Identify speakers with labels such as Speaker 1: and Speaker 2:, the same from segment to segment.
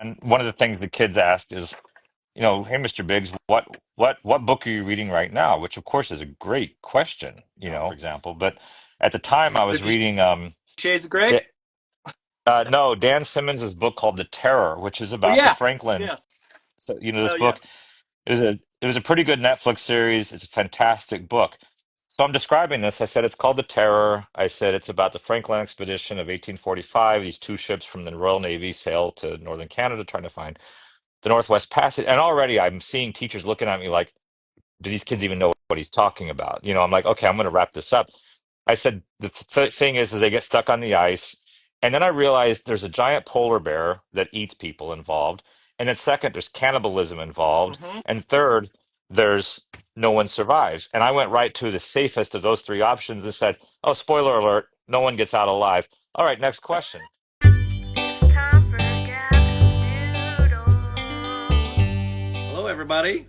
Speaker 1: And one of the things the kids asked is, hey, Mr. Biggs, what book are you reading right now? Which of course is a great question, for example. But at the time I was
Speaker 2: 50
Speaker 1: reading
Speaker 2: Shades of Grey?
Speaker 1: Da- no, Dan Simmons's book called The Terror, which is
Speaker 2: Oh,
Speaker 1: about the
Speaker 2: yeah.
Speaker 1: Franklin.
Speaker 2: Yes.
Speaker 1: So, this
Speaker 2: Oh,
Speaker 1: book
Speaker 2: yes.
Speaker 1: it was a pretty good Netflix series. It's a fantastic book. So I'm describing this. I said it's called The Terror. I said it's about the Franklin expedition of 1845. These two ships from the Royal Navy sailed to northern Canada trying to find the Northwest Passage. And already I'm seeing teachers looking at me like, do these kids even know what he's talking about? I'm like, okay, I'm going to wrap this up. I said the thing is they get stuck on the ice, and then I realized there's a giant polar bear that eats people involved, and then second, there's cannibalism involved,
Speaker 2: Hmm.
Speaker 1: and third, there's no one survives. And I went right to the safest of those three options and said, oh, spoiler alert, no one gets out alive. All right, next question.
Speaker 3: It's time for Gab's Doodle.
Speaker 2: Hello, everybody.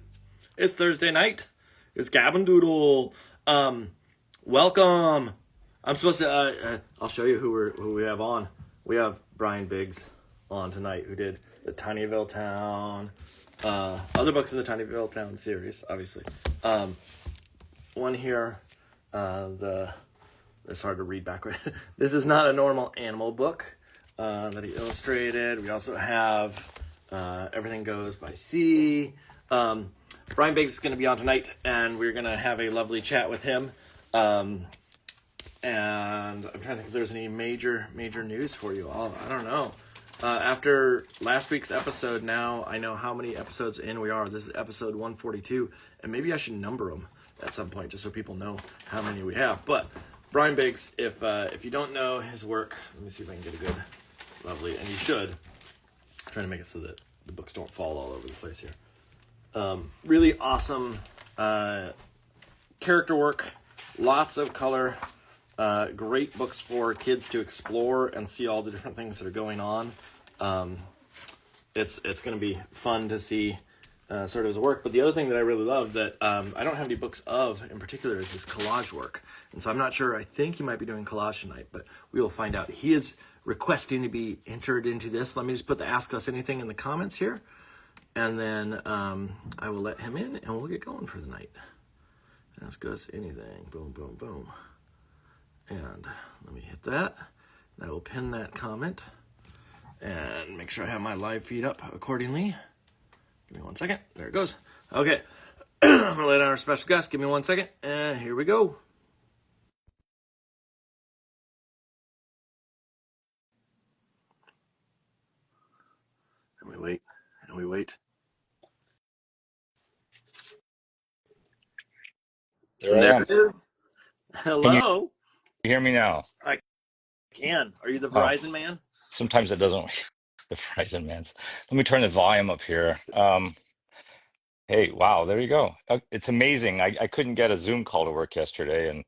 Speaker 2: It's Thursday night. It's Gab and Doodle. Welcome. I'm supposed to. I'll show you who we have on. We have Brian Biggs on tonight, who did the Tinyville Town, other books in the Tinyville Town series, obviously. One here, it's hard to read backward. This is not a normal animal book that he illustrated. We also have Everything Goes by Sea. Brian Biggs is going to be on tonight, and we're going to have a lovely chat with him. And I'm trying to think if there's any major news for you all. I don't know. After last week's episode, now I know how many episodes in we are. This is episode 142, and maybe I should number them at some point just so people know how many we have. But Brian Biggs, if you don't know his work, let me see if I can get a good, lovely, and you should. I'm trying to make it so that the books don't fall all over the place here. Really awesome character work, lots of color, great books for kids to explore and see all the different things that are going on. It's going to be fun to see sort of his work. But the other thing that I really love that I don't have any books of in particular is his collage work. And so I'm not sure. I think he might be doing collage tonight, but we will find out. He is requesting to be entered into this. Let me just put the Ask Us Anything in the comments here. And then I will let him in and we'll get going for the night. Ask Us Anything. Boom, boom, boom. And let me hit that. And I will pin that comment and make sure I have my live feed up accordingly. Give me 1 second. There it goes. Okay. I'm going to let our special guest. Give me 1 second. And here we go. And we wait. And we wait.
Speaker 1: There
Speaker 2: And
Speaker 1: I
Speaker 2: there
Speaker 1: am.
Speaker 2: it is.
Speaker 1: Can you
Speaker 2: Hello.
Speaker 1: hear me now?
Speaker 2: I can. Are you the
Speaker 1: Oh,
Speaker 2: Verizon man?
Speaker 1: sometimes it doesn't. The Verizon man's. Let me turn the volume up here. Hey, wow, there you go. It's amazing. I couldn't get a Zoom call to work yesterday, and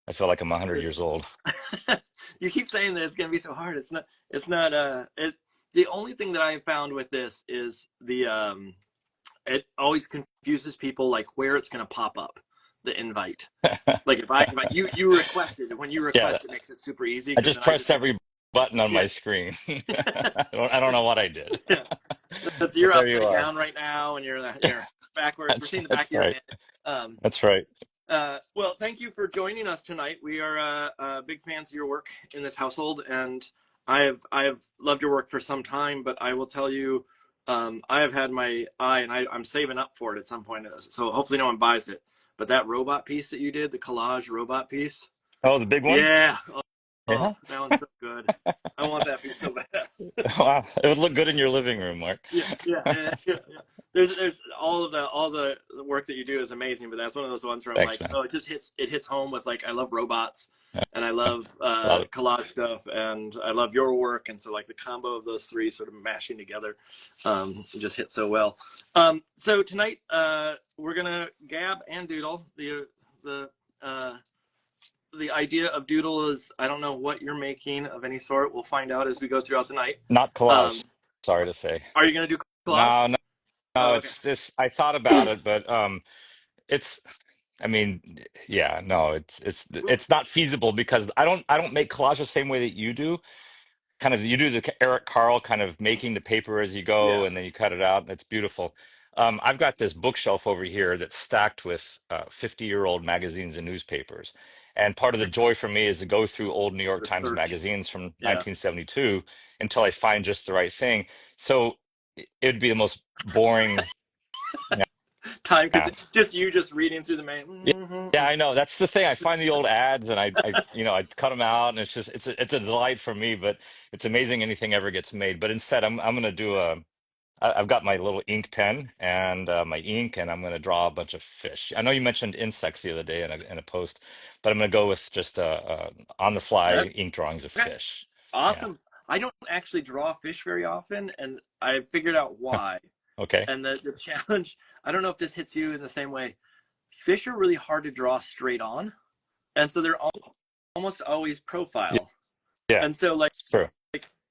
Speaker 1: I feel like I'm 100
Speaker 2: This
Speaker 1: years old.
Speaker 2: you keep saying that it's going to be so hard. It's not. It's not. The only thing that I have found with this is it always confuses people like where it's going to pop up the invite. Like if you requested when you
Speaker 1: Yeah,
Speaker 2: request, it makes it super easy
Speaker 1: I
Speaker 2: because
Speaker 1: just
Speaker 2: then I
Speaker 1: pressed
Speaker 2: just
Speaker 1: every button on
Speaker 2: yeah.
Speaker 1: my screen. I don't know what I did,
Speaker 2: Yeah. That's,
Speaker 1: but
Speaker 2: you're
Speaker 1: there you
Speaker 2: upside
Speaker 1: are.
Speaker 2: down right now, and you're backwards. We're seeing the back
Speaker 1: That's
Speaker 2: of your
Speaker 1: right.
Speaker 2: head. Um,
Speaker 1: That's right.
Speaker 2: well, thank you for joining us tonight. We are big fans of your work in this household, and I have loved your work for some time. But I will tell you, I have had my eye, and I'm saving up for it at some point. So hopefully no one buys it. But that robot piece that you did, the collage robot piece,
Speaker 1: Oh, the big one?
Speaker 2: yeah. Oh,
Speaker 1: Yeah.
Speaker 2: that one's so good. I want that piece so bad.
Speaker 1: Wow, it would look good in your living room, Mark.
Speaker 2: Yeah, yeah. There's all the work that you do is amazing, but that's one of those ones where I'm
Speaker 1: Thanks,
Speaker 2: like,
Speaker 1: man.
Speaker 2: oh, it hits home with like I love robots
Speaker 1: Yeah,
Speaker 2: and I love
Speaker 1: love it.
Speaker 2: collage stuff and I love your work, and so like the combo of those three sort of mashing together just hit so well. So tonight we're gonna gab and doodle. The uh, the idea of doodle is I don't know what you're making of any sort. We'll find out as we go throughout the night.
Speaker 1: Not
Speaker 2: Um,
Speaker 1: collage. Sorry to say.
Speaker 2: are you gonna do collage?
Speaker 1: No, no, no.
Speaker 2: Oh, okay.
Speaker 1: It's this. I thought about it, but it's. I mean, yeah, no. It's
Speaker 2: Well,
Speaker 1: not feasible because I don't make collage the same way that you do. kind of you do the Eric Carle kind of making the paper as you go,
Speaker 2: Yeah,
Speaker 1: and then you cut it out, and it's beautiful. I've got this bookshelf over here that's stacked with 50-year-old magazines and newspapers. And part of the joy for me is to go through old New York Times
Speaker 2: research.
Speaker 1: magazines from
Speaker 2: Yeah,
Speaker 1: 1972 until I find just the right thing. So it'd be the most boring.
Speaker 2: time because
Speaker 1: Yeah,
Speaker 2: just you just reading through the main.
Speaker 1: yeah, yeah, I know. That's the thing. I find the old ads and I cut them out, and it's just it's a delight for me. But it's amazing anything ever gets made. But instead, I'm gonna do a. I've got my little ink pen and my ink, and I'm gonna draw a bunch of fish. I know you mentioned insects the other day in a post, but I'm gonna go with just on the fly
Speaker 2: That's
Speaker 1: ink drawings of
Speaker 2: okay.
Speaker 1: fish. Yeah.
Speaker 2: Awesome. I don't actually draw fish very often, and I figured out why.
Speaker 1: Okay.
Speaker 2: And the challenge, I don't know if this hits you in the same way. Fish are really hard to draw straight on, and so they're almost always
Speaker 1: Yeah.
Speaker 2: profile.
Speaker 1: Yeah.
Speaker 2: And so like
Speaker 1: It's true.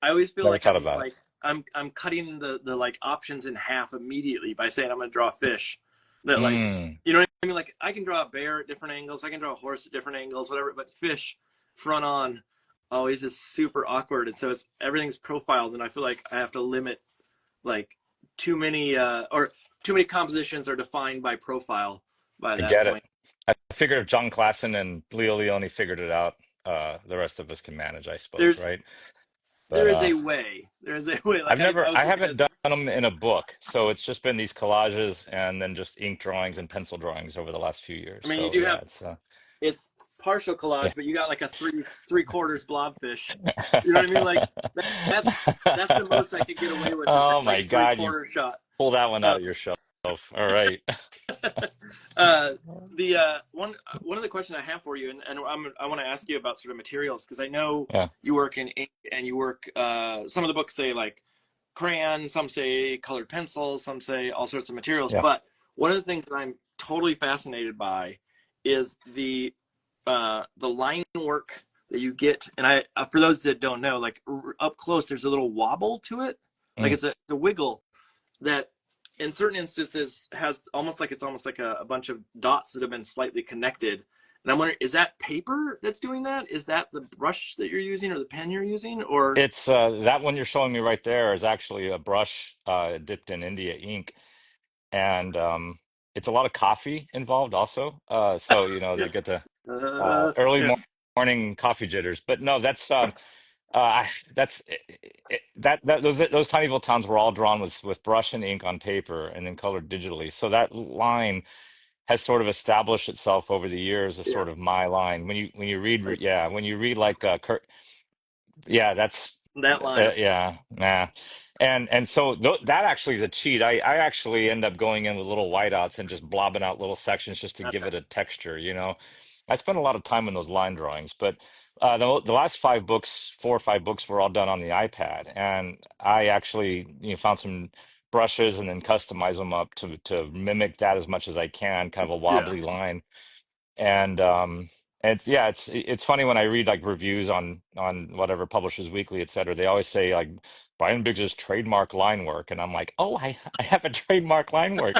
Speaker 2: I always feel
Speaker 1: Never
Speaker 2: like
Speaker 1: thought about it.
Speaker 2: I'm cutting the like options in half immediately by saying I'm going to draw a fish. That like
Speaker 1: Mm,
Speaker 2: you know what I mean? Like I can draw a bear at different angles, I can draw a horse at different angles, whatever. But fish front on always is super awkward, and so it's everything's profiled, and I feel like I have to limit like too many or too many compositions are defined by profile by
Speaker 1: I
Speaker 2: that
Speaker 1: get it.
Speaker 2: point.
Speaker 1: I figured if John Klassen and Leo Leone figured it out, the rest of us can manage, I suppose,
Speaker 2: There's
Speaker 1: right? But
Speaker 2: there is a way. There is a way. Like I
Speaker 1: I
Speaker 2: was looking
Speaker 1: haven't
Speaker 2: at.
Speaker 1: done them in a book, so it's just been these collages and then just ink drawings and pencil drawings over the last few years.
Speaker 2: I mean, you
Speaker 1: So
Speaker 2: do
Speaker 1: yeah,
Speaker 2: have
Speaker 1: it's
Speaker 2: it's partial
Speaker 1: yeah.
Speaker 2: collage, but you got like a three quarters blobfish. You know what I mean? Like that's the most I could get away with is
Speaker 1: Oh
Speaker 2: like
Speaker 1: my
Speaker 2: three
Speaker 1: God, you
Speaker 2: quarter shot.
Speaker 1: pull that one
Speaker 2: Uh,
Speaker 1: out of your shelf. All right.
Speaker 2: uh, the one of the questions I have for you, and I want to ask you about sort of materials because I know
Speaker 1: Yeah,
Speaker 2: you work in ink and you work. Some of the books say like crayon, some say colored pencils, some say all sorts of materials.
Speaker 1: yeah.
Speaker 2: But one of the things that I'm totally fascinated by is the line work that you get. And I for those that don't know, like up close, there's a little wobble to it, like
Speaker 1: Mm.
Speaker 2: it's a wiggle that in certain instances has almost like a bunch of dots that have been slightly connected. And I'm wondering, is that paper that's doing that? Is that the brush that you're using or the pen you're using? Or
Speaker 1: It's that one you're showing me right there is actually a brush dipped in India ink, and it's a lot of coffee involved also. So
Speaker 2: yeah,
Speaker 1: they get the early
Speaker 2: yeah,
Speaker 1: morning coffee jitters. But no, that's those tiny little towns were all drawn with brush and ink on paper and then colored digitally. So that line has sort of established itself over the years as
Speaker 2: yeah,
Speaker 1: sort of my line. When you read,
Speaker 2: like
Speaker 1: yeah, when you read like Kurt, yeah, that's
Speaker 2: that line.
Speaker 1: yeah, nah. And so that actually is a cheat. I actually end up going in with little whiteouts and just blobbing out little sections just to give it a texture. I spent a lot of time in those line drawings, but the last 5 books, 4 or 5 books, were all done on the iPad, and I actually found some brushes and then customize them up to mimic that as much as I can, kind of a
Speaker 2: Yeah,
Speaker 1: wobbly line. And it's yeah, it's funny when I read like reviews on whatever Publishers Weekly, et cetera. They always say like Brian Biggs's trademark line work, and I'm like, oh, I have a trademark line work,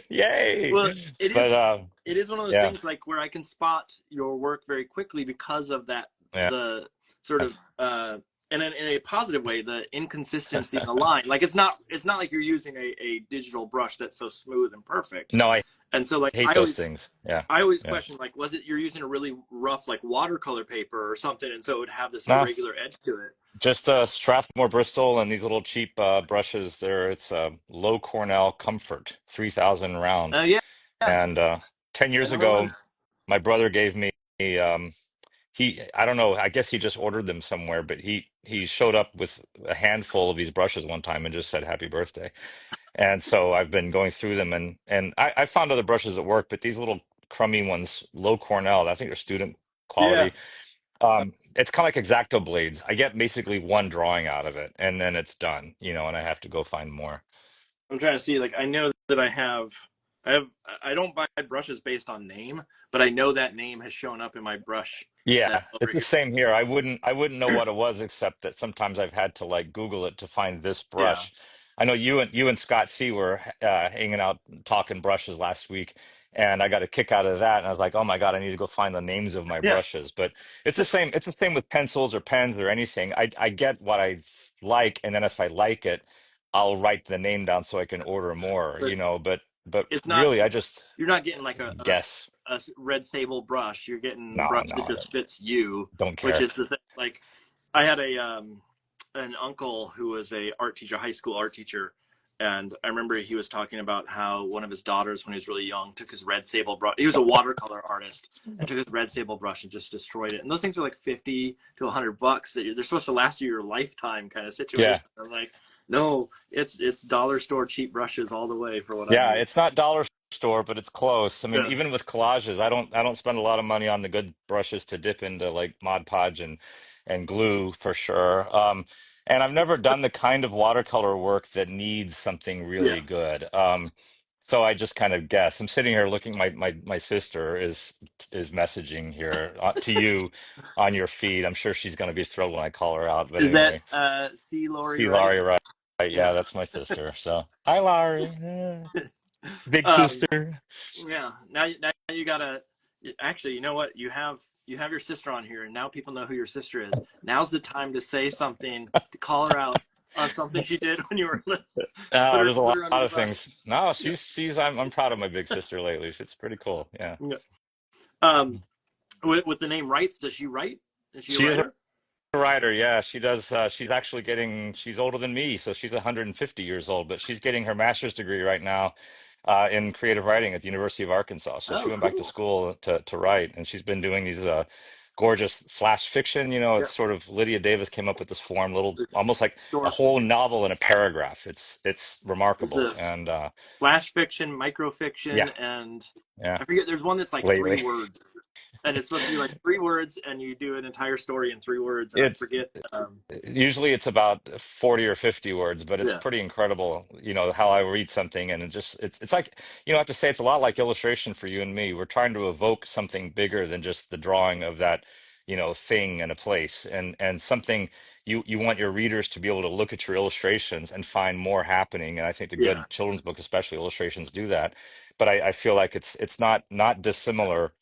Speaker 1: yay!
Speaker 2: well,
Speaker 1: But
Speaker 2: it is one of those
Speaker 1: yeah,
Speaker 2: things like where I can spot your work very quickly because of that
Speaker 1: yeah,
Speaker 2: the sort of and in a positive way the inconsistency in the line. Like it's not like you're using a digital brush that's so smooth and perfect.
Speaker 1: no, I
Speaker 2: And so like
Speaker 1: hate those things. Yeah,
Speaker 2: I always
Speaker 1: yeah,
Speaker 2: question like was it you're using a really rough like watercolor paper or something and so it would have this
Speaker 1: no,
Speaker 2: irregular edge to it.
Speaker 1: just Strathmore Bristol and these little cheap brushes. There, it's Low Cornell Comfort 3000 round,
Speaker 2: Yeah, yeah,
Speaker 1: and 10 years
Speaker 2: I know the
Speaker 1: ago,
Speaker 2: ones.
Speaker 1: my brother gave me. I don't know, I guess he just ordered them somewhere, but he showed up with a handful of these brushes one time and just said happy birthday. And so I've been going through them, and I found other brushes that work, but these little crummy ones, low Cornell, I think they're student
Speaker 2: Yeah.
Speaker 1: quality. It's kind of like X-Acto blades. I get basically one drawing out of it and then it's done, and I have to go find more.
Speaker 2: I'm trying to see. Like, I know that I have, I don't buy brushes based on name, but I know that name has shown up in my brush set
Speaker 1: Yeah,
Speaker 2: over
Speaker 1: it's the
Speaker 2: here.
Speaker 1: same here. I wouldn't know what it was except that sometimes I've had to like Google it to find this
Speaker 2: Yeah.
Speaker 1: brush. I know you and Scott C were hanging out talking brushes last week, and I got a kick out of that. And I was like, oh my God, I need to go find the names of my
Speaker 2: Yeah.
Speaker 1: brushes. But it's the same. It's the same with pencils or pens or anything. I get what I like, and then if I like it, I'll write the name down so I can order more.
Speaker 2: But
Speaker 1: But
Speaker 2: it's not,
Speaker 1: really, I just
Speaker 2: you're not getting like
Speaker 1: guess.
Speaker 2: a red sable brush. You're getting a
Speaker 1: No,
Speaker 2: brush that
Speaker 1: no,
Speaker 2: just fits you,
Speaker 1: don't
Speaker 2: which
Speaker 1: care.
Speaker 2: is the thing. Like, I had an uncle who was a art teacher, high school art teacher, and I remember he was talking about how one of his daughters, when he was really young, took his red sable brush. He was a watercolor artist and took his red sable brush and just destroyed it. And those things are like 50 to $100 that they're supposed to last you your lifetime kind of
Speaker 1: Yeah.
Speaker 2: situation. I'm like, no, it's dollar store cheap brushes all the way for what I
Speaker 1: Yeah,
Speaker 2: need.
Speaker 1: it's not dollar store, but it's close. I mean,
Speaker 2: Yeah,
Speaker 1: even with collages, I don't spend a lot of money on the good brushes to dip into like Mod Podge and glue for sure. And I've never done the kind of watercolor work that needs something
Speaker 2: yeah.
Speaker 1: really good. So I just kind of guess. I'm sitting here looking. My sister is messaging here to you on your feed. I'm sure she's going to be thrilled when I call her out. But
Speaker 2: Is that
Speaker 1: anyway,
Speaker 2: C. Lori,
Speaker 1: see
Speaker 2: right?
Speaker 1: Laurie, right? Yeah,
Speaker 2: Yeah.
Speaker 1: that's my sister. So hi, Laurie. Big
Speaker 2: um,
Speaker 1: sister.
Speaker 2: yeah. Now you gotta. Actually, you know what? You have your sister on here, and now people know who your sister is. Now's the time to say something to call her out on something she did when you were little.
Speaker 1: Oh, there's a
Speaker 2: Put
Speaker 1: lot
Speaker 2: her under the
Speaker 1: of
Speaker 2: bus.
Speaker 1: things. No,
Speaker 2: Yeah.
Speaker 1: I'm proud of my big sister lately. It's pretty cool. Yeah.
Speaker 2: Yeah. Um, with the name Writes, does she write? Is she a
Speaker 1: She is
Speaker 2: writer?
Speaker 1: a writer. Yeah, she does. She's older than me, so she's 150 years old, but she's getting her master's degree right now in creative writing at the University of Arkansas. So she
Speaker 2: Oh,
Speaker 1: went back to
Speaker 2: cool.
Speaker 1: school to write, and she's been doing these gorgeous flash fiction.
Speaker 2: Yeah.
Speaker 1: It's sort of Lydia Davis came up with this form, little
Speaker 2: The
Speaker 1: almost like a
Speaker 2: short,
Speaker 1: whole novel in a paragraph. It's remarkable,
Speaker 2: the
Speaker 1: and
Speaker 2: flash fiction,
Speaker 1: yeah,
Speaker 2: microfiction, and
Speaker 1: yeah.
Speaker 2: I forget. There's one that's like three
Speaker 1: Lately.
Speaker 2: words, and it's supposed to be like 3 words, and you do an entire story in 3 words, and I
Speaker 1: It's
Speaker 2: forget.
Speaker 1: usually it's about 40 or 50 words, but it's
Speaker 2: Yeah,
Speaker 1: pretty incredible, how I read something and it's like, I have to say it's a lot like illustration for you and me. We're trying to evoke something bigger than just the drawing of that, thing and a place and something you want your readers to be able to look at your illustrations and find more happening. And I think the
Speaker 2: yeah.
Speaker 1: good children's book, especially illustrations, do that. But I feel like it's not dissimilar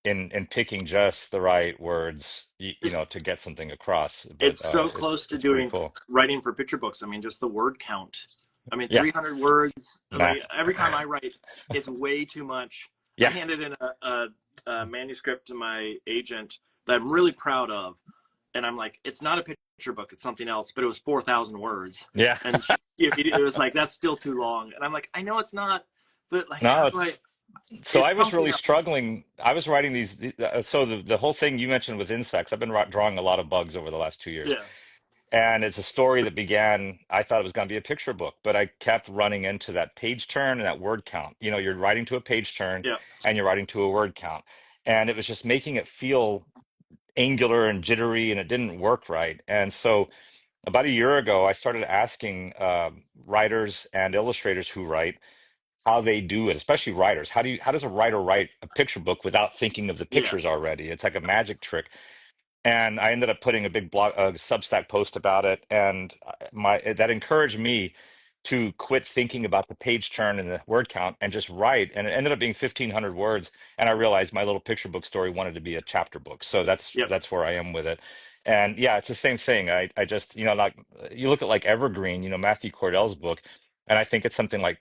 Speaker 1: in picking just the right words,
Speaker 2: It's
Speaker 1: to get something across. But
Speaker 2: it's so
Speaker 1: it's
Speaker 2: close to
Speaker 1: it's pretty
Speaker 2: doing
Speaker 1: cool.
Speaker 2: writing for picture books. I mean, just the word count. I mean,
Speaker 1: Yeah,
Speaker 2: 300 words.
Speaker 1: math.
Speaker 2: Like every time I write, it's way too much. I
Speaker 1: Yeah,
Speaker 2: handed in a manuscript to my agent that I'm really proud of, and I'm like, it's not a picture book, it's something else, but it was 4,000 words,
Speaker 1: yeah.
Speaker 2: and it was like that's still too long, and I'm like, I know it's not, but like, how
Speaker 1: No,
Speaker 2: do I?
Speaker 1: so I
Speaker 2: It's
Speaker 1: was
Speaker 2: something
Speaker 1: really
Speaker 2: else.
Speaker 1: struggling. I was writing so the whole thing you mentioned with insects. I've been drawing a lot of bugs over the last 2 years.
Speaker 2: Yeah,
Speaker 1: And it's a story that began, I thought it was going to be a picture book, but I kept running into that page turn and that word count. You're writing to a page turn
Speaker 2: yeah,
Speaker 1: and you're writing to a word count. And it was just making it feel angular and jittery and it didn't work right. And so about a year ago, I started asking writers and illustrators who write how they do it, especially writers. How does a writer write a picture book without thinking of the
Speaker 2: yeah.
Speaker 1: pictures already? It's like a magic trick. And I ended up putting a big blog, Substack post about it, and that encouraged me to quit thinking about the page turn and the word count and just write. And it ended up being 1,500 words. And I realized my little picture book story wanted to be a chapter book, so that's
Speaker 2: Yep.
Speaker 1: that's where I am with it. And yeah, it's the same thing. I just like you look at like Evergreen, Matthew Cordell's book, and I think it's something like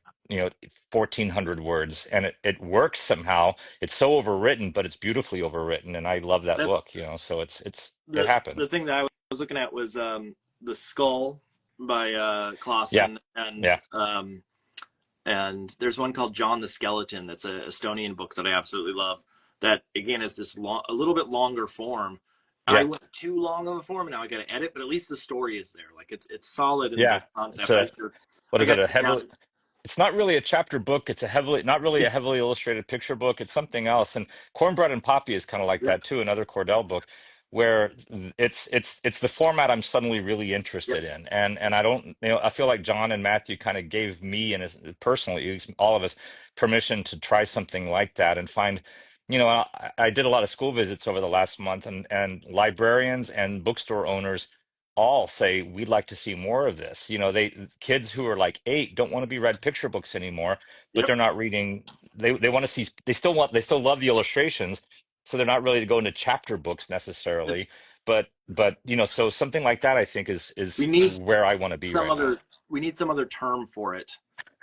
Speaker 1: 1,400 words, and it works somehow. It's so overwritten, but it's beautifully overwritten, and I love that
Speaker 2: That's
Speaker 1: book. So it
Speaker 2: the
Speaker 1: happens.
Speaker 2: thing that I was looking at was the Skull by
Speaker 1: Yeah,
Speaker 2: Clausen,
Speaker 1: yeah,
Speaker 2: and there's one called John the Skeleton that's a Estonian book that I absolutely love. That again is this a little bit longer form. I
Speaker 1: yeah,
Speaker 2: went too long of a form, and now I got to edit, but at least the story is there. Like it's solid in the
Speaker 1: yeah. It's
Speaker 2: concept.
Speaker 1: a what
Speaker 2: I
Speaker 1: is it?
Speaker 2: got
Speaker 1: A
Speaker 2: to get
Speaker 1: heavily
Speaker 2: down.
Speaker 1: It's not really a chapter book. It's not really a heavily illustrated picture book. It's something else. And Cornbread and Poppy is kind of like
Speaker 2: Yep,
Speaker 1: that too, another Cordell book, where it's the format I'm suddenly really interested
Speaker 2: yep,
Speaker 1: in. And I don't, I feel like John and Matthew kind of gave me and personally, at least all of us, permission to try something like that and find. I did a lot of school visits over the last month, and librarians and bookstore owners all say we'd like to see more of this. Kids who are like 8 don't want to be read picture books anymore, but
Speaker 2: yep.
Speaker 1: they're not reading. they want to see, they still love the illustrations, so they're not really going to chapter books necessarily.
Speaker 2: It's
Speaker 1: But so something like that I think
Speaker 2: we
Speaker 1: is
Speaker 2: need
Speaker 1: where I want to be
Speaker 2: some
Speaker 1: right now.
Speaker 2: other we need some other term for it.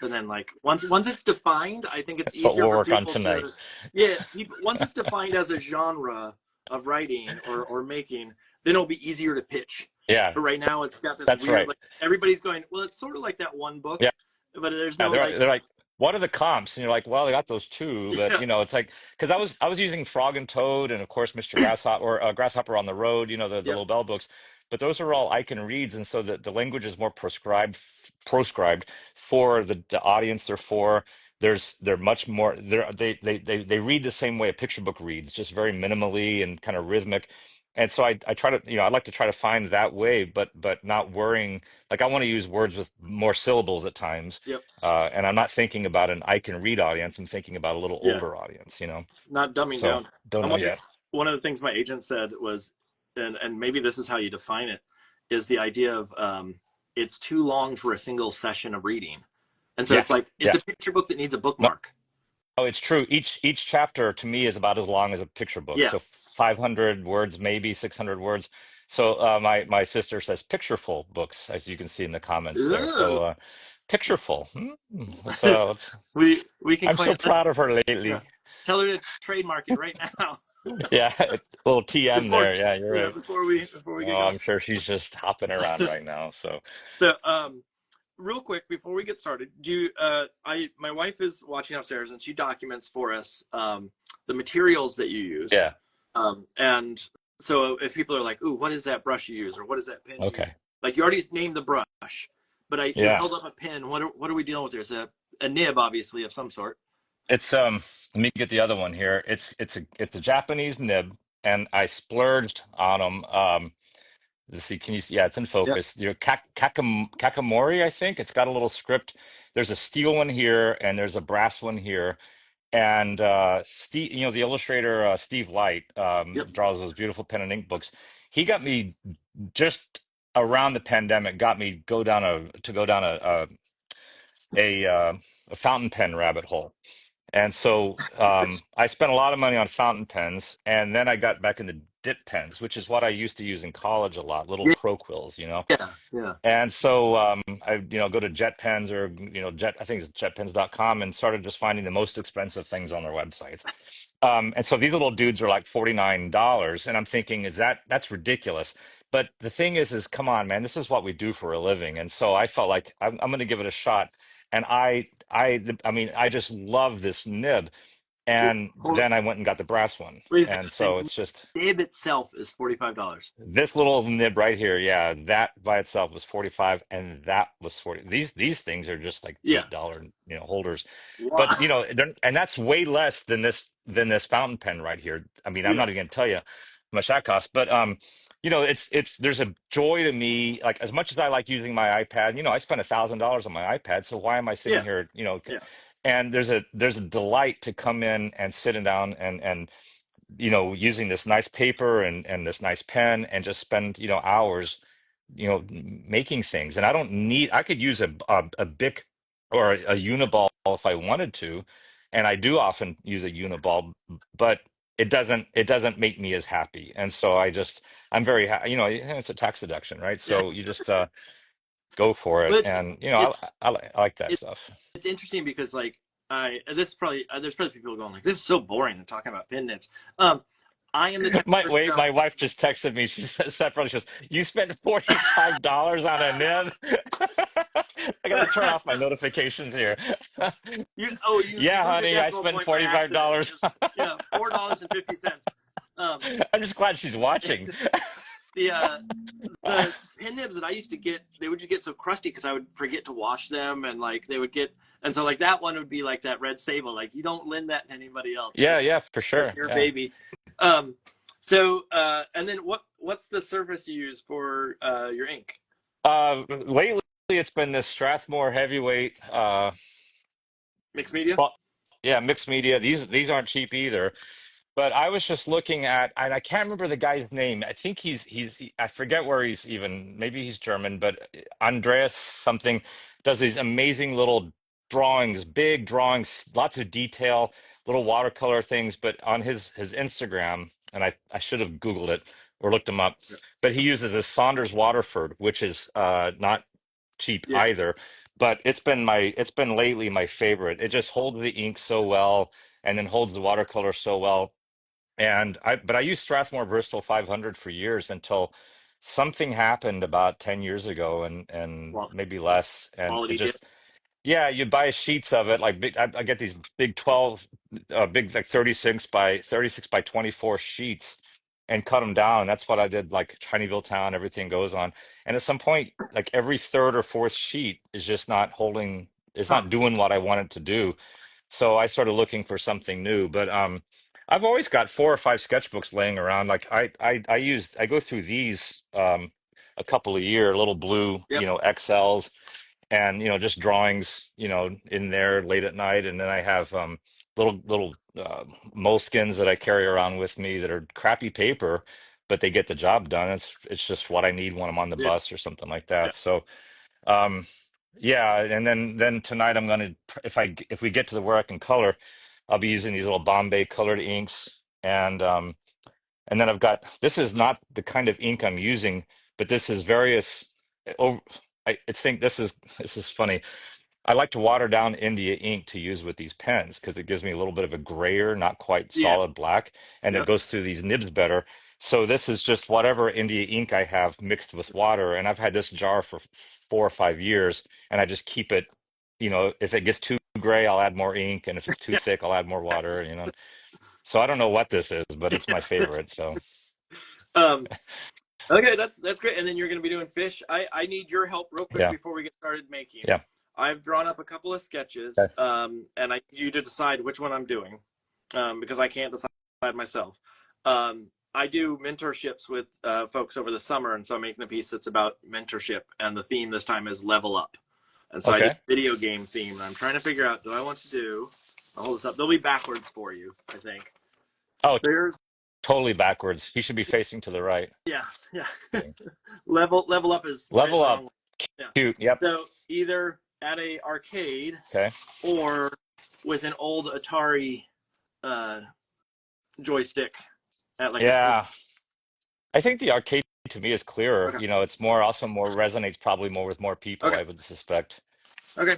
Speaker 2: And then like once it's defined, I think it's
Speaker 1: That's what
Speaker 2: easier
Speaker 1: we'll
Speaker 2: for
Speaker 1: work on
Speaker 2: people
Speaker 1: tonight.
Speaker 2: to yeah, people once it's defined as a genre of writing or making, then it'll be easier to pitch.
Speaker 1: Yeah,
Speaker 2: But right now it's got this
Speaker 1: that's
Speaker 2: weird
Speaker 1: right.
Speaker 2: like everybody's going, well, it's sort of like that one book,
Speaker 1: Yeah.
Speaker 2: but there's
Speaker 1: Yeah,
Speaker 2: no like
Speaker 1: they're like, what are the comps? And you're like, well, they got those two, but
Speaker 2: yeah,
Speaker 1: it's like because I was using Frog and Toad, and of course Mr. Grasshopper or Grasshopper on the Road, the
Speaker 2: yep,
Speaker 1: little bell books, but those are all I can reads, and so the language is more proscribed for the audience. They're for they're much more they read the same way a picture book reads, just very minimally and kind of rhythmic. And so I try to I like to try to find that way, but not worrying. Like I want to use words with more syllables at times,
Speaker 2: yep,
Speaker 1: and I'm not thinking about an I can read audience. I'm thinking about a little
Speaker 2: yeah,
Speaker 1: older audience.
Speaker 2: not dumbing
Speaker 1: So
Speaker 2: down.
Speaker 1: don't
Speaker 2: I'm
Speaker 1: know
Speaker 2: wondering,
Speaker 1: yet.
Speaker 2: one of the things my agent said was, and maybe this is how you define it, is the idea of it's too long for a single session of reading. And so
Speaker 1: Yeah,
Speaker 2: it's like it's
Speaker 1: yeah.
Speaker 2: a picture book that needs a
Speaker 1: No,
Speaker 2: bookmark.
Speaker 1: oh, it's true. Each chapter to me is about as long as a picture book.
Speaker 2: Yeah.
Speaker 1: So 500 words, maybe 600 words. So my sister says pictureful books, as you can see in the comments there. So
Speaker 2: Ugh.
Speaker 1: pictureful. Let's.
Speaker 2: We can
Speaker 1: I'm
Speaker 2: claim
Speaker 1: so
Speaker 2: let's
Speaker 1: proud of her
Speaker 2: yeah.
Speaker 1: lately.
Speaker 2: Tell her to trademark it right now.
Speaker 1: Yeah, a little TM
Speaker 2: before
Speaker 1: there. Yeah, you're
Speaker 2: yeah,
Speaker 1: right.
Speaker 2: before we get
Speaker 1: Oh,
Speaker 2: going.
Speaker 1: I'm sure she's just hopping around right now. So
Speaker 2: So real quick before we get started, do you my wife is watching upstairs and she documents for us the materials that you use.
Speaker 1: yeah,
Speaker 2: And so if people are like, ooh, what is that brush you use or what is that pen you use?
Speaker 1: okay,
Speaker 2: Like you already named the brush, but you
Speaker 1: yeah.
Speaker 2: held up a pen. What are we dealing with here? It's a nib obviously of some sort.
Speaker 1: It's Let me get the other one here. It's a Japanese nib, and I splurged on them. Let's see, can you see? Yeah, it's in
Speaker 2: Yeah.
Speaker 1: focus. Kakamori, I think. It's got a little script. There's a steel one here, and there's a brass one here. And Steve, the illustrator Steve Light
Speaker 2: Yep.
Speaker 1: draws those beautiful pen and ink books. He got me just around the pandemic, got me go down a, uh, a fountain pen rabbit hole. And so I spent a lot of money on fountain pens, and then I got back into dip pens, which is what I used to use in college a lot, little
Speaker 2: Yeah.
Speaker 1: Pro Quills.
Speaker 2: Yeah. Yeah.
Speaker 1: And so I go to Jet Pens or I think it's jetpens.com and started just finding the most expensive things on their websites. And so these little dudes are like $49, and I'm thinking, that's ridiculous. But the thing is come on, man, this is what we do for a living. And so I felt like I'm going to give it a shot. And I mean, I just love this nib. And
Speaker 2: Hold-
Speaker 1: then I went and got the brass one.
Speaker 2: Wait a second.
Speaker 1: And so it's just
Speaker 2: The nib itself is $45.
Speaker 1: this little nib right here. Yeah, that by itself was 45, and that was 40. These things are just like
Speaker 2: Yeah.
Speaker 1: $8, holders.
Speaker 2: Wow.
Speaker 1: But and that's way less than this fountain pen right here. I mean, I'm
Speaker 2: Yeah.
Speaker 1: not even gonna tell you how much that costs. But it's there's a joy to me. Like as much as I like using my iPad, I spent $1,000 on my iPad. So why am I sitting
Speaker 2: Yeah.
Speaker 1: here,
Speaker 2: Yeah.
Speaker 1: and there's a delight to come in and sit down and using this nice paper and this nice pen and just spend, hours, making things. And I could use a Bic or a Uniball if I wanted to. And I do often use a Uniball, but it doesn't make me as happy. And so I'm very happy, it's a tax deduction, right?
Speaker 2: Yeah.
Speaker 1: So you just go for it.
Speaker 2: But
Speaker 1: And,
Speaker 2: it's
Speaker 1: I like that
Speaker 2: it's
Speaker 1: stuff.
Speaker 2: it's interesting because like I this is probably there's probably people going like this is so boring and talking about pen nibs. I am the type of person that
Speaker 1: My wife just texted me. She said separately, she goes, "You spent $45 on a nib." I got to turn off my notifications here.
Speaker 2: you
Speaker 1: Yeah,
Speaker 2: moved a
Speaker 1: honey, I
Speaker 2: decimal
Speaker 1: spent
Speaker 2: point by
Speaker 1: $45.
Speaker 2: accident. Just yeah, $4.50. Um,
Speaker 1: I'm just glad she's watching.
Speaker 2: the uh, the pen nibs that I used to get, they would just get so crusty because I would forget to wash them, and like they would get, and so like that one would be like that red sable. Like you don't lend that to anybody else.
Speaker 1: Yeah, yeah, for
Speaker 2: That's
Speaker 1: sure.
Speaker 2: your
Speaker 1: Yeah.
Speaker 2: baby. Um, so and then what's the surface you use for your ink?
Speaker 1: Lately it's been this Strathmore heavyweight.
Speaker 2: Mixed media.
Speaker 1: Well, yeah, mixed media. These aren't cheap either. But I was just looking at, and I can't remember the guy's name. I think I forget where he's even. Maybe he's German, but Andreas something does these amazing little. drawings, big drawings, lots of detail, little watercolor things. But on his Instagram, and I should have Googled it or looked him up, but he uses a Saunders Waterford, which is not cheap
Speaker 2: Yeah.
Speaker 1: either. But it's been lately my favorite. It just holds the ink so well, and then holds the watercolor so well. And I used Strathmore Bristol 500 for years until something happened about 10 years ago, and
Speaker 2: Well,
Speaker 1: maybe less, and it
Speaker 2: quality dip.
Speaker 1: just, yeah, you buy sheets of it, like big. I get these big 12, big like 36 by 24 sheets, and cut them down. That's what I did, like Tinyville Town. Everything goes on, and at some point, like every third or fourth sheet is just not holding. It's
Speaker 2: Huh.
Speaker 1: not doing what I want it to do. So I started looking for something new. But I've always got 4 or 5 sketchbooks laying around. Like I go through these a couple a year, little blue,
Speaker 2: Yep.
Speaker 1: XLs, and just drawings, in there late at night. And then I have little moleskins that I carry around with me that are crappy paper, but they get the job done. It's just what I need when I'm on the
Speaker 2: Yeah.
Speaker 1: bus or something like
Speaker 2: Yeah.
Speaker 1: that. So um, yeah, and then tonight I'm gonna, if we get to the where I can color, I'll be using these little Bombay colored inks, and then I've got, this is not the kind of ink I'm using, but this is various. Oh, I think this is funny. I like to water down India ink to use with these pens because it gives me a little bit of a grayer, not quite
Speaker 2: Yeah.
Speaker 1: solid black, and it
Speaker 2: Yep.
Speaker 1: goes through these nibs better. So this is just whatever India ink I have mixed with water, and I've had this jar for 4 or 5 years, and I just keep it. If it gets too gray, I'll add more ink, and if it's too
Speaker 2: Yeah.
Speaker 1: thick, I'll add more water. So I don't know what this is, but it's my favorite. So
Speaker 2: Um, okay, that's great. And then you're going to be doing fish. I need your help real quick
Speaker 1: yeah,
Speaker 2: before we get started making.
Speaker 1: yeah.
Speaker 2: I've drawn up a couple of sketches,
Speaker 1: Okay.
Speaker 2: and I need you to decide which one I'm doing, because I can't decide myself. I do mentorships with folks over the summer, and so I'm making a piece that's about mentorship, and the theme this time is level up. And so I did
Speaker 1: Okay.
Speaker 2: a video game theme, and I'm trying to figure out, do I want to do, I'll hold this up. They'll be backwards for you, I think.
Speaker 1: Oh,
Speaker 2: There's,
Speaker 1: totally backwards. He should be facing to the right.
Speaker 2: yeah, yeah.
Speaker 1: Okay.
Speaker 2: Level up is
Speaker 1: Level
Speaker 2: the
Speaker 1: up.
Speaker 2: wrong one. Yeah.
Speaker 1: Cute. Yep.
Speaker 2: So either at a arcade
Speaker 1: Okay.
Speaker 2: or with an old Atari uh, joystick at like a school.
Speaker 1: Yeah. I think the arcade to me is clearer.
Speaker 2: Okay.
Speaker 1: It's more, also more resonates probably more with more people,
Speaker 2: Okay.
Speaker 1: I would suspect.
Speaker 2: Okay.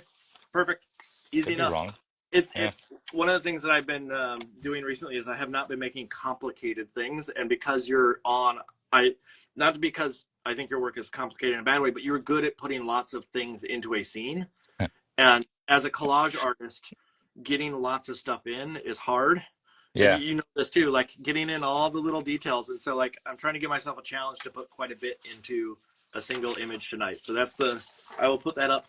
Speaker 2: Perfect. Easy
Speaker 1: Could be
Speaker 2: enough.
Speaker 1: wrong.
Speaker 2: It's
Speaker 1: Yeah.
Speaker 2: it's one of the things that I've been doing recently is I have not been making complicated things, and because you're on, I not because I think your work is complicated in a bad way, but you're good at putting lots of things into a scene. And as a collage artist, getting lots of stuff in is hard. And
Speaker 1: Yeah.
Speaker 2: you know this too, like getting in all the little details. And so like I'm trying to give myself a challenge to put quite a bit into a single image tonight. So I will put that up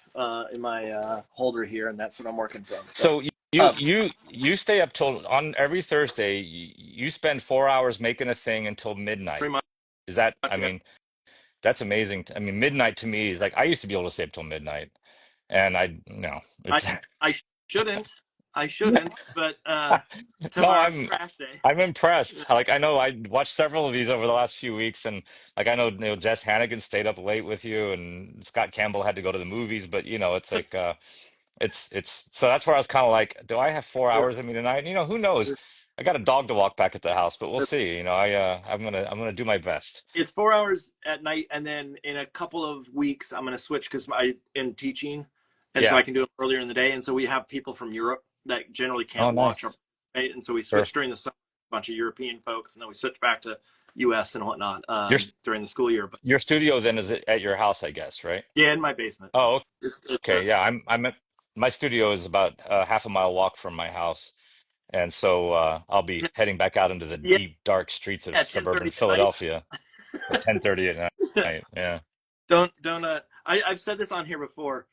Speaker 2: in my holder here, and that's what I'm working from. So
Speaker 1: So you
Speaker 2: um,
Speaker 1: you you stay up till on every Thursday, you spend 4 hours making a thing until midnight.
Speaker 2: pretty much,
Speaker 1: Is that, I
Speaker 2: yeah.
Speaker 1: mean, that's amazing. I mean, midnight to me is like, I used to be able to stay up till midnight, and I no,
Speaker 2: I
Speaker 1: it's
Speaker 2: I shouldn't. I shouldn't, but
Speaker 1: no,
Speaker 2: tomorrow's trash day.
Speaker 1: I'm impressed. Like, I know I watched several of these over the last few weeks, and like I know, Jess Hannigan stayed up late with you, and Scott Campbell had to go to the movies, but it's like it's so that's where I was kind of like, do I have 4 hours in me tonight? And, who knows? I got a dog to walk back at the house, but we'll see. I'm gonna do my best.
Speaker 2: It's 4 hours at night, and then in a couple of weeks, I'm going to switch because I am teaching, and so I
Speaker 1: Yeah.
Speaker 2: can do it earlier in the day. And so we have people from Europe that generally
Speaker 1: Oh,
Speaker 2: can't watch our,
Speaker 1: nice.
Speaker 2: right? And so we
Speaker 1: Sure.
Speaker 2: switch during the summer, a bunch of European folks, and then we switch back to U.S. and whatnot
Speaker 1: Your
Speaker 2: during the school year. But
Speaker 1: your studio then is at your house, I guess, right?
Speaker 2: yeah, in my basement.
Speaker 1: Oh,
Speaker 2: It's
Speaker 1: okay. Yeah, my studio is about a half a mile walk from my house. And so I'll be
Speaker 2: 10,
Speaker 1: heading back out into the
Speaker 2: yeah,
Speaker 1: deep, dark streets of
Speaker 2: at
Speaker 1: suburban
Speaker 2: 10:30 at night.
Speaker 1: Philadelphia at 10:30 at night. Yeah.
Speaker 2: Don't I've said this on here before.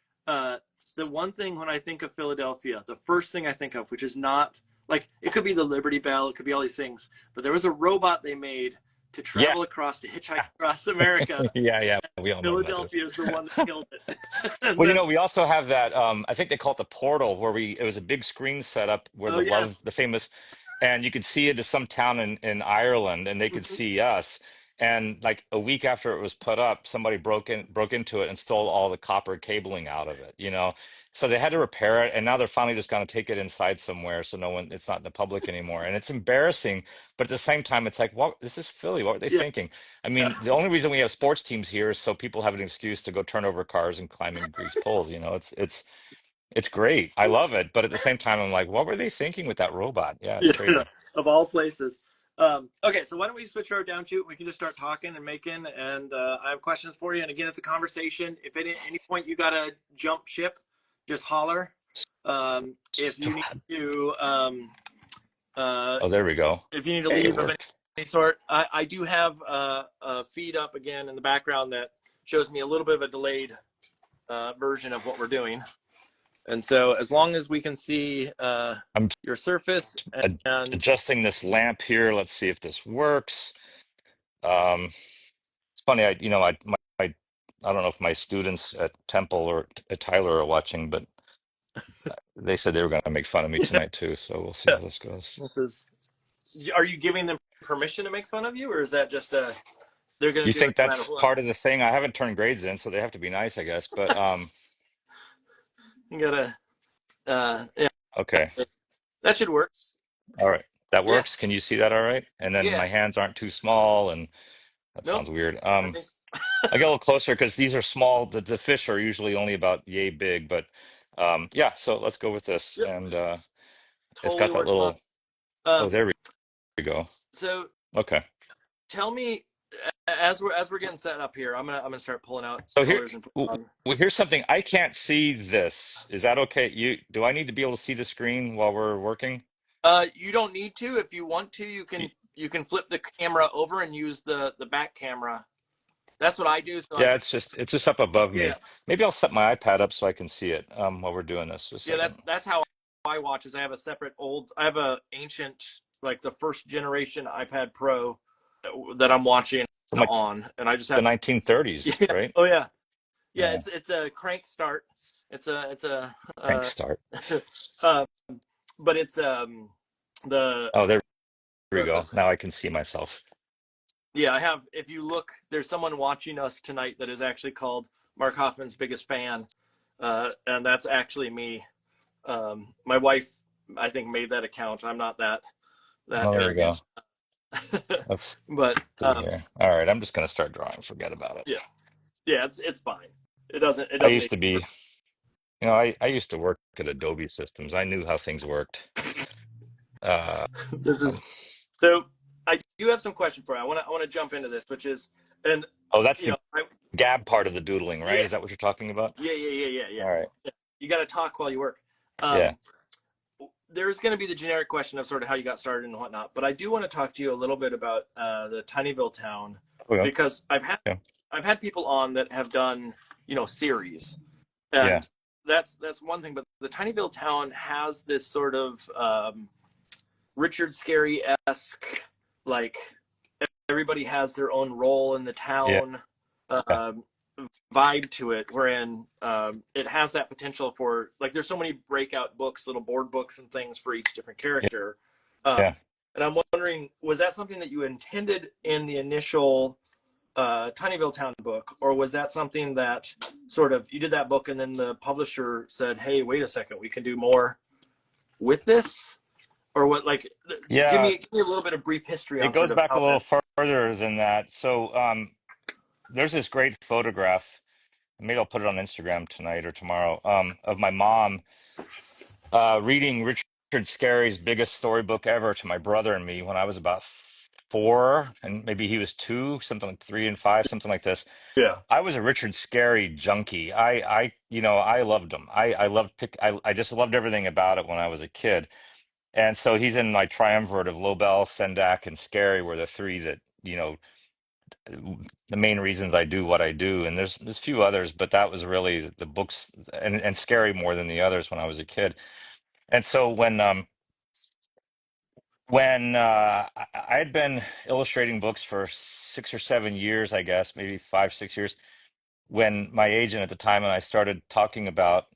Speaker 2: The one thing when I think of Philadelphia, the first thing I think of, which is not like it could be the Liberty Bell, it could be all these things, but there was a robot they made to
Speaker 1: Yeah.
Speaker 2: travel across, to hitchhike across America.
Speaker 1: Yeah, yeah. We all know about this.
Speaker 2: Philadelphia is the one that killed it. And
Speaker 1: Well,
Speaker 2: then,
Speaker 1: we also have that, I think they call it the portal, where it was a big screen setup where
Speaker 2: oh yes.
Speaker 1: the famous, and you could see it to some town in Ireland, and they could
Speaker 2: Mhm.
Speaker 1: see us. And like a week after it was put up, somebody broke into it and stole all the copper cabling out of it, you know. So they had to repair it, and now they're finally just going to take it inside somewhere so no one, it's not in the public anymore. And it's embarrassing, but at the same time, it's like, what? This is Philly. What were they
Speaker 2: Yeah.
Speaker 1: thinking? I mean, the only reason we have sports teams here is so people have an excuse to go turn over cars and climb in grease poles. You know, it's great. I love it, but at the same time, I'm like, what were they thinking with that robot? Yeah, it's
Speaker 2: Yeah,
Speaker 1: crazy.
Speaker 2: of all places. Okay, so why don't we switch our down to? We can just start talking and making, and I have questions for you. And again, it's a conversation. If at any point you gotta jump ship, just holler. If you need to, uh,
Speaker 1: Oh, there we go.
Speaker 2: if you need to
Speaker 1: Hey, it
Speaker 2: leave of
Speaker 1: worked.
Speaker 2: any sort, I do have a feed up again in the background that shows me a little bit of a delayed version of what we're doing. And so, as long as we can see
Speaker 1: I'm
Speaker 2: your surface and
Speaker 1: adjusting this lamp here. Let's see if this works. Um, it's funny, I don't know if my students at Temple or at Tyler are watching, but they said they were going to make fun of me tonight too. So we'll see how this goes.
Speaker 2: this is, are you giving them permission to make fun of you, or is that just they're going
Speaker 1: You
Speaker 2: to do it
Speaker 1: think
Speaker 2: no matter
Speaker 1: that's
Speaker 2: what?
Speaker 1: part of the thing? I haven't turned grades in, so they have to be nice, I guess. But
Speaker 2: You gotta, yeah,
Speaker 1: okay,
Speaker 2: that should work.
Speaker 1: all right, that
Speaker 2: Yeah,
Speaker 1: works. Can you see that all right? And then
Speaker 2: yeah.
Speaker 1: my hands aren't too small, and that
Speaker 2: Nope.
Speaker 1: sounds weird.
Speaker 2: I think.
Speaker 1: I get a little closer because these are small. The fish are usually only about yay big, but yeah. So let's go with this,
Speaker 2: Yep.
Speaker 1: and it's
Speaker 2: Totally
Speaker 1: got that
Speaker 2: works fine.
Speaker 1: little. Oh,
Speaker 2: Um.
Speaker 1: there we go.
Speaker 2: So
Speaker 1: Okay.
Speaker 2: tell me, as we're getting set up here, I'm gonna start pulling out
Speaker 1: So here,
Speaker 2: colors and
Speaker 1: well, here's something. I can't see this. Is that okay? Do I need to be able to see the screen while we're working?
Speaker 2: You don't need to. If you want to, you can flip the camera over and use the back camera. That's what I do. So
Speaker 1: Yeah, it's just up above
Speaker 2: yeah,
Speaker 1: me. Maybe I'll set my iPad up so I can see it while we're doing this. Just a
Speaker 2: yeah.
Speaker 1: second.
Speaker 2: That's how I watch. Is I have a separate I have a ancient, like the first generation iPad Pro that I'm watching
Speaker 1: From like
Speaker 2: on, and I just
Speaker 1: the
Speaker 2: have
Speaker 1: 1930s,
Speaker 2: yeah.
Speaker 1: right?
Speaker 2: Oh yeah, yeah.
Speaker 1: Yeah.
Speaker 2: It's a crank start. It's a
Speaker 1: Crank start.
Speaker 2: uh, but it's the
Speaker 1: Oh, there we
Speaker 2: the
Speaker 1: go. Now I can see myself.
Speaker 2: yeah, I have. If you look, there's someone watching us tonight that is actually called Mark Hoffman's biggest fan, and that's actually me. My wife, I think, made that account. I'm not that
Speaker 1: Oh, there we go.
Speaker 2: arrogant,
Speaker 1: Let's
Speaker 2: but
Speaker 1: see here. All right, I'm just gonna start drawing. Forget about it.
Speaker 2: yeah, yeah, it's fine. It
Speaker 1: I
Speaker 2: doesn't
Speaker 1: used
Speaker 2: need
Speaker 1: to be, I used to work at Adobe Systems. I knew how things worked. Uh,
Speaker 2: this is so. I do have some questions for you. I want to jump into this, which is, and
Speaker 1: oh, that's the
Speaker 2: I
Speaker 1: gab part of the doodling, right?
Speaker 2: yeah,
Speaker 1: Is that what you're talking about?
Speaker 2: yeah.
Speaker 1: All right.
Speaker 2: You got to talk while you work.
Speaker 1: Yeah.
Speaker 2: Um, there's going to be the generic question of sort of how you got started and whatnot, but I do want to talk to you a little bit about the Tinyville town,
Speaker 1: Okay.
Speaker 2: because
Speaker 1: Yeah.
Speaker 2: I've had people on that have done series,
Speaker 1: Yeah.
Speaker 2: and that's one thing. But the Tinyville town has this sort of Richard Scarry-esque, like everybody has their own role in the
Speaker 1: Yeah.
Speaker 2: town. Um, Vibe to it, wherein it has that potential for, like, there's so many breakout books, little board books and things for each different
Speaker 1: Yeah.
Speaker 2: character. Um,
Speaker 1: Yeah.
Speaker 2: and I'm wondering, was that something that you intended in the initial Tinyville Town book, or was that something that sort of you did that book and then the publisher said, "Hey, wait a second, we can do more with this"? Or what? Like, give
Speaker 1: Yeah.
Speaker 2: me a little bit of brief history
Speaker 1: It
Speaker 2: on sort
Speaker 1: goes
Speaker 2: of
Speaker 1: back a
Speaker 2: how
Speaker 1: little
Speaker 2: that.
Speaker 1: further than that. So, there's this great photograph. Maybe I'll put it on Instagram tonight or tomorrow, of my mom reading Richard Scarry's biggest storybook ever to my brother and me when I was about 4, and maybe he was 2, something like 3 and 5, something like this.
Speaker 2: Yeah,
Speaker 1: I was a Richard Scarry junkie. I loved him. I loved I just loved everything about it when I was a kid. And so he's in my triumvirate of Lobel, Sendak, and Scarry were the three that, the main reasons I do what I do. And there's a few others, but that was really the books, and Scarry more than the others when I was a kid. And so when I had been illustrating books for 6 or 7 years, I guess, maybe 5, 6 years, when my agent at the time and I started talking about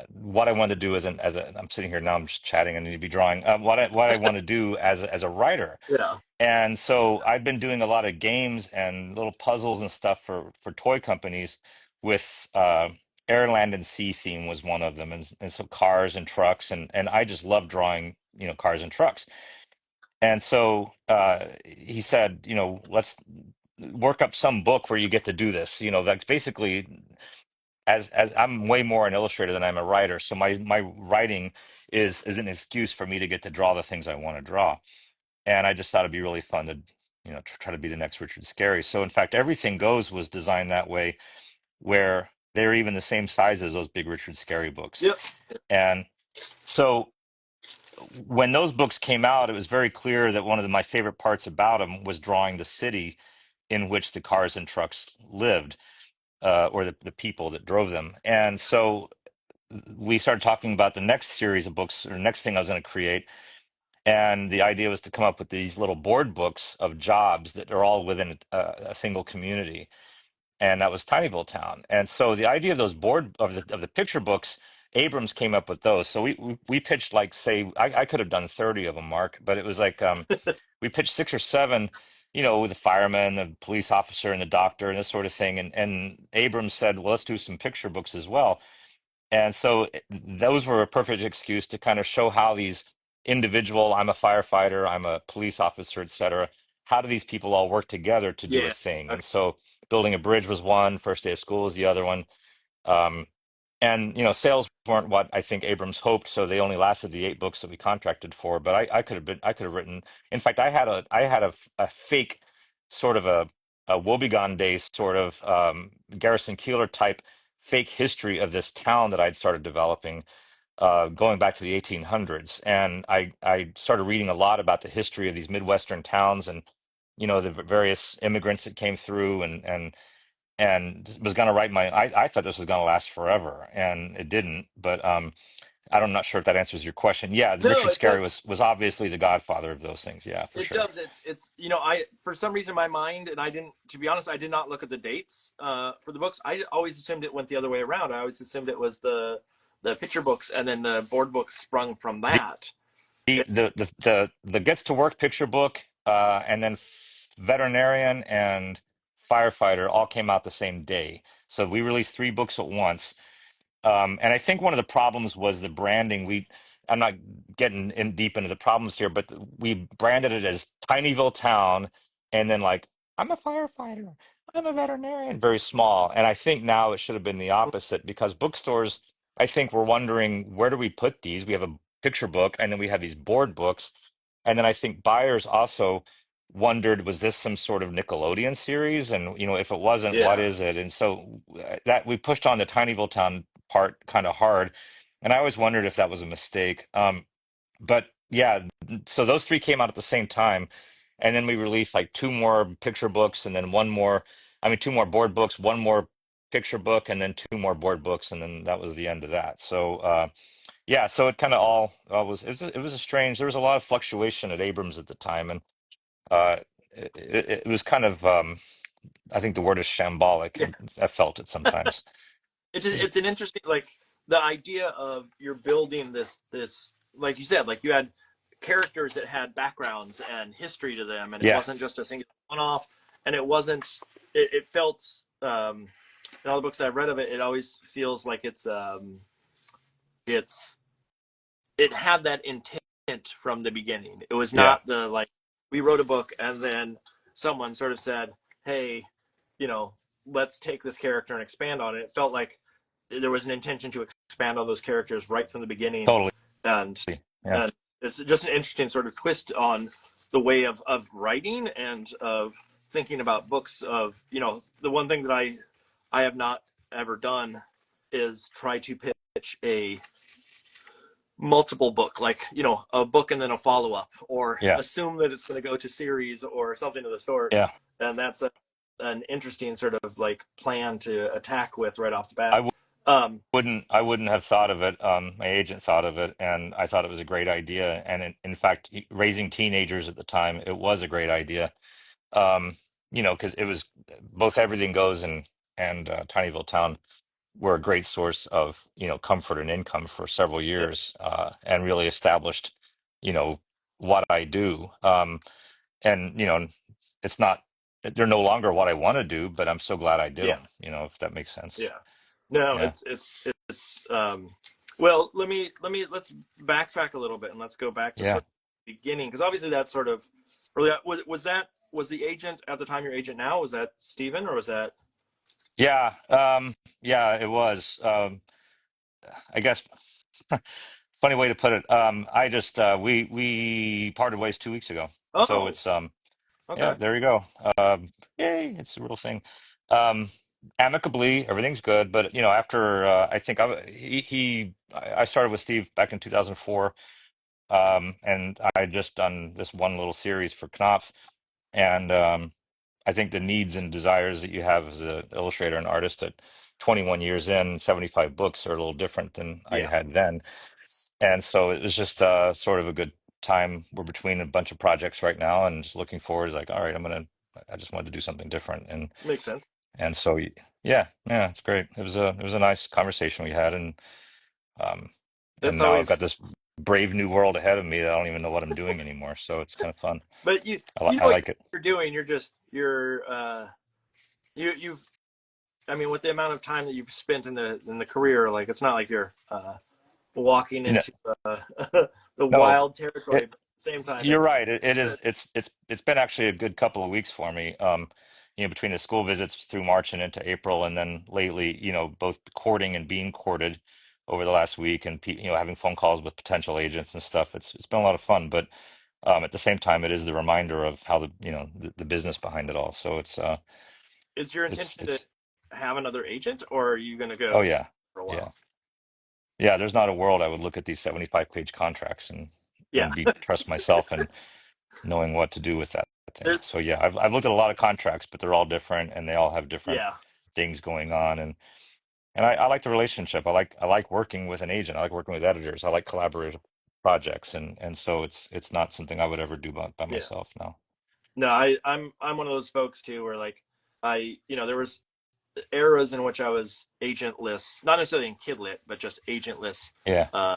Speaker 1: what I wanted to do I'm sitting here now, I'm just chatting, I need to be drawing, what I want to do as a writer.
Speaker 2: yeah,
Speaker 1: And so I've been doing a lot of games and little puzzles and stuff for toy companies with air, land, and sea theme was one of them, and so cars and trucks, and I just love drawing, cars and trucks. And so he said, let's work up some book where you get to do this. That's basically as I'm way more an illustrator than I'm a writer, so my writing is an excuse for me to get to draw the things I want to draw. And I just thought it'd be really fun to, try to be the next Richard Scarry. So in fact, Everything Goes was designed that way, where they're even the same size as those big Richard Scarry books.
Speaker 2: Yep.
Speaker 1: And so when those books came out, it was very clear that one of my favorite parts about them was drawing the city in which the cars and trucks lived, or the people that drove them. And so we started talking about the next series of books, or next thing I was going to create. And the idea was to come up with these little board books of jobs that are all within a single community, and that was Tinyville Town. And so the idea of those board of the picture books, Abrams came up with those. So we pitched, like, say I could have done 30 of them, Mark, but it was like we pitched 6 or 7, with the fireman, the police officer, and the doctor, and this sort of thing. And Abrams said, well, let's do some picture books as well. And so those were a perfect excuse to kind of show how these individual, I'm a firefighter, I'm a police officer, et cetera, how do these people all work together to do a
Speaker 2: Yeah.
Speaker 1: thing? And
Speaker 2: Okay.
Speaker 1: so building a bridge was one, first day of school was the other one. Um, and sales weren't what I think Abrams hoped, so they only lasted the 8 books that we contracted for. But I could have written. In fact, I had a fake sort of a Woebegone Day sort of Garrison Keillor type fake history of this town that I'd started developing, going back to the 1800s. And I started reading a lot about the history of these Midwestern towns, and the various immigrants that came through, and was going to write I thought this was going to last forever, and it didn't. But I'm not sure if that answers your question. Yeah,
Speaker 2: No,
Speaker 1: Richard
Speaker 2: it
Speaker 1: Scarry
Speaker 2: does.
Speaker 1: was obviously the godfather of those things. Yeah, for
Speaker 2: It
Speaker 1: sure.
Speaker 2: does. It's I for some reason my mind, and I didn't, to be honest, I did not look at the dates for the books. I always assumed it went the other way around. I always assumed it was the picture books, and then the board books sprung from
Speaker 1: The
Speaker 2: that.
Speaker 1: the the Gets to Work picture book, and then Veterinarian and Firefighter all came out the same day. So we released 3 books at once. And I think one of the problems was the branding. I'm not getting in deep into the problems here, but we branded it as Tinyville Town, and then, like, I'm a firefighter, I'm a veterinarian, very small. And I think now it should have been the opposite, because bookstores, I think, were wondering, where do we put these? We have a picture book, and then we have these board books. And then I think buyers also wondered, was this some sort of Nickelodeon series? And, if it wasn't, what
Speaker 2: Yeah.
Speaker 1: is it? And so that we pushed on the Tinyville Town part kind of hard. And I always wondered if that was a mistake. But yeah, so those 3 came out at the same time. And then we released like 2 more picture books, and then 2 more board books, 1 more picture book, and then 2 more board books. And then that was the end of that. So, yeah, so it kind of all it was a strange, there was a lot of fluctuation at Abrams at the time. And uh, it was kind of, I think the word is shambolic.
Speaker 2: Yeah.
Speaker 1: I felt it sometimes.
Speaker 2: It's an interesting, like, the idea of you're building this, like you said, like you had characters that had backgrounds and history to them, and it
Speaker 1: Yeah,
Speaker 2: wasn't just a single one-off, and it wasn't, it felt, in all the books I've read of it, it always feels like it's it had that intent from the beginning. It was
Speaker 1: yeah,
Speaker 2: not the, like, we wrote a book and then someone sort of said, hey, let's take this character and expand on it. It felt like there was an intention to expand on those characters right from the beginning.
Speaker 1: totally.
Speaker 2: and
Speaker 1: Yeah.
Speaker 2: and it's just an interesting sort of twist on the way of writing and of thinking about books. Of, the one thing that I have not ever done is try to pitch a multiple book, like, a book and then a follow-up, or
Speaker 1: Yeah.
Speaker 2: assume that it's going to go to series or something of the sort.
Speaker 1: Yeah.
Speaker 2: And that's an interesting sort of like plan to attack with right off the
Speaker 1: I
Speaker 2: bat.
Speaker 1: w-
Speaker 2: um
Speaker 1: I wouldn't have thought of it. My agent thought of it, and I thought it was a great idea. And in fact, raising teenagers at the time, it was a great idea. Um, because it was both Everything Goes and Tinyville Town were a great source of, comfort and income for several
Speaker 2: yeah,
Speaker 1: years, and really established, what I do. and it's not, they're no longer what I want to do, but I'm so glad I did
Speaker 2: Yeah.
Speaker 1: them, if that makes sense.
Speaker 2: Yeah. No,
Speaker 1: Yeah.
Speaker 2: well, let's backtrack a little bit and let's go back to
Speaker 1: Yeah.
Speaker 2: sort of the beginning, because obviously that's sort of early. Was the agent at the time your agent now? Was that Steven, or was that?
Speaker 1: Yeah. Yeah, it was. I guess funny way to put it. I just we parted ways 2 weeks ago. So
Speaker 2: Oh,
Speaker 1: it's yeah,
Speaker 2: okay.
Speaker 1: there you go. Yay, it's a real thing. Um, Amicably, everything's good, but after I think I started with Steve back in 2004, and I had just done this one little series for Knopf, and I think the needs and desires that you have as an illustrator and artist at 21 years in, 75 books are a little different than I
Speaker 2: Yeah,
Speaker 1: had then. And so it was just sort of a good time. We're between a bunch of projects right now and just looking forward. Like, all right, I just wanted to do something different.
Speaker 2: makes sense.
Speaker 1: And so, yeah, yeah, it's great. It was a nice conversation we had. Um,
Speaker 2: That's
Speaker 1: and now I've got
Speaker 2: always,
Speaker 1: this brave new world ahead of me that I don't even know what I'm doing anymore. So it's kind of fun.
Speaker 2: but you know
Speaker 1: I
Speaker 2: what
Speaker 1: like it.
Speaker 2: you're doing. You've I mean, with the amount of time that you've spent in the career, like it's not like you're walking
Speaker 1: You know,
Speaker 2: into uh, the
Speaker 1: no,
Speaker 2: wild territory, but at the same time,
Speaker 1: you're right. It
Speaker 2: it's
Speaker 1: is.
Speaker 2: good.
Speaker 1: It's been actually a good couple of weeks for me. Between the school visits through March and into April, and then lately, both courting and being courted over the last week, and having phone calls with potential agents and stuff. It's been a lot of fun, but at the same time, it is the reminder of how the business behind it all. So
Speaker 2: Is your
Speaker 1: it's
Speaker 2: intention to
Speaker 1: it's
Speaker 2: have another agent, or are you going to
Speaker 1: oh
Speaker 2: go
Speaker 1: yeah,
Speaker 2: for a
Speaker 1: yeah,
Speaker 2: while?
Speaker 1: yeah. There's not a world I would look at these 75-page contracts
Speaker 2: Yeah,
Speaker 1: and be trust myself and knowing what to do with that thing.
Speaker 2: There-
Speaker 1: So yeah, I've looked at a lot of contracts, but they're all different and they all have different
Speaker 2: yeah,
Speaker 1: things going on. And I like the relationship. I like working with an agent. I like working with editors. I like collaborative projects, and so it's not something I would ever do by
Speaker 2: yeah.
Speaker 1: myself now.
Speaker 2: No, I'm one of those folks too, where like there was eras in which I was agentless, not necessarily in kidlit, but just agentless.
Speaker 1: Yeah,
Speaker 2: Uh,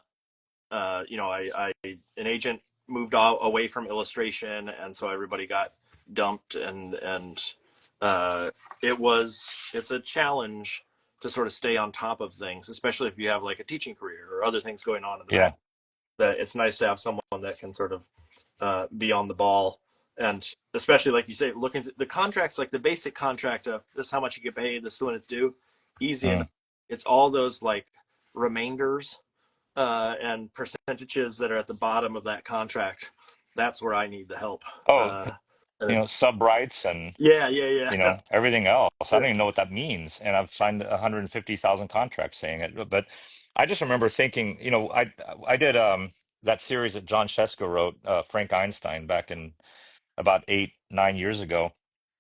Speaker 2: I an agent moved all, away from illustration, and so everybody got dumped, and uh, it's a challenge to sort of stay on top of things, especially if you have like a teaching career or other things going on in the back.
Speaker 1: yeah,
Speaker 2: That it's nice to have someone that can sort of be on the ball, and especially like you say, looking at the contracts, like the basic contract of this is how much you get paid, this is when it's due, easy enough.
Speaker 1: mm.
Speaker 2: It's all those like remainders and percentages that are at the bottom of that contract. That's where I need the help.
Speaker 1: Oh,
Speaker 2: And
Speaker 1: sub rights and
Speaker 2: yeah, yeah, yeah.
Speaker 1: everything else. I
Speaker 2: Yeah.
Speaker 1: don't even know what that means. And I've signed 150,000 contracts saying it. But I just remember thinking, I did that series that John Shesko wrote, Frank Einstein, back in about 8, 9 years ago.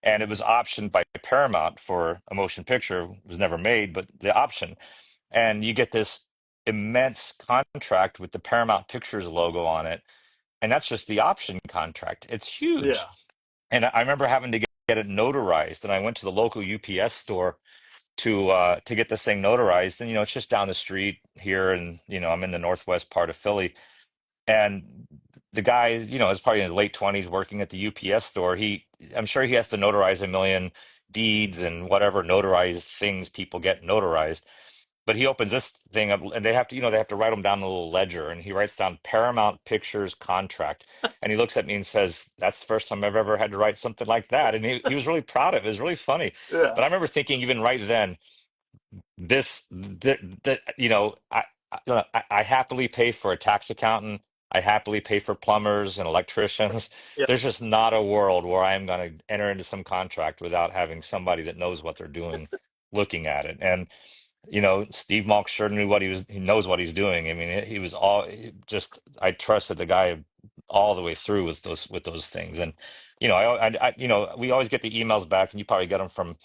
Speaker 1: And it was optioned by Paramount for a motion picture. It was never made, but the option. And you get this immense contract with the Paramount Pictures logo on it. And that's just the option contract. It's
Speaker 2: Yeah.
Speaker 1: huge. And I remember having to get it notarized. And I went to the local UPS store to get this thing notarized. And it's just down the street here, and I'm in the northwest part of Philly. And the guy, is probably in his late 20s working at the UPS store. I'm sure he has to notarize a million deeds and whatever notarized things people get notarized. But he opens this thing up, and they have to write them down in a little ledger, and he writes down Paramount Pictures contract, and he looks at me and says, "That's the first time I've ever had to write something like that." And he was really proud of it. It was really funny.
Speaker 2: Yeah.
Speaker 1: But I remember thinking, even right then, I happily pay for a tax accountant. I happily pay for plumbers and electricians.
Speaker 2: Yeah.
Speaker 1: There's just not a world where I'm going to enter into some contract without having somebody that knows what they're doing looking at it. And Steve Malk sure knew he knows what he's doing. I mean, he was just, I trusted the guy all the way through with those things. And, we always get the emails back, and you probably get them from,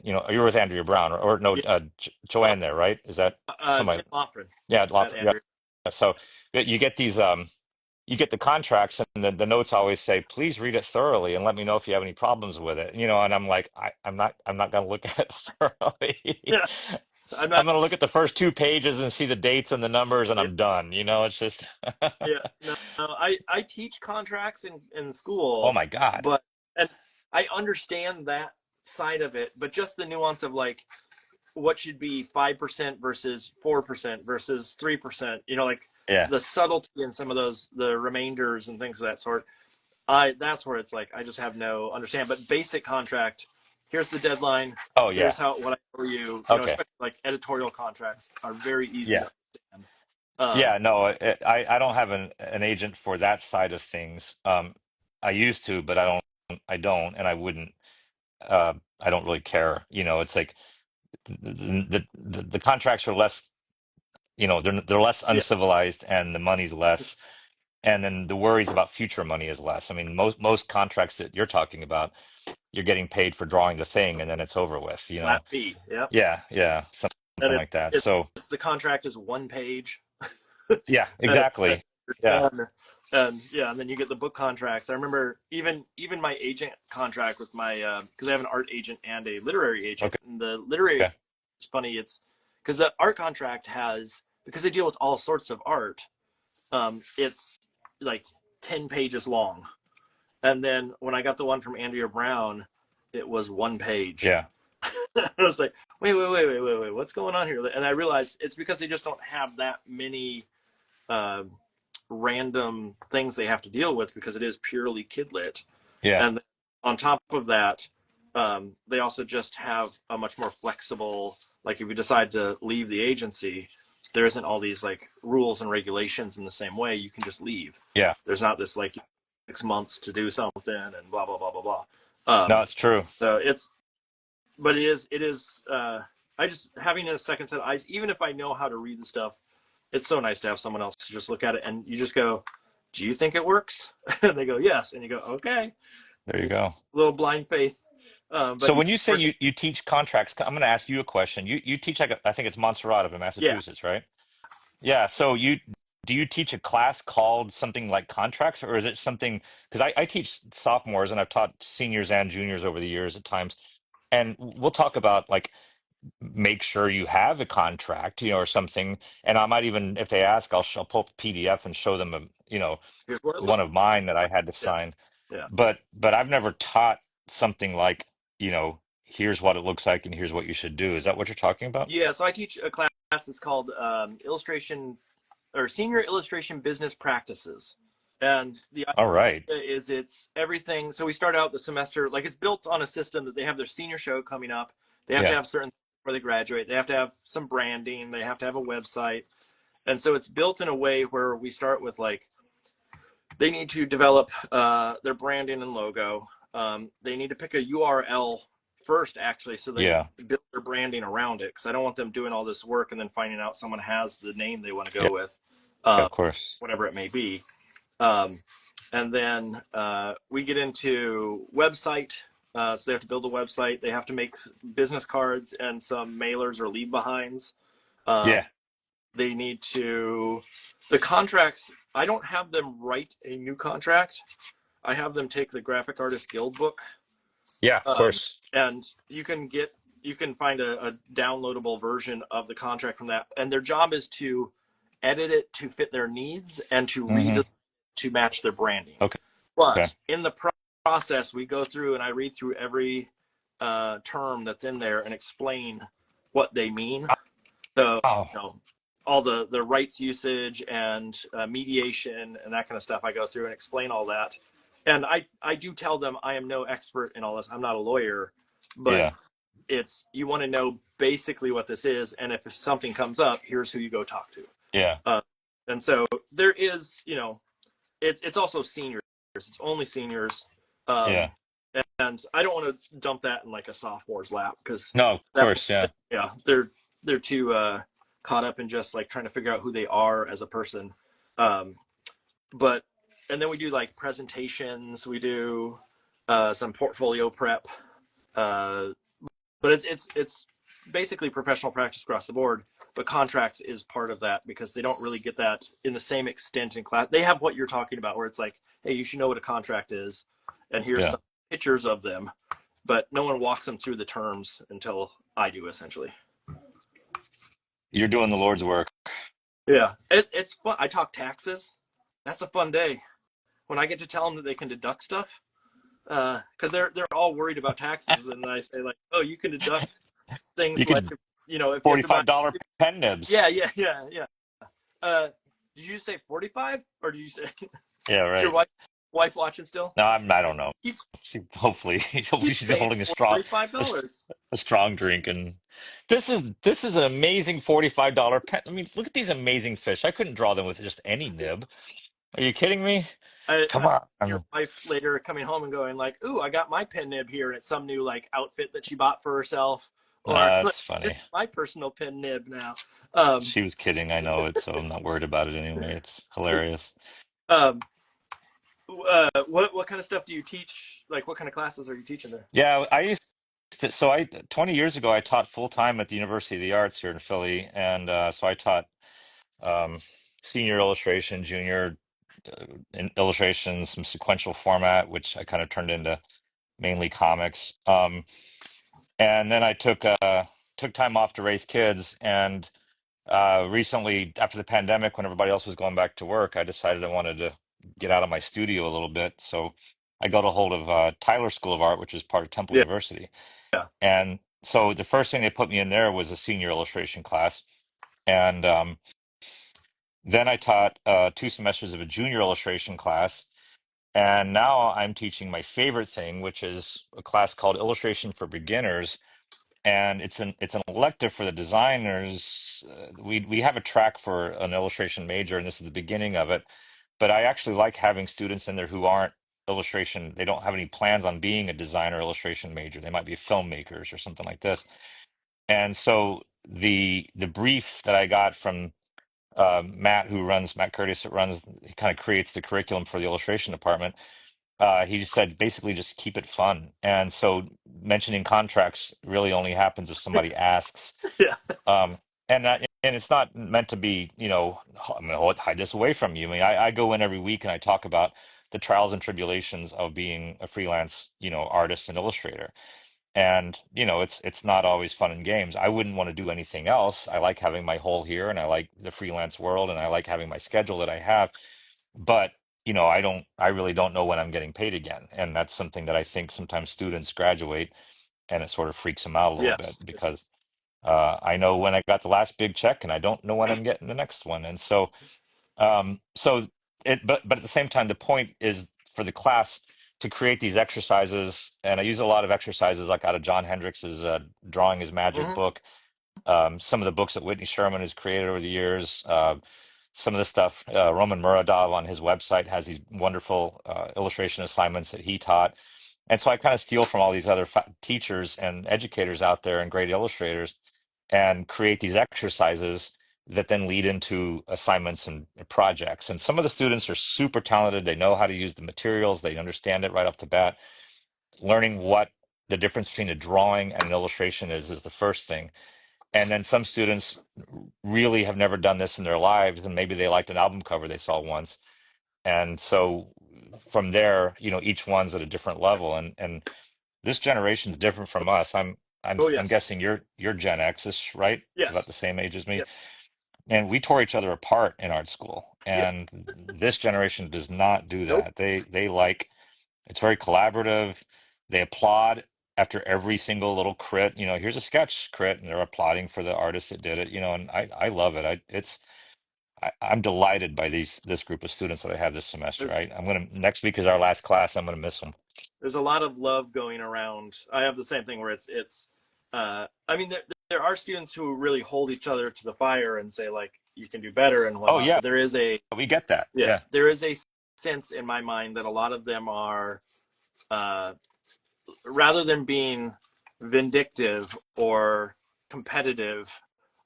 Speaker 1: you're with Andrea Brown, or no,
Speaker 2: Yeah. Uh,
Speaker 1: Joanne there, right? Is that somebody?
Speaker 2: Jim Hoffman
Speaker 1: Yeah,
Speaker 2: at
Speaker 1: Yeah.
Speaker 2: Andrew.
Speaker 1: So you get you get the contracts, and the notes always say, please read it thoroughly and let me know if you have any problems with it. And I'm like, I'm not going to look at it thoroughly.
Speaker 2: Yeah. I'm
Speaker 1: I'm
Speaker 2: not.
Speaker 1: gonna look at the first two pages and see the dates and the numbers, and
Speaker 2: Yeah,
Speaker 1: I'm done. It's just,
Speaker 2: yeah. No. I teach contracts in
Speaker 1: oh
Speaker 2: school,
Speaker 1: my God.
Speaker 2: but and I understand that side of it, but just the nuance of like what should be 5% versus 4% versus 3%. Like
Speaker 1: Yeah.
Speaker 2: the subtlety in some of those the remainders and things of that sort. That's where it's like I just have no understand. But basic contract, here's the deadline.
Speaker 1: Oh
Speaker 2: Here's
Speaker 1: yeah.
Speaker 2: how what I owe you.
Speaker 1: Okay.
Speaker 2: Especially like editorial contracts are very easy
Speaker 1: Yeah.
Speaker 2: to understand. Um,
Speaker 1: Yeah. No, I don't have an agent for that side of things. I used to, but I don't, and I wouldn't. I don't really care. It's like the contracts are less. They're less
Speaker 2: yeah,
Speaker 1: uncivilized, and the money's less, and then the worries about future money is less. I mean, most contracts that you're talking about, you're getting paid for drawing the thing, and then it's over with.
Speaker 2: flat fee. Yep.
Speaker 1: Yeah, yeah,
Speaker 2: And
Speaker 1: something like that. So,
Speaker 2: it's the contract is one page.
Speaker 1: yeah,
Speaker 2: And
Speaker 1: exactly.
Speaker 2: you're
Speaker 1: Yeah,
Speaker 2: done. And yeah, and then you get the book contracts. I remember even my agent contract with my because I have an art agent and a literary agent.
Speaker 1: okay,
Speaker 2: And the literary
Speaker 1: yeah,
Speaker 2: it's funny. It's because the art contract has because they deal with all sorts of art. It's like 10 pages long. And then when I got the one from Andrea Brown, it was one page.
Speaker 1: yeah,
Speaker 2: I was like, wait, what's going on here? And I realized it's because they just don't have that many uh, random things they have to deal with because it is purely kidlit.
Speaker 1: yeah,
Speaker 2: And on top of that, they also just have a much more flexible, like if you decide to leave the agency, there isn't all these like rules and regulations in the same way. You can just leave.
Speaker 1: yeah.
Speaker 2: There's not this like 6 months to do something and blah, blah, blah, blah, blah.
Speaker 1: No, it's true.
Speaker 2: So but it is, I just having a second set of eyes, even if I know how to read the stuff, it's so nice to have someone else to just look at it and you just go, do you think it works? And they go, yes. And you go, okay.
Speaker 1: There you go.
Speaker 2: A little blind faith.
Speaker 1: So
Speaker 2: But
Speaker 1: when you say you teach contracts, I'm going to ask you a question. You teach like I think it's Montserrat up in
Speaker 2: yeah,
Speaker 1: Massachusetts, right? Yeah. So do you teach a class called something like contracts, or is it something? Because I teach sophomores and I've taught seniors and juniors over the years at times, and we'll talk about like make sure you have a contract, or something. And I might even, if they ask, I'll pull up a PDF and show them
Speaker 2: here's what it
Speaker 1: one
Speaker 2: looks
Speaker 1: of mine that I had to
Speaker 2: like.
Speaker 1: sign.
Speaker 2: Yeah. Yeah.
Speaker 1: But I've never taught something like, here's what it looks like and here's what you should do. Is that what you're talking about?
Speaker 2: Yeah. So I teach a class that's called illustration or senior illustration business practices. And the
Speaker 1: All right.
Speaker 2: idea is it's everything. So we start out the semester, like it's built on a system that they have their senior show coming up. They have to
Speaker 1: Yeah.
Speaker 2: have certain before they graduate. They have to have some branding. They have to have a website. And so it's built in a way where we start with like they need to develop their branding and logo. They need to pick a URL first, actually, so they
Speaker 1: Yeah.
Speaker 2: build their branding around it. Because I don't want them doing all this work and then finding out someone has the name they want to
Speaker 1: Yeah.
Speaker 2: go with,
Speaker 1: Of course.
Speaker 2: whatever it may be. Um, and then we get into website. So they have to build a website. They have to make business cards and some mailers or leave behinds.
Speaker 1: Yeah.
Speaker 2: They need to the contracts. I don't have them write a new contract. I have them take the Graphic Artist Guild book,
Speaker 1: Yeah. Of course.
Speaker 2: and you can find a downloadable version of the contract from that. And their job is to edit it to fit their needs and to
Speaker 1: Hmm.
Speaker 2: read to match their branding.
Speaker 1: Okay. Okay.
Speaker 2: But in the process, we go through and I read through every term that's in there and explain what they mean. So,
Speaker 1: Oh,
Speaker 2: all the rights usage and mediation and that kind of stuff, I go through and explain all that. And I do tell them I am no expert in all this. I'm not a lawyer, but
Speaker 1: yeah.
Speaker 2: you want to know basically what this is. And if something comes up, here's who you go talk to.
Speaker 1: Yeah.
Speaker 2: And so there is, it's also seniors. It's only seniors.
Speaker 1: Yeah.
Speaker 2: And I don't want to dump that in like a sophomore's lap because
Speaker 1: No, of
Speaker 2: that,
Speaker 1: course. Yeah.
Speaker 2: yeah, they're too caught up in just like trying to figure out who they are as a person. But and then we do like presentations. We do some portfolio prep. But it's basically professional practice across the board. But contracts is part of that because they don't really get that in the same extent in class. They have what you're talking about, where it's like, hey, you should know what a contract is, and here's
Speaker 1: Yeah.
Speaker 2: some pictures of them. But no one walks them through the terms until I do, essentially.
Speaker 1: You're doing the Lord's work.
Speaker 2: Yeah, it's fun. I talk taxes. That's a fun day when I get to tell them that they can deduct stuff. Because they're all worried about taxes, and I say like, oh, you can deduct
Speaker 1: You
Speaker 2: things like
Speaker 1: could
Speaker 2: if you have to buy.
Speaker 1: $45 pen nibs.
Speaker 2: Yeah, yeah, yeah, yeah. Uh, did you say 45 or did you say
Speaker 1: Yeah,
Speaker 2: is your
Speaker 1: right.
Speaker 2: wife watching still?
Speaker 1: No, I don't know.
Speaker 2: Keep
Speaker 1: Hopefully
Speaker 2: keep
Speaker 1: she's
Speaker 2: saying
Speaker 1: holding a,
Speaker 2: $45.
Speaker 1: a strong drink. And this is an amazing $45 pen. I mean, look at these amazing fish. I couldn't draw them with just any nib. Are you kidding me? Come
Speaker 2: I
Speaker 1: on.
Speaker 2: your wife later coming home and going like, "Ooh, I got my pen nib here," and it's some new like outfit that she bought for herself, or like,
Speaker 1: That's
Speaker 2: this
Speaker 1: funny.
Speaker 2: is my personal pen nib now. Um,
Speaker 1: She was kidding. I know it, so I'm not worried about it anyway. It's hilarious.
Speaker 2: um, what kind of stuff do you teach? Like, what kind of classes are you teaching there?
Speaker 1: Yeah, I used to, so I 20 years ago I taught full time at the University of the Arts here in Philly, and so I taught um, senior illustration, junior illustration, some sequential format, which I kind of turned into mainly comics. And then I took time off to raise kids, and recently, after the pandemic, when everybody else was going back to work, I decided I wanted to get out of my studio a little bit. So I got a hold of Tyler School of Art, which is part of Temple
Speaker 2: Yeah,
Speaker 1: University.
Speaker 2: yeah.
Speaker 1: And so the first thing they put me in there was a senior illustration class. And then I taught 2 semesters of a junior illustration class. And now I'm teaching my favorite thing, which is a class called Illustration for Beginners, and it's an elective for the designers. We have a track for an illustration major, and this is the beginning of it. But I actually like having students in there who aren't illustration. They don't have any plans on being a designer illustration major. They might be filmmakers or something like this. And so the brief that I got from Matt Curtis, that runs, he kind of creates the curriculum for the illustration department. He just said basically just keep it fun. And so mentioning contracts really only happens if somebody asks.
Speaker 2: Yeah.
Speaker 1: Um, and it's not meant to be, I'm going to hide this away from you. I mean, I go in every week and I talk about the trials and tribulations of being a freelance, artist and illustrator. And, it's not always fun and games. I wouldn't want to do anything else. I like having my hole here, and I like the freelance world, and I like having my schedule that I have. But, I really don't know when I'm getting paid again. And that's something that I think sometimes students graduate and it sort of freaks them out a little bit
Speaker 2: Yes.
Speaker 1: because I know when I got the last big check and I don't know when I'm getting the next one. And but at the same time, the point is for the class to create these exercises. And I use a lot of exercises like out of John Hendricks's Drawing is Magic
Speaker 2: Hmm.
Speaker 1: book, some of the books that Whitney Sherman has created over the years, some of the stuff Roman Muradov on his website has these wonderful illustration assignments that he taught. And so I kind of steal from all these other teachers and educators out there and great illustrators and create these exercises that then lead into assignments and projects. And some of the students are super talented. They know how to use the materials. They understand it right off the bat. Learning what the difference between a drawing and an illustration is the first thing. And then some students really have never done this in their lives, and maybe they liked an album cover they saw once. And so from there, each one's at a different level. And this generation's different from us. I'm
Speaker 2: Oh
Speaker 1: I'm
Speaker 2: yes.
Speaker 1: guessing you're Gen X-ish, right? About
Speaker 2: Yes.
Speaker 1: the same age as me.
Speaker 2: Yeah.
Speaker 1: And we tore each other apart in art school.
Speaker 2: Yeah.
Speaker 1: And this generation does not do
Speaker 2: Nope.
Speaker 1: that. They like it's very collaborative. They applaud after every single little crit. Here's a sketch crit, and they're applauding for the artist that did it. And I love it. I'm delighted by this group of students that I have this semester.
Speaker 2: There's
Speaker 1: Next week is our last class. I'm gonna miss them.
Speaker 2: there's a lot of love going around. I have the same thing where it's I mean there are students who really hold each other to the fire and say like you can do better and
Speaker 1: Oh
Speaker 2: whatnot.
Speaker 1: yeah,
Speaker 2: But there is a
Speaker 1: we get that.
Speaker 2: yeah,
Speaker 1: Yeah,
Speaker 2: there is a sense in my mind that a lot of them are uh rather than being vindictive or competitive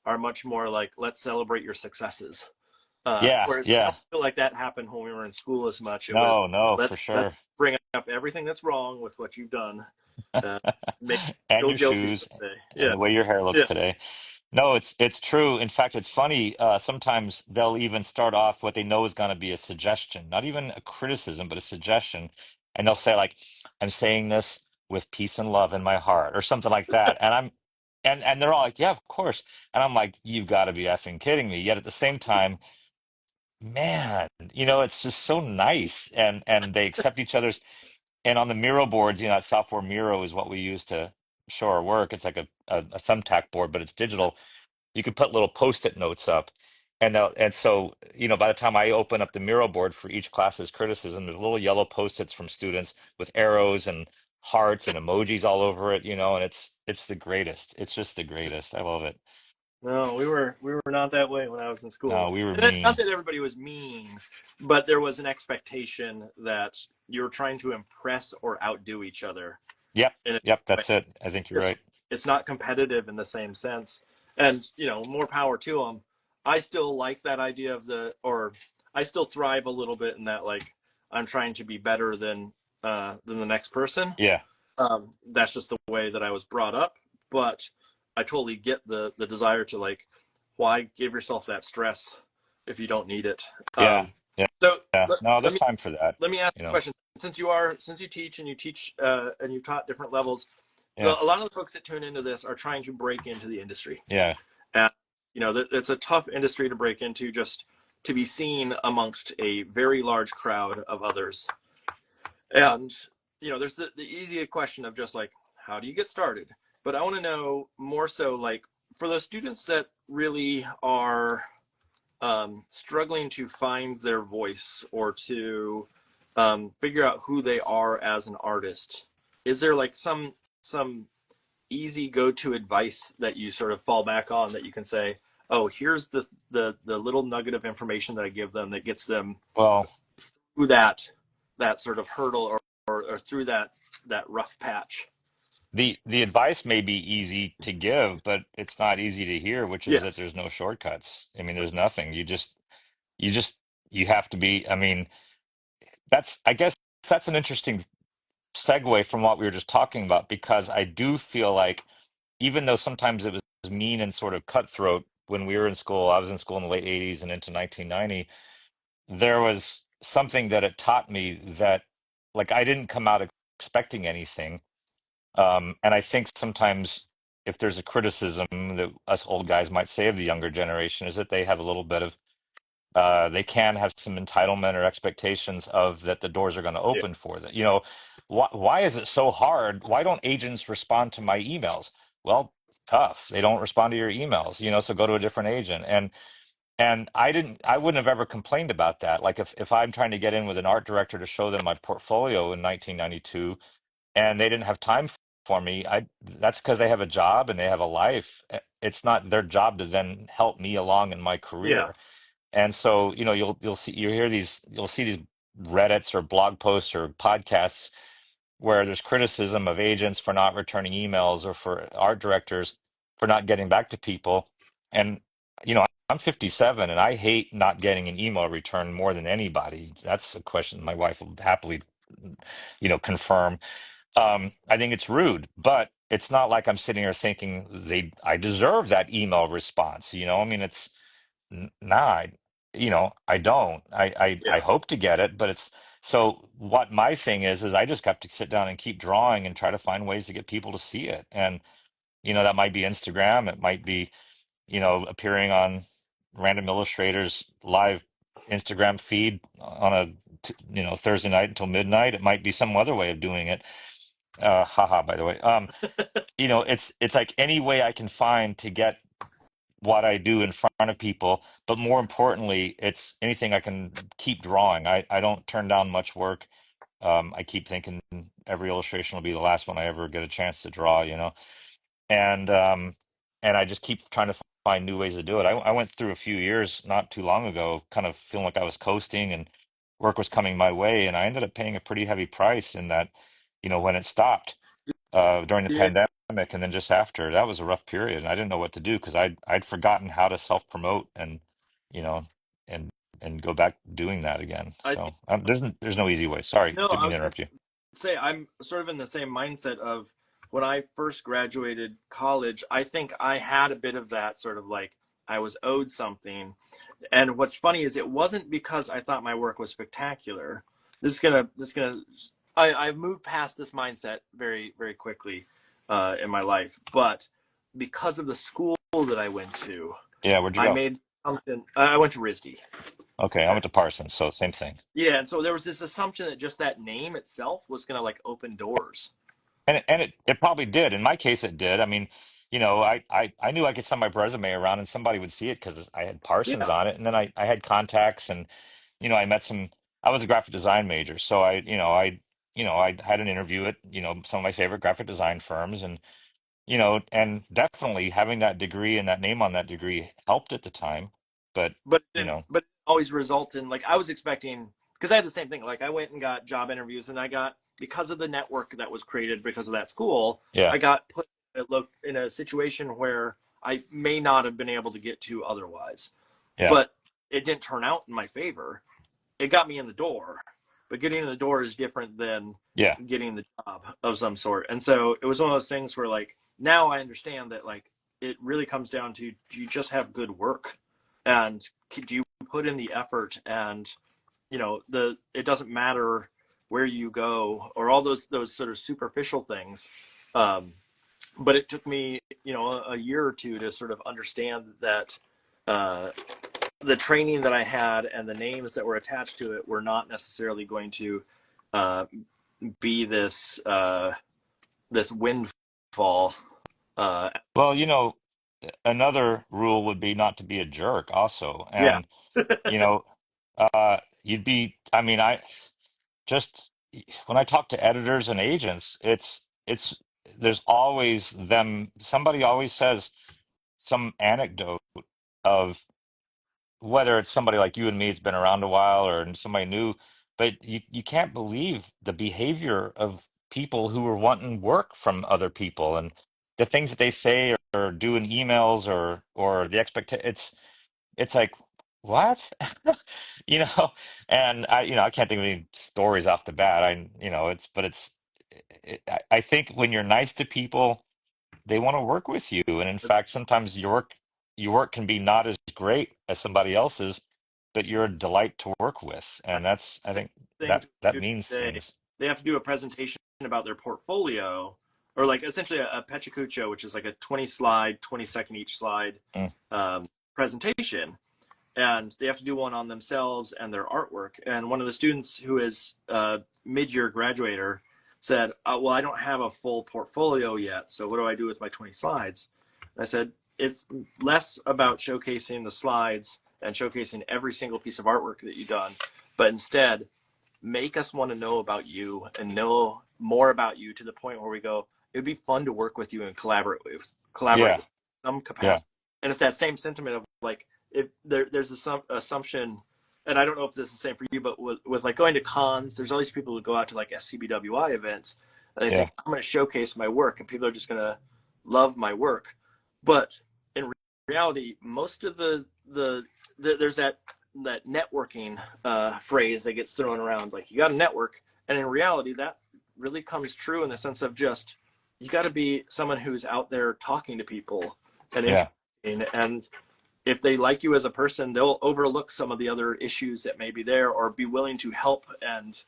Speaker 2: are much more like let's celebrate your successes.
Speaker 1: yeah,
Speaker 2: Whereas I
Speaker 1: yeah.
Speaker 2: don't feel like that happened when we were in school as much. It was
Speaker 1: No, no, for
Speaker 2: let's
Speaker 1: sure.
Speaker 2: bring up everything that's wrong with what you've done. Uh, make you
Speaker 1: And
Speaker 2: feel
Speaker 1: your
Speaker 2: guilty
Speaker 1: shoes
Speaker 2: someday.
Speaker 1: and
Speaker 2: Yeah,
Speaker 1: the way your hair looks
Speaker 2: yeah.
Speaker 1: today. No, it's true. In fact, it's funny. Sometimes they'll even start off what they know is going to be a suggestion, not even a criticism, but a suggestion. And they'll say like, "I'm saying this with peace and love in my heart," or something like that. And and they're all like, yeah, of course. And I'm like, you've got to be effing kidding me. Yet at the same time, man, it's just so nice, and they accept each other's. And on the Miro boards, that software Miro is what we use to show our work. It's like a thumbtack board, but it's digital. You could put little post-it notes up, and so by the time I open up the Miro board for each class's criticism, there's little yellow post-its from students with arrows and hearts and emojis all over it, and it's the greatest. It's just the greatest. I love it.
Speaker 2: No, we were not that way when I was in
Speaker 1: No,
Speaker 2: school.
Speaker 1: we were
Speaker 2: And not
Speaker 1: mean.
Speaker 2: that everybody was mean, but there was an expectation that you're trying to impress or outdo each other
Speaker 1: Yep,
Speaker 2: in a
Speaker 1: yep,
Speaker 2: way.
Speaker 1: that's it. I think you're
Speaker 2: It's
Speaker 1: right.
Speaker 2: it's not competitive in the same sense. And more power to them. I still like that idea or I still thrive a little bit in that, like, I'm trying to be better than the next person.
Speaker 1: Yeah,
Speaker 2: That's just the way that I was brought up. But I totally get the desire to, like, why give yourself that stress if you don't need it?
Speaker 1: yeah,
Speaker 2: Um,
Speaker 1: yeah,
Speaker 2: so
Speaker 1: yeah.
Speaker 2: let,
Speaker 1: No,
Speaker 2: let
Speaker 1: there's
Speaker 2: me
Speaker 1: time for that.
Speaker 2: let me ask
Speaker 1: You
Speaker 2: you a
Speaker 1: know.
Speaker 2: question. Since you teach and and you've taught different levels,
Speaker 1: Yeah,
Speaker 2: a lot of the folks that tune into this are trying to break into the industry,
Speaker 1: yeah,
Speaker 2: and it's a tough industry to break into, just to be seen amongst a very large crowd of others. And there's the easy question of just like, how do you get started? But I want to know more so, like, for those students that really are struggling to find their voice or to figure out who they are as an artist, is there like some easy go-to advice that you sort of fall back on, that you can say, oh, here's the little nugget of information that I give them that gets them
Speaker 1: well,
Speaker 2: through that sort of hurdle, or through that rough patch?
Speaker 1: the advice may be easy to give, but it's not easy to hear, which is that
Speaker 2: Yes.
Speaker 1: there's no shortcuts. I mean, there's nothing. You just you have to be. I mean, I guess that's an interesting segue from what we were just talking about, because I do feel like, even though sometimes it was mean and sort of cutthroat when we were in school, I was in school in the late 80s and into 1990, there was something that it taught me that, like, I didn't come out expecting anything. And I think sometimes if there's a criticism that us old guys might say of the younger generation, is that they have a little bit of, they can have some entitlement or expectations of that the doors are going to
Speaker 2: Yeah.
Speaker 1: open for them. Why is it so hard? Why don't agents respond to my emails? Well, tough. They don't respond to your emails, so go to a different agent. And I wouldn't have ever complained about that. Like, if I'm trying to get in with an art director to show them my portfolio in 1992 and they didn't have time for me, that's because they have a job and they have a life. It's not their job to then help me along in my
Speaker 2: Yeah.
Speaker 1: career. And so, you'll see these Reddits or blog posts or podcasts where there's criticism of agents for not returning emails, or for art directors for not getting back to people. And, I'm 57 and I hate not getting an email return more than anybody. That's a question my wife will happily, confirm. I think it's rude, but it's not like I'm sitting here thinking I deserve that email response. I mean, nah, I don't. I
Speaker 2: Yeah.
Speaker 1: hope to get it, but it's so. What my thing is I just have to sit down and keep drawing and try to find ways to get people to see it. And that might be Instagram, it might be appearing on Random Illustrator's live Instagram feed on a Thursday night until midnight. It might be some other way of doing it. Haha, by the way. It's like any way I can find to get what I do in front of people, but more importantly, it's anything I can keep drawing. I don't turn down much work. I keep thinking every illustration will be the last one I ever get a chance to draw, and I just keep trying to find new ways to do it. I went through a few years not too long ago, kind of feeling like I was coasting and work was coming my way, and I ended up paying a pretty heavy price in that, when it stopped during the
Speaker 2: Yeah.
Speaker 1: pandemic, and then just after. That was a rough period, and I didn't know what to do because I'd forgotten how to self promote, and you know and go back doing that again.
Speaker 2: I
Speaker 1: So there's no easy way. Sorry,
Speaker 2: No,
Speaker 1: didn't
Speaker 2: I
Speaker 1: mean to
Speaker 2: was going
Speaker 1: interrupt
Speaker 2: to
Speaker 1: you.
Speaker 2: say, I'm sort of in the same mindset of when I first graduated college. I think I had a bit of that sort of, like, I was owed something. And what's funny is, it wasn't because I thought my work was spectacular. I've moved past this mindset very, very quickly in my life. But because of the school that I went to,
Speaker 1: Yeah, where'd you
Speaker 2: I
Speaker 1: go?
Speaker 2: made something. I went to RISD.
Speaker 1: Okay, I
Speaker 2: Okay.
Speaker 1: went to Parsons, so same thing.
Speaker 2: Yeah, and so there was this assumption that just that name itself was going to like open doors.
Speaker 1: And it probably did. In my case, it did. I mean, I knew I could send my resume around and somebody would see it because I had Parsons
Speaker 2: Yeah,
Speaker 1: on it, and then I had contacts, and I met some. I was a graphic design major, so I had an interview at some of my favorite graphic design firms, and definitely having that degree and that name on that degree helped at the time. But
Speaker 2: but it
Speaker 1: you
Speaker 2: didn't.
Speaker 1: know,
Speaker 2: But it always result in like I was expecting because I had the same thing. Like I went and got job interviews, and I got because of the network that was created because of that school.
Speaker 1: yeah,
Speaker 2: I got put in a situation where I may not have been able to get to otherwise.
Speaker 1: yeah,
Speaker 2: But it didn't turn out in my favor. It got me in the door, but getting in the door is different than
Speaker 1: yeah,
Speaker 2: getting the job of some sort. And so it was one of those things where like now I understand that like it really comes down to do you just have good work and do you put in the effort and the it doesn't matter where you go or all those sort of superficial things. But it took me a year or two to sort of understand that uh, the training that I had and the names that were attached to it were not necessarily going to uh, be this windfall. Uh,
Speaker 1: well, another rule would be not to be a jerk also.
Speaker 2: yeah,
Speaker 1: And you'd be, I mean, I just when I talk to editors and agents, it's there's always them, somebody always says some anecdote of whether it's somebody like you and me, it's been around a while, or somebody new, but you can't believe the behavior of people who are wanting work from other people and the things that they say or do in emails or the expectation. It's like, what? You know, and I can't think of any stories off the bat. I think when you're nice to people, they want to work with you. And in fact, sometimes your work can be not as great as somebody else's, but you're a delight to work with. And that's, I think
Speaker 2: thing
Speaker 1: that
Speaker 2: to
Speaker 1: that
Speaker 2: do
Speaker 1: means
Speaker 2: today,
Speaker 1: things.
Speaker 2: they have to do a presentation about their portfolio, or like essentially a Pechacucho, which is like a 20 slide, 20-second each slide
Speaker 1: Mm,
Speaker 2: presentation, and they have to do one on themselves and their artwork. And one of the students who is a mid-year graduator said, well, I don't have a full portfolio yet, so what do I do with my 20 slides? And I said, it's less about showcasing the slides and showcasing every single piece of artwork that you've done, but instead make us want to know about you and know more about you to the point where we go, it would be fun to work with you and collaborate
Speaker 1: yeah,
Speaker 2: with some
Speaker 1: yeah,
Speaker 2: capacity. And it's that same sentiment of like, if there's a assumption, and I don't know if this is the same for you, but with like going to cons, there's all these people who go out to like SCBWI events and they
Speaker 1: yeah,
Speaker 2: think I'm going to showcase my work and people are just going to love my work. But in reality, most of there's that networking phrase that gets thrown around, like you got to network, and in reality, that really comes true in the sense of just you got to be someone who's out there talking to people and
Speaker 1: yeah,
Speaker 2: interesting, and if they like you as a person, they'll overlook some of the other issues that may be there or be willing to help and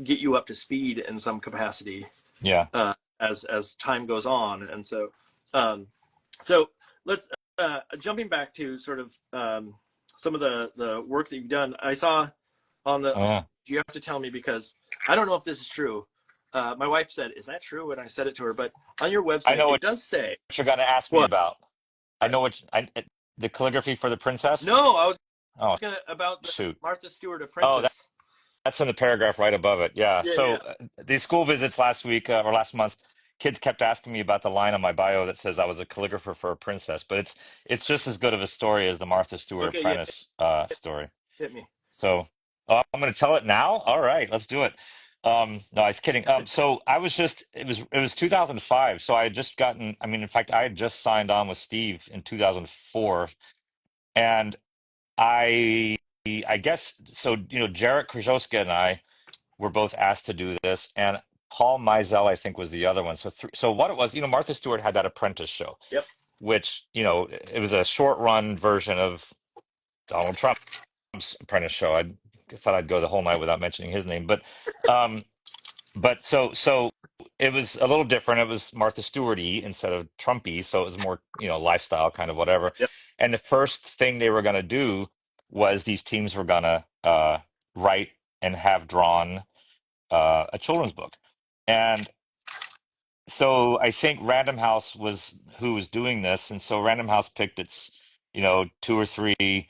Speaker 2: get you up to speed in some capacity
Speaker 1: yeah.
Speaker 2: as time goes on. And um, so let's jumping back to sort of some of the work that you've done. I saw on the
Speaker 1: Oh, yeah.
Speaker 2: you have to tell me because I don't know if this is true. My wife said, "Is that true?" When I said it to her, but on your
Speaker 1: I
Speaker 2: website
Speaker 1: know
Speaker 2: it
Speaker 1: what
Speaker 2: does say
Speaker 1: you're going to ask me
Speaker 2: what?
Speaker 1: about. I know the calligraphy for the princess.
Speaker 2: No, I was
Speaker 1: Oh,
Speaker 2: gonna about the
Speaker 1: shoot.
Speaker 2: Martha Stewart
Speaker 1: Oh,
Speaker 2: Apprentice.
Speaker 1: that's in the paragraph right above it. Yeah.
Speaker 2: Yeah,
Speaker 1: So
Speaker 2: yeah.
Speaker 1: these school visits last week or last month, kids kept asking me about the line on my bio that says I was a calligrapher for a princess, but it's just as good of a story as the Martha Stewart
Speaker 2: Okay, yeah.
Speaker 1: Apprentice story.
Speaker 2: Hit me.
Speaker 1: So I'm going to tell it now. All right, let's do it. No, I was kidding. So I was just it was 2005. So I had just gotten. I mean, in fact, I had just signed on with Steve in 2004, and I guess so. Jarek Krzyzewski and I were both asked to do this, and Paul Mizell, I think, was the other one. So what it was, Martha Stewart had that Apprentice show,
Speaker 2: Yep.
Speaker 1: which it was a short run version of Donald Trump's Apprentice show. I thought I'd go the whole night without mentioning his name, but but so it was a little different. It was Martha Stewart-y instead of Trump-y, so it was more, lifestyle kind of whatever.
Speaker 2: Yep.
Speaker 1: And the first thing they were going to do was these teams were going to write and have drawn a children's book. And so I think Random House was who was doing this, and so Random House picked its, two or three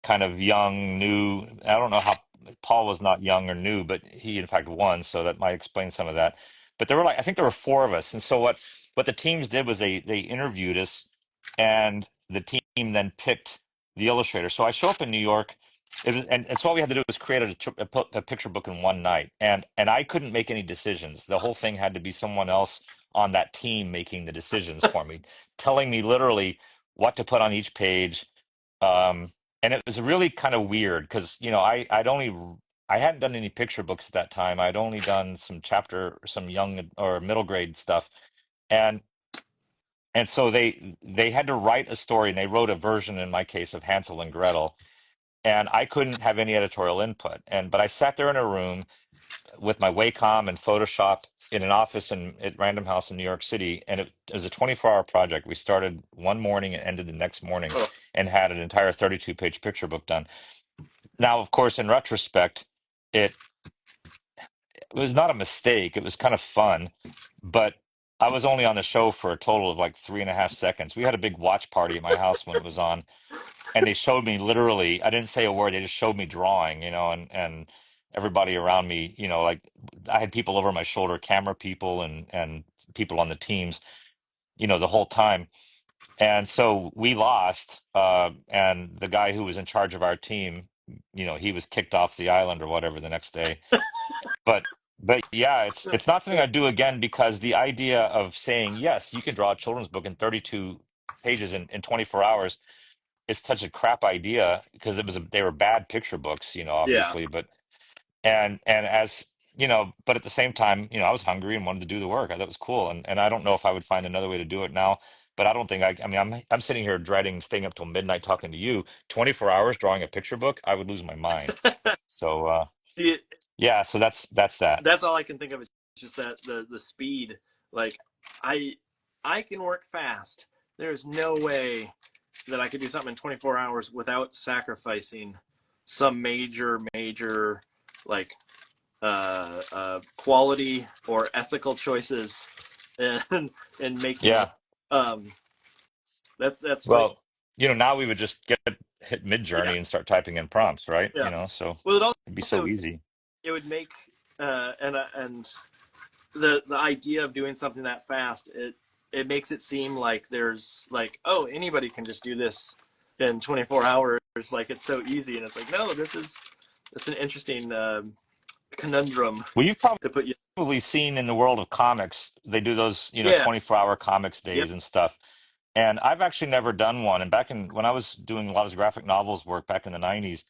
Speaker 1: kind of young, new. I don't know how Paul was not young or new, but he in fact won, so that might explain some of that. But there were like I think there were four of us, and so what the teams did was they interviewed us, and the team then picked the illustrator. So I show up in New York. And so all we had to do was create a picture book in one night, and I couldn't make any decisions. The whole thing had to be someone else on that team making the decisions for me, telling me literally what to put on each page. Um, and it was really kind of weird because, I hadn't done any picture books at that time. I'd only done some young or middle grade stuff. And and so they had to write a story, and they wrote a version in my case of Hansel and Gretel, and I couldn't have any editorial input. But I sat there in a room with my Wacom and Photoshop in an office at Random House in New York City, and it was a 24-hour project. We started one morning and ended the next morning,
Speaker 2: Oh,
Speaker 1: and had an entire 32-page picture book done. Now, of course, in retrospect, it was not a mistake. It was kind of fun, but I was only on the show for a total of like 3.5 seconds. We had a big watch party at my house when it was on, and they showed me literally, I didn't say a word, they just showed me drawing, and everybody around me, like I had people over my shoulder, camera people and people on the teams, the whole time. And so we lost, and the guy who was in charge of our team, he was kicked off the island or whatever the next day. but but yeah, it's not something I'd do again, because the idea of saying yes, you can draw a children's book in 32 pages in 24 hours, it's such a crap idea, because they were bad picture books,
Speaker 2: yeah.
Speaker 1: obviously. But and as but at the same time, I was hungry and wanted to do the work. I thought it was cool, and I don't know if I would find another way to do it now. But I don't think I mean, I'm sitting here dreading staying up till midnight talking to you. 24 hours drawing a picture book, I would lose my mind. So
Speaker 2: See,
Speaker 1: yeah, so that's that.
Speaker 2: that's all I can think of. It's just that the speed. Like I I can work fast. There's no way that I could do something in 24 hours without sacrificing some major like quality or ethical choices and making them.
Speaker 1: Yeah.
Speaker 2: Um, that's funny.
Speaker 1: Well, now we would just hit
Speaker 2: Yeah,
Speaker 1: Mid-Journey and start typing in prompts, right?
Speaker 2: yeah.
Speaker 1: So
Speaker 2: Well, it
Speaker 1: it'd be so
Speaker 2: also
Speaker 1: easy.
Speaker 2: it would make and the idea of doing something that fast, it makes it seem like there's like, oh, anybody can just do this in 24 hours, like it's so easy, and it's like, no, it's an interesting conundrum
Speaker 1: Well, you've
Speaker 2: to put you.
Speaker 1: probably seen in the world of comics, they do those,
Speaker 2: Yeah.
Speaker 1: 24-hour comics
Speaker 2: Yep.
Speaker 1: days and stuff. And I've actually never done one. And back when I was doing a lot of graphic novels work back in the 90s,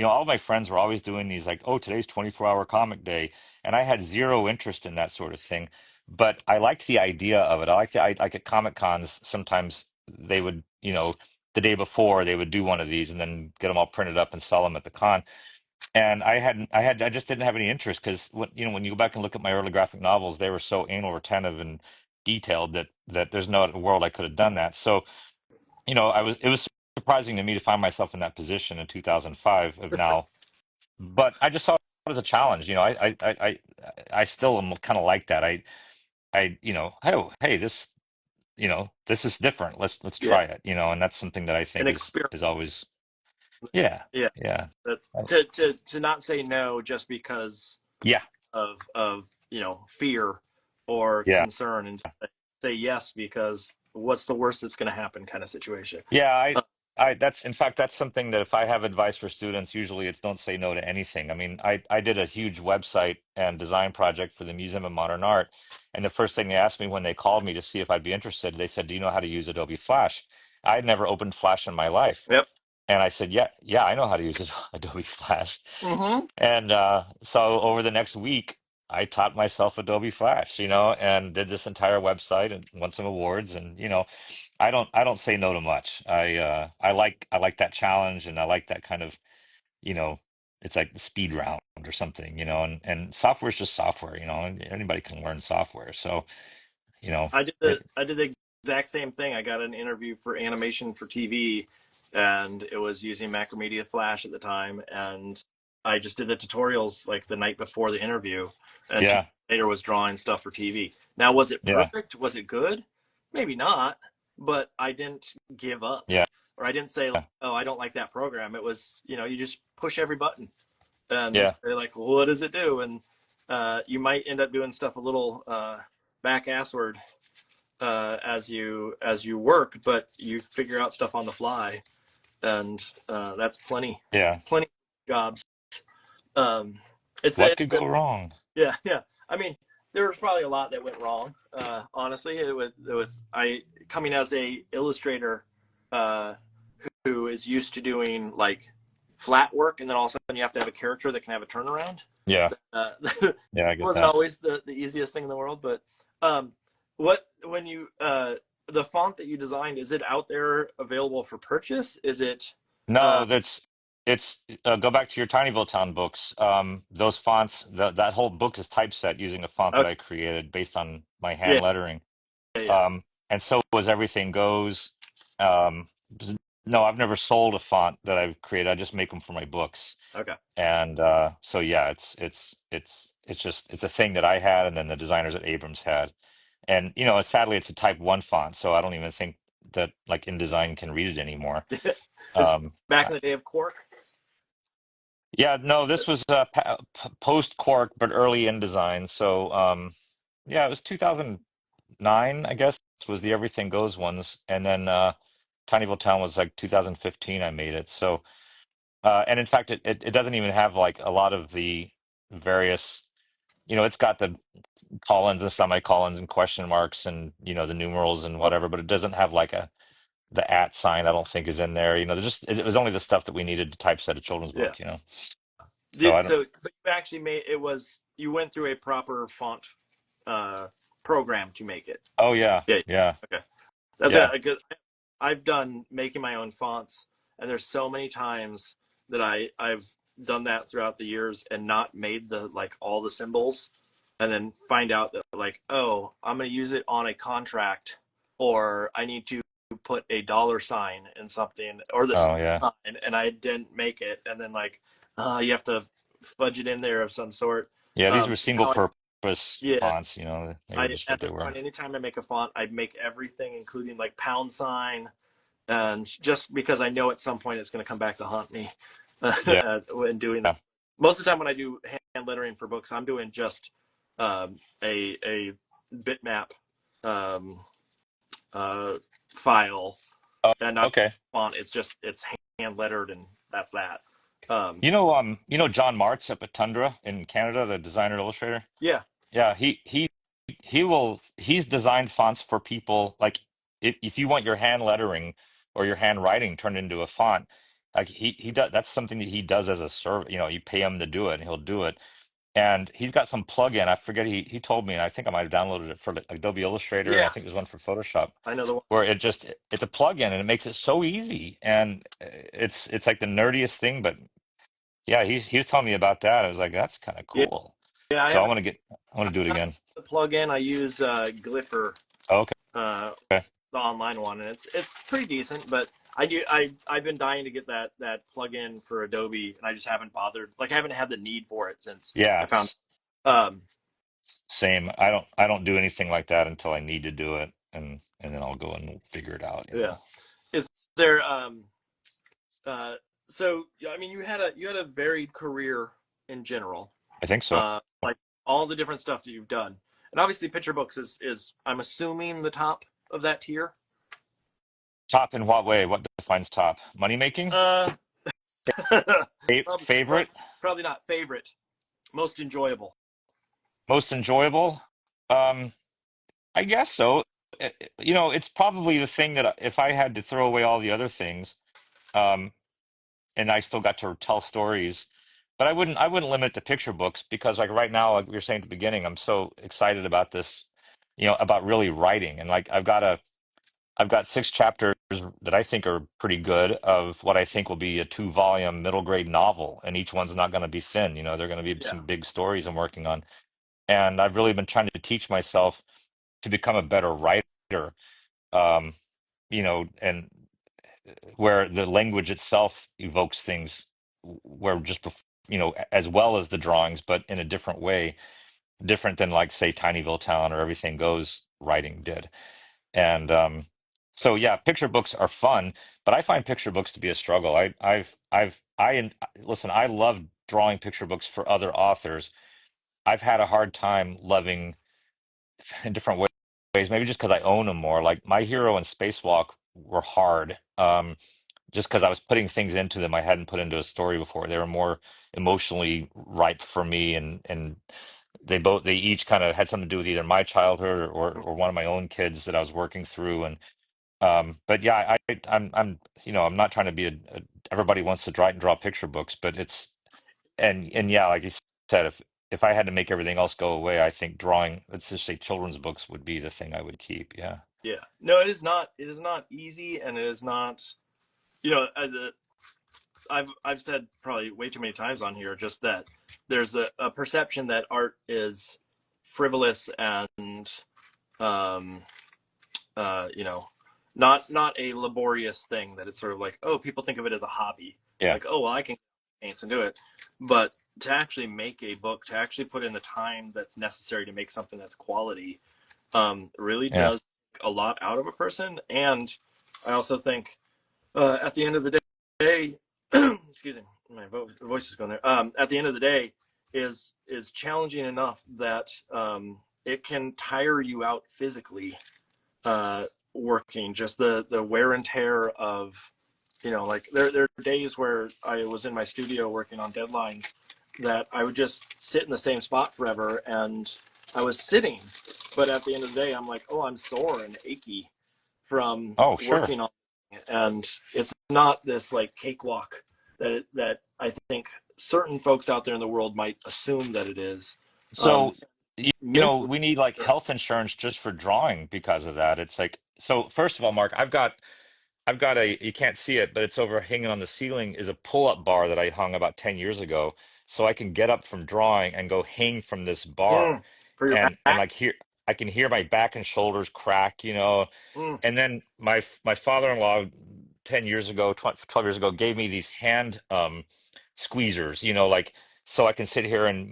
Speaker 1: all my friends were always doing these like, oh, today's 24-hour comic day. And I had zero interest in that sort of thing. But I liked the idea of it. Like at Comic Cons, sometimes they would, the day before they would do one of these and then get them all printed up and sell them at the con. And I just didn't have any interest, because when you go back and look at my early graphic novels, they were so anal retentive and detailed that there's no world I could have done that. So, it was surprising to me to find myself in that position in 2005 of now, but I just saw it as a challenge. I still am kind of like that. Hey, this is different. Let's
Speaker 2: Yeah.
Speaker 1: try it, and that's something that I
Speaker 2: An
Speaker 1: think
Speaker 2: experiment.
Speaker 1: is always, yeah,
Speaker 2: Yeah.
Speaker 1: yeah,
Speaker 2: To not say no just because
Speaker 1: yeah,
Speaker 2: of fear or
Speaker 1: yeah.
Speaker 2: concern, and say yes because what's the worst that's going to happen kind of situation.
Speaker 1: Yeah,
Speaker 2: Uh,
Speaker 1: in fact, that's something that if I have advice for students, usually it's don't say no to anything. I mean, I did a huge website and design project for the Museum of Modern Art. And the first thing they asked me when they called me to see if I'd be interested, they said, "Do you know how to use Adobe Flash?" I had never opened Flash in my life.
Speaker 2: yep.
Speaker 1: And I said, "Yeah, yeah, I know how to use Adobe Flash."
Speaker 2: Mm-hmm.
Speaker 1: And so over the next week, I taught myself Adobe Flash, and did this entire website and won some awards. And I don't say no to much. I like that challenge, and I like that kind of, you know it's like the speed round or something, and software is just software, anybody can learn software. So, you know, it,
Speaker 2: I did the exact same thing. I got an interview for animation for TV, and it was using Macromedia Flash at the time, and I just did the tutorials like the night before the interview, and 2 days
Speaker 1: yeah,
Speaker 2: later was drawing stuff for TV. Now, was it
Speaker 1: yeah,
Speaker 2: perfect? Was it good? Maybe not, but I didn't give up,
Speaker 1: yeah,
Speaker 2: or I didn't say, like, "Oh, I don't like that program." It was, you just push every button and
Speaker 1: yeah,
Speaker 2: they're like, well, what does it do? And you might end up doing stuff a little back assward as you work, but you figure out stuff on the fly, and that's
Speaker 1: yeah.
Speaker 2: plenty of jobs. Um, it's
Speaker 1: What could go wrong?
Speaker 2: yeah, yeah. I mean, there was probably a lot that went wrong. Honestly, it was I coming as a illustrator uh, who is used to doing like flat work, and then all of a sudden you have to have a character that can have a turnaround.
Speaker 1: Yeah,
Speaker 2: It
Speaker 1: yeah, I get
Speaker 2: wasn't
Speaker 1: that.
Speaker 2: always the easiest thing in the world, but what when you the font that you designed, is it out there available for purchase? Is it
Speaker 1: No, it's go back to your Tinyville Town books. Those fonts, that whole book is typeset using a font that
Speaker 2: okay?
Speaker 1: I created based on my
Speaker 2: Yeah,
Speaker 1: hand lettering.
Speaker 2: yeah, yeah.
Speaker 1: And so was Everything Goes. Um, no, I've never sold a font that I've created. I just make them for my books.
Speaker 2: Okay.
Speaker 1: And so yeah, it's a thing that I had, and then the designers at Abrams had. And sadly, it's a Type 1 font, so I don't even think that like InDesign can read it anymore.
Speaker 2: This is
Speaker 1: Um,
Speaker 2: back in the day of Quark.
Speaker 1: Yeah, no, this was post Quark, but early InDesign. So, yeah, it was 2009, I guess, was the Everything Goes ones, and then Tinyville Town was like 2015. I made it. So, and in fact, it doesn't even have like a lot of the various. It's got the colons and semicolons and question marks and the numerals and
Speaker 2: Oh,
Speaker 1: whatever, but it doesn't have like the at sign. I don't think is in there. It was only the stuff that we needed to typeset a children's
Speaker 2: yeah.
Speaker 1: book. So I don't.
Speaker 2: So but you actually made it was you went through a proper font uh, program to make it.
Speaker 1: Oh yeah,
Speaker 2: Yeah.
Speaker 1: yeah,
Speaker 2: Okay. That's
Speaker 1: yeah,
Speaker 2: a good. I've done making my own fonts, and there's so many times that I've done that throughout the years and not made the like all the symbols, and then find out that like, oh, I'm going to use it on a contract, or I need to put a dollar sign in something or the
Speaker 1: oh yeah,
Speaker 2: sign, and I didn't make it, and then like, you have to fudge it in there of some sort.
Speaker 1: yeah. These were single
Speaker 2: Now
Speaker 1: purpose
Speaker 2: yeah,
Speaker 1: fonts. They were just
Speaker 2: at
Speaker 1: what
Speaker 2: this
Speaker 1: they were.
Speaker 2: point, anytime I make a font, I make everything, including like pound sign, and just because I know at some point it's going to come back to haunt me
Speaker 1: Yeah,
Speaker 2: when doing that. Most of the time when I do hand lettering for books, I'm doing just a bitmap um, file,
Speaker 1: oh,
Speaker 2: and not
Speaker 1: okay.
Speaker 2: font. It's hand lettered, and that's that. Um,
Speaker 1: John Martz up at Tundra in Canada, the designer illustrator.
Speaker 2: yeah,
Speaker 1: Yeah, he's designed fonts for people like if you want your hand lettering or your handwriting turned into a font, like he does. That's something that he does as a service. You pay him to do it, and he'll do it. And he's got some plugin. I forget he told me, and I think I might have downloaded it for like Adobe Illustrator, and I
Speaker 2: yeah,
Speaker 1: think there's one for Photoshop,
Speaker 2: I know the one.
Speaker 1: where it's a plugin and it makes it so easy. And it's like the nerdiest thing, but yeah, he was telling me about that. I was like, that's kind of
Speaker 2: Yeah,
Speaker 1: cool.
Speaker 2: yeah.
Speaker 1: So I want to do it again.
Speaker 2: The plug-in I use Glypher,
Speaker 1: Oh, okay.
Speaker 2: uh,
Speaker 1: Okay.
Speaker 2: the online one, and it's pretty decent. But I've been dying to get that plug-in for Adobe, and I just haven't bothered. Like I haven't had the need for it since
Speaker 1: Yeah,
Speaker 2: I found.
Speaker 1: it's
Speaker 2: Um,
Speaker 1: same. I don't do anything like that until I need to do it, and then I'll go and figure it out.
Speaker 2: yeah. Is there uh, so I mean you had a varied career in general.
Speaker 1: I think so.
Speaker 2: Like all the different stuff that you've done, and obviously picture books is I'm assuming the top of that tier.
Speaker 1: Top in what way? What defines top? Money making?
Speaker 2: Uh,
Speaker 1: Favorite?
Speaker 2: probably not favorite, most enjoyable.
Speaker 1: Most enjoyable? Um, I guess so. It's probably the thing that if I had to throw away all the other things, um, and I still got to tell stories, but I wouldn't limit it to picture books because like right now, like we were saying at the beginning, I'm so excited about this, about really writing. And like I've got 6 chapters that I think are pretty good of what I think will be a two-volume middle grade novel, and each one's not going to be thin. They're going to be
Speaker 2: Yeah.
Speaker 1: some big stories I'm working on. And I've really been trying to teach myself to become a better writer, um, and where the language itself evokes things where as well as the drawings, but in a different way, different than like say Tinyville Town or Everything Goes writing did. And so yeah, picture books are fun, but I find picture books to be a struggle. Listen, I love drawing picture books for other authors. I've had a hard time loving in different ways, maybe just because I own them more. Like My Hero and Spacewalk were hard, just because I was putting things into them I hadn't put into a story before. They were more emotionally ripe for me, and they each kind of had something to do with either my childhood or one of my own kids that I was working through. And but yeah, I'm not trying to be everybody wants to draw picture books, but and yeah, like you said, if I had to make everything else go away, I think drawing, let's just say children's books would be the thing I would keep. Yeah.
Speaker 2: Yeah. No, it is not. It is not easy, and it is not. You know, I've said probably way too many times on here just that there's a perception that art is frivolous and um, you know, not a laborious thing. That it's sort of like, oh, people think of it as a hobby,
Speaker 1: Yeah.
Speaker 2: like, oh, well, I can paint and do it, but to actually make a book, to actually put in the time that's necessary to make something that's quality, really
Speaker 1: Yeah.
Speaker 2: does a lot out of a person. And I also think at the end of the day, excuse me, my voice is going there. At the end of the day, is challenging enough that it can tire you out physically, working. Just the wear and tear of, like there are days where I was in my studio working on deadlines that I would just sit in the same spot forever, and I was sitting, but at the end of the day, I'm like, oh, I'm sore and achy from
Speaker 1: Oh, sure.
Speaker 2: working on it. And it's not this like cakewalk that I think certain folks out there in the world might assume that it is.
Speaker 1: So,
Speaker 2: Mentally,
Speaker 1: we need like health insurance just for drawing because of that. It's like, so first of all, Mark, I've got you can't see it, but it's over hanging on the ceiling is a pull-up bar that I hung about 10 years ago. So I can get up from drawing and go hang from this bar.
Speaker 2: for your
Speaker 1: And
Speaker 2: back.
Speaker 1: like I can hear my back and shoulders crack.
Speaker 2: Mm.
Speaker 1: And then my father-in-law 10 years ago, 12 years ago, gave me these hand squeezers, like so I can sit here and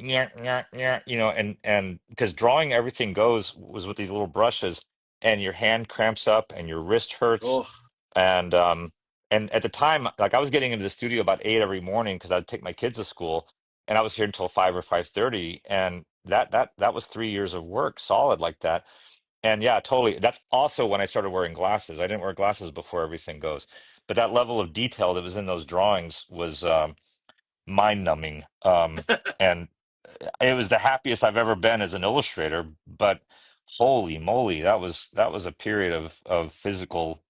Speaker 1: and because drawing everything goes was with these little brushes, and your hand cramps up and your wrist hurts.
Speaker 2: Oh,
Speaker 1: And and at the time, like I was getting into the studio about 8 every morning because I'd take my kids to school, and I was here until 5 or 5:30, and that was 3 years of work solid like that. And yeah, totally. That's also when I started wearing glasses. I didn't wear glasses before Everything Goes, but that level of detail that was in those drawings was mind-numbing. And it was the happiest I've ever been as an illustrator. But holy moly, that was a period of physical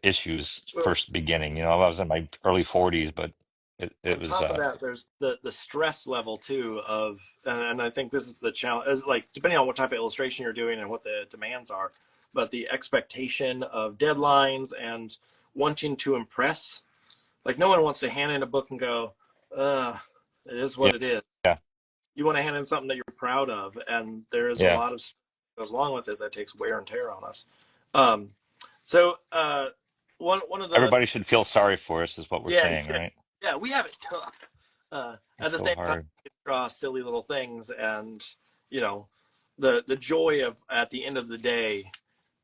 Speaker 1: issues
Speaker 2: well,
Speaker 1: first beginning. I was in my early 40s, but it
Speaker 2: on
Speaker 1: was
Speaker 2: top of that, there's the stress level too of, and I think this is the challenge. Is like depending on what type of illustration you're doing and what the demands are, but the expectation of deadlines and wanting to impress. Like no one wants to hand in a book and go, it is
Speaker 1: yeah,
Speaker 2: what it is.
Speaker 1: yeah,
Speaker 2: You want to hand in something that you're proud of, and there is a
Speaker 1: yeah.
Speaker 2: lot of goes along with it that takes wear and tear on us. Um, so one of the
Speaker 1: Everybody should feel sorry for us, is what we're
Speaker 2: yeah
Speaker 1: saying,
Speaker 2: yeah
Speaker 1: right?
Speaker 2: yeah we have it tough.
Speaker 1: It's
Speaker 2: At the
Speaker 1: so
Speaker 2: same time,
Speaker 1: hard.
Speaker 2: we draw silly little things, and you know the joy of at the end of the day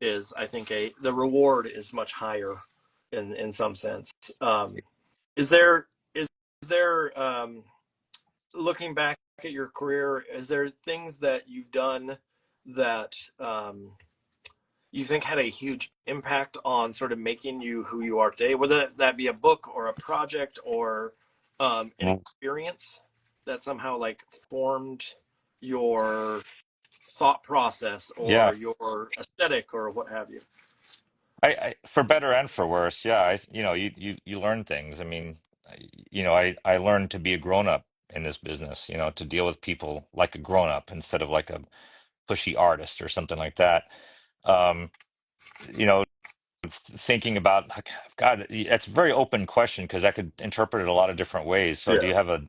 Speaker 2: is, I think, the reward is much higher in some sense. Um, is there looking back at your career, is there things that you've done that you think had a huge impact on sort of making you who you are today, whether that be a book or a project or an
Speaker 1: Mm.
Speaker 2: experience that somehow like formed your thought process
Speaker 1: Yeah,
Speaker 2: or your aesthetic or what have you?
Speaker 1: for better and for worse. Yeah, you learn things. I mean, I learned to be a grown up in this business. To deal with people like a grown up instead of like a pushy artist or something like that. Um, you know, thinking about, like, God, it's a very open question because I could interpret it a lot of different ways. So do
Speaker 2: Yeah.
Speaker 1: you have a,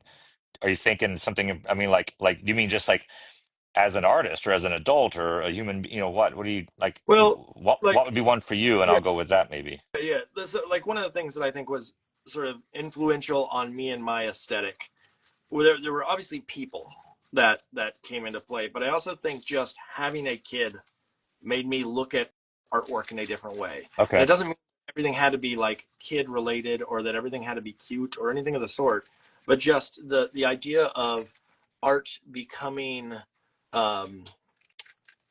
Speaker 1: are you thinking something, I mean, like, do you mean just like as an artist or as an adult or a human, what do you like,
Speaker 2: Well,
Speaker 1: what would be
Speaker 2: like,
Speaker 1: one for you? And
Speaker 2: yeah,
Speaker 1: I'll go with that maybe.
Speaker 2: yeah. This, like one of the things that I think was sort of influential on me and my aesthetic. Well, there were obviously people that came into play, but I also think just having a kid made me look at artwork in a different way. And it
Speaker 1: Okay.
Speaker 2: doesn't mean everything had to be like kid related or that everything had to be cute or anything of the sort, but just the idea of art becoming um,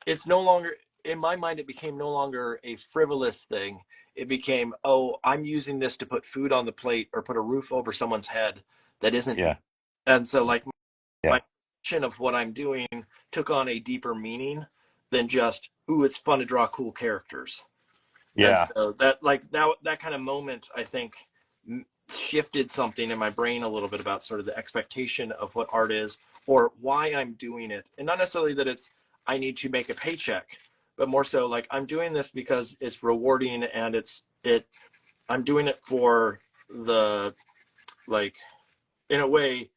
Speaker 2: it's no longer in my mind it became no longer a frivolous thing. It became, oh, I'm using this to put food on the plate or put a roof over someone's head that isn't me.
Speaker 1: Yeah.
Speaker 2: And so like my
Speaker 1: Yeah.
Speaker 2: vision of what I'm doing took on a deeper meaning than just, ooh, it's fun to draw cool characters. And
Speaker 1: Yeah.
Speaker 2: so that like that kind of moment, I think, shifted something in my brain a little bit about sort of the expectation of what art is or why I'm doing it. And not necessarily that it's I need to make a paycheck, but more so like I'm doing this because it's rewarding and I'm doing it for the like in a way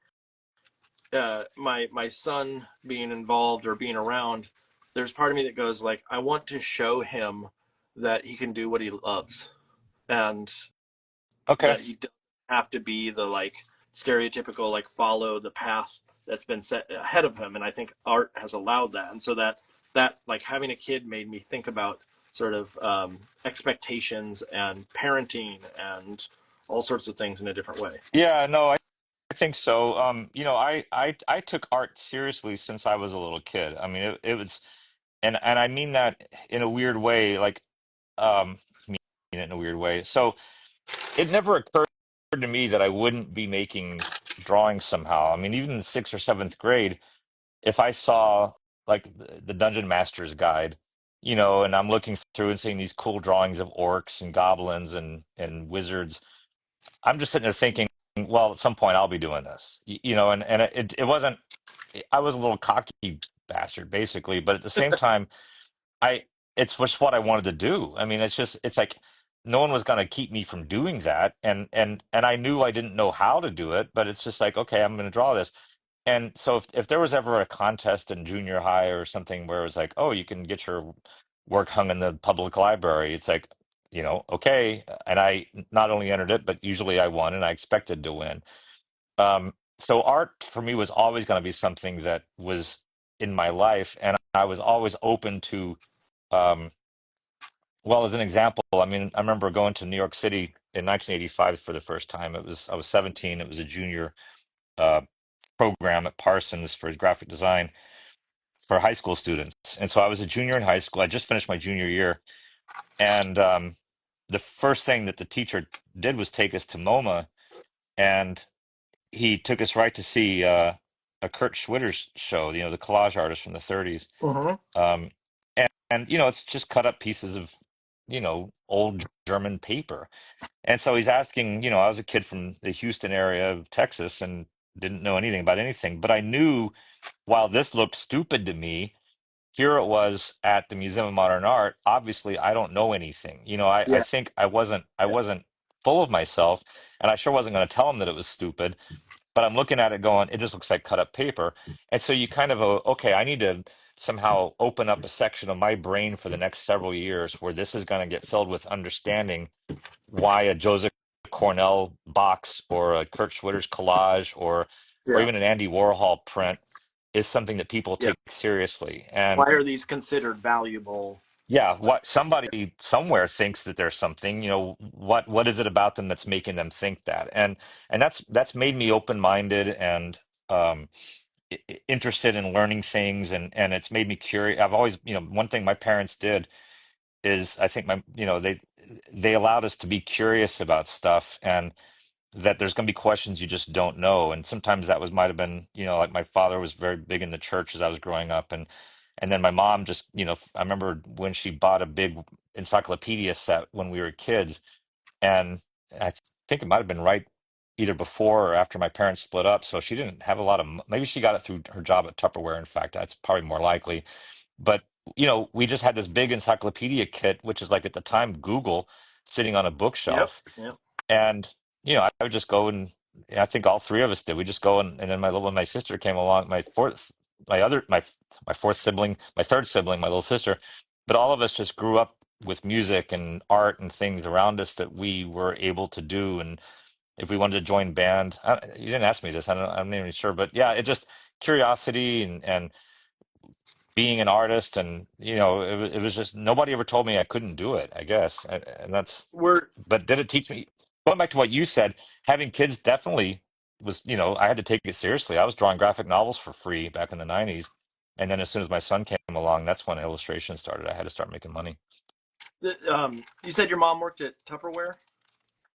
Speaker 2: my son being involved or being around, there's part of me that goes like, I want to show him that he can do what he loves, and
Speaker 1: Okay.
Speaker 2: that he doesn't have to be the like stereotypical like follow the path that's been set ahead of him. And I think art has allowed that, and so that like having a kid made me think about sort of expectations and parenting and all sorts of things in a different way.
Speaker 1: Yeah, no, I think so. I took art seriously since I was a little kid. I mean, it was, and I mean that in a weird way, like, I mean it in a weird way. So it never occurred to me that I wouldn't be making drawings somehow. I mean, even in sixth or seventh grade, if I saw like the Dungeon Master's Guide, and I'm looking through and seeing these cool drawings of orcs and goblins and wizards, I'm just sitting there thinking, well, at some point I'll be doing this, and it wasn't. I was a little cocky bastard, basically, but at the same time, I it's just what I wanted to do. I mean, it's like no one was going to keep me from doing that, and I knew I didn't know how to do it, but it's just like, okay, I'm going to draw this. And so if there was ever a contest in junior high or something where it was like, oh, you can get your work hung in the public library, it's like, okay. And I not only entered it, but usually I won and I expected to win. So art for me was always going to be something that was in my life, and I was always open to, um, well, as an example, I mean, I remember going to New York City in 1985 for the first time. I was 17. It was a junior uh, program at Parsons for graphic design for high school students. And so I was a junior in high school. I just finished my junior year. And the first thing that the teacher did was take us to MoMA, and he took us right to see a Kurt Schwitter's show, the collage artist from the 30s.
Speaker 2: Mm-hmm.
Speaker 1: Um, and it's just cut up pieces of, old German paper. And so he's asking, I was a kid from the Houston area of Texas and didn't know anything about anything, but I knew while this looked stupid to me, here it was at the Museum of Modern Art. Obviously, I don't know anything. I
Speaker 2: Yeah.
Speaker 1: think I
Speaker 2: Yeah.
Speaker 1: wasn't full of myself, and I sure wasn't going to tell him that it was stupid. But I'm looking at it going, it just looks like cut up paper. And so you kind of go, okay, I need to somehow open up a section of my brain for the next several years where this is going to get filled with understanding why a Joseph Cornell box or a Kurt Schwitter's collage or
Speaker 2: Yeah.
Speaker 1: even an Andy Warhol print is something that people
Speaker 2: Yeah.
Speaker 1: take seriously. And
Speaker 2: Why are these considered valuable?
Speaker 1: yeah, what somebody somewhere thinks that there's something, what is it about them that's making them think that? And that's made me open-minded and um interested in learning things, and it's made me curious. I've always, one thing my parents did is I think they allowed us to be curious about stuff, and that there's going to be questions you just don't know. And sometimes that was might have been, like my father was very big in the church as I was growing up, and then my mom just, I remember when she bought a big encyclopedia set when we were kids, and I think it might have been right either before or after my parents split up, so she didn't have a lot of maybe she got it through her job at Tupperware. In fact, that's probably more likely. But we just had this big encyclopedia kit, which is like at the time Google, sitting on a
Speaker 2: Yep.
Speaker 1: bookshelf.
Speaker 2: Yep.
Speaker 1: And, I would just go and I think all three of us did. We just go and then my sister came along, my fourth sibling, my third sibling, my little sister. But all of us just grew up with music and art and things around us that we were able to do. And if we wanted to join band, you didn't ask me this. I'm not even sure, but yeah, it just curiosity and being an artist, and it was just nobody ever told me I couldn't do it, I guess. And that's,
Speaker 2: We're
Speaker 1: but did it teach me, going back to what you said, having kids definitely was, I had to take it seriously. I was drawing graphic novels for free back in the 90s, and then as soon as my son came along, that's when illustration started. I had to start making money.
Speaker 2: you said your mom worked at Tupperware,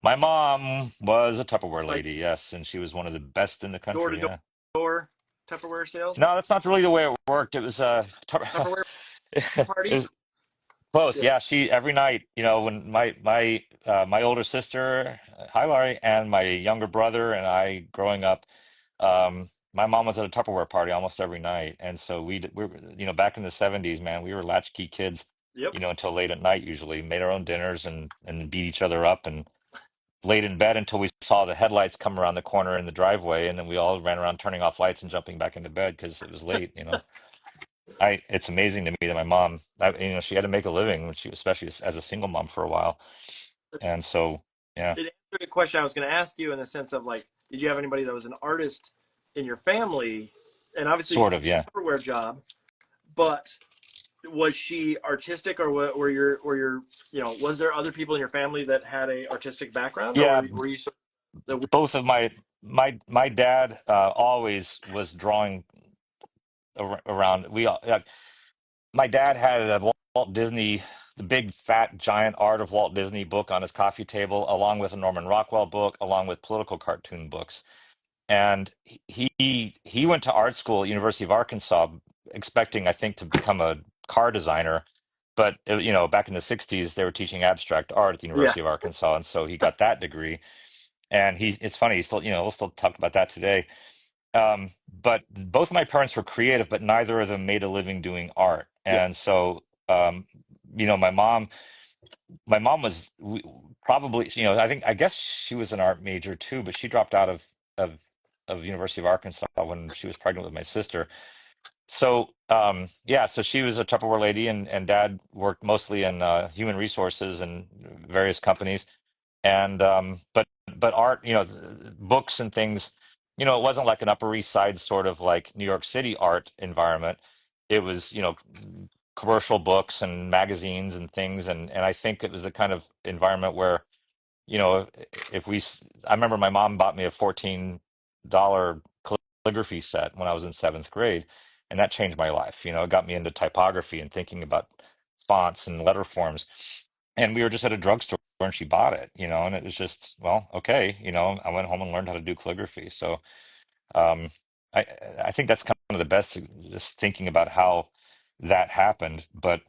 Speaker 1: My mom was a Tupperware
Speaker 2: like
Speaker 1: lady, yes, and she was one of the best in the
Speaker 2: door to
Speaker 1: country. Yeah.
Speaker 2: door Tupperware sales,
Speaker 1: No, that's not really the way it worked. It was
Speaker 2: Tupperware
Speaker 1: it
Speaker 2: parties.
Speaker 1: was close.
Speaker 2: Yeah.
Speaker 1: Yeah, she every night, when my older sister, hi Laurie, and my younger brother and I growing up, my mom was at a Tupperware party almost every night, and so we were, back in the 70s, man, we were latchkey kids,
Speaker 2: Yep.
Speaker 1: until late at night usually, made our own dinners and beat each other up and laid in bed until we saw the headlights come around the corner in the driveway, and then we all ran around turning off lights and jumping back into bed because it was late. It's amazing to me that my mom, she had to make a living when she, especially as a single mom for a while. And so, yeah,
Speaker 2: It answered a question I was going to ask you in the sense of like, did you have anybody that was an artist in your family? And obviously, you
Speaker 1: sort
Speaker 2: had
Speaker 1: of, yeah.
Speaker 2: a Tupperware job, but was she artistic, or was there other people in your family that had a artistic background, or
Speaker 1: Yeah,
Speaker 2: were you sort of the
Speaker 1: both of my dad always was drawing around. My dad had a Walt Disney, the big fat giant Art of Walt Disney book on his coffee table, along with a Norman Rockwell book, along with political cartoon books. And he went to art school at University of Arkansas, expecting, I think, to become a car designer. But back in the 60s, they were teaching abstract art at the
Speaker 2: yeah,
Speaker 1: University of Arkansas, and so he got that degree. And it's funny, he's still, we'll still talk about that today. But both of my parents were creative, but neither of them made a living doing art.
Speaker 2: yeah,
Speaker 1: And so, my mom was probably, I guess she was an art major too, but she dropped out of University of Arkansas when she was pregnant with my sister. So, yeah, so she was a Tupperware lady, and dad worked mostly in human resources and various companies. And but art, books and things, it wasn't like an Upper East Side sort of like New York City art environment. It was, commercial books and magazines and things, and I think it was the kind of environment where, if I remember my mom bought me a $14 calligraphy set when I was in seventh grade, and that changed my life. It got me into typography and thinking about fonts and letter forms. And we were just at a drugstore and she bought it, and it was just, well, okay, I went home and learned how to do calligraphy. So, um, I I think that's kind of the best, just thinking about how that happened. But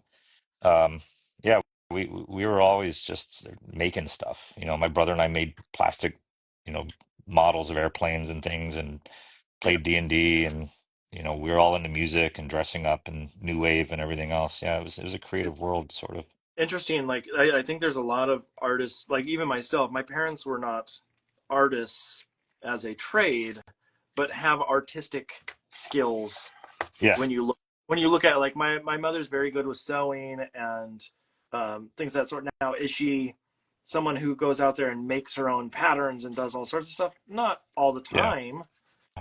Speaker 1: yeah, we were always just making stuff. My brother and I made plastic, you know, models of airplanes and things, and
Speaker 2: yeah.
Speaker 1: played D&D, and we were all into music and dressing up and new wave and everything else. Yeah, it was a
Speaker 2: It's
Speaker 1: creative world, sort of.
Speaker 2: interesting. Like, I think there's a lot of artists, like even myself, my parents were not artists as a trade, but have artistic skills
Speaker 1: Yeah,
Speaker 2: when you look at it, like my mother's very good with sewing and things of that sort. Now, is she someone who goes out there and makes her own patterns and does all sorts of stuff? Not all the
Speaker 1: yeah,
Speaker 2: time,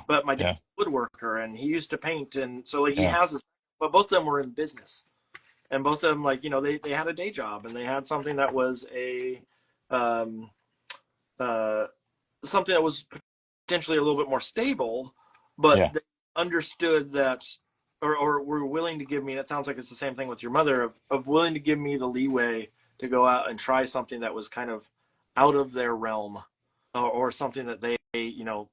Speaker 2: but my dad's
Speaker 1: yeah,
Speaker 2: a woodworker and he used to paint, and so like he
Speaker 1: yeah,
Speaker 2: has this. But both of them were in business, and both of them, like, they had a day job and they had something that was a um, uh, something that was potentially a little bit more stable, but
Speaker 1: yeah.
Speaker 2: they understood that, or were willing to give me, and it sounds like it's the same thing with your mother, of willing to give me the leeway to go out and try something that was kind of out of their realm, or something that they,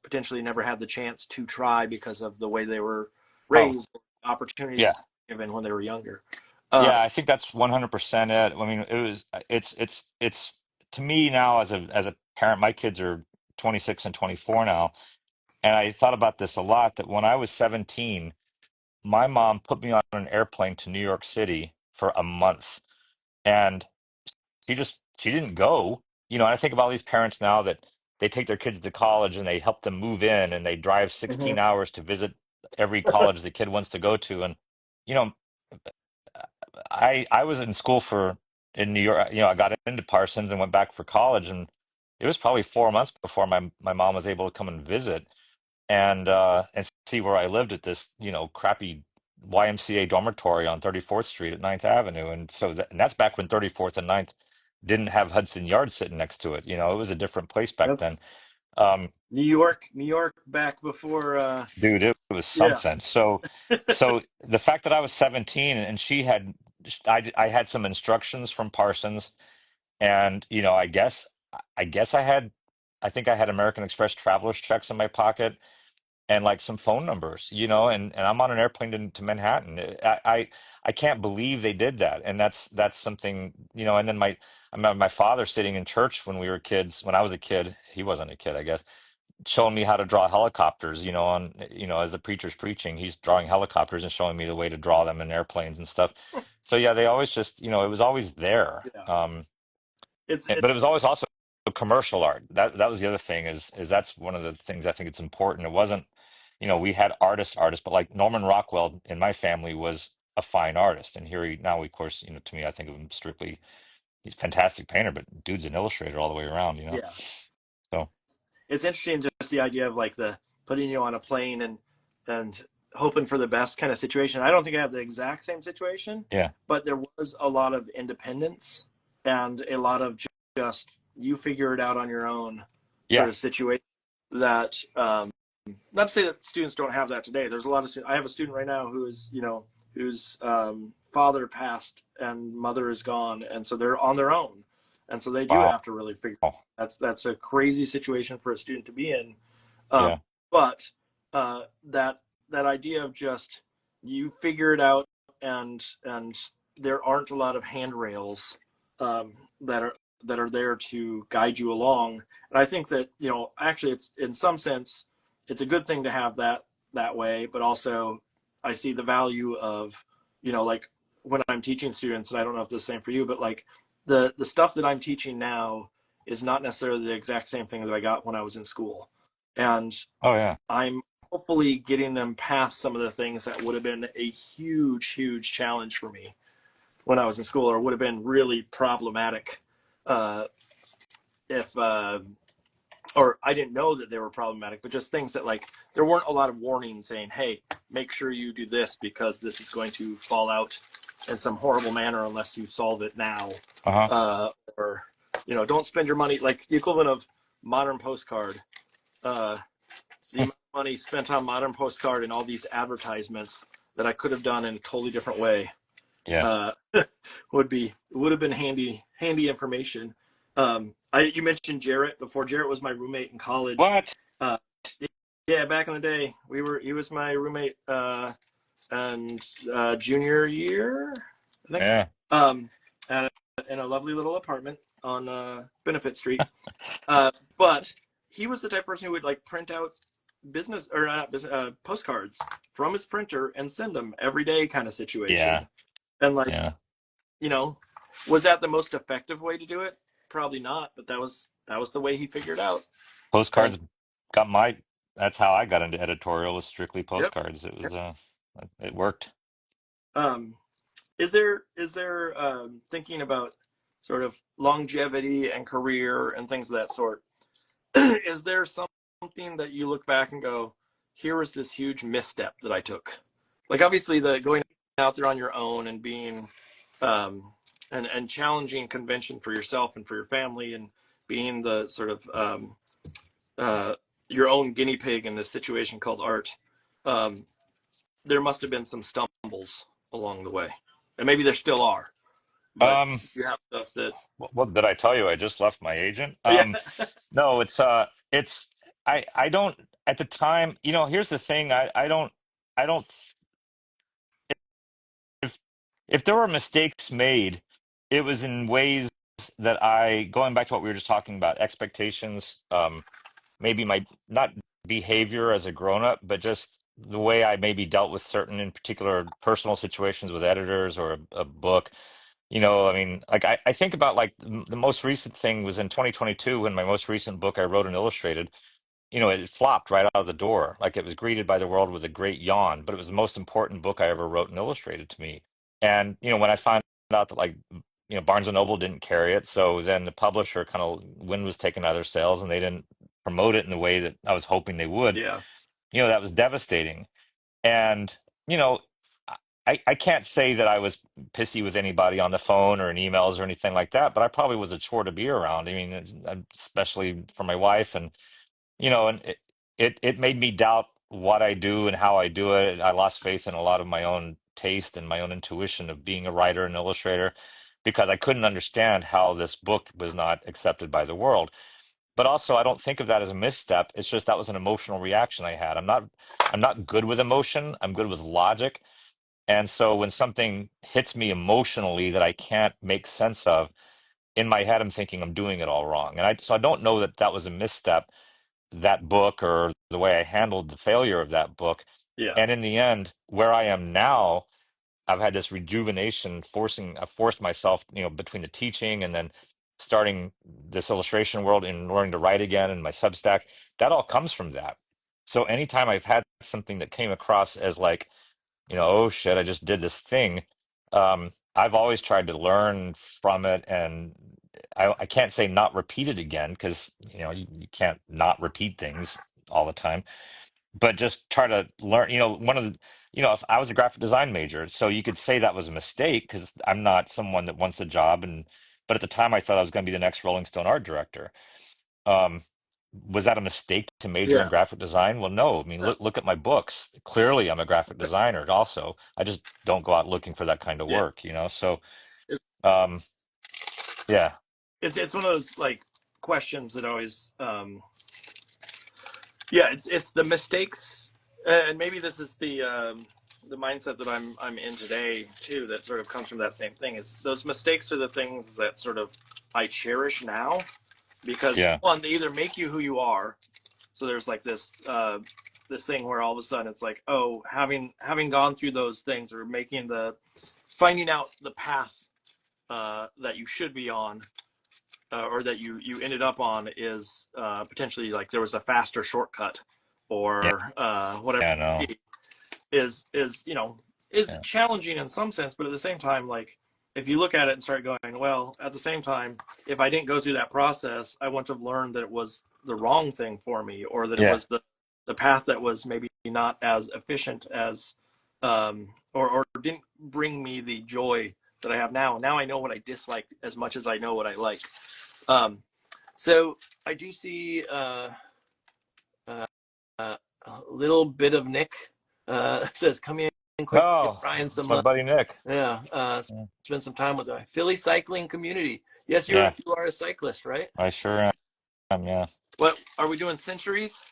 Speaker 2: potentially never had the chance to try because of the way they were
Speaker 1: Oh,
Speaker 2: raised, opportunities
Speaker 1: yeah.
Speaker 2: given when they were younger.
Speaker 1: Yeah, I think that's 100% it. I mean, it's to me now, as a parent, my kids are 26 and 24 now, and I thought about this a lot, that when I was 17, my mom put me on an airplane to New York City for a month, and she didn't go. And I think about all these parents now that they take their kids to college and they help them move in and they drive
Speaker 2: Hmm.
Speaker 1: 16 hours to visit every college the kid wants to go to. And you know, I was in school for in New York. I got into Parsons and went back for college, and it was probably 4 months before my mom was able to come and visit and see where I lived at this, crappy YMCA dormitory on 34th Street at Ninth Avenue. And that's back when 34th and Ninth didn't have Hudson Yards sitting next to it. It was a different place back then.
Speaker 2: That's
Speaker 1: Um,
Speaker 2: New York back before.
Speaker 1: dude, it was
Speaker 2: Yeah.
Speaker 1: something. So the fact that I was 17 and I had some instructions from Parsons, and I think I had American Express traveler's checks in my pocket and like some phone numbers, and I'm on an airplane to Manhattan. I can't believe they did that. And that's something, and then I remember my father sitting in church when we were kids, when I was a kid, he wasn't a kid, I guess, showing me how to draw helicopters, as the preacher's preaching, he's drawing helicopters and showing me the way to draw them in airplanes and stuff. So yeah, they always just, it was always there.
Speaker 2: Yeah. It's
Speaker 1: But it was always also commercial art. That was the other thing is that's one of the things I think it's important. It wasn't, we had artists, but like Norman Rockwell in my family was a fine artist. And here now, of course, to me, I think of him strictly, he's a fantastic painter, but dude's an illustrator all the way around.
Speaker 2: Yeah.
Speaker 1: So
Speaker 2: It's interesting just the idea of like the putting you on a plane and hoping for the best kind of situation. I don't think I have the exact same situation,
Speaker 1: yeah,
Speaker 2: but there was a lot of independence and a lot of just you figure it out on your own sort
Speaker 1: yeah,
Speaker 2: of situation that not to say that students don't have that today. There's a lot of I have a student right now who is whose father passed and mother is gone, and so they're on their own, and so they do
Speaker 1: wow,
Speaker 2: have to really figure. That's a crazy situation for a student to be in,
Speaker 1: yeah,
Speaker 2: but that idea of just you figure it out, and there aren't a lot of handrails um, that are there to guide you along. And I think that actually it's in some sense it's a good thing to have that way, but also I see the value of like when I'm teaching students, and I don't know if it's the same for you, but like the stuff that I'm teaching now is not necessarily the exact same thing that I got when I was in school. And
Speaker 1: oh yeah,
Speaker 2: I'm hopefully getting them past some of the things that would have been a huge challenge for me when I was in school, or would have been really problematic uh, if or I didn't know that they were problematic, but just things that like there weren't a lot of warnings saying, "Hey, make sure you do this because this is going to fall out in some horrible manner unless you solve it now,"
Speaker 1: uh-huh.
Speaker 2: or don't spend your money like the equivalent of modern postcard. Uh, the amount of money spent on modern postcard and all these advertisements that I could have done in a totally different way
Speaker 1: Yeah.
Speaker 2: uh, would have been handy information. You mentioned Jarrett before. Jarrett was my roommate in college.
Speaker 1: What?
Speaker 2: Uh, yeah, back in the day, he was my roommate and junior year, I think.
Speaker 1: Yeah.
Speaker 2: At in a lovely little apartment on Benefit Street. But he was the type of person who would like print out business or not business postcards from his printer and send them every day, kind of
Speaker 1: Yeah.
Speaker 2: situation. And like,
Speaker 1: Yeah.
Speaker 2: you know, was that the most effective way to do it? Probably not, but that was the way he figured out. And
Speaker 1: Postcards got that's how I got into editorial, was strictly
Speaker 2: yep.
Speaker 1: postcards. It was it worked.
Speaker 2: Um, is there thinking about sort of longevity and career and things of that sort? Is there something that you look back and go, here was this huge misstep that I took? Like obviously the going out there on your own and being and challenging convention for yourself and for your family and being the sort of uh, your own guinea pig in this situation called art. Um, there must have been some stumbles along the way, and maybe there still are. But
Speaker 1: Um,
Speaker 2: you have stuff that
Speaker 1: what did I tell you? I just left my agent.
Speaker 2: yeah.
Speaker 1: No, it's I don't at the time, here's the thing, I don't if if there were mistakes made, it was in ways that going back to what we were just talking about, expectations, maybe my not behavior as a grown up, but just the way I maybe dealt with certain, in particular, personal situations with editors or a book. I mean, like I think about like the most recent thing was in 2022 when my most recent book I wrote and illustrated, it flopped right out of the door. Like it was greeted by the world with a great yawn, but it was the most important book I ever wrote and illustrated to me. And, when I found out that like, Barnes and Noble didn't carry it, so then the publisher kind of wind was taken out of their sails and they didn't promote it in the way that I was hoping they would,
Speaker 2: Yeah.
Speaker 1: that was devastating. And, you know, I can't say that I was pissy with anybody on the phone or in emails or anything like that, but I probably was a chore to be around. I mean, especially for my wife, and it made me doubt what I do and how I do it. I lost faith in a lot of my own taste and my own intuition of being a writer and illustrator because I couldn't understand how this book was not accepted by the world. But also, I don't think of that as a misstep. It's just that was an emotional reaction I had. I'm not good with emotion. I'm good with logic. And so when something hits me emotionally that I can't make sense of, in my head, I'm thinking I'm doing it all wrong. So I don't know that that was a misstep, that book, or the way I handled the failure of that book.
Speaker 2: Yeah.
Speaker 1: And in the end, where I am now, I've had this rejuvenation, I forced myself, between the teaching and then starting this illustration world and learning to write again and my Substack, that all comes from that. So anytime I've had something that came across as like, oh shit, I just did this thing. I've always tried to learn from it, and I can't say not repeat it again because you can't not repeat things all the time, but just try to learn. One of the, if I was a graphic design major, so you could say that was a mistake because I'm not someone that wants a job, but at the time I thought I was going to be the next Rolling Stone art director. Um, was that a mistake to major in
Speaker 2: Yeah.
Speaker 1: graphic design? Well, no. I mean,
Speaker 2: No.
Speaker 1: look at my books. Clearly, I'm a graphic designer also. I just don't go out looking for that kind of
Speaker 2: Yeah.
Speaker 1: work. So,
Speaker 2: It's,
Speaker 1: um, yeah.
Speaker 2: it's one of those like questions that always yeah, it's the mistakes, and maybe this is the mindset that I'm in today too. That sort of comes from that same thing. Is those mistakes are the things that sort of I cherish now because
Speaker 1: Yeah.
Speaker 2: one, they either make you who you are. So there's like this thing where all of a sudden it's like, oh, having gone through those things or finding out the path that you should be on, or that you ended up on is potentially like there was a faster shortcut
Speaker 1: Yeah.
Speaker 2: or whatever
Speaker 1: Yeah. No.
Speaker 2: it be, is is
Speaker 1: Yeah.
Speaker 2: challenging in some sense, but at the same time, like if you look at it and start going, well, at the same time, if I didn't go through that process, I wouldn't have learned that it was the wrong thing for me, or that it
Speaker 1: Yeah.
Speaker 2: was the path that was maybe not as efficient as or didn't bring me the joy that I have now. Now I know what I dislike as much as I know what I like. Um, so I do see uh, a little bit of Nick says, "Come in quick, give
Speaker 1: Oh,
Speaker 2: Brian
Speaker 1: it's
Speaker 2: some
Speaker 1: my buddy Nick.
Speaker 2: yeah,
Speaker 1: Yeah.
Speaker 2: spend some time with the Philly cycling community." Yes,
Speaker 1: Yeah,
Speaker 2: you are a cyclist, right?
Speaker 1: I sure am. Yeah.
Speaker 2: What are we doing? Centuries?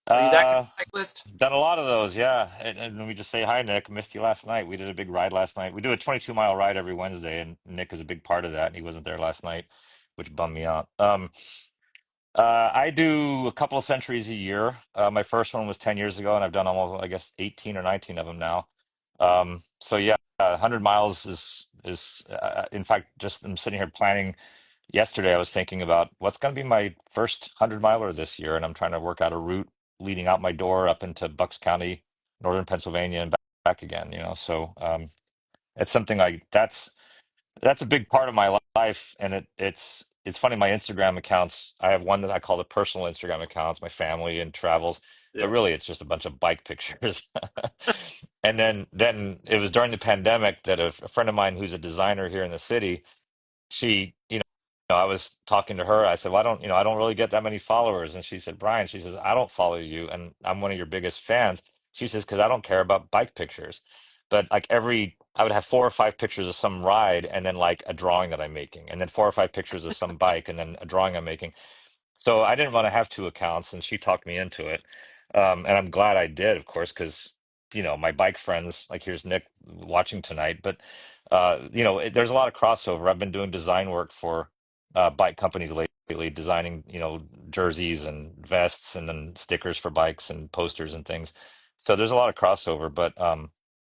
Speaker 2: Are you that kind
Speaker 1: Uh,
Speaker 2: of cyclist?
Speaker 1: Done a lot of those. Yeah. And let me just say hi, Nick. Missed you last night. We did a big ride last night. We do a 22-mile ride every Wednesday, and Nick is a big part of that. And he wasn't there last night, which bummed me out. I do a couple of centuries a year. My first one was 10 years ago, and I've done almost, I guess, 18 or 19 of them now. So yeah, 100 miles is in fact, just I'm sitting here planning. Yesterday, I was thinking about what's going to be my first 100-miler this year, and I'm trying to work out a route leading out my door up into Bucks County, northern Pennsylvania, and back again. So it's something that's a big part of my life, and it's funny. My Instagram accounts, I have one that I call the personal Instagram accounts, my family and travels, but
Speaker 2: Yeah,
Speaker 1: really it's just a bunch of bike pictures. And then it was during the pandemic that a friend of mine who's a designer here in the city, she, I was talking to her. I said, "Well, I don't really get that many followers." And she said, "Brian," she says, "I don't follow you, and I'm one of your biggest fans." She says, "Because I don't care about bike pictures." But like I would have 4 or 5 pictures of some ride, and then like a drawing that I'm making, and then 4 or 5 pictures of some bike, and then a drawing I'm making. So I didn't want to have two accounts, and she talked me into it. And I'm glad I did, of course, because my bike friends, like here's Nick watching tonight, but there's a lot of crossover. I've been doing design work for bike companies lately, designing jerseys and vests, and then stickers for bikes and posters and things. So there's a lot of crossover, but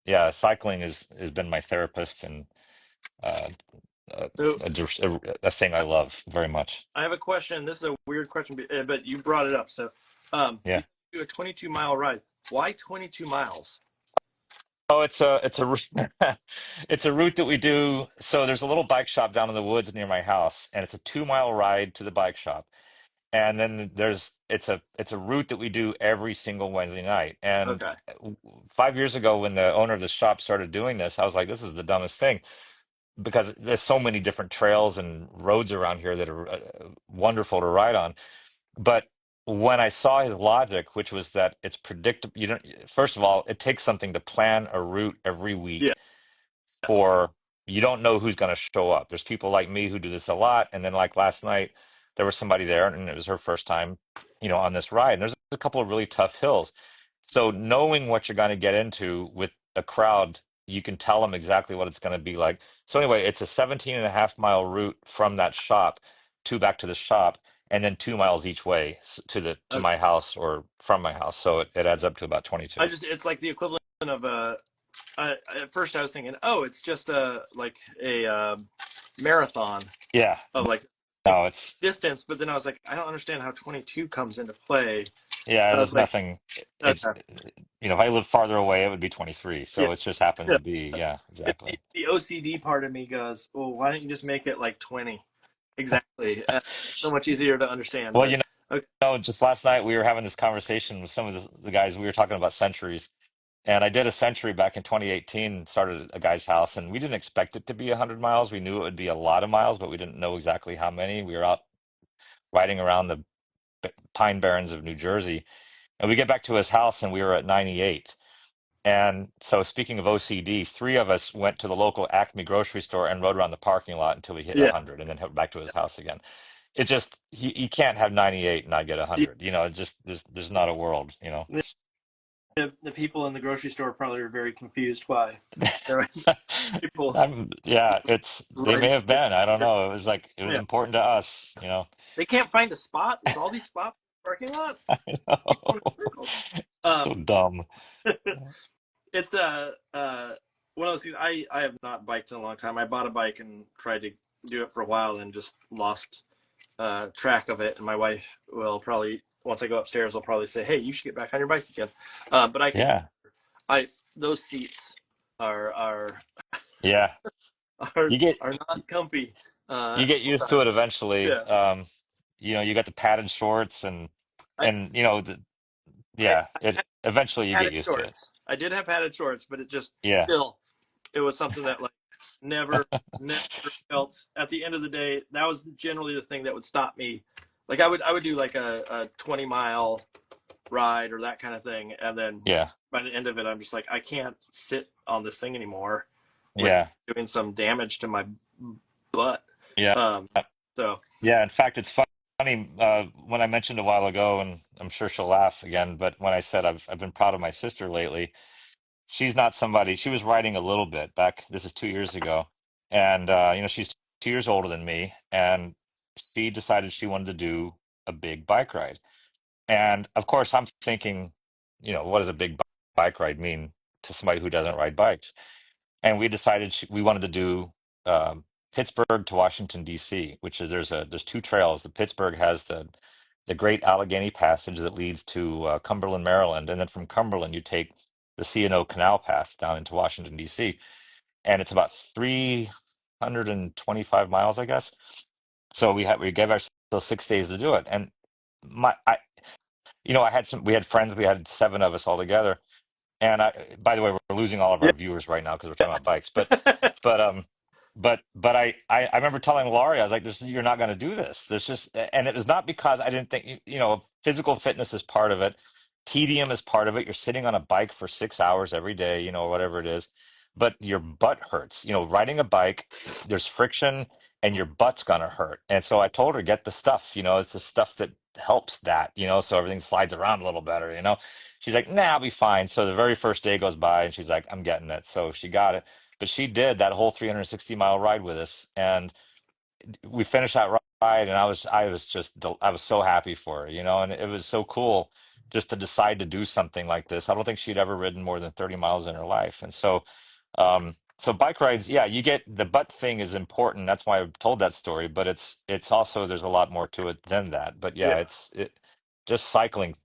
Speaker 1: yeah, cycling has been my therapist and uh, a,
Speaker 2: So
Speaker 1: a thing I love very much.
Speaker 2: I have a question. This is a weird question, but you brought it up. So, you
Speaker 1: Yeah.
Speaker 2: do a 22-mile ride. Why 22 miles?
Speaker 1: Oh, it's a it's a route that we do. So there's a little bike shop down in the woods near my house, and it's a 2 mile ride to the bike shop. And then it's a route that we do every single Wednesday night. And
Speaker 2: Okay.
Speaker 1: 5 years ago, when the owner of the shop started doing this, I was like, this is the dumbest thing because there's so many different trails and roads around here that are wonderful to ride on. But when I saw his logic, which was that it's predictable, you don't, first of all, it takes something to plan a route every
Speaker 2: Yeah.
Speaker 1: week
Speaker 2: Yes.
Speaker 1: for you don't know who's going to show up. There's people like me who do this a lot, and then like last night, there was somebody there, and it was her first time, on this ride. And there's a couple of really tough hills, so knowing what you're going to get into with a crowd, you can tell them exactly what it's going to be like. So anyway, it's a 17.5 mile route from that shop to back to the shop, and then 2 miles each way to
Speaker 2: Okay.
Speaker 1: my house or from my house. So it adds up to about 22.
Speaker 2: It's like the equivalent of a. At first, I was thinking, oh, it's just a like a marathon
Speaker 1: Yeah,
Speaker 2: of like
Speaker 1: no, it's
Speaker 2: distance. But then I was like, I don't understand how 22 comes into play.
Speaker 1: Yeah,
Speaker 2: I was
Speaker 1: there's
Speaker 2: like,
Speaker 1: nothing.
Speaker 2: okay,
Speaker 1: If I lived farther away, it would be 23.
Speaker 2: yeah,
Speaker 1: So it just happens
Speaker 2: yeah.
Speaker 1: to be, yeah, exactly.
Speaker 2: The OCD part of me goes, well, why don't you just make it like 20? Exactly. So much easier to understand.
Speaker 1: Well,
Speaker 2: But okay,
Speaker 1: just last night we were having this conversation with some of the guys. We were talking about centuries, and I did a century back in 2018, started at a guy's house, and we didn't expect it to be 100 miles. We knew it would be a lot of miles, but we didn't know exactly how many. We were out riding around the Pine Barrens of New Jersey, and we get back to his house, and we were at 98. And so, speaking of OCD, three of us went to the local Acme grocery store and rode around the parking lot until we hit
Speaker 2: yeah.
Speaker 1: 100 and then head back to his house again. It just, you can't have 98 and not get
Speaker 2: Yeah.
Speaker 1: 100. It just, there's not a world.
Speaker 2: The people in the grocery store probably are very confused why there was people
Speaker 1: Yeah, they may
Speaker 2: riding.
Speaker 1: have been. I don't know. It was
Speaker 2: Yeah.
Speaker 1: important to us.
Speaker 2: They can't find a spot. There's all these spots in the parking lot.
Speaker 1: I
Speaker 2: Keep going in
Speaker 1: know.
Speaker 2: circles.
Speaker 1: So
Speaker 2: Um,
Speaker 1: dumb.
Speaker 2: it's one of those things. I have not biked in a long time. I bought a bike and tried to do it for a while and just lost track of it. And my wife will probably once I go upstairs, will probably say, "Hey, you should get back on your bike again." But I can.
Speaker 1: Yeah.
Speaker 2: I those seats are
Speaker 1: Yeah.
Speaker 2: are
Speaker 1: You get,
Speaker 2: are not comfy.
Speaker 1: you get used to it eventually.
Speaker 2: Yeah.
Speaker 1: You got the padded shorts
Speaker 2: I I,
Speaker 1: yeah, it eventually you get
Speaker 2: padded
Speaker 1: used to it.
Speaker 2: shorts. I did have padded shorts, but it just
Speaker 1: Yeah.
Speaker 2: still it was something that like never never felt at the end of the day. That was generally the thing that would stop me. Like I would do like a 20-mile ride or that kind of thing, and then
Speaker 1: Yeah.
Speaker 2: by the end of it, I'm just like I can't sit on this thing anymore without
Speaker 1: Yeah.
Speaker 2: doing some damage to my butt.
Speaker 1: Yeah.
Speaker 2: Um, so
Speaker 1: Yeah. In fact, it's funny when I mentioned a while ago, and I'm sure she'll laugh again, but when I said I've been proud of my sister lately, she's not somebody, she was writing a little bit back, this is 2 years ago. And she's 2 years older than me, and she decided she wanted to do a big bike ride. And of course, I'm thinking, what does a big bike ride mean to somebody who doesn't ride bikes? And we decided we wanted to do um, Pittsburgh to Washington, D.C., which is there's two trails. The Pittsburgh has the Great Allegheny Passage that leads to Cumberland, Maryland, and then from Cumberland you take the C&O Canal Path down into Washington, D.C., and it's about 325 miles, I guess. So we gave ourselves 6 days to do it, and my I I had we had friends, we had seven of us all together, and by the way, we're losing all of
Speaker 2: yeah.
Speaker 1: our viewers right now because we're talking about bikes. But I remember telling Laurie, I was like, you're not going to do this. There's just, and it was not because I didn't think, physical fitness is part of it. Tedium is part of it. You're sitting on a bike for 6 hours every day, whatever it is, but your butt hurts. Riding a bike, there's friction and your butt's going to hurt. And so I told her, get the stuff, it's the stuff that helps that, so everything slides around a little better. She's like, nah, I'll be fine. So the very first day goes by and she's like, I'm getting it. So she got it. But she did that whole 360-mile ride with us, and we finished that ride, and I was so happy for her, and it was so cool just to decide to do something like this. I don't think she'd ever ridden more than 30 miles in her life. And so bike rides, yeah, you get the butt thing is important. That's why I told that story, but it's also there's a lot more to it than that. But yeah,
Speaker 2: Yeah.
Speaker 1: it just cycling,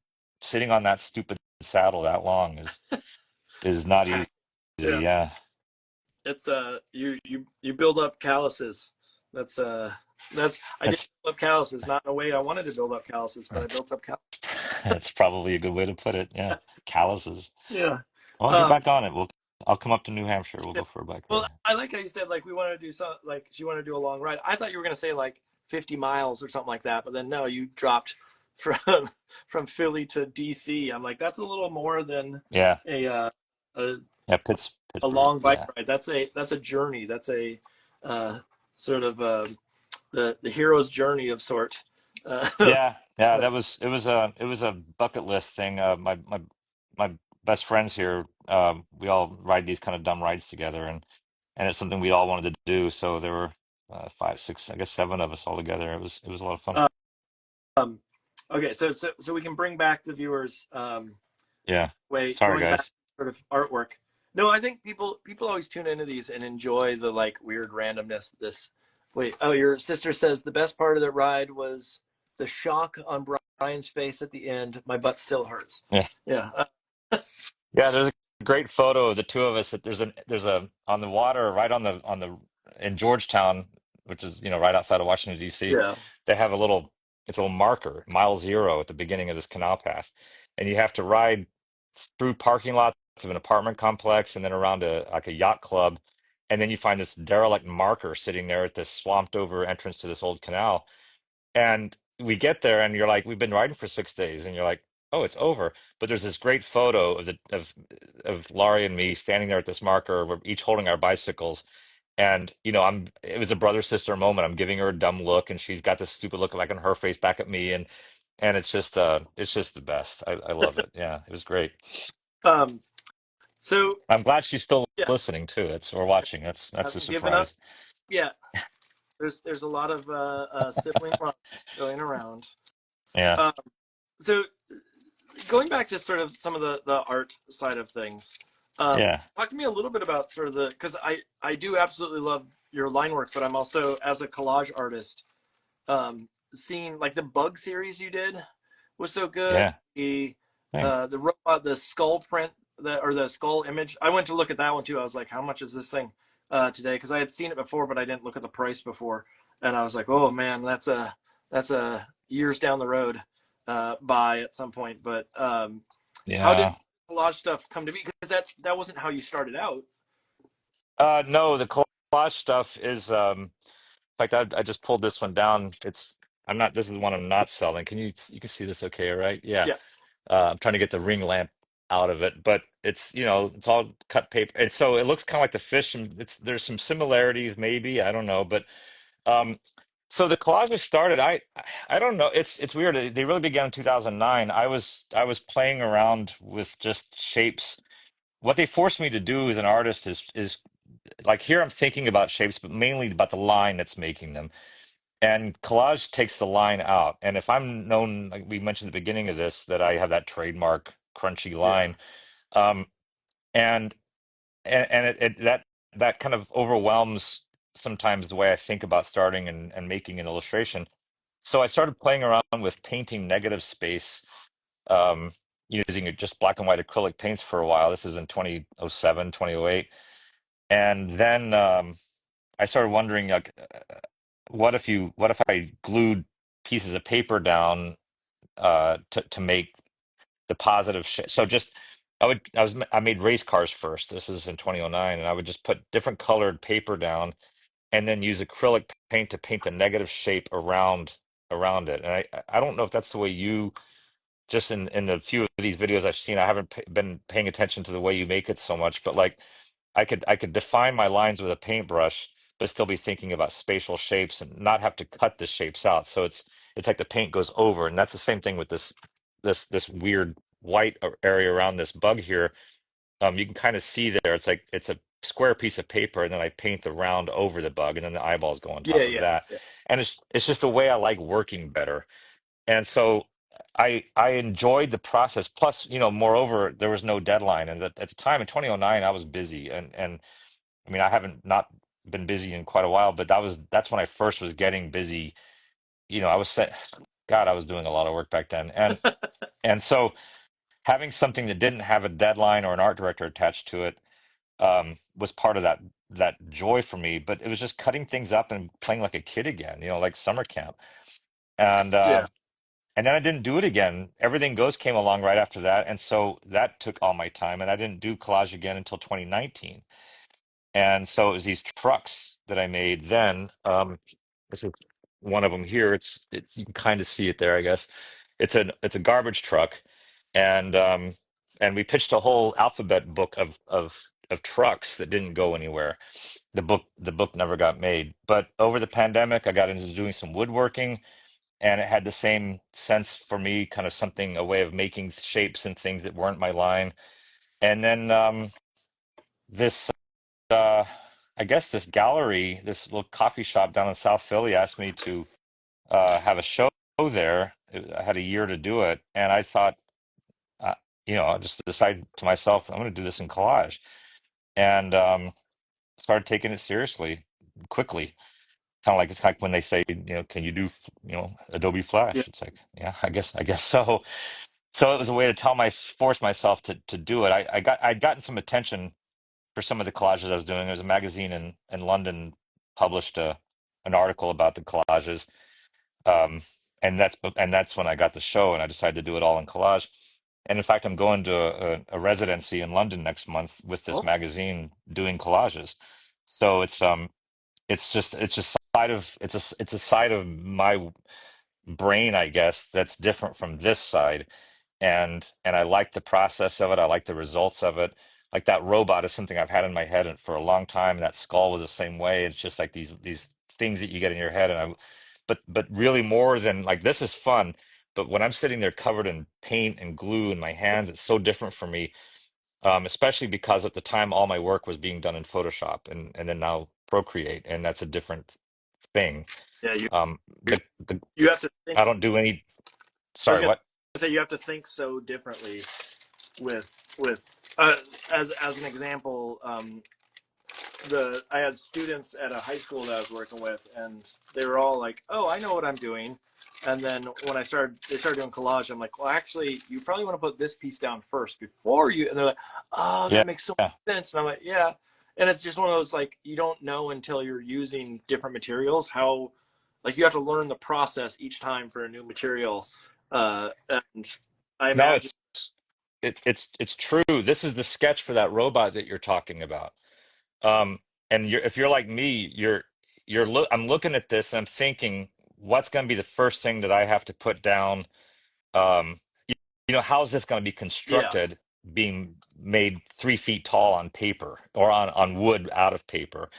Speaker 1: sitting on that stupid saddle that long is not easy.
Speaker 2: Yeah.
Speaker 1: Yeah.
Speaker 2: It's you build up calluses. That's I did
Speaker 1: That's
Speaker 2: build up calluses, not in a way I wanted to build up calluses, but I
Speaker 1: that's
Speaker 2: built up calluses.
Speaker 1: that's probably a good way to put it. Yeah. Calluses.
Speaker 2: Yeah.
Speaker 1: Well, get
Speaker 2: Um,
Speaker 1: back on it. I'll come up to New Hampshire. We'll
Speaker 2: yeah.
Speaker 1: go for a bike
Speaker 2: Well,
Speaker 1: ride.
Speaker 2: I like how you said like we wanted to do some like she wanted to do a long ride. I thought you were gonna say like 50 miles or something like that, but then no, you dropped from from Philly to DC. I'm like that's a little more than
Speaker 1: Yeah.
Speaker 2: a a,
Speaker 1: Yeah,
Speaker 2: a
Speaker 1: Pittsburgh.
Speaker 2: long bike
Speaker 1: Yeah.
Speaker 2: ride. That's a journey. That's a sort of the hero's journey of sort.
Speaker 1: Yeah, yeah, it was a bucket list thing. My best friends here, we all ride these kind of dumb rides together, and it's something we all wanted to do. So there were five, six, I guess seven of us all together. It was a lot of fun.
Speaker 2: um, okay, so we can bring back the viewers.
Speaker 1: Yeah.
Speaker 2: Way
Speaker 1: Sorry,
Speaker 2: going back to
Speaker 1: guys.
Speaker 2: sort of artwork. No, I think people always tune into these and enjoy the like weird randomness. This wait, oh, your sister says the best part of the ride was the shock on Brian's face at the end. My butt still hurts.
Speaker 1: Yeah.
Speaker 2: Yeah,
Speaker 1: Yeah, there's a great photo of the two of us. That there's a on the water right on the in Georgetown, which is right outside of Washington D.C.
Speaker 2: yeah.
Speaker 1: They have it's a little marker, mile zero at the beginning of this canal path, and you have to ride through parking lots of an apartment complex and then around a yacht club, and then you find this derelict marker sitting there at this swamped over entrance to this old canal. And we get there, and you're like, we've been riding for 6 days, and you're like, oh, it's over. But there's this great photo of Laurie and me standing there at this marker. We're each holding our bicycles, and it was a brother sister moment. I'm giving her a dumb look, and she's got this stupid look like on her face back at me, and it's just the best. I love it. Yeah, it was great.
Speaker 2: Um, so
Speaker 1: I'm glad she's still
Speaker 2: yeah,
Speaker 1: listening too. Or watching. That's a
Speaker 2: hasn't given up.
Speaker 1: surprise.
Speaker 2: Yeah, there's a lot of sibling love going around.
Speaker 1: Yeah,
Speaker 2: Um, so going back to sort of some of the art side of things,
Speaker 1: yeah,
Speaker 2: talk to me a little bit about sort of the because I do absolutely love your line work, but I'm also as a collage artist, seeing like the bug series you did was so good.
Speaker 1: yeah. Thanks.
Speaker 2: The robot, the skull print, or the skull image. I went to look at that one too. I was like, how much is this thing today? Because I had seen it before, but I didn't look at the price before, and I was like, oh man, that's a years down the road buy at some point. But how did
Speaker 1: Yeah.
Speaker 2: collage stuff come to be? Because that wasn't how you started out.
Speaker 1: No, the collage stuff is in fact I just pulled this one down. I'm not this is the one I'm not selling. You can see this okay, right? Yeah.
Speaker 2: Yeah,
Speaker 1: I'm trying to get the ring lamp out of it, but it's all cut paper. And so it looks kind of like the fish, and there's some similarities maybe, I don't know, but um so the collage was started, I don't know. It's weird. They really began in 2009. I was playing around with just shapes. What they forced me to do as an artist is like here I'm thinking about shapes, but mainly about the line that's making them. And collage takes the line out. And if I'm known, like we mentioned at the beginning of this, that I have that trademark crunchy
Speaker 2: yeah,
Speaker 1: line, um, and and that kind of overwhelms sometimes the way I think about starting and making an illustration. So I started playing around with painting negative space, um, using just black and white acrylic paints for a while. This is in 2007, 2008. And then I started wondering, like, what if I glued pieces of paper down to make the positive so just I made race cars first. This is in 2009, and I would just put different colored paper down and then use acrylic paint to paint the negative shape around it. And I don't know if that's the way you just in the few of these videos I've seen. I haven't been paying attention to the way you make it so much, but like I could define my lines with a paintbrush, but still be thinking about spatial shapes and not have to cut the shapes out. So it's like the paint goes over, and that's the same thing with this weird white area around this bug here. You can kind of see there. It's like it's a square piece of paper, and then I paint the round over the bug, and then the eyeballs go on
Speaker 2: yeah,
Speaker 1: top of
Speaker 2: yeah,
Speaker 1: that.
Speaker 2: yeah.
Speaker 1: And it's just a way I like working better. And so I enjoyed the process. Plus, moreover, there was no deadline, and at the time in 2009, I was busy, and I mean, I haven't not been busy in quite a while, but that's when I first was getting busy. I was set. God, I was doing a lot of work back then, and so having something that didn't have a deadline or an art director attached to it was part of that joy for me. But it was just cutting things up and playing like a kid again, like summer camp. And
Speaker 2: Yeah.
Speaker 1: and then I didn't do it again. Everything Goes came along right after that, and so that took all my time. And I didn't do collage again until 2019. And so it was these trucks that I made then. This is one of them here. It's you can kind of see it there, I guess. It's a garbage truck, and and we pitched a whole alphabet book of trucks that didn't go anywhere. The book never got made. But over the pandemic, I got into doing some woodworking, and it had the same sense for me, kind of something, a way of making shapes and things that weren't my line. And then this uh, I guess this gallery, this little coffee shop down in South Philly asked me to have a show there. I had a year to do it, and I thought, uh, I just decided to myself, I'm going to do this in collage, and started taking it seriously quickly. Kind of like it's like when they say, can you do, Adobe
Speaker 2: Yeah.
Speaker 1: Flash? It's like, yeah, I guess so. So it was a way to force myself to do it. I'd gotten some attention for some of the collages I was doing. There was a magazine in London published an article about the collages, um, and that's when I got the show, and I decided to do it all in collage. And in fact, I'm going to a residency in London next month with this
Speaker 2: Oh,
Speaker 1: magazine doing collages. So it's just it's a side of my brain, I guess, that's different from this side, and I like the process of it. I like the results of it. Like that robot is something I've had in my head for a long time. That skull was the same way. It's just like these things that you get in your head, and but really more than like this is fun. But when I'm sitting there covered in paint and glue in my hands, it's so different for me. Especially because at the time all my work was being done in Photoshop and then now Procreate, and that's a different thing.
Speaker 2: yeah.
Speaker 1: Um,
Speaker 2: You
Speaker 1: the
Speaker 2: you have to think.
Speaker 1: I don't do any.
Speaker 2: I was
Speaker 1: Sorry,
Speaker 2: gonna
Speaker 1: what?
Speaker 2: say you have to think so differently with as an example. I had students at a high school that I was working with, and they were all like, "Oh, I know what I'm doing." And then when they started doing collage. I'm like, "Well, actually, you probably want to put this piece down first before you." And they're like, "Oh,
Speaker 1: Yeah,
Speaker 2: that makes so
Speaker 1: yeah.
Speaker 2: much sense." And I'm like, "Yeah." And it's just one of those like you don't know until you're using different materials how, like you have to learn the process each time for a new material. And I
Speaker 1: No,
Speaker 2: imagine,
Speaker 1: it's true. This is the sketch for that robot that you're talking about. Um, and if you're like me, I'm looking at this and I'm thinking, what's going to be the first thing that I have to put down? Um, how's this going to be
Speaker 2: yeah,
Speaker 1: constructed, being made 3 feet tall on paper or on wood out of paper?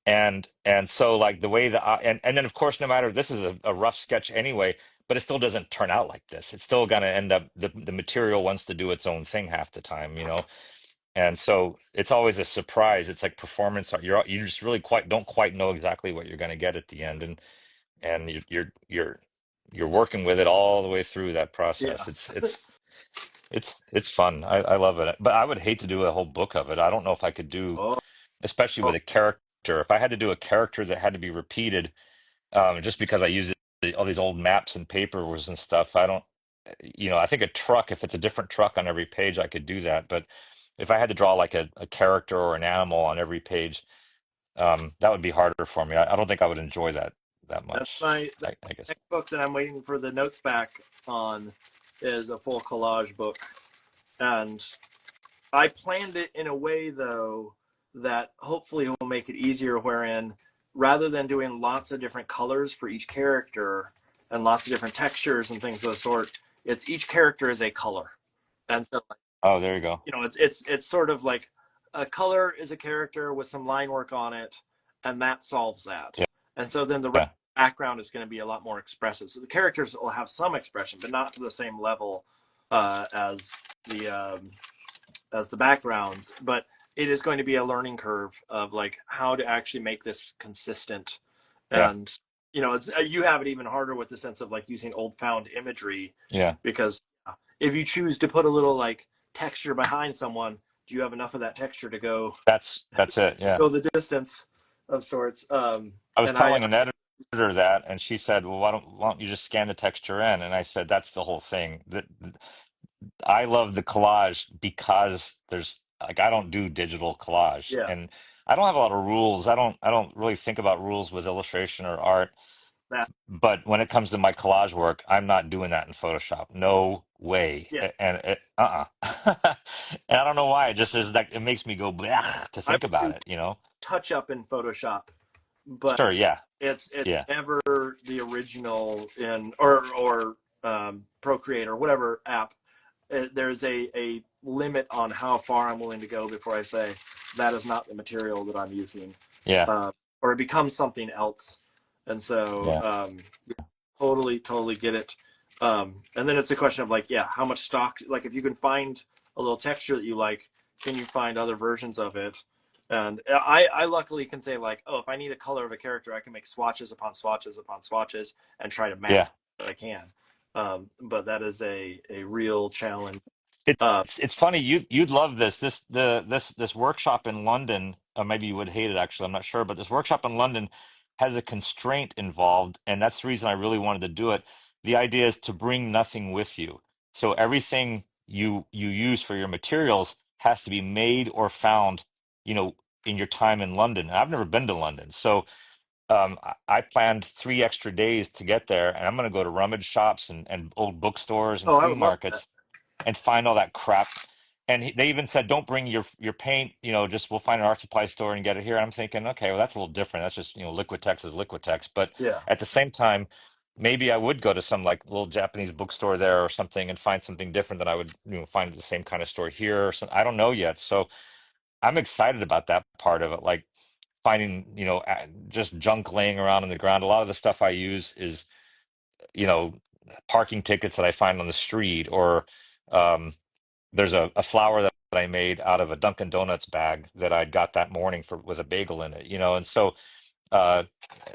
Speaker 1: And so like the way that and then of course, no matter, this is a rough sketch anyway, but it still doesn't turn out like this. It's still going to end up, the material wants to do its own thing half the time. And so it's always a surprise. It's like performance art. You just really don't quite know exactly what you're going to get at the end, and you're working with it all the way through that
Speaker 2: yeah.
Speaker 1: process. It's fun. I love it. But I would hate to do a whole book of it. I don't know if I could do,
Speaker 2: Oh,
Speaker 1: especially with a character. If I had to do a character that had to be repeated, just because I use all these old maps and papers and stuff, I don't. I think a truck, if it's a different truck on every page, I could do that. But if I had to draw like a character or an animal on every page, that would be harder for me. I don't think I would enjoy that
Speaker 2: that's
Speaker 1: much.
Speaker 2: that's
Speaker 1: I guess.
Speaker 2: next book that I'm waiting for the notes back on is a full collage book. And I planned it in a way though that hopefully will make it easier wherein rather than doing lots of different colors for each character and lots of different textures and things of the sort, it's each character is a color. And so
Speaker 1: Oh, there you go.
Speaker 2: it's sort of like a color is a character with some line work on it, and that solves that.
Speaker 1: Yeah,
Speaker 2: And so then the
Speaker 1: yeah,
Speaker 2: background is going to be a lot more expressive. So the characters will have some expression, but not to the same level as the backgrounds. But it is going to be a learning curve of like how to actually make this consistent
Speaker 1: yeah.
Speaker 2: and it's you have it even harder with the sense of like using old found imagery,
Speaker 1: Yeah,
Speaker 2: because if you choose to put a little like texture behind someone, do you have enough of that texture to
Speaker 1: that's it. Yeah.
Speaker 2: go the distance of sorts?
Speaker 1: I was
Speaker 2: And I
Speaker 1: telling an editor that, and she said, "Well, why don't you just scan the texture in?" And I said, "That's the whole thing. That I love the collage because there's like I don't do digital collage,
Speaker 2: yeah,
Speaker 1: and I don't have a lot of rules. I don't really think about rules with illustration or art.
Speaker 2: that
Speaker 1: But when it comes to my collage work, I'm not doing that in Photoshop. No way.
Speaker 2: yeah.
Speaker 1: And I don't know why. It just is that it makes me go blech to
Speaker 2: I
Speaker 1: think
Speaker 2: would
Speaker 1: about
Speaker 2: do
Speaker 1: it, you know?
Speaker 2: touch up in Photoshop, but
Speaker 1: Sure, yeah.
Speaker 2: it's
Speaker 1: Yeah.
Speaker 2: never the original in or Procreate or whatever app. There's a limit on how far I'm willing to go before I say that is not the material that I'm using,
Speaker 1: Yeah.
Speaker 2: uh, or it becomes something else. And so
Speaker 1: Yeah.
Speaker 2: totally get it. And then it's a question of like, yeah, how much stock? Like, if you can find a little texture that you like, can you find other versions of it? And I luckily can say like, oh, if I need a color of a character, I can make swatches upon swatches upon swatches and try to match
Speaker 1: Yeah.
Speaker 2: what I can. But that is a real challenge.
Speaker 1: It's
Speaker 2: Uh,
Speaker 1: it's funny. You'd love this. This workshop in London, or maybe you would hate it actually, I'm not sure, but this workshop in London has a constraint involved, and that's the reason I really wanted to do it. The idea is to bring nothing with you. So everything you use for your materials has to be made or found, in your time in London. And I've never been to London. So I planned 3 extra days to get there, and I'm going to go to rummage shops and old bookstores and
Speaker 2: oh, I
Speaker 1: flea
Speaker 2: would love that.
Speaker 1: markets and find all that crap. And they even said, don't bring your paint, just we'll find an art supply store and get it here. And I'm thinking, okay, well, that's a little different. That's just, Liquitex is Liquitex. But
Speaker 2: Yeah.
Speaker 1: at the same time, maybe I would go to some like little Japanese bookstore there or something and find something different than I would, find at the same kind of store here or something. I don't know yet. So I'm excited about that part of it. Like finding, just junk laying around on the ground. A lot of the stuff I use is, you know, parking tickets that I find on the street or, there's a flower that I made out of a Dunkin' Donuts bag that I got that morning for with a bagel in it, and so uh,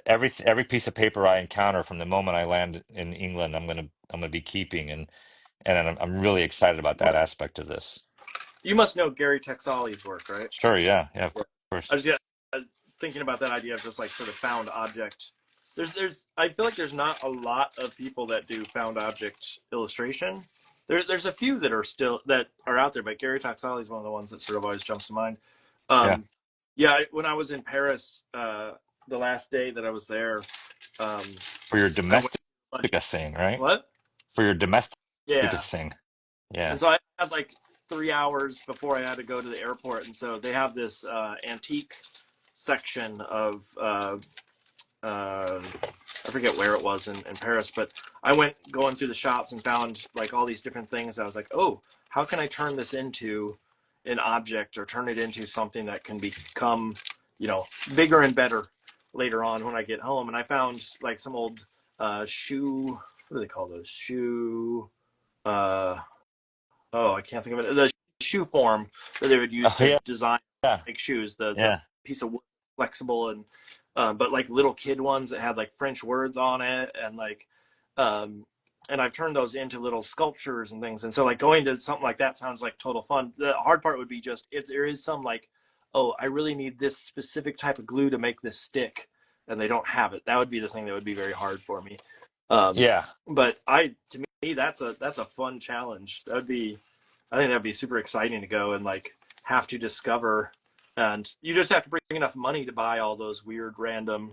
Speaker 1: every piece of paper I encounter from the moment I land in England, I'm gonna be keeping, and I'm really excited about that aspect of this.
Speaker 2: You must know Gary Texali's work, right?
Speaker 1: Sure, yeah, yeah, of
Speaker 2: Yeah. I
Speaker 1: course,
Speaker 2: was, yeah, thinking about that idea of just like sort of found object. I feel like there's not a lot of people that do found object illustration. There's a few that are out there, but Gary Taxali is one of the ones that sort of always jumps to mind.
Speaker 1: yeah,
Speaker 2: Um, yeah, when I was in Paris, the last day that I was there, um,
Speaker 1: for your
Speaker 2: I went to
Speaker 1: domestic
Speaker 2: lunch.
Speaker 1: thing, right?
Speaker 2: What?
Speaker 1: For your domestic
Speaker 2: Yeah,
Speaker 1: thing,
Speaker 2: and
Speaker 1: yeah.
Speaker 2: so I had like 3 hours before I had to go to the airport, and so they have this antique section of I forget where it was in Paris, but I went going through the shops and found like all these different things. I was like, oh, how can I turn this into an object or turn it into something that can become, bigger and better later on when I get home? And I found like some old shoe. What do they call those? Shoe. Uh, oh, I can't think of it. The shoe form that they would use
Speaker 1: Oh
Speaker 2: to
Speaker 1: yeah,
Speaker 2: design
Speaker 1: yeah,
Speaker 2: make shoes. The
Speaker 1: yeah.
Speaker 2: piece of wood, flexible and but like little kid ones that had like French words on it and like um and I've turned those into little sculptures and things. And so like going to something like that sounds like total fun. The hard part would be just if there is some like, oh, I really need this specific type of glue to make this stick and they don't have it. That would be the thing that would be very hard for me. Um,
Speaker 1: Yeah.
Speaker 2: but to me, that's a fun challenge. I think that'd be super exciting to go and like have to discover. And you just have to bring enough money to buy all those weird random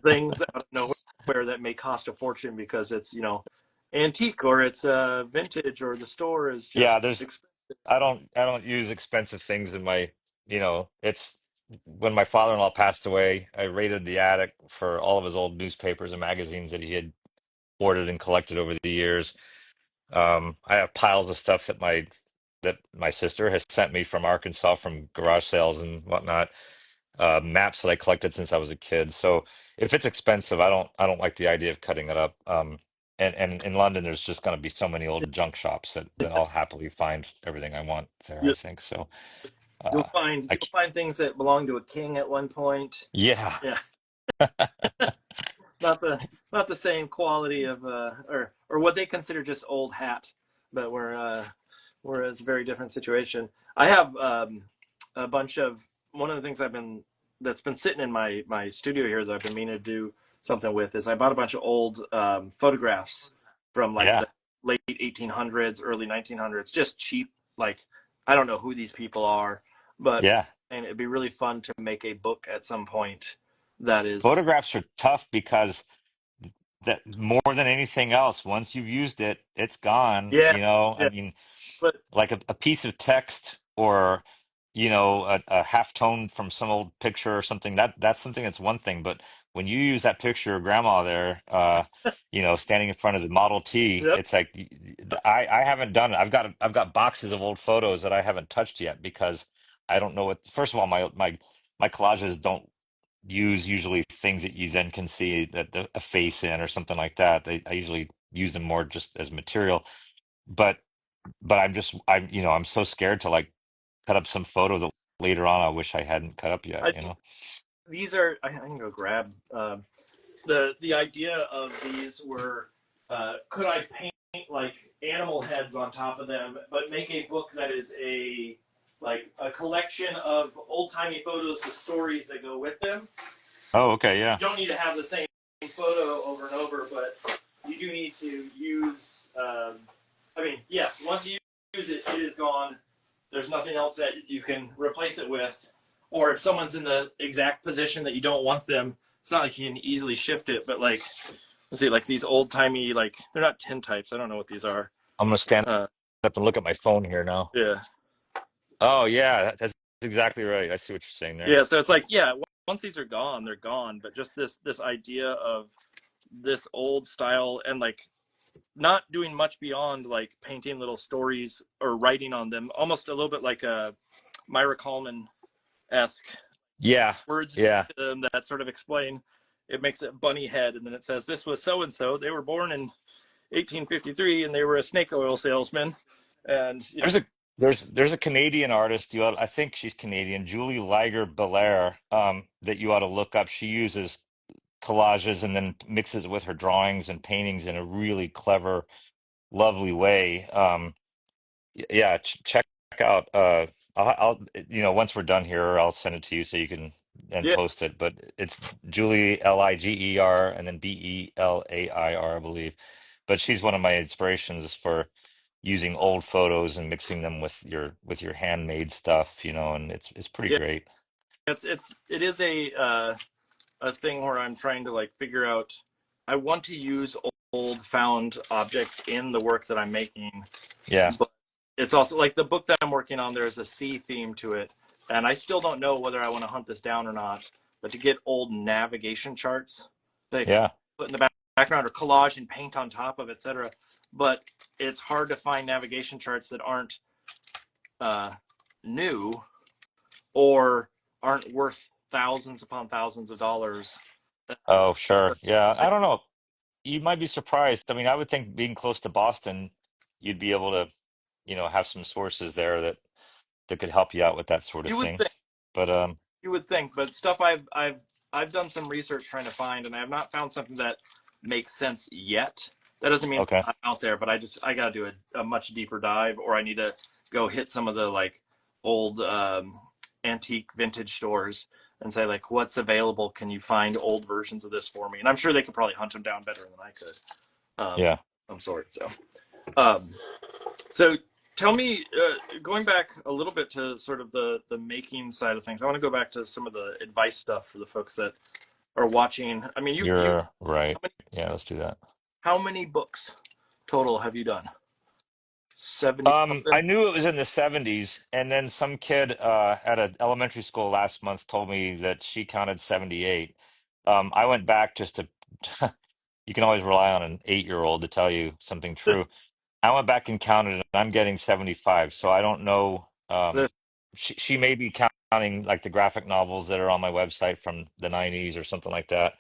Speaker 2: things out of nowhere that may cost a fortune because it's antique or it's vintage or the store is
Speaker 1: Yeah,
Speaker 2: just
Speaker 1: there's
Speaker 2: expensive.
Speaker 1: I don't use expensive things in my, it's when my father-in-law passed away, I raided the attic for all of his old newspapers and magazines that he had hoarded and collected over the years. I have piles of stuff that my sister has sent me from Arkansas from garage sales and whatnot. Maps that I collected since I was a kid. So if it's expensive, I don't like the idea of cutting it up. And in London, there's just going to be so many old junk shops that I'll happily find everything I want there, I
Speaker 2: You,
Speaker 1: think. So
Speaker 2: you'll
Speaker 1: uh,
Speaker 2: find
Speaker 1: I
Speaker 2: you'll find things that belong to a king at one point.
Speaker 1: yeah,
Speaker 2: Yeah, not the same quality of or what they consider just old hat, but we're it's a very different situation. I have a bunch of one of the things that's been sitting in my studio here that I've been meaning to do something with is I bought a bunch of old photographs from like
Speaker 1: Yeah,
Speaker 2: the late 1800s, early 1900s, just cheap. Like I don't know who these people are, but
Speaker 1: yeah.
Speaker 2: and it'd be really fun to make a book at some point that is
Speaker 1: Photographs are tough because that more than anything else, once you've used it, it's gone.
Speaker 2: yeah,
Speaker 1: You know, I
Speaker 2: yeah.
Speaker 1: mean,
Speaker 2: But
Speaker 1: like a piece of text or a half tone from some old picture or something, that's something that's one thing. But when you use that picture of grandma there, standing in front of the Model T,
Speaker 2: yep.
Speaker 1: it's like I haven't done it. I've got boxes of old photos that I haven't touched yet because I don't know what. First of all, my collages don't use usually things that you then can see that a face in or something like that. I usually use them more just as material. But I'm so scared to like cut up some photo that later on I wish I hadn't cut up
Speaker 2: I
Speaker 1: yet, you
Speaker 2: think
Speaker 1: know?
Speaker 2: these are. I can go grab the idea of these were. Could I paint like animal heads on top of them, but make a book that is a collection of old timey photos with stories that go with them.
Speaker 1: Oh, okay, yeah.
Speaker 2: You don't need to have the same photo over and over, but you do need to use. I mean, yes, once you use it, it is gone. There's nothing else that you can replace it with. Or if someone's in the exact position that you don't want them, it's not like you can easily shift it. But like, let's see, like these old timey, like they're not tintypes. I don't know what these are.
Speaker 1: I'm gonna stand
Speaker 2: Uh,
Speaker 1: up and look at my phone here now.
Speaker 2: yeah,
Speaker 1: Oh yeah, that's exactly right. I see what you're saying there.
Speaker 2: yeah. So it's like, yeah, once these are gone, they're gone. But just this idea of this old style and like not doing much beyond like painting little stories or writing on them, almost a little bit like a Myra Coleman esque
Speaker 1: Yeah,
Speaker 2: words
Speaker 1: yeah.
Speaker 2: that sort of explain. It makes it bunny head, and then it says this was so and so. They were born in 1853, and they were a snake oil salesman, and
Speaker 1: There's a there's a Canadian artist I think she's Canadian, Julie Liger Belair, that you ought to look up. She uses collages and then mixes it with her drawings and paintings in a really clever, lovely way. Yeah, check out. Once we're done here, I'll send it to you so you can and
Speaker 2: yeah,
Speaker 1: post it. But it's Julie Liger and then Belair, I believe. But she's one of my inspirations for using old photos and mixing them with your handmade stuff, and it's pretty
Speaker 2: yeah.
Speaker 1: great.
Speaker 2: It is a thing where I'm trying to like figure out. I want to use old found objects in the work that I'm making,
Speaker 1: Yeah,
Speaker 2: but it's also like the book that I'm working on. There's a sea theme to it, and I still don't know whether I want to hunt this down or not. But to get old navigation charts, like
Speaker 1: yeah.
Speaker 2: put in the background or collage and paint on top of, etc. But it's hard to find navigation charts that aren't uh, new or aren't worth thousands upon thousands of dollars.
Speaker 1: Oh, sure. Yeah, I don't know. You might be surprised. I mean, I would think being close to Boston, you'd be able to, have some sources there that could help you out with that sort of
Speaker 2: You would
Speaker 1: thing.
Speaker 2: think,
Speaker 1: But
Speaker 2: but stuff I've done some research trying to find, and I have not found something that makes sense yet. That doesn't mean
Speaker 1: okay.
Speaker 2: I'm out there, but I got to do a much deeper dive, or I need to go hit some of the like old antique vintage stores and say like, what's available? Can you find old versions of this for me? And I'm sure they could probably hunt them down better than I could,
Speaker 1: Yeah.
Speaker 2: some sort. Um, so tell me, going back a little bit to sort of the making side of things, I want to go back to some of the advice stuff for the folks that are watching. I mean, you
Speaker 1: You're right.
Speaker 2: how many,
Speaker 1: Yeah, let's do that.
Speaker 2: how many books total have you done? 70
Speaker 1: I
Speaker 2: something?
Speaker 1: knew it was in the 70s, and then some kid at an elementary school last month told me that she counted 78. I went back just to, you can always rely on an 8-year-old to tell you something true. I went back and counted, and I'm getting 75. So I don't know. She may be counting like the graphic novels that are on my website from the 90s or something like that.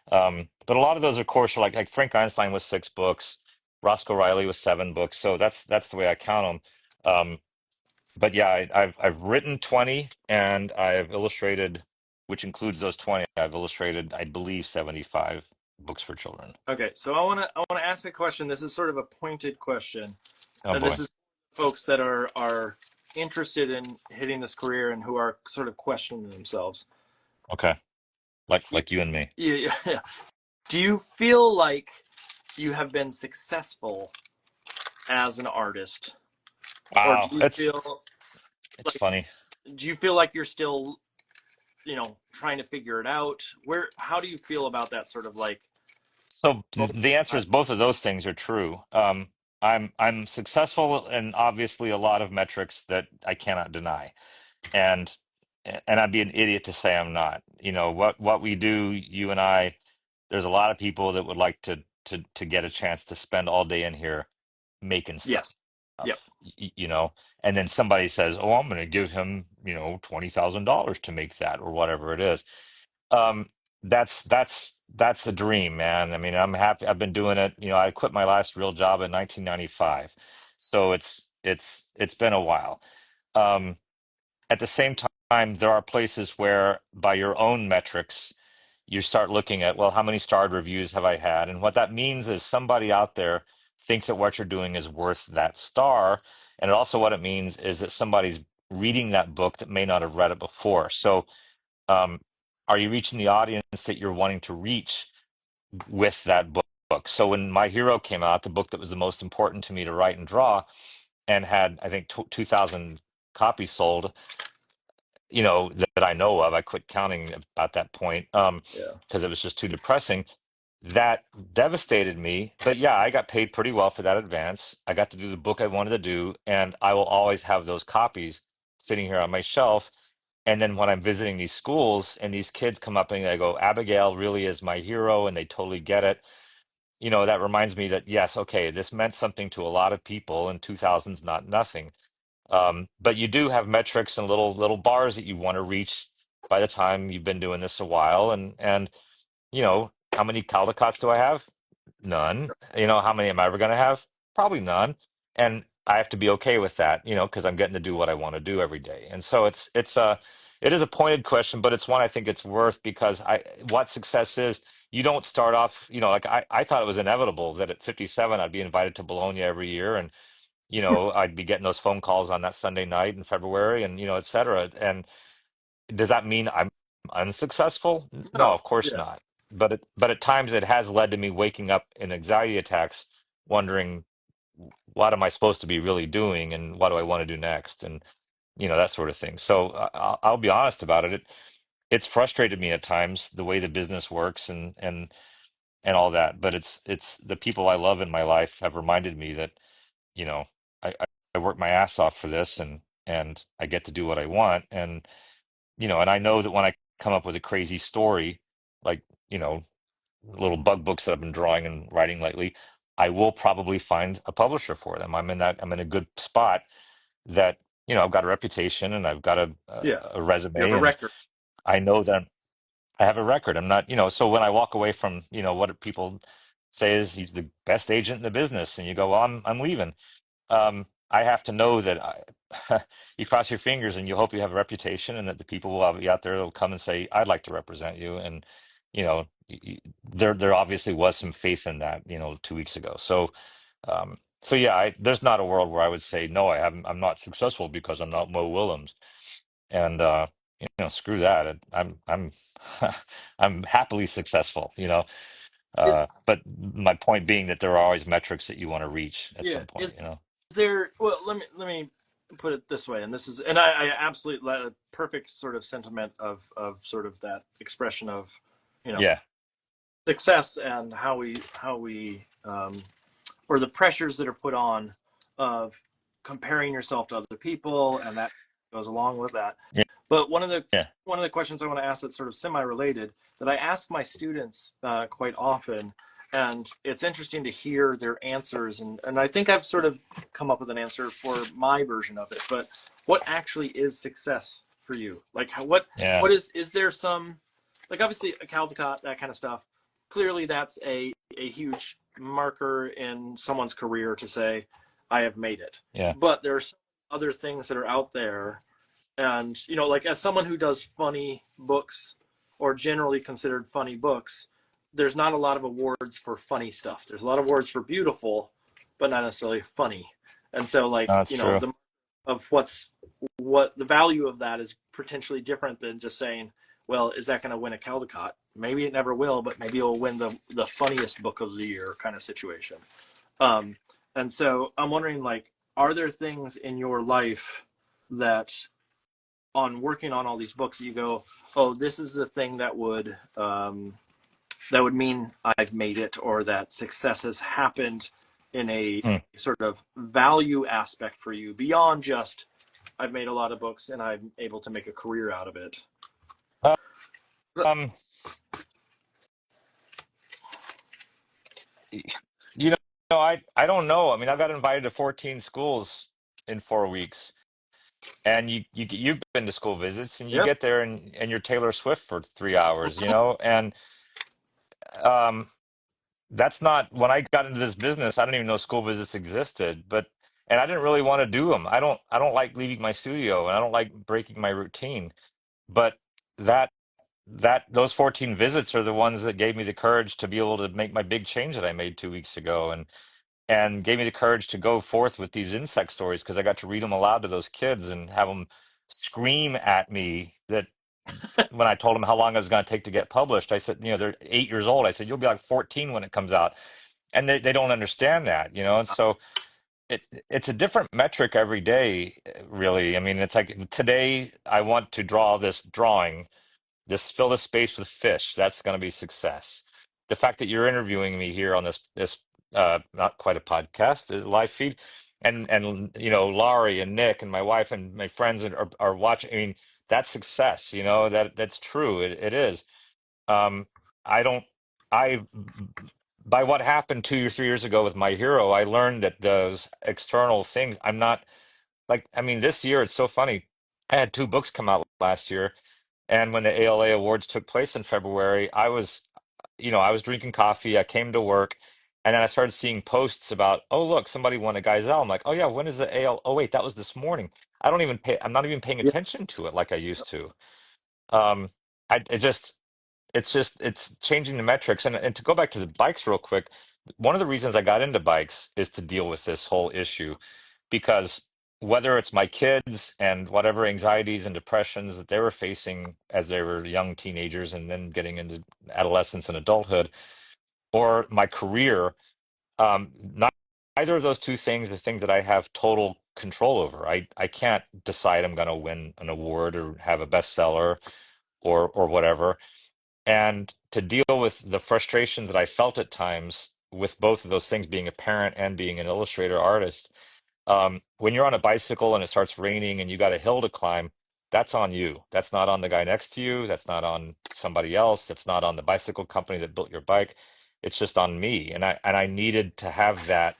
Speaker 1: But a lot of those, of course, are like Frank Einstein was 6 books, Roscoe Riley was 7 books. So that's the way I count them. But yeah, I've written 20, and I've illustrated, which includes those 20. I've illustrated, I believe, 75 books for children.
Speaker 2: Okay, so I wanna ask a question. This is sort of a pointed question,
Speaker 1: Oh
Speaker 2: and this
Speaker 1: boy.
Speaker 2: is folks that are interested in hitting this career and who are sort of questioning themselves.
Speaker 1: Okay. Like you and me.
Speaker 2: Yeah, yeah, yeah. Do you feel like you have been successful as an artist, or
Speaker 1: Wow. It's
Speaker 2: like
Speaker 1: funny.
Speaker 2: do you feel like you're still, trying to figure it out? How do you feel about that sort of like
Speaker 1: So
Speaker 2: moment?
Speaker 1: the answer is both of those things are true. I'm successful in obviously a lot of metrics that I cannot deny. And I'd be an idiot to say I'm not. You know, what we do, you and I, there's a lot of people that would like to get a chance to spend all day in here making stuff.
Speaker 2: Yes. Yep.
Speaker 1: You know, and then somebody says, "Oh, I'm going to give him, $20,000 to make that or whatever it is." Um, that's a dream, man. I mean, I'm happy. I've been doing it. You know, I quit my last real job in 1995, so it's been a while. Um, at the same time, there are places where, by your own metrics, you start looking at, well, how many starred reviews have I had? And what that means is somebody out there thinks that what you're doing is worth that star. And also, what it means is that somebody's reading that book that may not have read it before. So, um, are you reaching the audience that you're wanting to reach with that book? So, when My Hero came out, the book that was the most important to me to write and draw, and had, I think, 2,000 copies sold, that I know of. I quit counting at that point,
Speaker 2: Yeah.
Speaker 1: because it was just too depressing. That devastated me. But yeah, I got paid pretty well for that advance. I got to do the book I wanted to do, and I will always have those copies sitting here on my shelf. And then when I'm visiting these schools and these kids come up and they go, Abigail really is my hero, and they totally get it. That reminds me that, yes, okay, this meant something to a lot of people, and 2000's not nothing. But you do have metrics and little bars that you want to reach by the time you've been doing this a while. How many Caldicots do I have? None. How many am I ever going to have? Probably none. And I have to be okay with that, because I'm getting to do what I want to do every day. And so it is a pointed question, but it's one I think it's worth, because what success is, you don't start off, like I thought it was inevitable that at 57 I'd be invited to Bologna every year, and I'd be getting those phone calls on that Sunday night in February, and et cetera. And does that mean I'm unsuccessful? No,
Speaker 2: No.
Speaker 1: of course
Speaker 2: Yeah.
Speaker 1: not. But at times it has led to me waking up in anxiety attacks, wondering, what am I supposed to be really doing, and what do I want to do next, and that sort of thing. So I'll be honest about it. It's frustrated me at times, the way the business works, and all that. But it's the people I love in my life have reminded me that, you know, I work my ass off for this, and I get to do what I want. And I know that when I come up with a crazy story, like, little bug books that I've been drawing and writing lately, I will probably find a publisher for them. I'm in a good spot that, I've got a reputation, and I've got
Speaker 2: Yeah.
Speaker 1: a
Speaker 2: You have
Speaker 1: resume,
Speaker 2: a
Speaker 1: and
Speaker 2: record.
Speaker 1: I know that I have a record. I'm not, so when I walk away from, what people say is he's the best agent in the business, and you go, well, I'm leaving. I have to know that you cross your fingers and you hope you have a reputation, and that the people will be out there that will come and say, I'd like to represent you. And, there obviously was some faith in that, 2 weeks ago. So yeah, there's not a world where I would say, no, I'm not successful because I'm not Mo Willems. And, screw that. I'm, I'm happily successful,
Speaker 2: Is
Speaker 1: but my point being that there are always metrics that you want to reach at
Speaker 2: yeah.
Speaker 1: some point.
Speaker 2: Is there? Well, let me put it this way, and this is, and I absolutely perfect sort of sentiment of sort of that expression of, you know,
Speaker 1: Yeah.
Speaker 2: success, and how we or the pressures that are put on of comparing yourself to other people, and that goes along with that.
Speaker 1: Yeah.
Speaker 2: But
Speaker 1: Yeah.
Speaker 2: one of the questions I want to ask that's sort of semi-related, that I ask my students quite often, and it's interesting to hear their answers, and I think I've sort of come up with an answer for my version of it. But what actually is success for you? Like,
Speaker 1: Yeah.
Speaker 2: what is there some, like, obviously a Caldecott, that kind of stuff. Clearly, that's a huge marker in someone's career to say, I have made it.
Speaker 1: Yeah.
Speaker 2: But there's other things that are out there, and like, as someone who does funny books, or generally considered funny books, there's not a lot of awards for funny stuff. There's a lot of awards for beautiful, but not necessarily funny. And so, like,
Speaker 1: That's true.
Speaker 2: the of what the value of that is potentially different than just saying, well, is that going to win a Caldecott? Maybe it never will, but maybe it'll win the funniest book of the year kind of situation. Um, and so I'm wondering, like, are there things in your life that, on working on all these books, you go, oh, this is the thing that would mean I've made it, or that success has happened in a
Speaker 1: Hmm.
Speaker 2: sort of value aspect for you beyond just I've made a lot of books and I'm able to make a career out of it.
Speaker 1: Um, you know, I don't know. I mean, I got invited to 14 schools in 4 weeks, and you've been to school visits, and you
Speaker 2: Yep.
Speaker 1: get there and you're Taylor Swift for 3 hours, and um, that's not when I got into this business. I didn't even know school visits existed, and I didn't really want to do them. I don't like leaving my studio, and I don't like breaking my routine. But that those 14 visits are the ones that gave me the courage to be able to make my big change that I made 2 weeks ago, and gave me the courage to go forth with these insect stories because I got to read them aloud to those kids and have them scream at me that when I told them how long it was going to take to get published. I said, they're 8 years old. I said, you'll be like 14 when it comes out. And they don't understand that, and so it's a different metric every day, really. I mean, it's like today I want to draw this drawing, this fill the space with fish. That's going to be success. The fact that you're interviewing me here on this not quite a podcast, is a live feed, and Laurie and Nick and my wife and my friends are watching. I mean, that's success. That's true. It is. Um, I don't. I By what happened 2 or 3 years ago with My Hero, I learned that those external things. I'm not like. I mean, this year it's so funny. I had two books come out last year, and when the ALA Awards took place in February, I was drinking coffee. I came to work, and then I started seeing posts about, oh, look, somebody won a Geisel. I'm like, oh yeah, when is the AL? Oh wait, that was this morning. I'm not even paying
Speaker 2: Yep.
Speaker 1: attention to it like I used to. Um, it's changing the metrics. And to go back to the bikes real quick, one of the reasons I got into bikes is to deal with this whole issue because whether it's my kids and whatever anxieties and depressions that they were facing as they were young teenagers and then getting into adolescence and adulthood, or my career, not either of those two things are things that I have total control over. I can't decide I'm going to win an award or have a bestseller or whatever. And to deal with the frustration that I felt at times with both of those things, being a parent and being an illustrator artist, when you're on a bicycle and it starts raining and you got a hill to climb, that's on you. That's not on the guy next to you. That's not on somebody else. That's not on the bicycle company that built your bike. It's just on me. And I needed to have that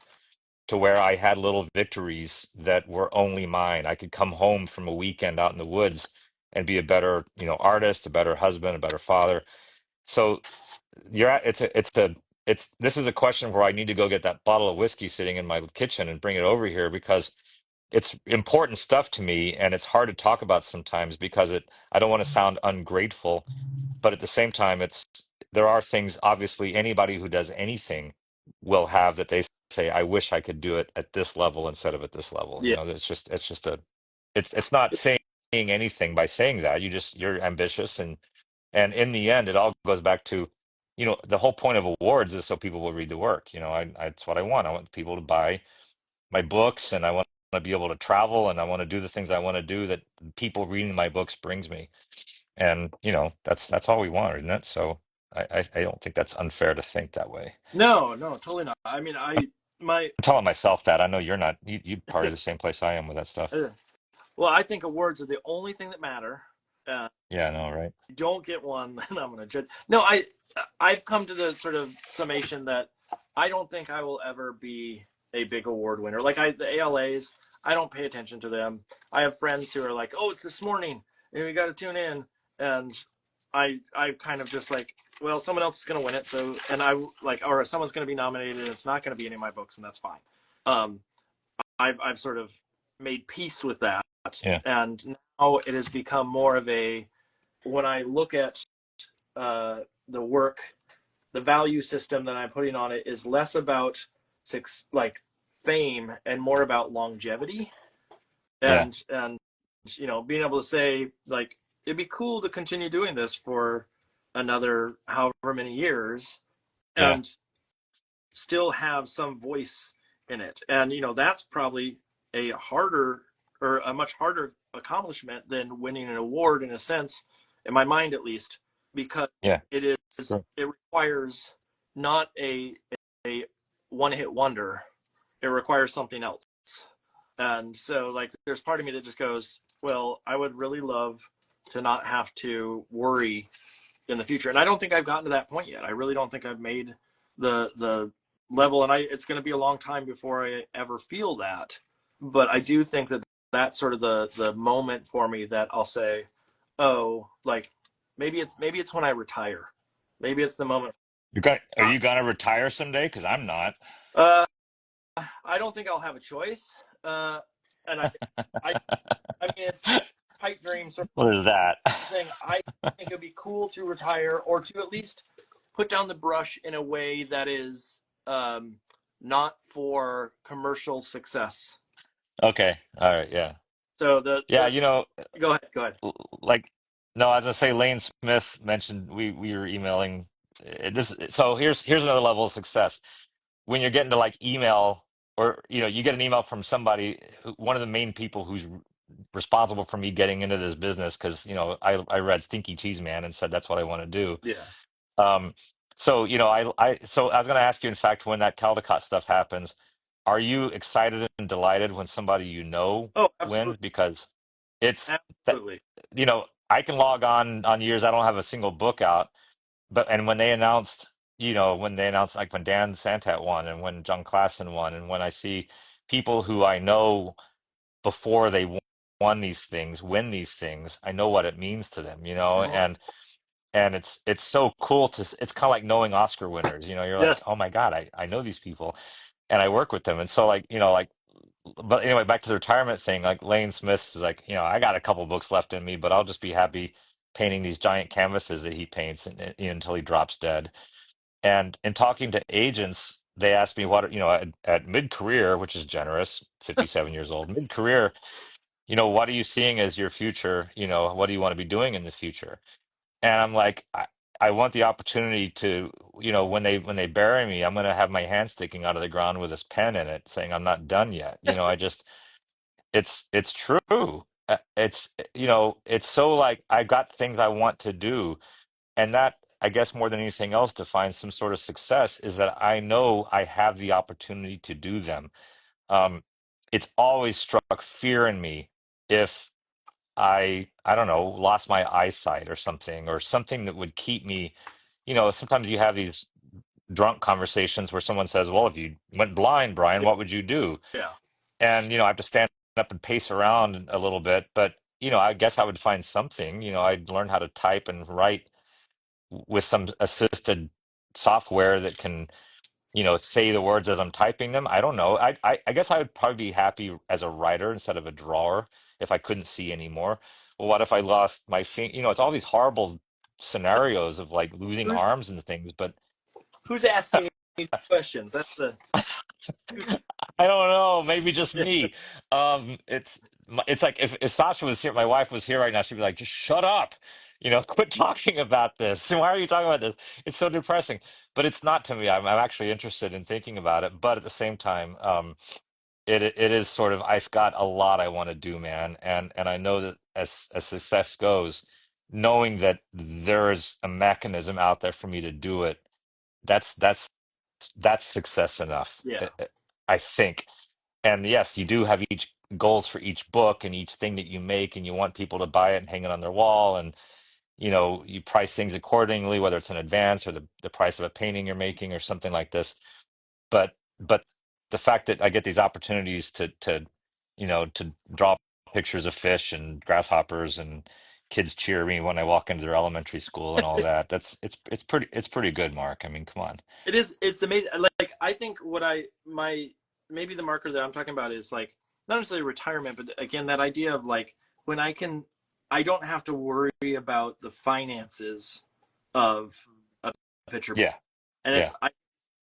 Speaker 1: to where I had little victories that were only mine. I could come home from a weekend out in the woods and be a better, artist, a better husband, a better father. So this is a question where I need to go get that bottle of whiskey sitting in my kitchen and bring it over here because it's important stuff to me, and it's hard to talk about sometimes because I don't want to sound ungrateful, but at the same time there are things obviously anybody who does anything will have that they say, I wish I could do it at this level instead of at this level.
Speaker 2: Yeah.
Speaker 1: It's not saying anything by saying that. You're ambitious, and in the end it all goes back to, the whole point of awards is so people will read the work. That's what I want. I want people to buy my books, and I want to be able to travel, and I want to do the things I want to do that people reading my books brings me. And that's all we want, isn't it? So I don't think that's unfair to think that way.
Speaker 2: No, no, totally not. I mean, my,
Speaker 1: I'm telling myself that. I know you're not. You part of the same place I am with that stuff.
Speaker 2: well, I think awards are the only thing that matter. Uh,
Speaker 1: Yeah, I know, right?
Speaker 2: you don't get one, then I'm going to judge. No, I've come to the sort of summation that I don't think I will ever be a big award winner. Like the ALAs, I don't pay attention to them. I have friends who are like, "Oh, it's this morning, and we got to tune in," and I kind of just like, well, someone else is going to win it, so and I like, or someone's going to be nominated, and it's not going to be any of my books, and that's fine. Um, I've sort of made peace with that,
Speaker 1: Yeah.
Speaker 2: and now it has become more of a when I look at the work the value system that I'm putting on it is less about like fame and more about longevity,
Speaker 1: Yeah.
Speaker 2: and being able to say like it'd be cool to continue doing this for another however many years
Speaker 1: Yeah.
Speaker 2: and still have some voice in it. And that's probably a harder or a much harder accomplishment than winning an award in a sense, in my mind at least, because
Speaker 1: Yeah.
Speaker 2: it requires not a one hit wonder. It requires something else. And so like there's part of me that just goes, well, I would really love to not have to worry in the future. And I don't think I've gotten to that point yet. I really don't think I've made the level, and it's going to be a long time before I ever feel that. But I do think that that's sort of the moment for me that I'll say, oh, like maybe it's when I retire. Maybe it's the moment.
Speaker 1: Are you gonna retire someday? Because I'm not.
Speaker 2: Uh, I don't think I'll have a choice. And I, I mean, it's pipe dream sort
Speaker 1: What is that?
Speaker 2: of thing. I think it'd be cool to retire or to at least put down the brush in a way that is not for commercial success.
Speaker 1: Okay. All right. Yeah.
Speaker 2: So
Speaker 1: Yeah.
Speaker 2: go ahead, go ahead.
Speaker 1: Like, no, as I say, Lane Smith mentioned we were emailing this. So here's another level of success. When you're getting to like email, or you get an email from somebody one of the main people who's responsible for me getting into this business, because I read Stinky Cheese Man and said that's what I want to do.
Speaker 2: Yeah.
Speaker 1: um so I was going to ask you, in fact, when that Caldecott stuff happens, are you excited and delighted when somebody
Speaker 2: Oh,
Speaker 1: wins?
Speaker 2: absolutely,
Speaker 1: Because it's that
Speaker 2: absolutely.
Speaker 1: I can log on years I don't have a single book out, but and when they announced, like when Dan Santat won and when John Klassen won, and when I see people who I know before they won these things win these things, I know what it means to them, and it's so cool it's kind of like knowing Oscar winners. You're like, oh
Speaker 2: Yes.
Speaker 1: my God, I know these people and I work with them. And so like, but anyway, back to the retirement thing, like Lane Smith is like, I got a couple books left in me, but I'll just be happy painting these giant canvases that he paints until he drops dead. And in talking to agents, they asked me what, at mid-career, which is generous, 57 years old, mid-career, what are you seeing as your future? What do you want to be doing in the future? And I'm like, I want the opportunity to, when they bury me, I'm going to have my hand sticking out of the ground with this pen in it saying I'm not done yet. It's true. It's so like I got things I want to do. And that, I guess, more than anything else, defines some sort of success, is that I know I have the opportunity to do them. Um, it's always struck fear in me if I don't know, lost my eyesight or something that would keep me, sometimes you have these drunk conversations where someone says, well, if you went blind, Brian, what would you do?
Speaker 2: Yeah.
Speaker 1: And, I have to stand up and pace around a little bit, but, I guess I would find something. I'd learn how to type and write with some assisted software that can, say the words as I'm typing them. I don't know. I guess I would probably be happy as a writer instead of a drawer if I couldn't see anymore. Well, what if I lost my finger? It's all these horrible scenarios of like losing
Speaker 2: Who's
Speaker 1: arms and things, but
Speaker 2: who's asking me questions? That's the who's,
Speaker 1: I don't know. Maybe just me. It's like if Sasha was here, my wife was here right now, she'd be like, just shut up. Quit talking about this. Why are you talking about this? It's so depressing. But it's not to me. I'm actually interested in thinking about it. But at the same time, it is sort of, I've got a lot I want to do, man. And I know that as success goes, knowing that there is a mechanism out there for me to do it, that's that's that's success enough,
Speaker 2: yeah.
Speaker 1: I think. And yes, you do have each goals for each book and each thing that you make, and you want people to buy it and hang it on their wall, and you price things accordingly, whether it's an advance or the price of a painting you're making or something like this. But the fact that I get these opportunities to draw pictures of fish and grasshoppers, and kids cheer me when I walk into their elementary school and all that, it's pretty good, Mark. I mean, come on.
Speaker 2: It's amazing. Like I think what I my maybe the marker that I'm talking about is like not necessarily retirement, but again that idea of like when I don't have to worry about the finances of a picture book.
Speaker 1: Yeah.
Speaker 2: And
Speaker 1: Yeah.
Speaker 2: I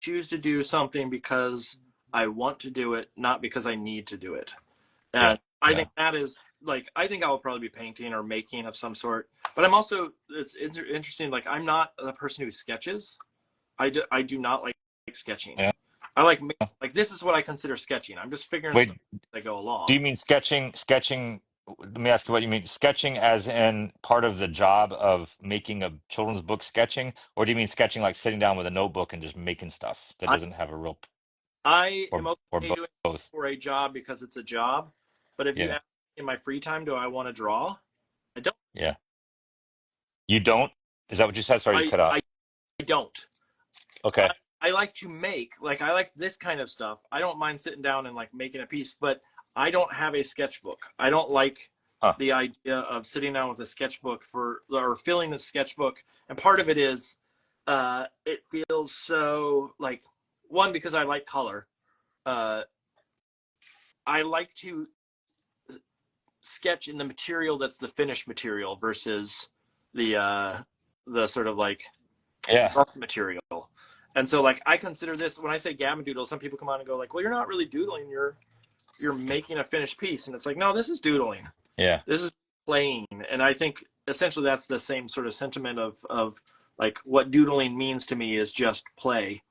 Speaker 2: choose to do something because I want to do it, not because I need to do it.
Speaker 1: Yeah.
Speaker 2: And I
Speaker 1: Yeah.
Speaker 2: think that is like, I think I will probably be painting or making of some sort. But I'm also, it's interesting. Like, I'm not a person who sketches. I do not like sketching.
Speaker 1: Yeah.
Speaker 2: I like this is what I consider sketching. I'm just figuring stuff
Speaker 1: Wait,
Speaker 2: as I go
Speaker 1: do
Speaker 2: along.
Speaker 1: you mean sketching? Sketching? Let me ask you what you mean. Sketching as in part of the job of making a children's book sketching, or do you mean sketching like sitting down with a notebook and just making stuff that
Speaker 2: I
Speaker 1: doesn't have a real
Speaker 2: I
Speaker 1: or
Speaker 2: am
Speaker 1: or
Speaker 2: okay doing it
Speaker 1: both?
Speaker 2: for a job because it's a job. But if you
Speaker 1: Yeah.
Speaker 2: ask me in my free time, do I want to draw? I don't.
Speaker 1: Yeah. You don't? Is that what you said? Sorry, you
Speaker 2: I
Speaker 1: cut out.
Speaker 2: I, I don't. I,
Speaker 1: Okay.
Speaker 2: I like to make, like, I like this kind of stuff. I don't mind sitting down and like making a piece, but I don't have a sketchbook. I don't like
Speaker 1: Huh.
Speaker 2: the idea of sitting down with a sketchbook for or filling the sketchbook. And part of it is it feels so like one because I like color. Uh, I like to sketch in the material that's the finished material versus the sort of like
Speaker 1: Yeah.
Speaker 2: rough material. And so like I consider this when I say gamma doodle, some people come on and go like, well, you're not really doodling, you're making a finished piece. And it's like, no, this is doodling.
Speaker 1: Yeah.
Speaker 2: This is playing. And I think essentially that's the same sort of sentiment of like what doodling means to me is just play.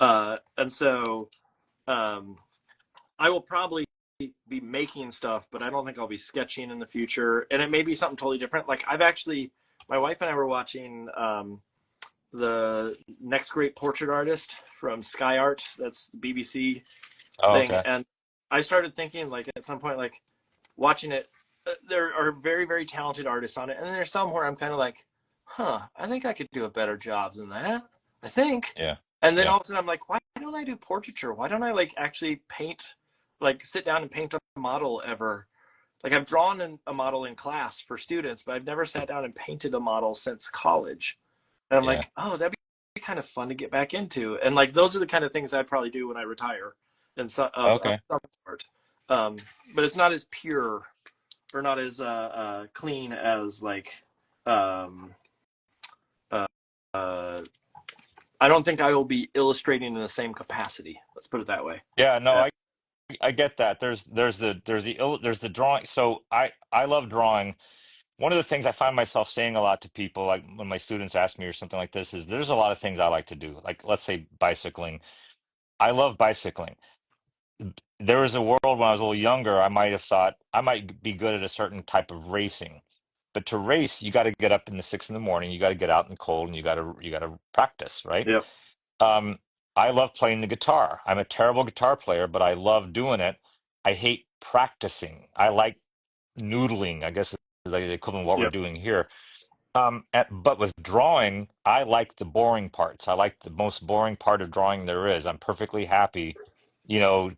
Speaker 2: And so um I will probably be making stuff, but I don't think I'll be sketching in the future. And it may be something totally different. Like I've actually my wife and I were watching the Next Great Portrait Artist from Sky Art. That's the BBC
Speaker 1: Oh,
Speaker 2: thing.
Speaker 1: okay.
Speaker 2: And I started thinking, like, at some point, like, watching it, there are very, very talented artists on it. And then there's some where I'm kind of like, huh, I think I could do a better job than that. I think.
Speaker 1: Yeah.
Speaker 2: And then
Speaker 1: Yeah.
Speaker 2: all of a sudden I'm like, why don't I do portraiture? Why don't I, like, actually paint, like, sit down and paint a model ever? Like, I've drawn a model in class for students, but I've never sat down and painted a model since college. And I'm
Speaker 1: Yeah.
Speaker 2: like, oh, that'd be kind of fun to get back into. And like, those are the kind of things I'd probably do when I retire, and so of
Speaker 1: Okay.
Speaker 2: some sort. Um, but it's not as pure or not as clean as like. Um, uh, uh, I don't think I will be illustrating in the same capacity. Let's put it that way.
Speaker 1: Yeah. No,
Speaker 2: Uh,
Speaker 1: I get that. There's the drawing. So I love drawing. One of the things I find myself saying a lot to people, like when my students ask me or something like this, is there's a lot of things I like to do. Like let's say bicycling. I love bicycling. There was a world when I was a little younger, I might have thought I might be good at a certain type of racing. But to race, you got to get up in the 6 in the morning. You got to get out in the cold, and you got to practice, right?
Speaker 2: yeah,
Speaker 1: Um, I love playing the guitar. I'm a terrible guitar player, but I love doing it. I hate practicing. I like noodling, I guess is like the equivalent of what we're
Speaker 2: yeah,
Speaker 1: doing here. But with drawing, I like the boring parts. I like the most boring part of drawing there is. I'm perfectly happy,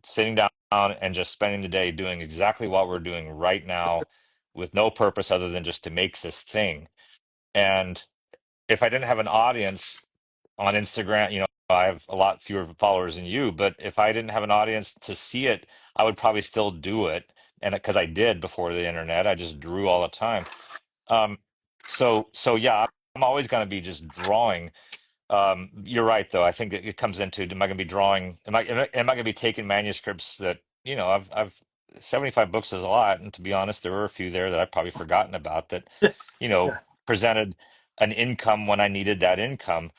Speaker 1: sitting down and just spending the day doing exactly what we're doing right now with no purpose other than just to make this thing. And if I didn't have an audience on Instagram, I have a lot fewer followers than you, but if I didn't have an audience to see it, I would probably still do it. And because I did before the internet, I just drew all the time. Um, so yeah, I'm always going to be just drawing. You're right, though. I think it comes into, am I going to be drawing? Am I going to be taking manuscripts that, I've 75 books is a lot, and to be honest, there were a few there that I've probably forgotten about that, you know,
Speaker 2: yeah.
Speaker 1: presented an income when I needed that income.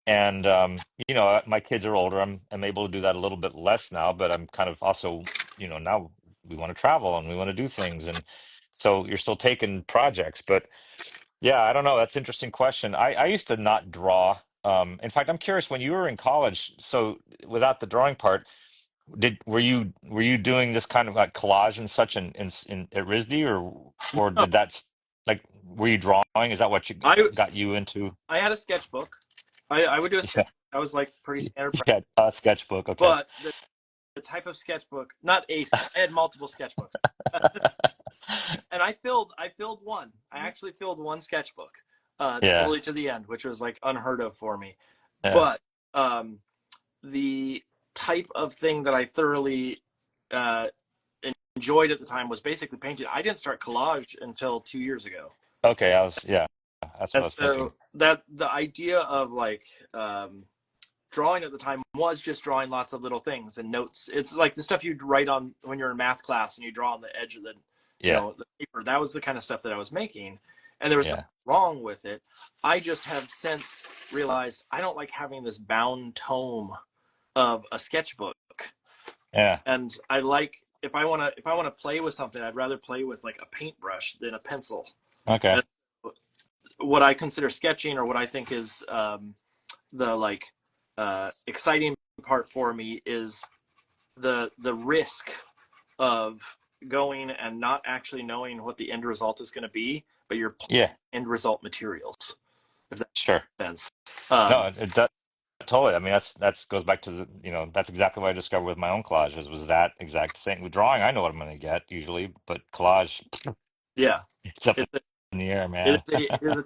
Speaker 1: And my kids are older. I'm able to do that a little bit less now, but I'm kind of also, now we want to travel and we want to do things, and so you're still taking projects, but. Yeah, I don't know. That's an interesting question. I used to not draw. In fact, I'm curious when you were in college, so without the drawing part, were you doing this kind of like collage and such in at RISD or
Speaker 2: No,
Speaker 1: did like were you drawing? Is that what you
Speaker 2: I
Speaker 1: got you into?
Speaker 2: I had a sketchbook. I would do a sketch.
Speaker 1: Yeah.
Speaker 2: That was like pretty standard practice.
Speaker 1: Yeah, a sketchbook. Okay.
Speaker 2: But the type of sketchbook, not a I had multiple sketchbooks. And I filled one. I actually filled one sketchbook
Speaker 1: Yeah.
Speaker 2: totally to the end, which was like unheard of for me.
Speaker 1: Yeah.
Speaker 2: But the type of thing that I thoroughly uh, enjoyed at the time was basically painting. I didn't start collage until 2 years ago,
Speaker 1: Okay, yeah, that's what
Speaker 2: and
Speaker 1: I was thinking.
Speaker 2: so that the idea of like drawing at the time was just drawing lots of little things and notes. It's like the stuff you'd write on when you're in math class and you draw on the edge of the,
Speaker 1: Yeah.
Speaker 2: the paper. That was the kind of stuff that I was making, and there was nothing
Speaker 1: Yeah.
Speaker 2: wrong with it. I just have since realized I don't like having this bound tome of a sketchbook,
Speaker 1: Yeah.
Speaker 2: and I like if I want to play with something, I'd rather play with like a paintbrush than a pencil.
Speaker 1: Okay.
Speaker 2: And what I consider sketching, or what I think is the like exciting part for me, is the risk of going and not actually knowing what the end result is going to be, but you're
Speaker 1: Yeah.
Speaker 2: end result materials, if that
Speaker 1: Sure.
Speaker 2: makes sense.
Speaker 1: No, it does. Totally. I mean, that's goes back to the, that's exactly what I discovered with my own collages was that exact thing. With drawing, I know what I'm going to get usually, but collage,
Speaker 2: Yeah,
Speaker 1: it's up
Speaker 2: it's
Speaker 1: in the air,
Speaker 2: it
Speaker 1: man.
Speaker 2: is a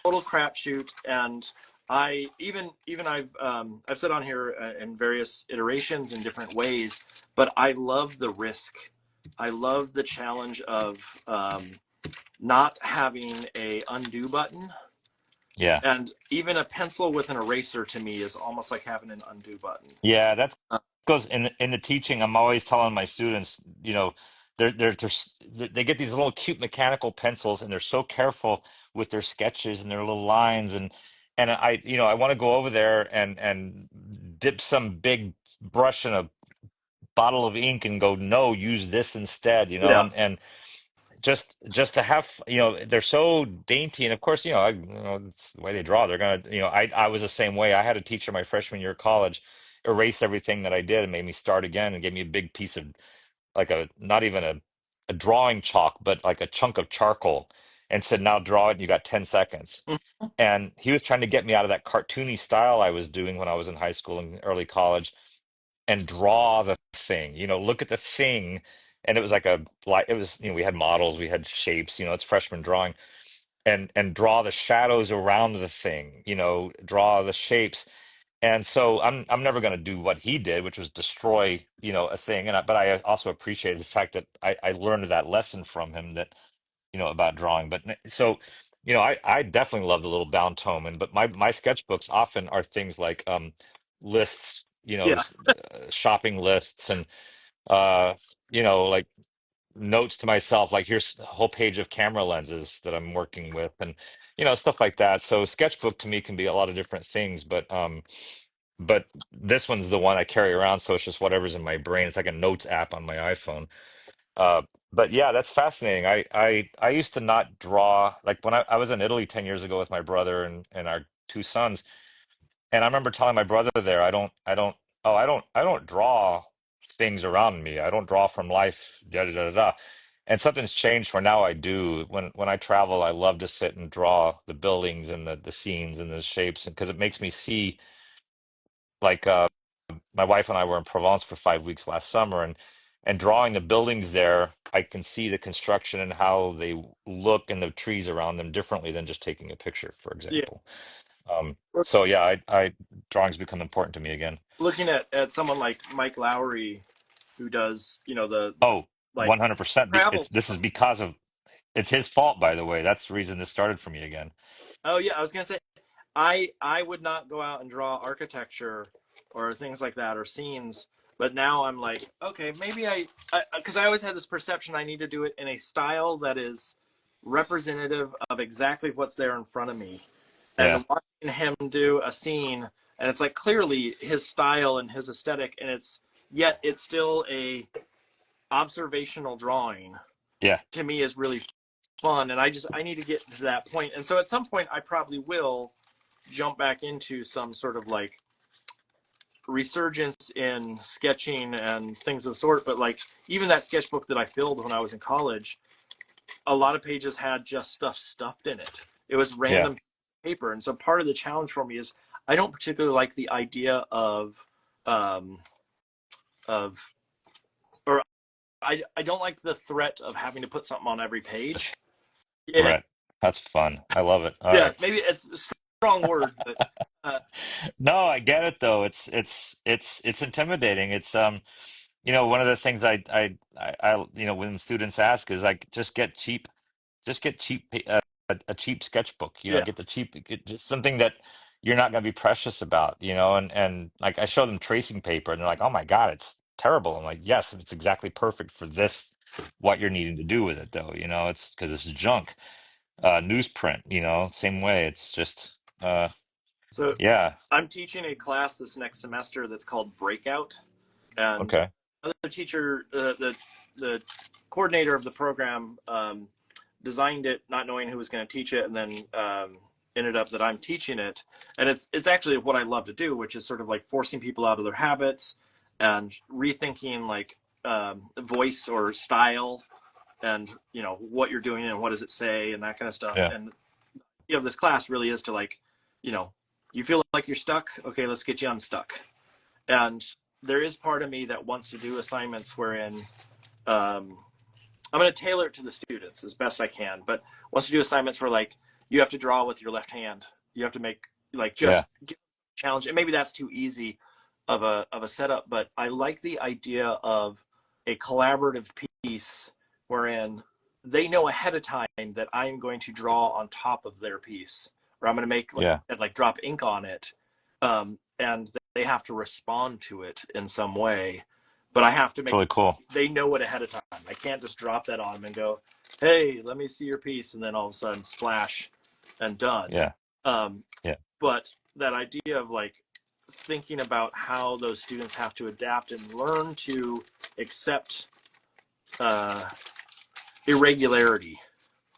Speaker 2: total crapshoot, and I even I've said on here in various iterations in different ways, but I love the risk. I love the challenge of not having a undo button,
Speaker 1: Yeah.
Speaker 2: and even a pencil with an eraser to me is almost like having an undo button.
Speaker 1: Yeah, that's
Speaker 2: Uh,
Speaker 1: goes in the teaching. I'm always telling my students, they get these little cute mechanical pencils, and they're so careful with their sketches and their little lines, and I want to go over there and dip some big brush in a bottle of ink and go, no, use this instead,
Speaker 2: yeah.
Speaker 1: and just to have, they're so dainty, and of course, it's the way they draw. They're gonna, I was the same way. I had a teacher my freshman year of college erase everything that I did and made me start again and gave me a big piece of like a not even a drawing chalk, but like a chunk of charcoal and said, now draw it, and you got 10 seconds.
Speaker 2: Mhm.
Speaker 1: And he was trying to get me out of that cartoony style I was doing when I was in high school and early college and draw the thing, look at the thing. And it was like it was, we had models, we had shapes, it's freshman drawing, and draw the shadows around the thing, draw the shapes. And so I'm never going to do what he did, which was destroy, a thing. But I also appreciated the fact that I learned that lesson from him, that, about drawing. But so, I definitely love the little bound tome, but my sketchbooks often are things like lists,
Speaker 2: Yeah.
Speaker 1: shopping lists, and uh, like notes to myself, like here's a whole page of camera lenses that I'm working with, and stuff like that. So sketchbook to me can be a lot of different things, but this one's the one I carry around, so it's just whatever's in my brain. It's like a notes app on my iPhone. Uh, but yeah, that's fascinating. I used to not draw, like when I was in Italy 10 years ago with my brother and our two sons, and I remember telling my brother there, I don't draw things around me. I don't draw from life, da da da da. Da. And something's changed where now I do. When I travel, I love to sit and draw the buildings and the scenes and the shapes, because it makes me see, like my wife and I were in Provence for 5 weeks last summer, and drawing the buildings there, I can see the construction and how they look and the trees around them differently than just taking a picture, for
Speaker 2: Yeah.
Speaker 1: example. So yeah, I drawings become important to me again.
Speaker 2: Looking at someone like Mike Lowry, who does the
Speaker 1: Oh,
Speaker 2: like
Speaker 1: 100%.
Speaker 2: travel
Speaker 1: This
Speaker 2: stuff.
Speaker 1: is because of it's his fault, by the way. That's the reason this started for me again.
Speaker 2: Oh yeah, I was gonna say I would not go out and draw architecture or things like that or scenes, but now I'm like, okay, maybe because I always had this perception I need to do it in a style that is representative of exactly what's there in front of me.
Speaker 1: Yeah,
Speaker 2: And watching him do a scene, and it's like clearly his style and his aesthetic, and it's still a observational drawing,
Speaker 1: yeah,
Speaker 2: to me is really fun, and I need to get to that point. And so at some point I probably will jump back into some sort of like resurgence in sketching and things of the sort. But like even that sketchbook that I filled when I was in college, a lot of pages had just stuff stuffed in it. It was
Speaker 1: yeah,
Speaker 2: random paper. And so part of the challenge for me is I don't particularly like the idea um of or I don't like the threat of having to put something on every
Speaker 1: the
Speaker 2: page. Yeah.
Speaker 1: threat. That's fun. I love it. All
Speaker 2: Yeah,
Speaker 1: right.
Speaker 2: maybe it's a strong word, but uh,
Speaker 1: No, I get it though. It's intimidating. It's one of the things when students ask is like just get cheap a cheap sketchbook,
Speaker 2: yeah.
Speaker 1: get just something that you're not going to be precious about, you know, and like I show them tracing paper and they're like, "Oh my God, it's terrible." I'm like, "Yes, it's exactly perfect for this what you're needing to do with it though, you know, it's because it's junk." Newsprint, you know, same way. It's just
Speaker 4: So
Speaker 1: yeah,
Speaker 4: I'm teaching a class this next semester that's called Breakout, and
Speaker 1: okay.
Speaker 4: another teacher, the coordinator of the program, designed it not knowing who was going to teach it, and then ended up that I'm teaching it, and it's actually what I love to do, which is sort of like forcing people out of their habits and rethinking like voice or style, and you know what you're doing and what does it say and that kind of stuff.
Speaker 1: Yeah,
Speaker 4: And you know, this class really is to like, you know, you feel like you're stuck. Okay, let's get you unstuck. And there is part of me that wants to do assignments wherein I'm going to tailor it to the students as best I can, but wants to do assignments where like you have to draw with your left hand. You have to make like just
Speaker 1: yeah,
Speaker 4: challenge, and maybe that's too easy of a setup. But I like the idea of a collaborative piece wherein they know ahead of time that I'm going to draw on top of their piece, or I'm going to make
Speaker 1: yeah.
Speaker 4: like drop ink on it, and they have to respond to it in some way. But I have to
Speaker 1: It's
Speaker 4: make
Speaker 1: really cool.
Speaker 4: they know it ahead of time. I can't just drop that on them and go, "Hey, let me see your piece," and then all of a sudden splash and done.
Speaker 1: Yeah,
Speaker 4: Um,
Speaker 1: yeah,
Speaker 4: but that idea of like thinking about how those students have to adapt and learn to accept uh, irregularity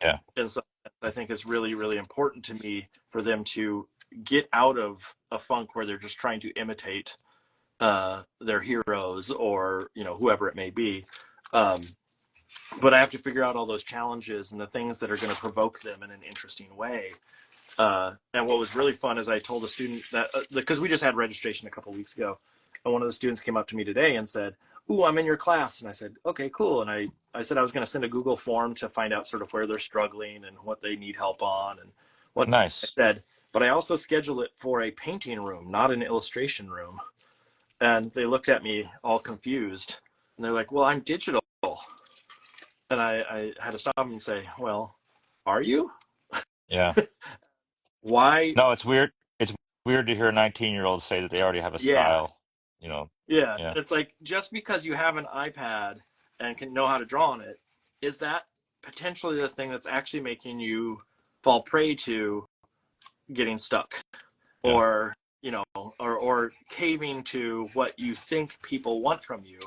Speaker 1: yeah,
Speaker 4: in some sense, I think is really, really important to me for them to get out of a funk where they're just trying to imitate their heroes or you know whoever it may be. Um, but I have to figure out all those challenges and the things that are going to provoke them in an interesting way. And what was really fun is I told a student that because we just had registration a couple weeks ago, and one of the students came up to me today and said, "Ooh, I'm in your class," and I said, "Okay, cool." And I said I was going to send a Google form to find out sort of where they're struggling and what they need help on and what I
Speaker 1: nice.
Speaker 4: said. But I also scheduled it for a painting room, not an illustration room. And they looked at me all confused, and they're like, "Well, I'm digital." And I had to stop them and say, "Well, are you?
Speaker 1: Yeah.
Speaker 4: Why?"
Speaker 1: No, it's weird. It's weird to hear a 19-year-old say that they already have a
Speaker 4: Yeah,
Speaker 1: style, you know.
Speaker 4: yeah.
Speaker 1: Yeah,
Speaker 4: It's like just because you have an iPad and can know how to draw on it, is that potentially the thing that's actually making you fall prey to getting stuck
Speaker 1: yeah,
Speaker 4: or, you know, or caving to what you think people want from you?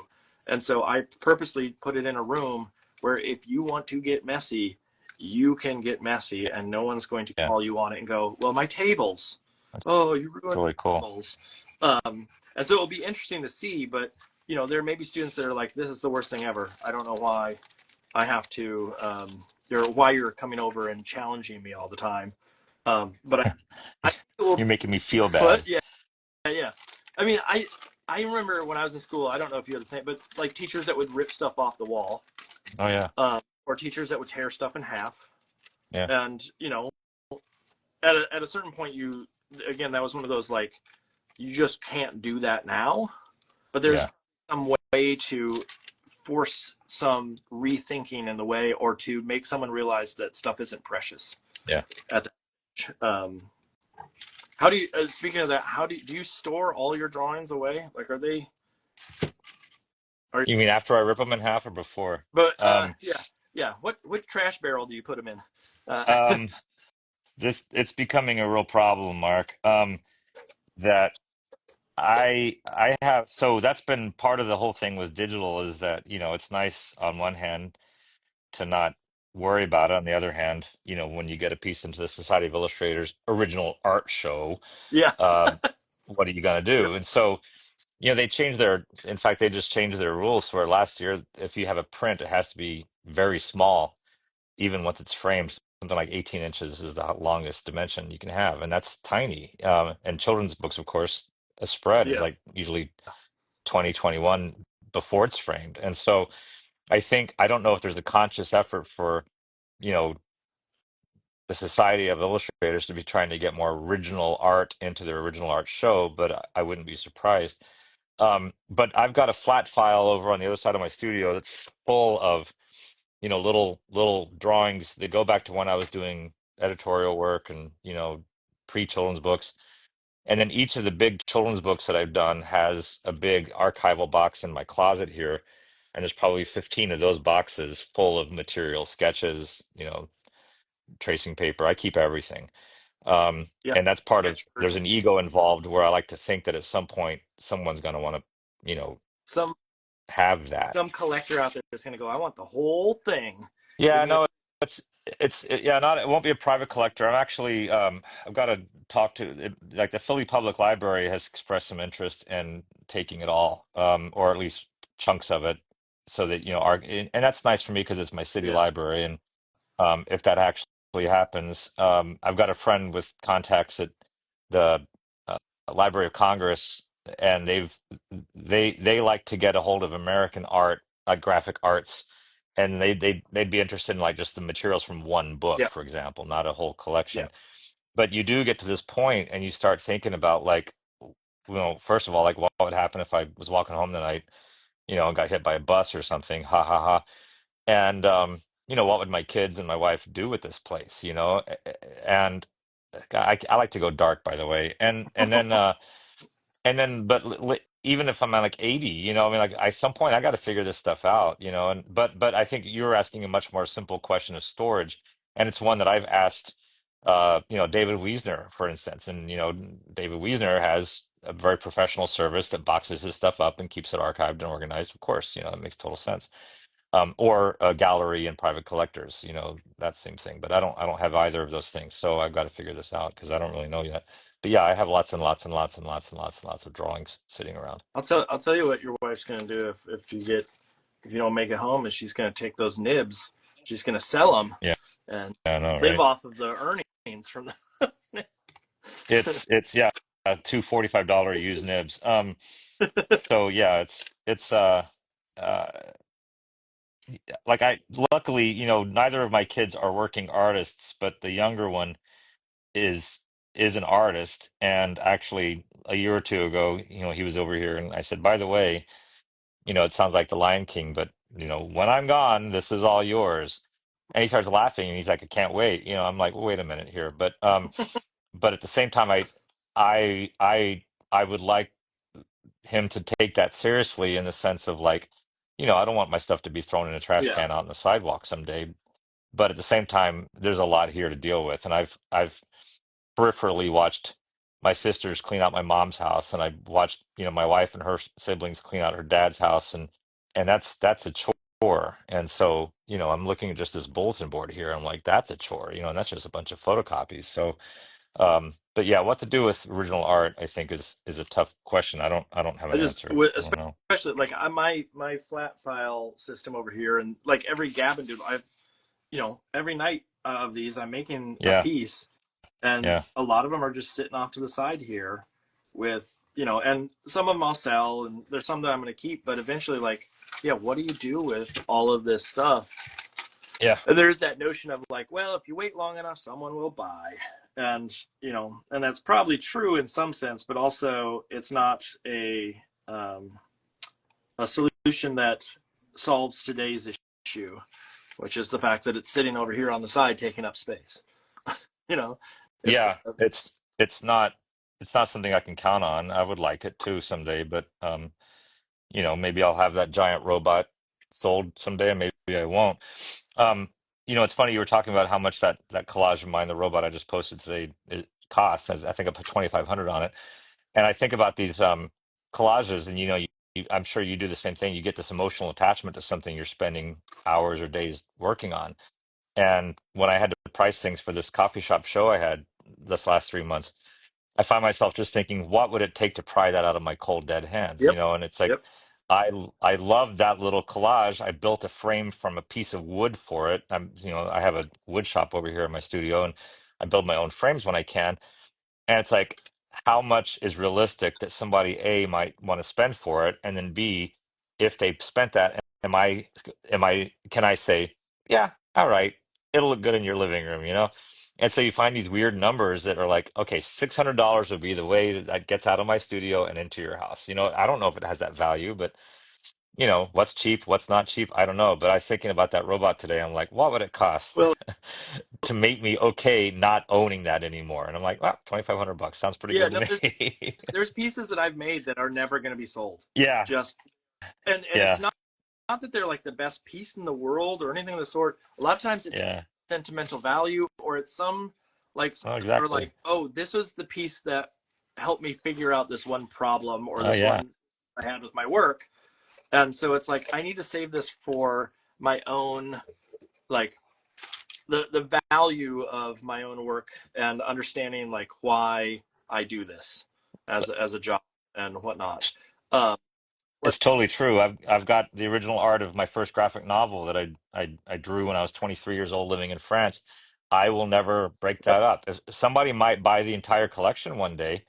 Speaker 4: And so I purposely put it in a room where if you want to get messy, you can get messy and no one's going to
Speaker 1: yeah.
Speaker 4: call you on it and go, "Well, my tables.
Speaker 1: That's
Speaker 4: Oh, you ruined
Speaker 1: really
Speaker 4: my
Speaker 1: cool.
Speaker 4: tables." And so it'll be interesting to see, but you know, there may be students that are like, "This is the worst thing ever. I don't know why I have to, why you're coming over and challenging me all the time." But I will
Speaker 1: You're making me feel bad.
Speaker 4: put, yeah, yeah. I mean, I remember when I was in school. I don't know if you had the same, but like teachers that would rip stuff off the wall,
Speaker 1: Oh yeah,
Speaker 4: or teachers that would tear stuff in half.
Speaker 1: yeah,
Speaker 4: And you know, at a certain point, you again that was one of those like you just can't do that now. But there's
Speaker 1: yeah,
Speaker 4: some way to force some rethinking in the way, or to make someone realize that stuff isn't precious
Speaker 1: yeah.
Speaker 4: at that. How do you? Speaking of that, how do you store all your drawings away? Like, are they? Are
Speaker 1: You mean after I rip them in half or before?
Speaker 4: but
Speaker 1: Um,
Speaker 4: yeah, yeah. What trash barrel do you put them in?
Speaker 1: um, this it's becoming a real problem, Mark. That I have so that's been part of the whole thing with digital is that, you know, it's nice on one hand to not worry about it. On the other hand, you know, when you get a piece into the Society of Illustrators original art show,
Speaker 4: Yeah,
Speaker 1: um, what are you gonna do? And so, you know, they changed their, in fact, they just changed their rules for last year. If you have a print, it has to be very small, even once it's framed. Something like 18 inches is the longest dimension you can have, and that's tiny. And children's books, of course, a spread is
Speaker 4: yeah,
Speaker 1: like usually 2021 before it's framed. And so I think, I don't know if there's a conscious effort for, you know, the Society of Illustrators to be trying to get more original art into their original art show, but I wouldn't be surprised. But I've got a flat file over on the other side of my studio that's full of, you know, little drawings that go back to when I was doing editorial work and, you know, pre-children's books. And then each of the big children's books that I've done has a big archival box in my closet here. And there's probably 15 of those boxes full of material, sketches, tracing paper. I keep everything.
Speaker 4: Yeah,
Speaker 1: And that's part of,
Speaker 4: for
Speaker 1: there's
Speaker 4: sure.
Speaker 1: an ego involved where I like to think that at some point someone's going to want to,
Speaker 4: Some
Speaker 1: have that.
Speaker 4: some collector out there is going to go, I want the whole thing. Give
Speaker 1: Yeah,
Speaker 4: me a
Speaker 1: no, yeah, not it won't be a private collector. I'm actually I've got to talk to like the Philly Public Library has expressed some interest in taking it all, or at least chunks of it, so that our and that's nice for me because it's my city
Speaker 4: yeah,
Speaker 1: library, and if that actually happens, I've got a friend with contacts at the uh, Library of Congress, and they like to get a hold of American art, like graphic arts, and they'd be interested in like just the materials from one book,
Speaker 4: yeah,
Speaker 1: for example, not a whole
Speaker 4: yeah.
Speaker 1: collection. But you do get to this point, and you start thinking about like, first of all, like what would happen if I was walking home tonight, and got hit by a bus or something? Ha ha ha. And what would my kids and my wife do with this place? And I like to go dark, by the way. But even if I'm at like 80, I mean, like at some point I got to figure this stuff out, and but I think you're asking a much more simple question of storage, and it's one that I've asked, David Wiesner, for instance, and David Wiesner has a very professional service that boxes his stuff up and keeps it archived and organized. Of course, that makes total sense. Or a gallery and private collectors, that same thing. But I don't have either of those things, so I've got to figure this out because I don't really know yet. But yeah, I have lots and lots and lots and lots and lots and lots of drawings sitting around.
Speaker 4: I'll tell you what your wife's going to do if you don't make it home, is she's going to take those nibs, she's going to sell them
Speaker 1: Yeah,
Speaker 4: and
Speaker 1: I know,
Speaker 4: live
Speaker 1: right?
Speaker 4: off of the earnings from the.
Speaker 1: It's yeah, two $45 used nibs. So yeah, uh like I luckily, neither of my kids are working artists, but the younger one is is an artist. And actually a year or two ago, he was over here and I said, by the way, it sounds like the Lion King, but when I'm gone, this is all yours. And he starts laughing and he's like, I can't wait. I'm like, well, wait a minute here. But at the same time, I I I would like him to take that seriously in the sense of like, I don't want my stuff to be thrown in a trash
Speaker 4: Yeah.
Speaker 1: can out on the sidewalk someday. But at the same time, there's a lot here to deal with. And I've peripherally watched my sisters clean out my mom's house, and I watched, my wife and her siblings clean out her dad's house, and that's a chore. And so, I'm looking at just this bulletin board here. I'm like, that's a chore, and that's just a bunch of photocopies. So, but yeah, what to do with original art, I think is a tough question. I don't have
Speaker 4: I
Speaker 1: an
Speaker 4: just,
Speaker 1: answer. I don't know.
Speaker 4: especially like my flat file system over here, and like every Gavin dude, every night of these, I'm making a
Speaker 1: Yeah,
Speaker 4: piece, and
Speaker 1: yeah,
Speaker 4: a lot of them are just sitting off to the side here, with and some of them I'll sell, and there's some that I'm going to keep, but eventually, like, yeah, what do you do with all of this stuff?
Speaker 1: yeah,
Speaker 4: And there's that notion of like, well, if you wait long enough, someone will buy. And, and that's probably true in some sense, but also it's not um, a solution that solves today's issue, which is the fact that it's sitting over here on the side taking up space. You know, if
Speaker 1: yeah. It's not something I can count on. I would like it to someday, but maybe I'll have that giant robot sold someday, and maybe I won't. Um, it's funny you were talking about how much that collage of mine, the robot I just posted today, it costs. I think I put 2,500 on it, and I think about these collages, and I'm sure you do the same thing. You get this emotional attachment to something you're spending hours or days working on. And when I had to price things for this coffee shop show I had this last 3 months, I find myself just thinking, what would it take to pry that out of my cold dead hands?
Speaker 4: yep,
Speaker 1: And it's like,
Speaker 4: yep,
Speaker 1: I love that little collage. I built a frame from a piece of wood for it. I have a wood shop over here in my studio, and I build my own frames when I can. And it's like, how much is realistic that somebody A might want to spend for it, and then B, if they spent that, can I say, yeah, all right, it'll look good in your living room, And so you find these weird numbers that are like, okay, $600 would be the way that gets out of my studio and into your house. I don't know if it has that value, but what's cheap, what's not cheap, I don't know. But I was thinking about that robot today. I'm like, what would it cost
Speaker 4: Well,
Speaker 1: to make me okay not owning that anymore? And I'm like, well, $2,500 sounds pretty
Speaker 4: yeah,
Speaker 1: good to
Speaker 4: no,
Speaker 1: me.
Speaker 4: there's pieces that I've made that are never going to be sold.
Speaker 1: Yeah,
Speaker 4: Just and it's
Speaker 1: yeah,
Speaker 4: not that they're like the best piece in the world or anything of the sort. A lot of times it's
Speaker 1: yeah.
Speaker 4: sentimental value, or it's some like
Speaker 1: Oh,
Speaker 4: or like,
Speaker 1: exactly.
Speaker 4: oh, this was the piece that helped me figure out this one problem or
Speaker 1: Oh,
Speaker 4: this
Speaker 1: yeah.
Speaker 4: one I had with my work. And so it's like I need to save this for my own, like the value of my own work and understanding like why I do this as a job and whatnot. Um,
Speaker 1: It's
Speaker 4: let's see.
Speaker 1: totally true. I've got the original art of my first graphic novel that I drew when I was 23 years old living in France. I will never break
Speaker 4: Yep.
Speaker 1: that up. Somebody might buy the entire collection one day,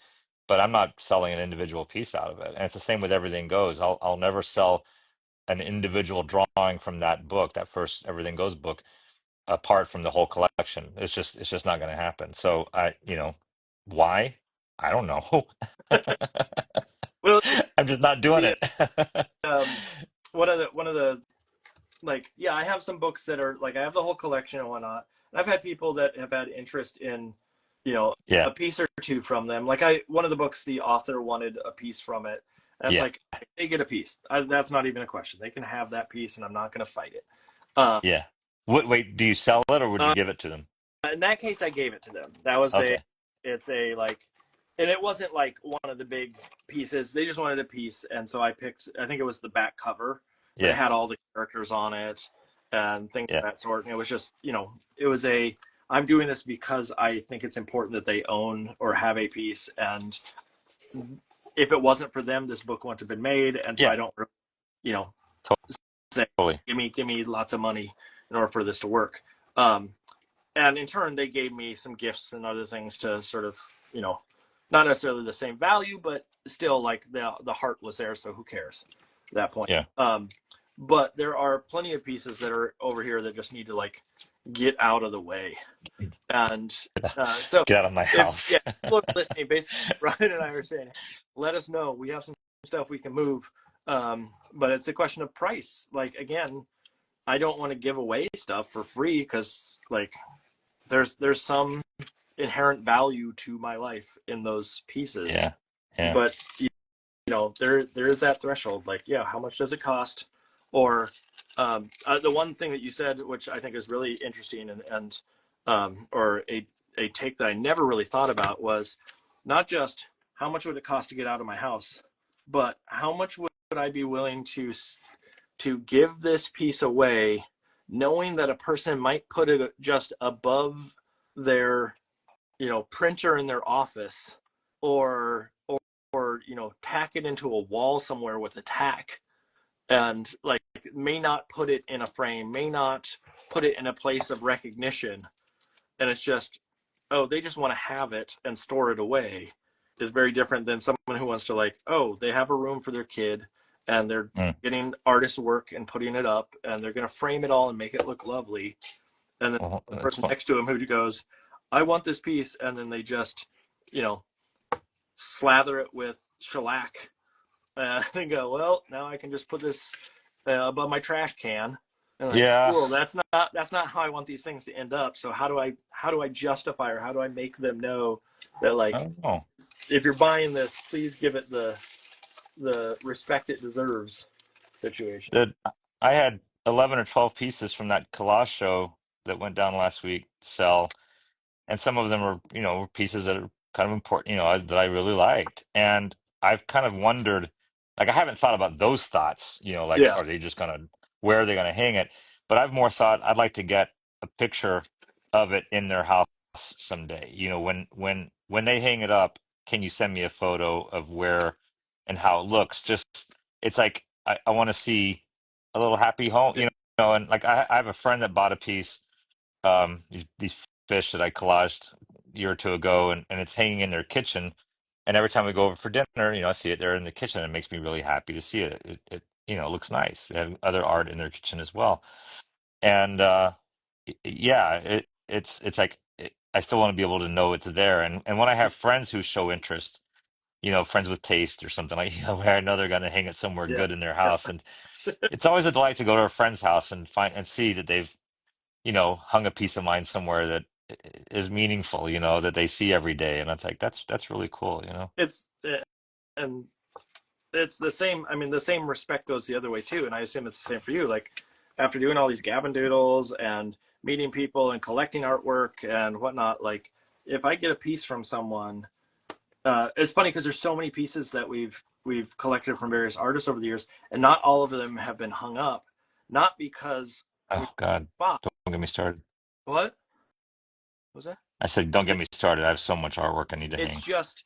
Speaker 1: but I'm not selling an individual piece out of it. And it's the same with Everything Goes. I'll never sell an individual drawing from that book, that first Everything Goes book, apart from the whole collection. It's just not going to happen. So why? I don't know.
Speaker 4: Well,
Speaker 1: I'm just not doing
Speaker 4: the
Speaker 1: it.
Speaker 4: um, one of the like, yeah, I have some books that are like I have the whole collection and whatnot. And I've had people that have had interest in, you know,
Speaker 1: Yeah,
Speaker 4: a piece or two from them. Like I one of the books, the author wanted a piece from it. And it's
Speaker 1: yeah,
Speaker 4: like they get a piece. That's not even a question. They can have that piece, and I'm not going to fight it. Um,
Speaker 1: yeah. Wait, do you sell it or would you
Speaker 4: uh,
Speaker 1: give it to them?
Speaker 4: in that case, I gave it to them. That was
Speaker 1: Okay.
Speaker 4: it's a like, and it wasn't like one of the big pieces. They just wanted a piece, and so I picked. I think it was the back cover, but it
Speaker 1: Yeah,
Speaker 4: had all the characters on it and things of
Speaker 1: yeah,
Speaker 4: that sort. And it was just, it was a. I'm doing this because I think it's important that they own or have a piece, and if it wasn't for them, this book wouldn't have been made. And so
Speaker 1: yeah.
Speaker 4: I don't, you know, say
Speaker 1: Totally.
Speaker 4: give me lots of money in order for this to work. Um, and in turn they gave me some gifts and other things to sort of, not necessarily the same value, but still like the heart was there, so who cares at that point.
Speaker 1: Yeah.
Speaker 4: But there are plenty of pieces that are over here that just need to like get out of the way. And so
Speaker 1: Get out of my
Speaker 4: if,
Speaker 1: house.
Speaker 4: yeah, people are listening, basically Ryan and I are saying, let us know, we have some stuff we can move. But it's a question of price. Like, again, I don't want to give away stuff for free because like there's some inherent value to my life in those pieces.
Speaker 1: Yeah, yeah,
Speaker 4: But there is that threshold. Like, yeah, how much does it cost? Or the one thing that you said, which I think is really interesting, and or a take that I never really thought about, was not just how much would it cost to get out of my house, but how much would I be willing to give this piece away, knowing that a person might put it just above their printer in their office, or tack it into a wall somewhere with a tack, and like may not put it in a frame, may not put it in a place of recognition, and it's just, oh, they just want to have it and store it away, is very different than someone who wants to, like, oh, they have a room for their kid and they're
Speaker 1: mm,
Speaker 4: getting artist work and putting it up, and they're going to frame it all and make it look lovely. And then
Speaker 1: well,
Speaker 4: the
Speaker 1: that's
Speaker 4: person
Speaker 1: fun.
Speaker 4: next to him who goes, I want this piece, and then they just, you know, slather it with shellac, and go, well, now I can just put this above my trash can. And like,
Speaker 1: Yeah,
Speaker 4: well, that's not how I want these things to end up. So how do I justify, or how do I make them know that,
Speaker 1: I
Speaker 4: like,
Speaker 1: don't know.
Speaker 4: if you're buying this, please give it the respect it deserves situation.
Speaker 1: that I had 11 or 12 pieces from that collage show that went down last week sell, and some of them are, pieces that are kind of important, that I really liked. And I've kind of wondered, like, I haven't thought about those thoughts, like,
Speaker 4: Yeah.
Speaker 1: are they just gonna, where are they gonna hang it? But I've more thought I'd like to get a picture of it in their house someday. When they hang it up, can you send me a photo of where and how it looks? Just, it's like I want to see a little happy home,
Speaker 4: Yeah.
Speaker 1: and like I have a friend that bought a piece, these fish that I collaged a year or two ago, and it's hanging in their kitchen. And every time we go over for dinner, I see it there in the kitchen. It makes me really happy to see it. It looks nice. They have other art in their kitchen as well. And yeah, it's like I still want to be able to know it's there. And when I have friends who show interest, friends with taste or something like, where I know they're going to hang it somewhere
Speaker 4: Yeah.
Speaker 1: good in their
Speaker 4: Yeah.
Speaker 1: house, it's always a delight to go to a friend's house and find and see that they've, hung a piece of mine somewhere that is meaningful, that they see every day. And it's like, that's really cool.
Speaker 4: It's and it's the same. I mean, the same respect goes the other way too, and I assume it's the same for you. Like after doing all these Gavin doodles and meeting people and collecting artwork and whatnot, like if I get a piece from someone, it's funny because there's so many pieces that we've collected from various artists over the years, and not all of them have been hung up, not because we
Speaker 1: Oh God,
Speaker 4: spot.
Speaker 1: don't get me started.
Speaker 4: What was that?
Speaker 1: I said, don't get me started. I have so much artwork I need to
Speaker 4: It's
Speaker 1: hang.
Speaker 4: just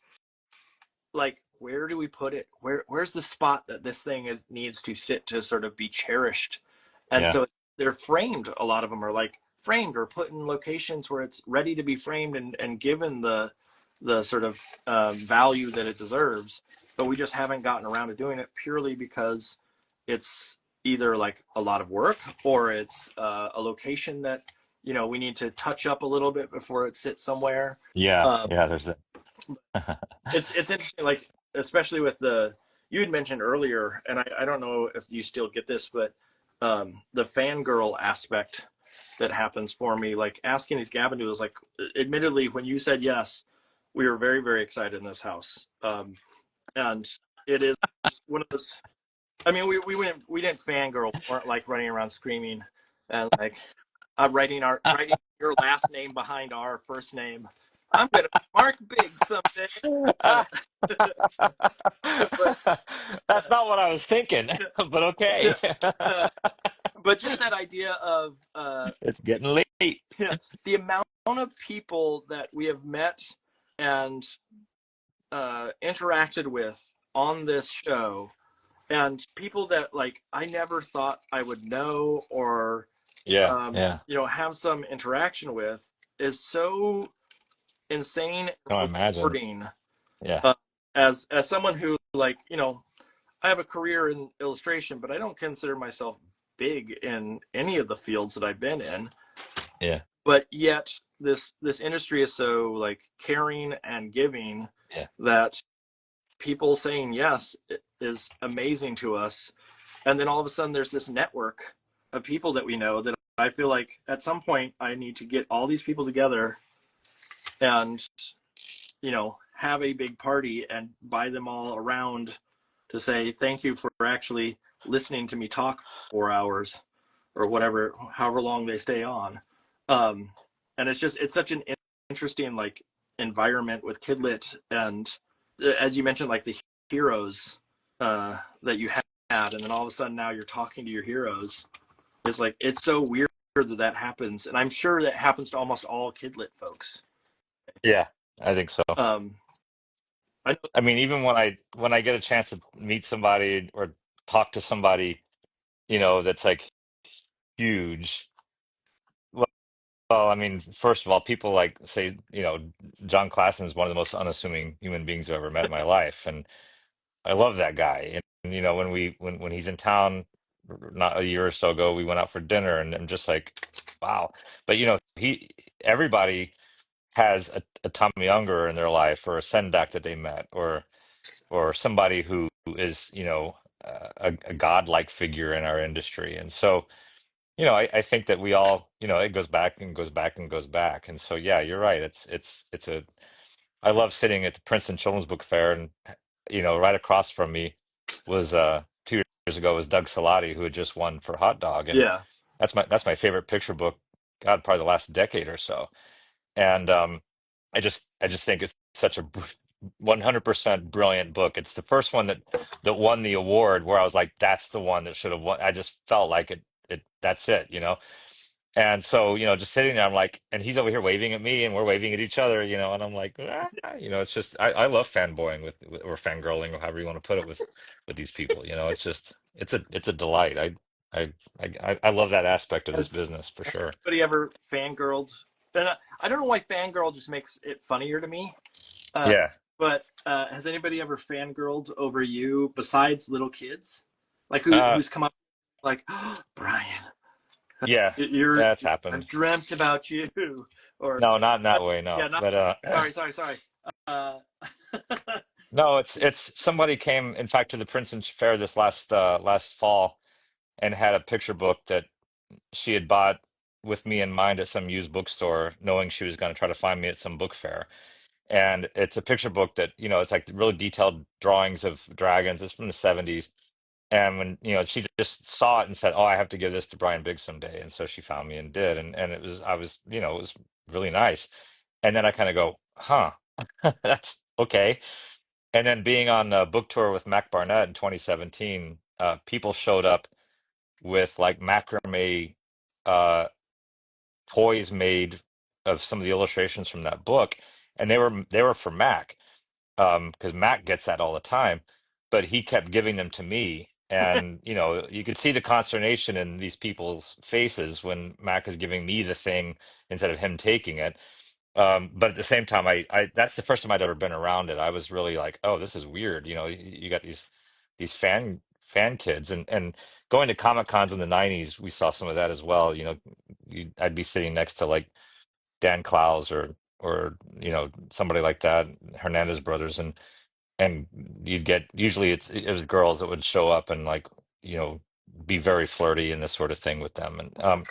Speaker 4: like where do we put it, where's the spot that this thing needs to sit to sort of be cherished. And
Speaker 1: Yeah,
Speaker 4: so they're framed, a lot of them are like framed or put in locations where it's ready to be framed and given the sort of value that it deserves, but we just haven't gotten around to doing it purely because it's either like a lot of work or it's a location that we need to touch up a little bit before it sits somewhere.
Speaker 1: yeah,
Speaker 4: um,
Speaker 1: yeah. There's that.
Speaker 4: it's interesting, like especially with the you had mentioned earlier, and I don't know if you still get this, but the fangirl aspect that happens for me, like asking these Gavin doodles, like admittedly, when you said yes, we were very, very excited in this house. And it is one of those, I mean, we didn't fangirl, we weren't like running around screaming and like writing your last name behind our first name. I'm gonna mark big someday. Uh, but
Speaker 1: That's not what I was thinking, but okay.
Speaker 4: uh, but just that idea of
Speaker 1: It's getting late.
Speaker 4: the amount of people that we have met and interacted with on this show, and people that like I never thought I would know or
Speaker 1: Yeah, yeah.
Speaker 4: have some interaction with, is so insane
Speaker 1: No, I
Speaker 4: and
Speaker 1: imagine.
Speaker 4: rewarding.
Speaker 1: Yeah,
Speaker 4: uh, as someone who, like, I have a career in illustration, but I don't consider myself big in any of the fields that I've been in.
Speaker 1: yeah,
Speaker 4: But yet this industry is so like caring and giving
Speaker 1: yeah,
Speaker 4: that people saying yes is amazing to us. And then all of a sudden there's this network of people that we know that I feel like at some point I need to get all these people together and have a big party and buy them all around to say thank you for actually listening to me talk for 4 hours or whatever, however long they stay on. And it's such an interesting like environment with Kidlit, and as you mentioned, like the heroes that you had, and then all of a sudden now you're talking to your heroes. It's like it's so weird that happens, and I'm sure that happens to almost all Kidlit folks.
Speaker 1: yeah. I think so.
Speaker 4: Um, I know,
Speaker 1: I mean, even when I get a chance to meet somebody or talk to somebody, that's like huge. Well, I mean, first of all, people like say, John Klassen is one of the most unassuming human beings I've ever met in my life, and I love that guy. And when he's in town, not a year or so ago, we went out for dinner, and I'm just like, wow. But everybody has a Tom Younger in their life, or a Sendak that they met, or somebody who is, a godlike figure in our industry. And so, I think that we all, it goes back and goes back and goes back. And so, yeah, you're right. I love sitting at the Princeton Children's Book Fair, and right across from me was 2 years ago was Doug Salati, who had just won for Hot Dog, and
Speaker 4: yeah,
Speaker 1: that's my favorite picture book. God, probably the last decade or so. And I just think it's such a 100% brilliant book. It's the first one that won the award, where I was like, that's the one that should have won. I just felt like that's it. And so, just sitting there, I'm like, and he's over here waving at me, and we're waving at each other, and I'm like, it's just, I love fanboying or fangirling, or however you want to put it, with these people. It's just, it's a delight. I love that aspect of this
Speaker 4: has
Speaker 1: business for sure.
Speaker 4: anybody ever fangirled? And I don't know why fangirl just makes it funnier to me. Uh,
Speaker 1: Yeah.
Speaker 4: but has anybody ever fangirled over you besides little kids? Like
Speaker 1: Uh,
Speaker 4: who's come up like, oh, Brian,
Speaker 1: yeah,
Speaker 4: you're
Speaker 1: that's
Speaker 4: I've
Speaker 1: happened.
Speaker 4: dreamt about you, or
Speaker 1: No, not in that way,
Speaker 4: yeah,
Speaker 1: no.
Speaker 4: not
Speaker 1: But
Speaker 4: sorry. Uh,
Speaker 1: no, it's somebody came, in fact, to the Princeton Fair this last fall, and had a picture book that she had bought with me in mind at some used bookstore, knowing she was going to try to find me at some book fair. And it's a picture book that, it's like really detailed drawings of dragons. It's from the 70s. And when, she just saw it and said, "Oh, I have to give this to Brian Biggs someday." And so she found me and did. And I was, it was really nice. And then I kind of go, huh, that's okay. And then being on a book tour with Mac Barnett in 2017, people showed up with like macrame uh, toys made of some of the illustrations from that book, and they were for Mac, because Mac gets that all the time, but he kept giving them to me. And you could see the consternation in these people's faces when Mac is giving me the thing instead of him taking it. But at the same time, I that's the first time I'd ever been around it. I was really like, oh, this is weird. You got these fan kids, and going to Comic Cons in the '90s, we saw some of that as well. I'd be sitting next to like Dan Clowes or somebody like that, Hernandez brothers, and you'd get usually it was girls that would show up and like you know be very flirty and this sort of thing with them. And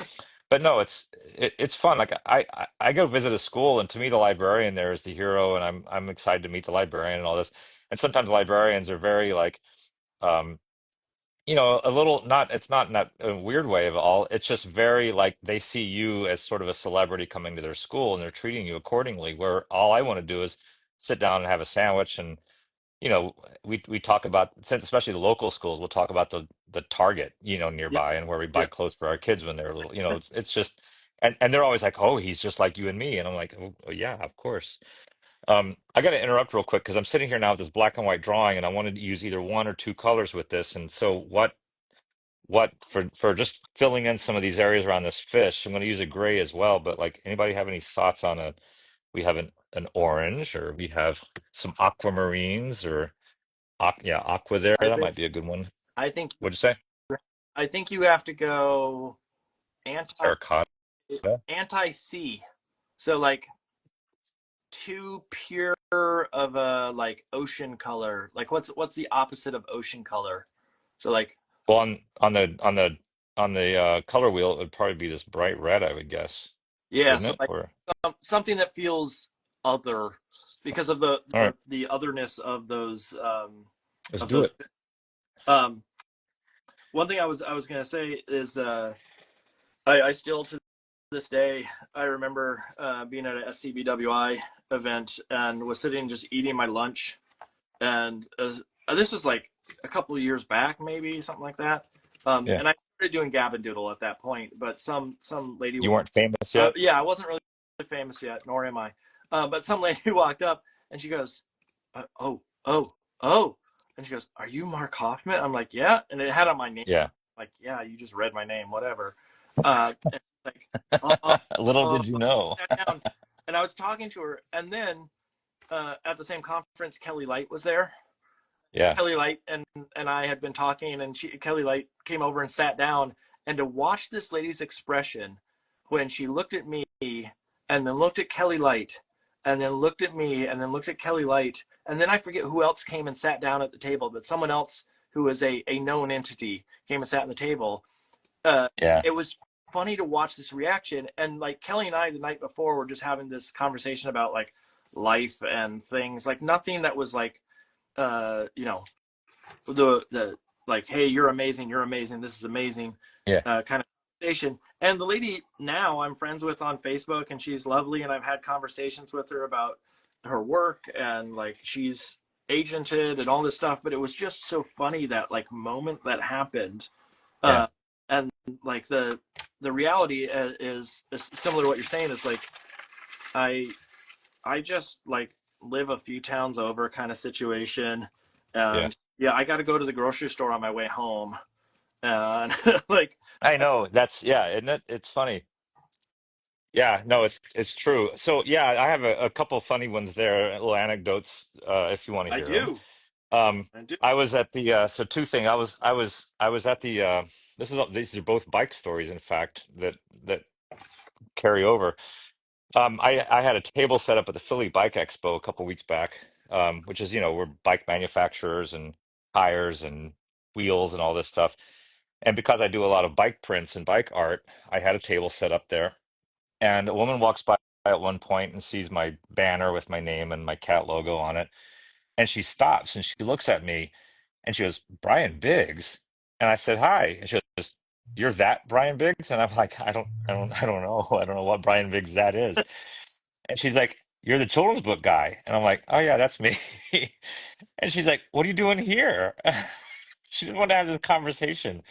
Speaker 1: but no, it's fun. Like I go visit a school, and to me the librarian there is the hero, and I'm excited to meet the librarian and all this. And sometimes the librarians are very like um a little, not, it's not in that a weird way of all, it's just very like they see you as sort of a celebrity coming to their school, and they're treating you accordingly, where all I want to do is sit down and have a sandwich. And we talk about, since especially the local schools, we'll talk about the Target,
Speaker 4: Yep.
Speaker 1: nearby, and where we buy
Speaker 4: Yep.
Speaker 1: clothes for our kids when they're little. It's just, and they're always like, "Oh, he's just like you and me," and I'm like, "Oh, yeah, of course." I got to interrupt real quick because I'm sitting here now with this black and white drawing, and I wanted to use either one or two colors with this. And so, what for just filling in some of these areas around this fish, I'm going to use a gray as well. But like, anybody have any thoughts on a? We have an orange, or we have some aquamarines, or yeah, aqua there.
Speaker 4: I
Speaker 1: That
Speaker 4: think
Speaker 1: might be a good one.
Speaker 4: I think
Speaker 1: What'd you say?
Speaker 4: I think you have to go anti
Speaker 1: Terracotta.
Speaker 4: anti C. So like too pure of a like ocean color. Like what's the opposite of ocean color? So like
Speaker 1: Well, on the color wheel, it would probably be this bright red, I would guess,
Speaker 4: yeah,
Speaker 1: wouldn't
Speaker 4: so
Speaker 1: it?
Speaker 4: like
Speaker 1: Or
Speaker 4: something that feels other because of the
Speaker 1: all
Speaker 4: the,
Speaker 1: right,
Speaker 4: the otherness
Speaker 1: let's
Speaker 4: of
Speaker 1: do
Speaker 4: those
Speaker 1: it.
Speaker 4: um one thing I was gonna say is I still to this day I remember being at a SCBWI event and was sitting just eating my lunch, and this was like a couple of years back, maybe something like that.
Speaker 1: Yeah,
Speaker 4: And I started doing Gavin Doodle at that point, but some lady,
Speaker 1: you weren't famous yet.
Speaker 4: yeah, I wasn't really famous yet, nor am I. But some lady walked up and she goes, "Oh, oh, oh," and she goes, "Are you Mark Hoffman?" I'm like, "Yeah," and it had on my name.
Speaker 1: Yeah.
Speaker 4: Like, "Yeah, you just read my name, whatever." And like, oh,
Speaker 1: Little
Speaker 4: oh,
Speaker 1: did you know.
Speaker 4: sat down, and I was talking to her, and then at the same conference, Kelly Light was there.
Speaker 1: Yeah,
Speaker 4: Kelly Light and I had been talking, and Kelly Light came over and sat down, and to watch this lady's expression when she looked at me and then looked at Kelly Light and then looked at me and then looked at Kelly Light, and then I forget who else came and sat down at the table, but someone else who was a known entity came and sat at the table. uh,
Speaker 1: yeah,
Speaker 4: it was funny to watch this reaction. And like Kelly and I the night before were just having this conversation about like life and things, like nothing that was like you know the like, hey, you're amazing, this is amazing,
Speaker 1: yeah,
Speaker 4: kind of conversation. And the lady now I'm friends with on Facebook, and she's lovely, and I've had conversations with her about her work, and like she's agented and all this stuff. But it was just so funny that like moment that happened.
Speaker 1: yeah,
Speaker 4: uh and like the reality is similar to what you're saying. Is like I I just like live a few towns over kind of situation.
Speaker 1: yeah.
Speaker 4: And yeah, I got to go to the grocery store on my way home. And like,
Speaker 1: I know. That's yeah, isn't it? It's funny. Yeah, no, it's true. So yeah, I have a couple funny ones there, little anecdotes, if you want to
Speaker 4: I
Speaker 1: hear them.
Speaker 4: do,
Speaker 1: Um,
Speaker 4: I do.
Speaker 1: I was at the so two thing. I was at the these are both bike stories, in fact, that carry over. I had a table set up at the Philly Bike Expo a couple weeks back, which is we're bike manufacturers and tires and wheels and all this stuff. And because I do a lot of bike prints and bike art, I had a table set up there. And a woman walks by at one point and sees my banner with my name and my cat logo on it. And she stops and she looks at me and she goes, Brian Biggs. And I said, hi. And she goes, you're that Brian Biggs? And I'm like, I don't know. I don't know what Brian Biggs that is. And she's like, you're the children's book guy. And I'm like, oh yeah, that's me. And she's like, what are you doing here? She didn't want to have this conversation.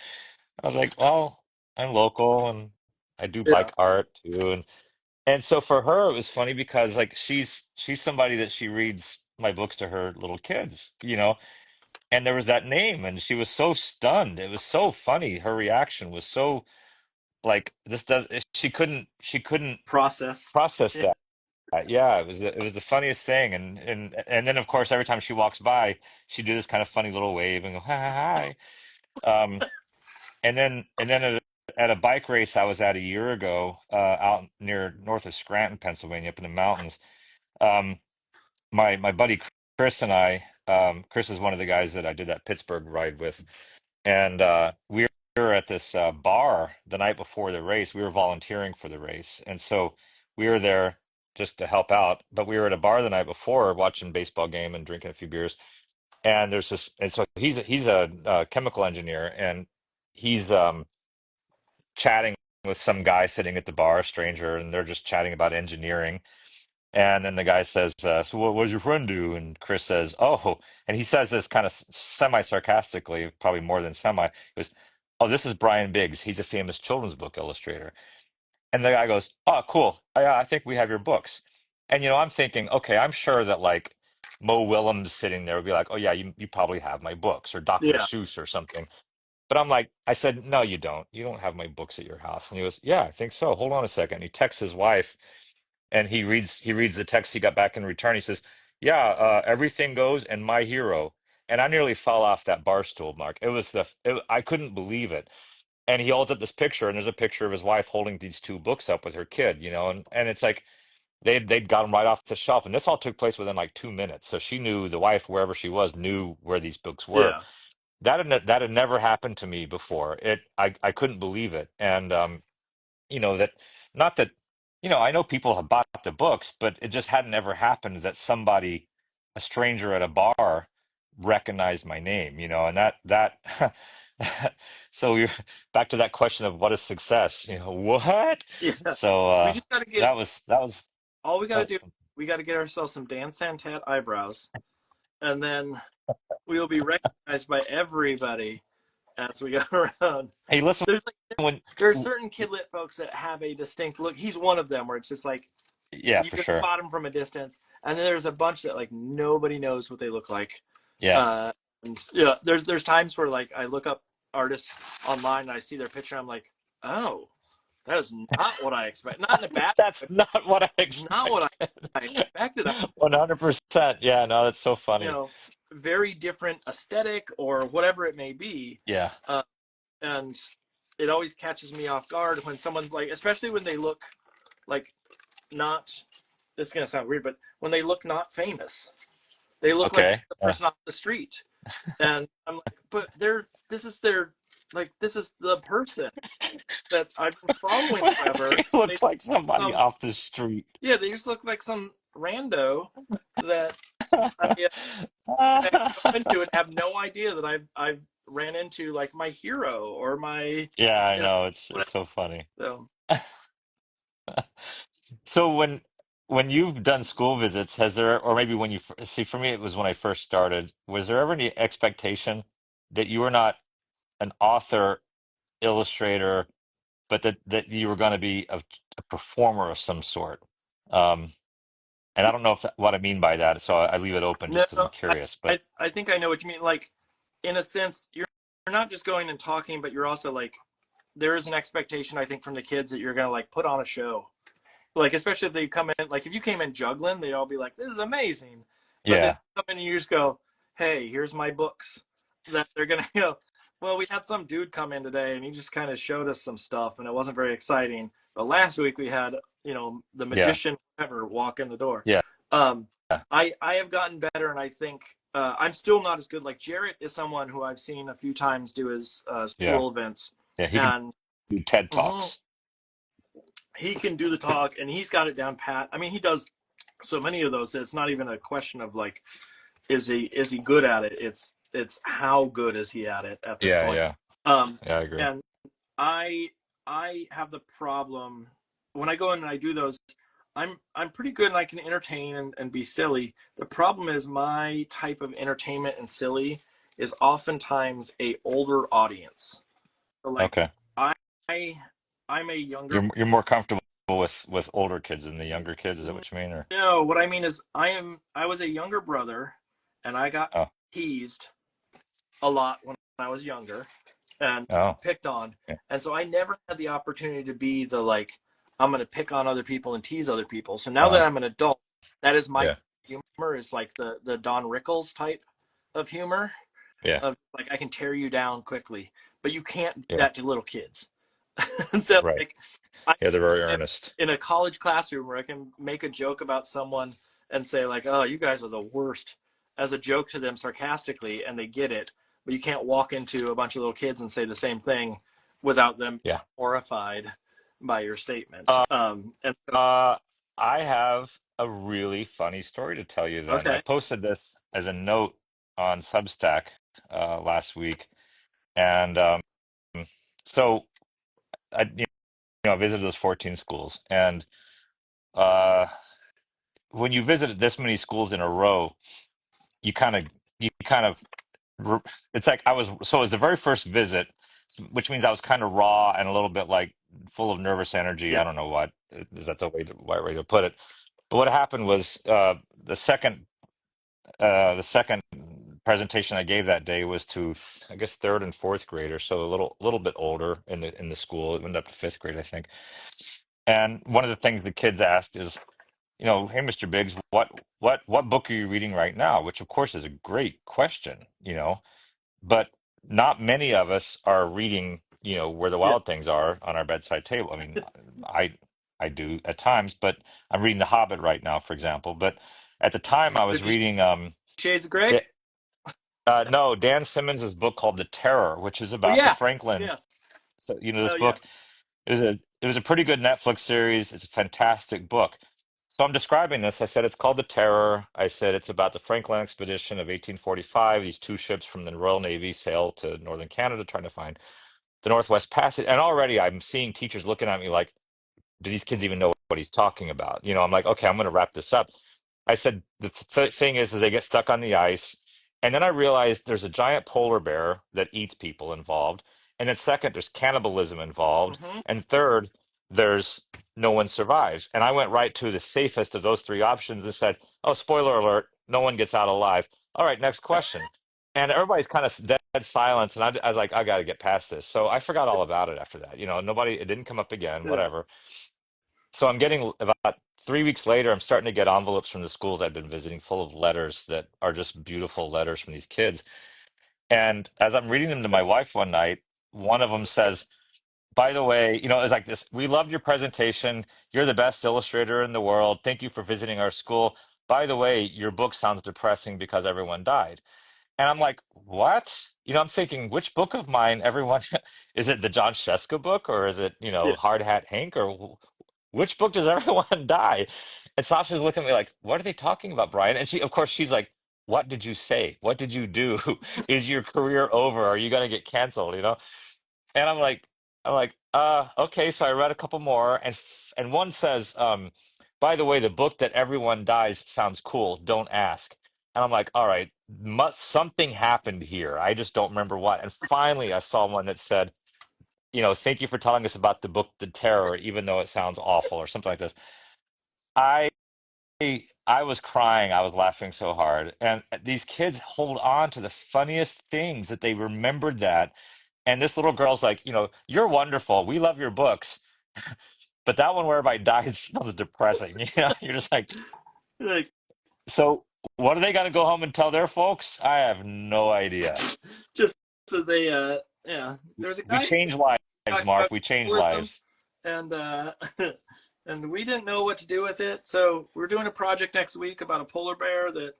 Speaker 1: I was like, well, I'm local and I do
Speaker 4: Yeah.
Speaker 1: bike art too. And so for her, it was funny because like she's somebody that she reads my books to her little kids, and there was that name and she was so stunned. It was so funny. Her reaction was so like this does she couldn't
Speaker 4: Process.
Speaker 1: process
Speaker 4: Yeah.
Speaker 1: that. Yeah, it was the funniest thing. And then of course every time she walks by, she'd do this kind of funny little wave and go, hi, hi, hi. And then at a bike race I was at a year ago, out near north of Scranton, Pennsylvania, up in the mountains. Um, my buddy Chris and I, Chris is one of the guys that I did that Pittsburgh ride with, and we were at this bar the night before the race. We were volunteering for the race, and so we were there just to help out. But we were at a bar the night before watching baseball game and drinking a few beers. And there's this, and so he's a chemical engineer, and he's chatting with some guy sitting at the bar, a stranger, and they're just chatting about engineering. And then the guy says, "So what does your friend do?" And Chris says, "Oh," and he says this kind of semi-sarcastically, probably more than semi. He goes, "Oh, this is Brian Biggs. He's a famous children's book illustrator." And the guy goes, "Oh, cool. I think we have your books." And I'm thinking, okay, I'm sure that like Mo Willems sitting there would be like, "Oh yeah, you probably have my books," or Dr.
Speaker 4: Yeah.
Speaker 1: Seuss or something. But I'm like, I said, no, you don't. You don't have my books at your house. And he goes, yeah, I think so. Hold on a second. And he texts his wife and he reads the text he got back in return. He says, yeah, everything goes and my hero. And I nearly fell off that bar stool, Mark. I couldn't believe it. And he holds up this picture, and there's a picture of his wife holding these two books up with her kid, and it's like they'd got them right off the shelf. And this all took place within like 2 minutes. So she knew, the wife, wherever she was, knew where these books were.
Speaker 4: Yeah.
Speaker 1: That had never happened to me before. I couldn't believe it. And that not that I know people have bought the books, but it just hadn't ever happened that somebody, a stranger at a bar, recognized my name, and that so you're back to that question of what is success, what?
Speaker 4: Yeah.
Speaker 1: So
Speaker 4: We just got to get,
Speaker 1: that was
Speaker 4: all we got to
Speaker 1: that
Speaker 4: do,
Speaker 1: was
Speaker 4: we got to get ourselves some Dan Santat eyebrows, and then we will be recognized by everybody as we go around.
Speaker 1: hey, listen,
Speaker 4: There's like,
Speaker 1: when
Speaker 4: there are certain kidlit folks that have a distinct look. He's one of them where it's just like
Speaker 1: yeah,
Speaker 4: you
Speaker 1: for
Speaker 4: can
Speaker 1: sure.
Speaker 4: spot him from a distance, and then there's a bunch that like nobody knows what they look like.
Speaker 1: Yeah.
Speaker 4: Uh, and yeah, there's times where like I look up artists online and I see their picture, I'm like, oh, that is not what I expect. Not in a bad way,
Speaker 1: That's not what I
Speaker 4: not what
Speaker 1: expected.
Speaker 4: I expected.
Speaker 1: 100%. Yeah, no, that's so
Speaker 4: You
Speaker 1: funny.
Speaker 4: know, very different aesthetic or whatever it may be,
Speaker 1: Yeah.
Speaker 4: uh, and it always catches me off guard when someone like, especially when they look like not. This is gonna sound weird, but when they look not famous, they look like
Speaker 1: Okay.
Speaker 4: the
Speaker 1: Yeah.
Speaker 4: person off the street, and I'm like, but they're this is their like this is the person that I've been following forever.
Speaker 1: It
Speaker 4: They
Speaker 1: looks like somebody
Speaker 4: um
Speaker 1: off the street.
Speaker 4: yeah, they just look like some rando that I go into and have no idea that I've ran into like my hero or my
Speaker 1: Yeah, I
Speaker 4: you know
Speaker 1: know. It's
Speaker 4: whatever.
Speaker 1: so funny.
Speaker 4: So
Speaker 1: So when you've done school visits, has there, or maybe when see, for me, it was when I first started, was there ever any expectation that you were not an author, illustrator, but that you were going to be a performer of some sort? Um, and I don't know what I mean by that, so I leave it open
Speaker 4: no,
Speaker 1: just because I'm curious. But
Speaker 4: I think I know what you mean. Like in a sense, you're not just going and talking, but you're also like there is an expectation I think from the kids that you're gonna like put on a show. Like especially if they come in, like if you came in juggling, they'd all be like, "This is amazing," but then
Speaker 1: yeah,
Speaker 4: you come in and you just go, "Hey, here's my books." That they're gonna go. Well, we had some dude come in today, and he just kind of showed us some stuff, and it wasn't very exciting. But last week we had, the
Speaker 1: yeah,
Speaker 4: magician ever walk in the door.
Speaker 1: yeah,
Speaker 4: Um,
Speaker 1: yeah.
Speaker 4: I have gotten better, and I think I'm still not as good. Like Jarrett is someone who I've seen a few times do his
Speaker 1: Yeah.
Speaker 4: school events,
Speaker 1: Yeah. He can
Speaker 4: and
Speaker 1: do TED
Speaker 4: mhm,
Speaker 1: Talks.
Speaker 4: he can do the talk, and he's got it down pat. I mean, he does so many of those that it's not even a question of like, is he good at it? It's how good is he at it at this
Speaker 1: Yeah.
Speaker 4: point.
Speaker 1: Yeah.
Speaker 4: Um,
Speaker 1: Yeah. I agree.
Speaker 4: and I I have the problem when I go in and I do those. I'm pretty good and I can entertain and be silly. The problem is my type of entertainment and silly is oftentimes a older audience. So like
Speaker 1: Okay.
Speaker 4: I I'm a younger.
Speaker 1: You're more comfortable with older kids than the younger kids. Is that what you mean? Or
Speaker 4: No, what I mean is I was a younger brother and I got
Speaker 1: oh
Speaker 4: teased a lot when I was younger and
Speaker 1: oh
Speaker 4: picked on.
Speaker 1: yeah
Speaker 4: And so I never had the opportunity to be the like, I'm going to pick on other people and tease other people. So now that
Speaker 1: uh
Speaker 4: I'm an adult, that is my
Speaker 1: yeah
Speaker 4: humor is like the Don Rickles type of humor
Speaker 1: yeah
Speaker 4: of like, I can tear you down quickly, but you can't do
Speaker 1: yeah
Speaker 4: that to little kids. And so
Speaker 1: right.
Speaker 4: like, I
Speaker 1: Yeah, they're very
Speaker 4: am
Speaker 1: earnest.
Speaker 4: in a college classroom where I can make a joke about someone and say like, "Oh, you guys are the worst," as a joke to them sarcastically, and they get it. But you can't walk into a bunch of little kids and say the same thing without them
Speaker 1: Yeah.
Speaker 4: horrified by your statement.
Speaker 1: Uh,
Speaker 4: And so,
Speaker 1: uh, I have a really funny story to tell you then. I
Speaker 4: okay,
Speaker 1: posted this as a note on Substack last week. And so I visited those 14 schools. And uh, when you visit this many schools in a row, you kind of, you kind of, it's like so it was the very first visit, which means I was kind of raw and a little bit like full of nervous energy.
Speaker 4: yeah,
Speaker 1: I don't know what, is that the right way to put it? But what happened was the second presentation I gave that day was to I guess third and fourth graders, so a little bit older in the school. It went up to fifth grade, I think. And one of the things the kids asked is, hey, Mr. Biggs, what book are you reading right now? Which of course is a great question, but not many of us are reading, Where the
Speaker 4: yeah.
Speaker 1: Wild Things Are on our bedside table. I mean, I I do at times, but I'm reading The Hobbit right now, for example. But at the time, I was
Speaker 4: 50
Speaker 1: reading
Speaker 4: Shades of Grey.
Speaker 1: Da- no, Dan Simmons' book called The Terror, which is
Speaker 4: Oh
Speaker 1: about the
Speaker 4: yeah,
Speaker 1: Franklin.
Speaker 4: yes.
Speaker 1: So this
Speaker 4: Oh
Speaker 1: book
Speaker 4: yes.
Speaker 1: it was a pretty good Netflix series. It's a fantastic book. So I'm describing this. I said it's called The Terror. I said it's about the Franklin expedition of 1845. These two ships from the Royal Navy sail to northern Canada trying to find the Northwest Passage. And already I'm seeing teachers looking at me like, do these kids even know what he's talking about? I'm like, okay, I'm going to wrap this up. I said the thing is they get stuck on the ice, and then I realized there's a giant polar bear that eats people involved, and then second, there's cannibalism involved,
Speaker 4: Hmm.
Speaker 1: and third, there's no one survives. And I went right to the safest of those three options and said, "Oh, spoiler alert, no one gets out alive." All right, next question. And everybody's kind of dead silence, and I was like, I got to get past this. So I forgot all about it after that. Nobody, it didn't come up again,
Speaker 4: Yeah.
Speaker 1: whatever. So I'm getting about 3 weeks later, I'm starting to get envelopes from the schools I've been visiting full of letters that are just beautiful letters from these kids. And as I'm reading them to my wife one night, one of them says, by the way, it's like this, we loved your presentation. You're the best illustrator in the world. Thank you for visiting our school. By the way, your book sounds depressing because everyone died. And I'm like, what? I'm thinking, which book of mine, everyone, is it the John Sheska book or is it,
Speaker 4: Yeah.
Speaker 1: Hard Hat Hank or which book does everyone die? And Sasha's looking at me like, what are they talking about, Brian? And of course, she's like, what did you say? What did you do? Is your career over? Are you going to get canceled? And okay. So I read a couple more and one says, by the way, the book that everyone dies sounds cool. Don't ask. And I'm like, all right, something happened here. I just don't remember what. And finally, I saw one that said, thank you for telling us about the book, The Terror, even though it sounds awful or something like this. I I was crying. I was laughing so hard. And these kids hold on to the funniest things that they remembered that. And this little girl's like, you're wonderful. We love your books. But that one where everybody dies sounds depressing. You're just like,
Speaker 4: Like
Speaker 1: so what are they going to go home and tell their folks? I have no idea.
Speaker 4: just so they yeah. There's a
Speaker 1: We
Speaker 4: guy
Speaker 1: change lives,
Speaker 4: talking about
Speaker 1: Mark. We change
Speaker 4: journalism,
Speaker 1: lives.
Speaker 4: and and we didn't know what to do with it. So we're doing a project next week about a polar bear that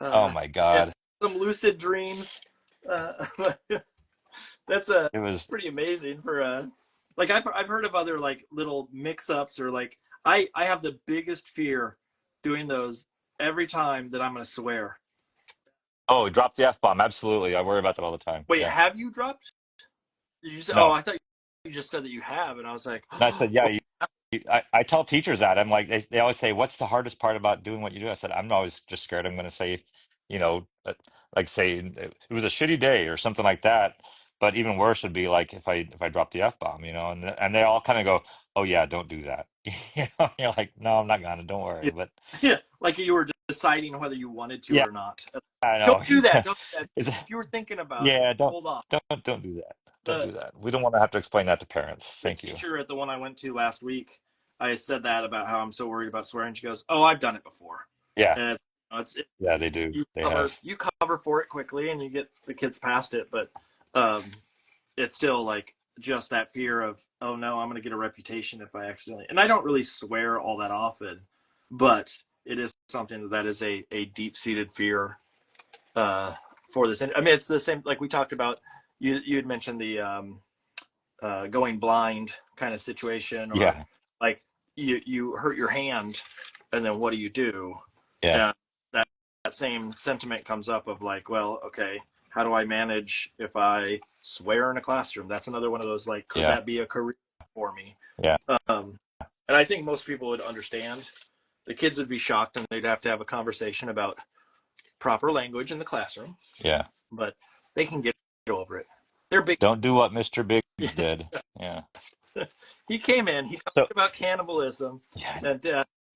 Speaker 1: Oh
Speaker 4: uh,
Speaker 1: my
Speaker 4: if
Speaker 1: God.
Speaker 4: some lucid dreams. Uh, that's a
Speaker 1: It was,
Speaker 4: pretty amazing for like I've heard of other like little mix ups or like I have the biggest fear doing those every time that I'm going to swear.
Speaker 1: oh, drop the F-bomb. Absolutely. I worry about that all the time.
Speaker 4: Wait,
Speaker 1: Yeah.
Speaker 4: have you dropped? Did you say? Oh,
Speaker 1: No.
Speaker 4: I thought you just said that you have, and I was like,
Speaker 1: And I said, yeah,
Speaker 4: oh,
Speaker 1: I tell teachers that. I'm like, they always say, what's the hardest part about doing what you do? I said, I'm always just scared I'm going to say, you know, like say it was a shitty day or something like that. But even worse would be like if I drop the F-bomb, and they all kind of go, oh yeah, don't do that. You're like, no, I'm not gonna, don't worry.
Speaker 4: yeah,
Speaker 1: But
Speaker 4: yeah, like you were deciding whether you wanted to
Speaker 1: yeah,
Speaker 4: or not.
Speaker 1: I
Speaker 4: Don't
Speaker 1: know.
Speaker 4: do that. Don't do that.
Speaker 1: It's,
Speaker 4: If you were thinking about it,
Speaker 1: yeah,
Speaker 4: hold off.
Speaker 1: don't do that. Don't
Speaker 4: Uh,
Speaker 1: do that. We don't want to have to explain that to parents.
Speaker 4: the
Speaker 1: Thank you.
Speaker 4: teacher at the one I went to last week, I said that about how I'm so worried about swearing. She goes, "Oh, I've done it before,"
Speaker 1: Yeah,
Speaker 4: and it's
Speaker 1: yeah, they do.
Speaker 4: you
Speaker 1: They
Speaker 4: cover
Speaker 1: have.
Speaker 4: you cover for it quickly and you get the kids past it, but um, it's still like just that fear of, oh no, I'm going to get a reputation if I accidentally. And I don't really swear all that often, but it is something that is a deep seated fear uh, for this. And I mean, it's the same like we talked about. You had mentioned the going blind kind of situation, or
Speaker 1: Yeah,
Speaker 4: like you hurt your hand, and then what do you do?
Speaker 1: yeah,
Speaker 4: And that same sentiment comes up of like, well, okay, how do I manage if I swear in a classroom? That's another one of those like, could
Speaker 1: yeah,
Speaker 4: that be a career for me?
Speaker 1: yeah,
Speaker 4: Um, and I think most people would understand. The kids would be shocked, and they'd have to have a conversation about proper language in the classroom,
Speaker 1: yeah.
Speaker 4: but they can get over it. They're big.
Speaker 1: Don't do what Mr. Biggs did. Yeah.
Speaker 4: He came in, he
Speaker 1: So
Speaker 4: talked about cannibalism,
Speaker 1: yeah,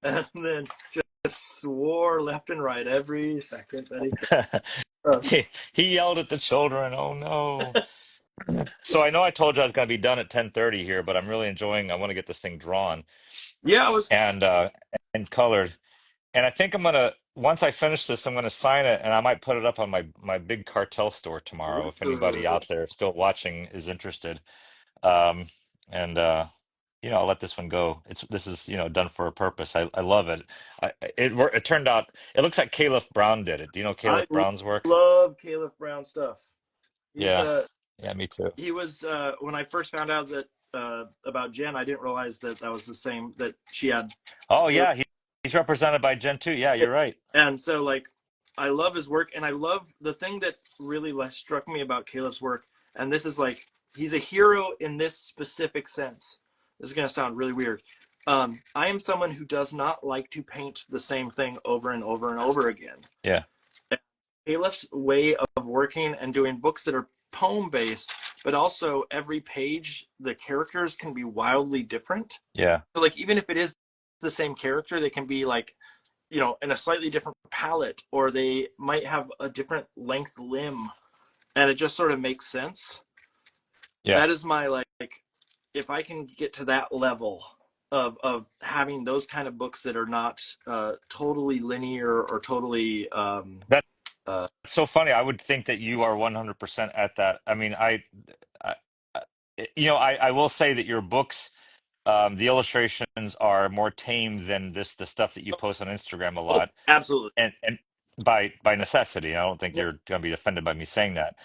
Speaker 4: and then just swore left and right every second that he could.
Speaker 1: he yelled at the children. Oh no. So I know I told you I was going to be done at 10:30 here, but I'm really enjoying. I want to get this thing drawn
Speaker 4: Yeah, I was.
Speaker 1: and colored. And I think I'm gonna once I finish this, I'm gonna sign it, and I might put it up on my big cartel store tomorrow if anybody
Speaker 4: Ooh.
Speaker 1: out there still watching is interested. Um, and I'll let this one go. This is done for a purpose. I love it. It turned out it looks like Caleb Brown did it. Do you know
Speaker 4: I
Speaker 1: Caleb Brown's work?
Speaker 4: love Caleb Brown stuff. He's
Speaker 1: Yeah, yeah, me too.
Speaker 4: he was when I first found out that about Jen, I didn't realize that that was the same that she had.
Speaker 1: Oh yeah, he's represented by Gen 2. Yeah, you're right.
Speaker 4: And so like I love his work, and I love the thing that really like struck me about Caleb's work, and this is like he's a hero in this specific sense. This is going to sound really weird. I am someone who does not like to paint the same thing over and over and over again.
Speaker 1: Yeah,
Speaker 4: And Caleb's way of working and doing books that are poem based, but also every page the characters can be wildly different.
Speaker 1: yeah,
Speaker 4: So like even if it is the same character, they can be like in a slightly different palette, or they might have a different length limb, and it just sort of makes sense.
Speaker 1: yeah,
Speaker 4: That is my like if I can get to that level of having those kind of books that are not totally linear or totally
Speaker 1: That's
Speaker 4: uh,
Speaker 1: so funny. I would think that you are 100% at that. I mean, I I will say that your books, the illustrations are more tame than the stuff that you post on Instagram a
Speaker 4: oh,
Speaker 1: lot,
Speaker 4: absolutely.
Speaker 1: and by necessity. I don't think
Speaker 4: Yep.
Speaker 1: you're going to be offended by me saying that.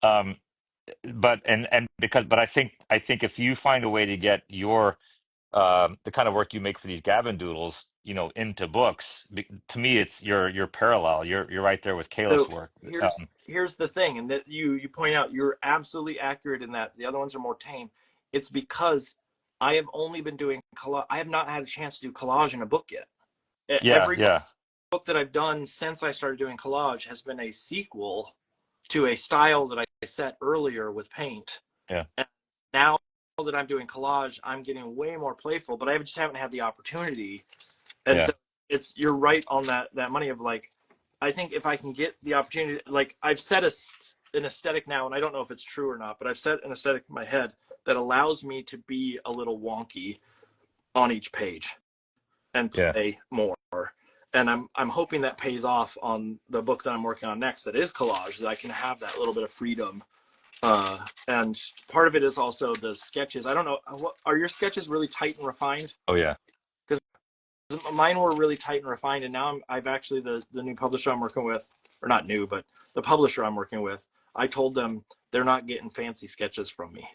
Speaker 1: Um, but I think if you find a way to get the kind of work you make for these Gavin doodles, into books, to me, it's your parallel. You're right there with Caleb's
Speaker 4: So
Speaker 1: work.
Speaker 4: here's the thing, and that you point out, you're absolutely accurate in that the other ones are more tame. It's because I have only been doing collage. I have not had a chance to do collage in a book yet.
Speaker 1: Yeah,
Speaker 4: Every
Speaker 1: yeah,
Speaker 4: book that I've done since I started doing collage has been a sequel to a style that I set earlier with paint.
Speaker 1: yeah,
Speaker 4: And now that I'm doing collage, I'm getting way more playful, but I just haven't had the opportunity. And
Speaker 1: yeah,
Speaker 4: so you're right on that money of like, I think if I can get the opportunity, like I've set an aesthetic now, and I don't know if it's true or not, but I've set an aesthetic in my head that allows me to be a little wonky on each page and
Speaker 1: yeah,
Speaker 4: play more. And I'm hoping that pays off on the book that I'm working on next, that is collage, that I can have that little bit of freedom. And part of it is also the sketches. I don't know, are your sketches really tight and refined?
Speaker 1: oh yeah.
Speaker 4: Because mine were really tight and refined, and now I've actually the new publisher I'm working with, or not new, but the publisher I'm working with, I told them they're not getting fancy sketches from me,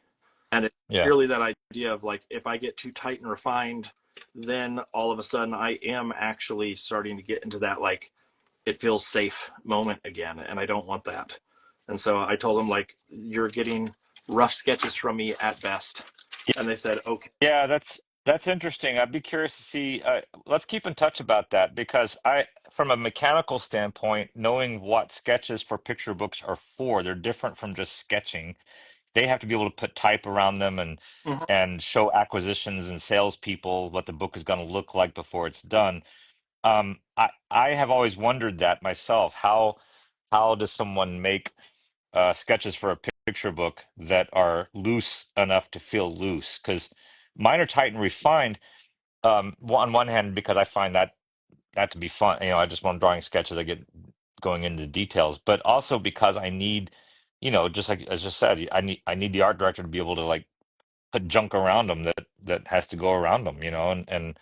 Speaker 4: and it's
Speaker 1: Yeah.
Speaker 4: purely that idea of like if I get too tight and refined, then all of a sudden I am actually starting to get into that like it feels safe moment again, and I don't want that. And so I told them like you're getting rough sketches from me at best, and they said okay.
Speaker 1: Yeah, that's interesting. I'd be curious to see. Let's keep in touch about that because from a mechanical standpoint, knowing what sketches for picture books are for, they're different from just sketching. They have to be able to put type around them
Speaker 4: Mhm.
Speaker 1: and show acquisitions and salespeople what the book is going to look like before it's done. I have always wondered that myself. How does someone make sketches for a picture book that are loose enough to feel loose? Because mine are tight and refined. On one hand, because I find that to be fun. You know, I just when I'm drawing sketches, I get going into details, but also because I need, just like as just said, I need the art director to be able to like put junk around them that has to go around them. And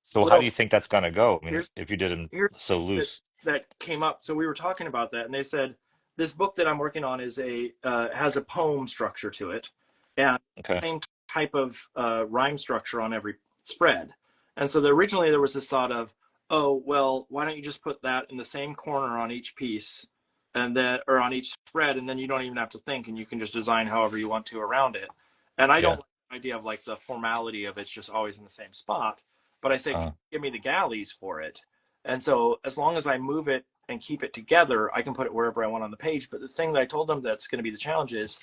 Speaker 1: so how do
Speaker 4: Well,
Speaker 1: you think that's going to go? I mean,
Speaker 4: here's
Speaker 1: if you did them
Speaker 4: here's
Speaker 1: so
Speaker 4: that
Speaker 1: loose.
Speaker 4: that came up. So we were talking about that, and they said this book that I'm working on is a has a poem structure to it, and
Speaker 1: Okay.
Speaker 4: same type of rhyme structure on every spread. And so originally there was this thought of, oh well, why don't you just put that in the same corner on each piece, and then or on each spread, and then you don't even have to think, and you can just design however you want to around it. And I don't
Speaker 1: Yeah.
Speaker 4: like the idea of like the formality of it's just always in the same spot. But I said,
Speaker 1: Uh,
Speaker 4: give me the galleys for it. And so as long as I move it and keep it together, I can put it wherever I want on the page. But the thing that I told them that's going to be the challenge is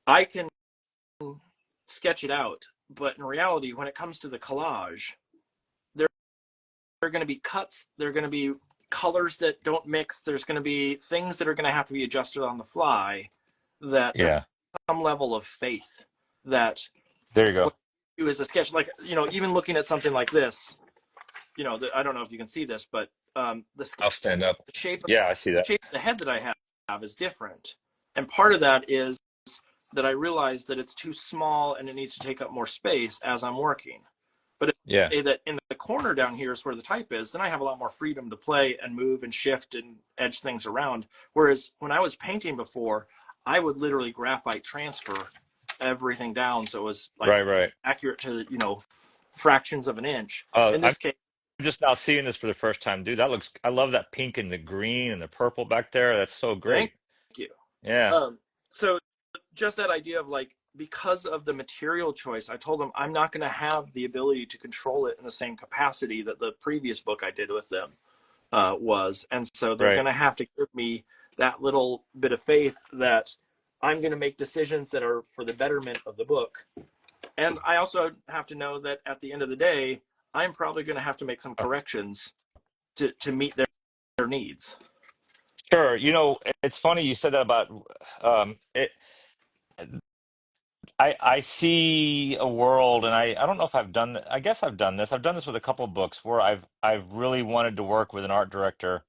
Speaker 4: I can sketch it out. But in reality, when it comes to the collage, there are going to be cuts, there are going to be colors that don't mix, there's going to be things that are going to have to be adjusted on the fly, that there has
Speaker 1: yeah.
Speaker 4: some level of faith that
Speaker 1: There you go.
Speaker 4: what you do is a sketch, like, even looking at something like this, I don't know if you can see this, but
Speaker 1: I'll stand up.
Speaker 4: the shape of
Speaker 1: Yeah, I see
Speaker 4: the
Speaker 1: that.
Speaker 4: shape of the head that I have is different, and part of that is that I realize that it's too small and it needs to take up more space as I'm working. But if
Speaker 1: Yeah.
Speaker 4: I say that in the corner down here is where the type is, then I have a lot more freedom to play and move and shift and edge things around. Whereas when I was painting before, I would literally graphite transfer everything down so it was like
Speaker 1: Right, right.
Speaker 4: accurate to fractions of an inch. In
Speaker 1: I'm
Speaker 4: this case,
Speaker 1: just now seeing this for the first time, dude. I love that pink and the green and the purple back there. That's so
Speaker 4: thank
Speaker 1: great.
Speaker 4: you.
Speaker 1: Yeah.
Speaker 4: So just that idea of like, because of the material choice, I told them I'm not going to have the ability to control it in the same capacity that the previous book I did with them was. And so they're
Speaker 1: Right.
Speaker 4: going to have to give me that little bit of faith that I'm going to make decisions that are for the betterment of the book. And I also have to know that at the end of the day, I'm probably going to have to make some corrections to meet their needs.
Speaker 1: Sure. It's funny you said that about it. I see a world, and I don't know if I've done. I guess I've done this. I've done this with a couple of books where I've really wanted to work with an art director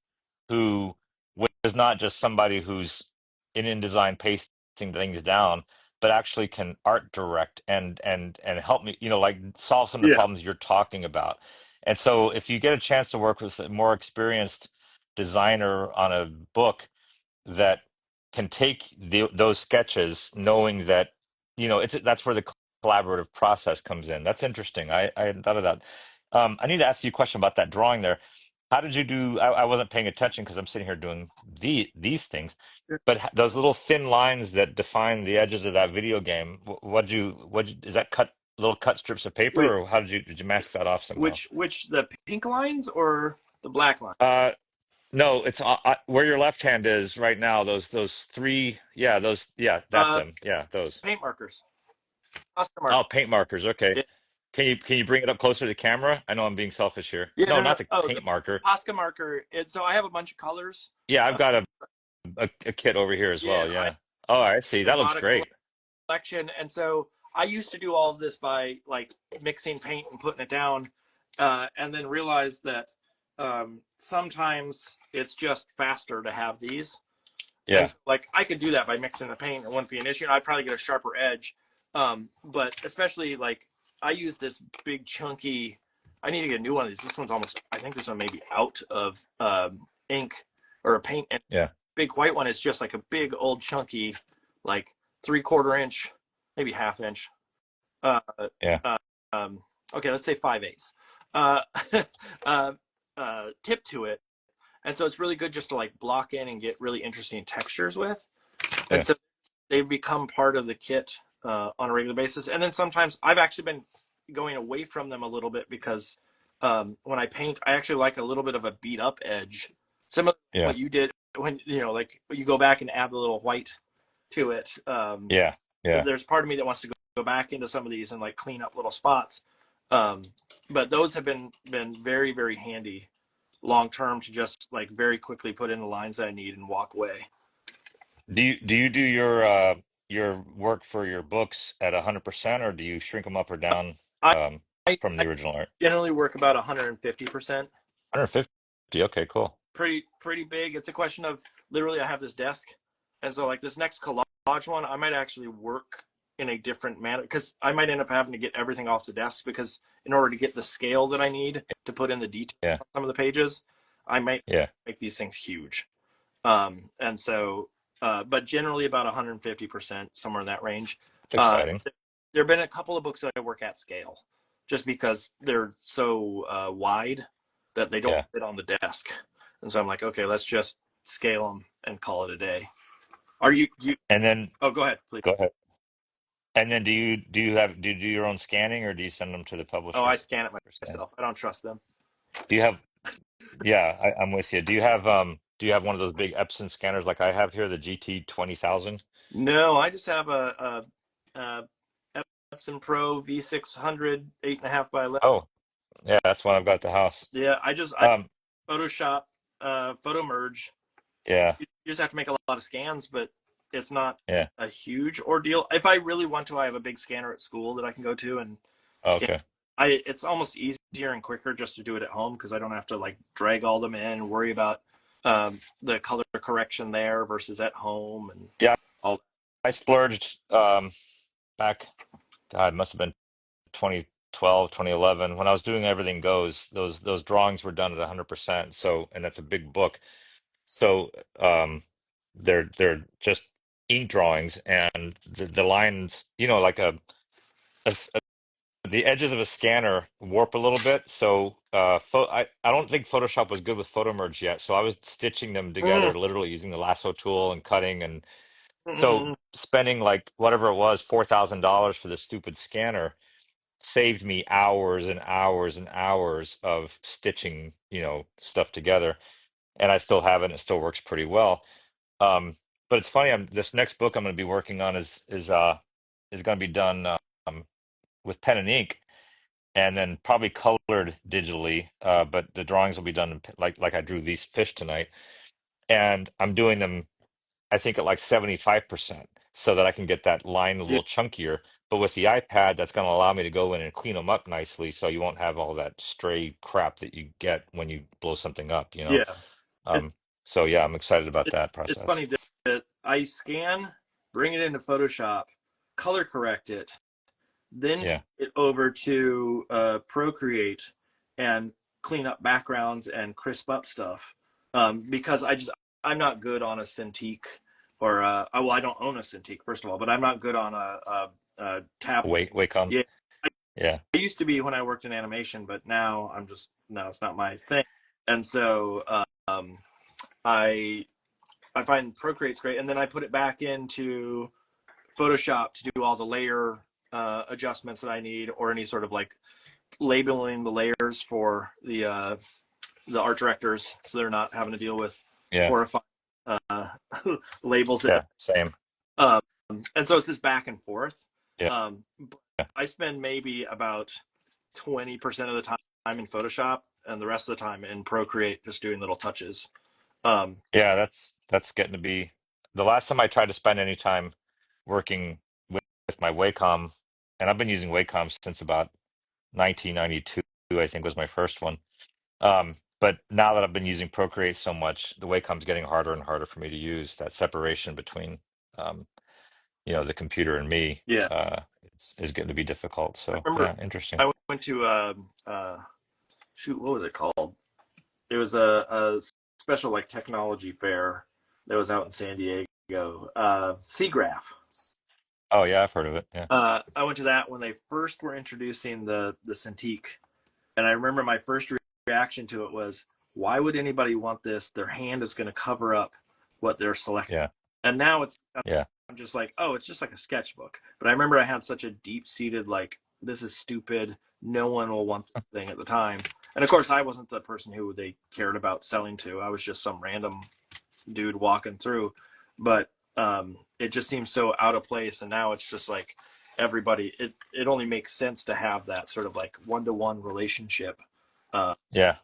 Speaker 1: who was not just somebody who's in InDesign pasting things down, but actually can art direct and help me, like solve some of the
Speaker 4: Yeah.
Speaker 1: problems you're talking about. And so, if you get a chance to work with a more experienced designer on a book that can take those sketches, knowing that that's where the collaborative process comes in. That's interesting. I hadn't thought of that. I need to ask you a question about that drawing there. How did you do? I wasn't paying attention because I'm sitting here doing these things, but those little thin lines that define the edges of that video game. Is that little cut strips of
Speaker 4: Wait,
Speaker 1: paper, or how did you mask that off somehow?
Speaker 4: which the pink lines or the black line?
Speaker 1: Uh, No, it's where your left hand is right now. Those three, yeah, that's
Speaker 4: Uh,
Speaker 1: them. Yeah, those.
Speaker 4: paint markers, Oscar markers.
Speaker 1: Oh, paint markers. Okay.
Speaker 4: Yeah,
Speaker 1: Can you bring it up closer to the camera? I know I'm being selfish here.
Speaker 4: yeah,
Speaker 1: No,
Speaker 4: no, no.
Speaker 1: not the
Speaker 4: Oh, the
Speaker 1: paint marker.
Speaker 4: Posca marker. So I have a bunch of colors.
Speaker 1: Yeah, I've
Speaker 4: Uh,
Speaker 1: got a kit over here as
Speaker 4: yeah,
Speaker 1: well.
Speaker 4: I
Speaker 1: Yeah. Oh, I see. That looks
Speaker 4: bought a
Speaker 1: great.
Speaker 4: collection, and so I used to do all of this by like mixing paint and putting it down, and then realized that sometimes it's just faster to have these. And
Speaker 1: Yeah.
Speaker 4: so, like, I could do that by mixing the paint. It wouldn't be an issue. And I'd probably get a sharper edge. But especially like I use this big chunky I need to get a new one of these. This one's almost, I think this one may be out of ink or a paint. And
Speaker 1: Yeah.
Speaker 4: big white one is just like a big old chunky, like 3/4 inch, maybe half inch. Uh,
Speaker 1: Yeah.
Speaker 4: uh, okay, let's say 5/8 uh, uh, tip to it. And so it's really good just to like block in and get really interesting textures with. And
Speaker 1: Yeah.
Speaker 4: so they've become part of the kit on a regular basis. And then sometimes I've actually been going away from them a little bit because when I paint, I actually like a little bit of a beat up edge. Some of
Speaker 1: Yeah.
Speaker 4: what you did when like you go back and add a little white to it.
Speaker 1: Yeah. Yeah.
Speaker 4: There's part of me that wants to go back into some of these and like clean up little spots. Um, but those have been very very handy long term to just like very quickly put in the lines that I need and walk away.
Speaker 1: Do you do your work for your books at 100%, or do you shrink them up or down
Speaker 4: I
Speaker 1: um
Speaker 4: I,
Speaker 1: from
Speaker 4: I
Speaker 1: the original art?
Speaker 4: generally work about 150%.
Speaker 1: 150. Okay, cool.
Speaker 4: Pretty big. It's a question of literally I have this desk, and so like this next collage one, I might actually work in a different manner because I might end up having to get everything off the desk because in order to get the scale that I need to put in the detail
Speaker 1: Yeah.
Speaker 4: on some of the pages, I might
Speaker 1: Yeah.
Speaker 4: make these things huge. And so, but generally about 150%, somewhere in that range.
Speaker 1: It's
Speaker 4: Uh,
Speaker 1: exciting.
Speaker 4: there have been a couple of books that I work at scale, just because they're so wide that they don't
Speaker 1: Yeah.
Speaker 4: fit on the desk. And so I'm like, okay, let's just scale them and call it a day. Are you?
Speaker 1: And then
Speaker 4: Oh, go ahead, please.
Speaker 1: go ahead. And then do you do your own scanning, or do you send them to the
Speaker 4: Oh, I
Speaker 1: publisher
Speaker 4: scan it
Speaker 1: for scanning?
Speaker 4: myself. I don't trust them.
Speaker 1: Do you have Yeah, I'm with you. Do you have one of those big Epson scanners like I have here, the GT 20,000?
Speaker 4: No, I just have a Epson Pro V600 8.5 by 11.
Speaker 1: Oh, yeah, that's one I've got at the house.
Speaker 4: Yeah, I
Speaker 1: Um,
Speaker 4: Photoshop, photo merge.
Speaker 1: yeah,
Speaker 4: You just have to make a lot of scans, but it's not
Speaker 1: yeah.
Speaker 4: a huge ordeal. If I really want to, I have a big scanner at school that I can go to and
Speaker 1: Oh,
Speaker 4: scan.
Speaker 1: okay.
Speaker 4: It's almost easier and quicker just to do it at home because I don't have to like drag all them in, worry about the color correction there versus at home and
Speaker 1: Yeah,
Speaker 4: all.
Speaker 1: I splurged back, God, it must have been 2012, 2011 when I was doing Everything Goes. Those drawings were done at 100%. So, and that's a big book. So, they're just ink drawings, and the lines, like a the edges of a scanner warp a little bit. So I don't think Photoshop was good with photo merge yet. So I was stitching them
Speaker 4: Mm,
Speaker 1: together, literally using the lasso tool and cutting. And
Speaker 4: mm,
Speaker 1: so
Speaker 4: mm,
Speaker 1: spending like whatever it was, $4,000 for this stupid scanner saved me hours and hours and hours of stitching, stuff together. And I still have it, and it still works pretty well. Um, but it's funny, this next book I'm going to be working on is going to be done with pen and ink, and then probably colored digitally. But the drawings will be done like I drew these fish tonight, and I'm doing them, I think, at like 75%, so that I can get that line a
Speaker 4: yeah,
Speaker 1: little chunkier. But with the iPad, that's going to allow me to go in and clean them up nicely, so you won't have all that stray crap that you get when you blow something up, you know?
Speaker 4: yeah. It,
Speaker 1: Um, so yeah, I'm excited about
Speaker 4: it,
Speaker 1: that
Speaker 4: it's
Speaker 1: process.
Speaker 4: funny that I scan, bring it into Photoshop, color correct it, then take
Speaker 1: Yeah,
Speaker 4: it over to Procreate and clean up backgrounds and crisp up stuff. Because I'm not good on a Cintiq or well, I don't own a Cintiq first of all, but I'm not good on a tablet.
Speaker 1: Wacom.
Speaker 4: Yeah,
Speaker 1: Yeah,
Speaker 4: I used to be when I worked in animation, but now now it's not my thing. And so I I find Procreate's great, and then I put it back into Photoshop to do all the layer adjustments that I need, or any sort of like labeling the layers for the art directors, so they're not having to deal with
Speaker 1: yeah,
Speaker 4: horrifying uh, labels.
Speaker 1: yeah. Same.
Speaker 4: Um, and so it's this back and forth.
Speaker 1: Yeah,
Speaker 4: But I spend maybe about 20% of the time in Photoshop, and the rest of the time in Procreate, just doing little touches. Um,
Speaker 1: yeah. That's getting to be the last time I tried to spend any time working with my Wacom, and I've been using Wacom since about 1992, I think was my first one. But now that I've been using Procreate so much, the Wacom's getting harder and harder for me to use. That separation between, um, the computer and me,
Speaker 4: yeah,
Speaker 1: is getting to be difficult.
Speaker 4: I
Speaker 1: So
Speaker 4: remember
Speaker 1: yeah, interesting.
Speaker 4: I went to shoot, what was it called? It was a special like technology fair that was out in San Diego. SIGGRAPH.
Speaker 1: Oh yeah, I've heard of it. Yeah,
Speaker 4: I went to that when they first were introducing the Cintiq, and I remember my first reaction to it was, why would anybody want this? Their hand is going to cover up what they're selecting.
Speaker 1: yeah,
Speaker 4: And now it's
Speaker 1: yeah,
Speaker 4: I'm just like, oh, it's just like a sketchbook. But I remember I had such a deep seated like, this is stupid. No one will want this thing at the time. And of course, I wasn't the person who they cared about selling to. I was just some random dude walking through. But it just seems so out of place. And now it's just like everybody. It only makes sense to have that sort of like one-to-one relationship. Uh,
Speaker 1: yeah,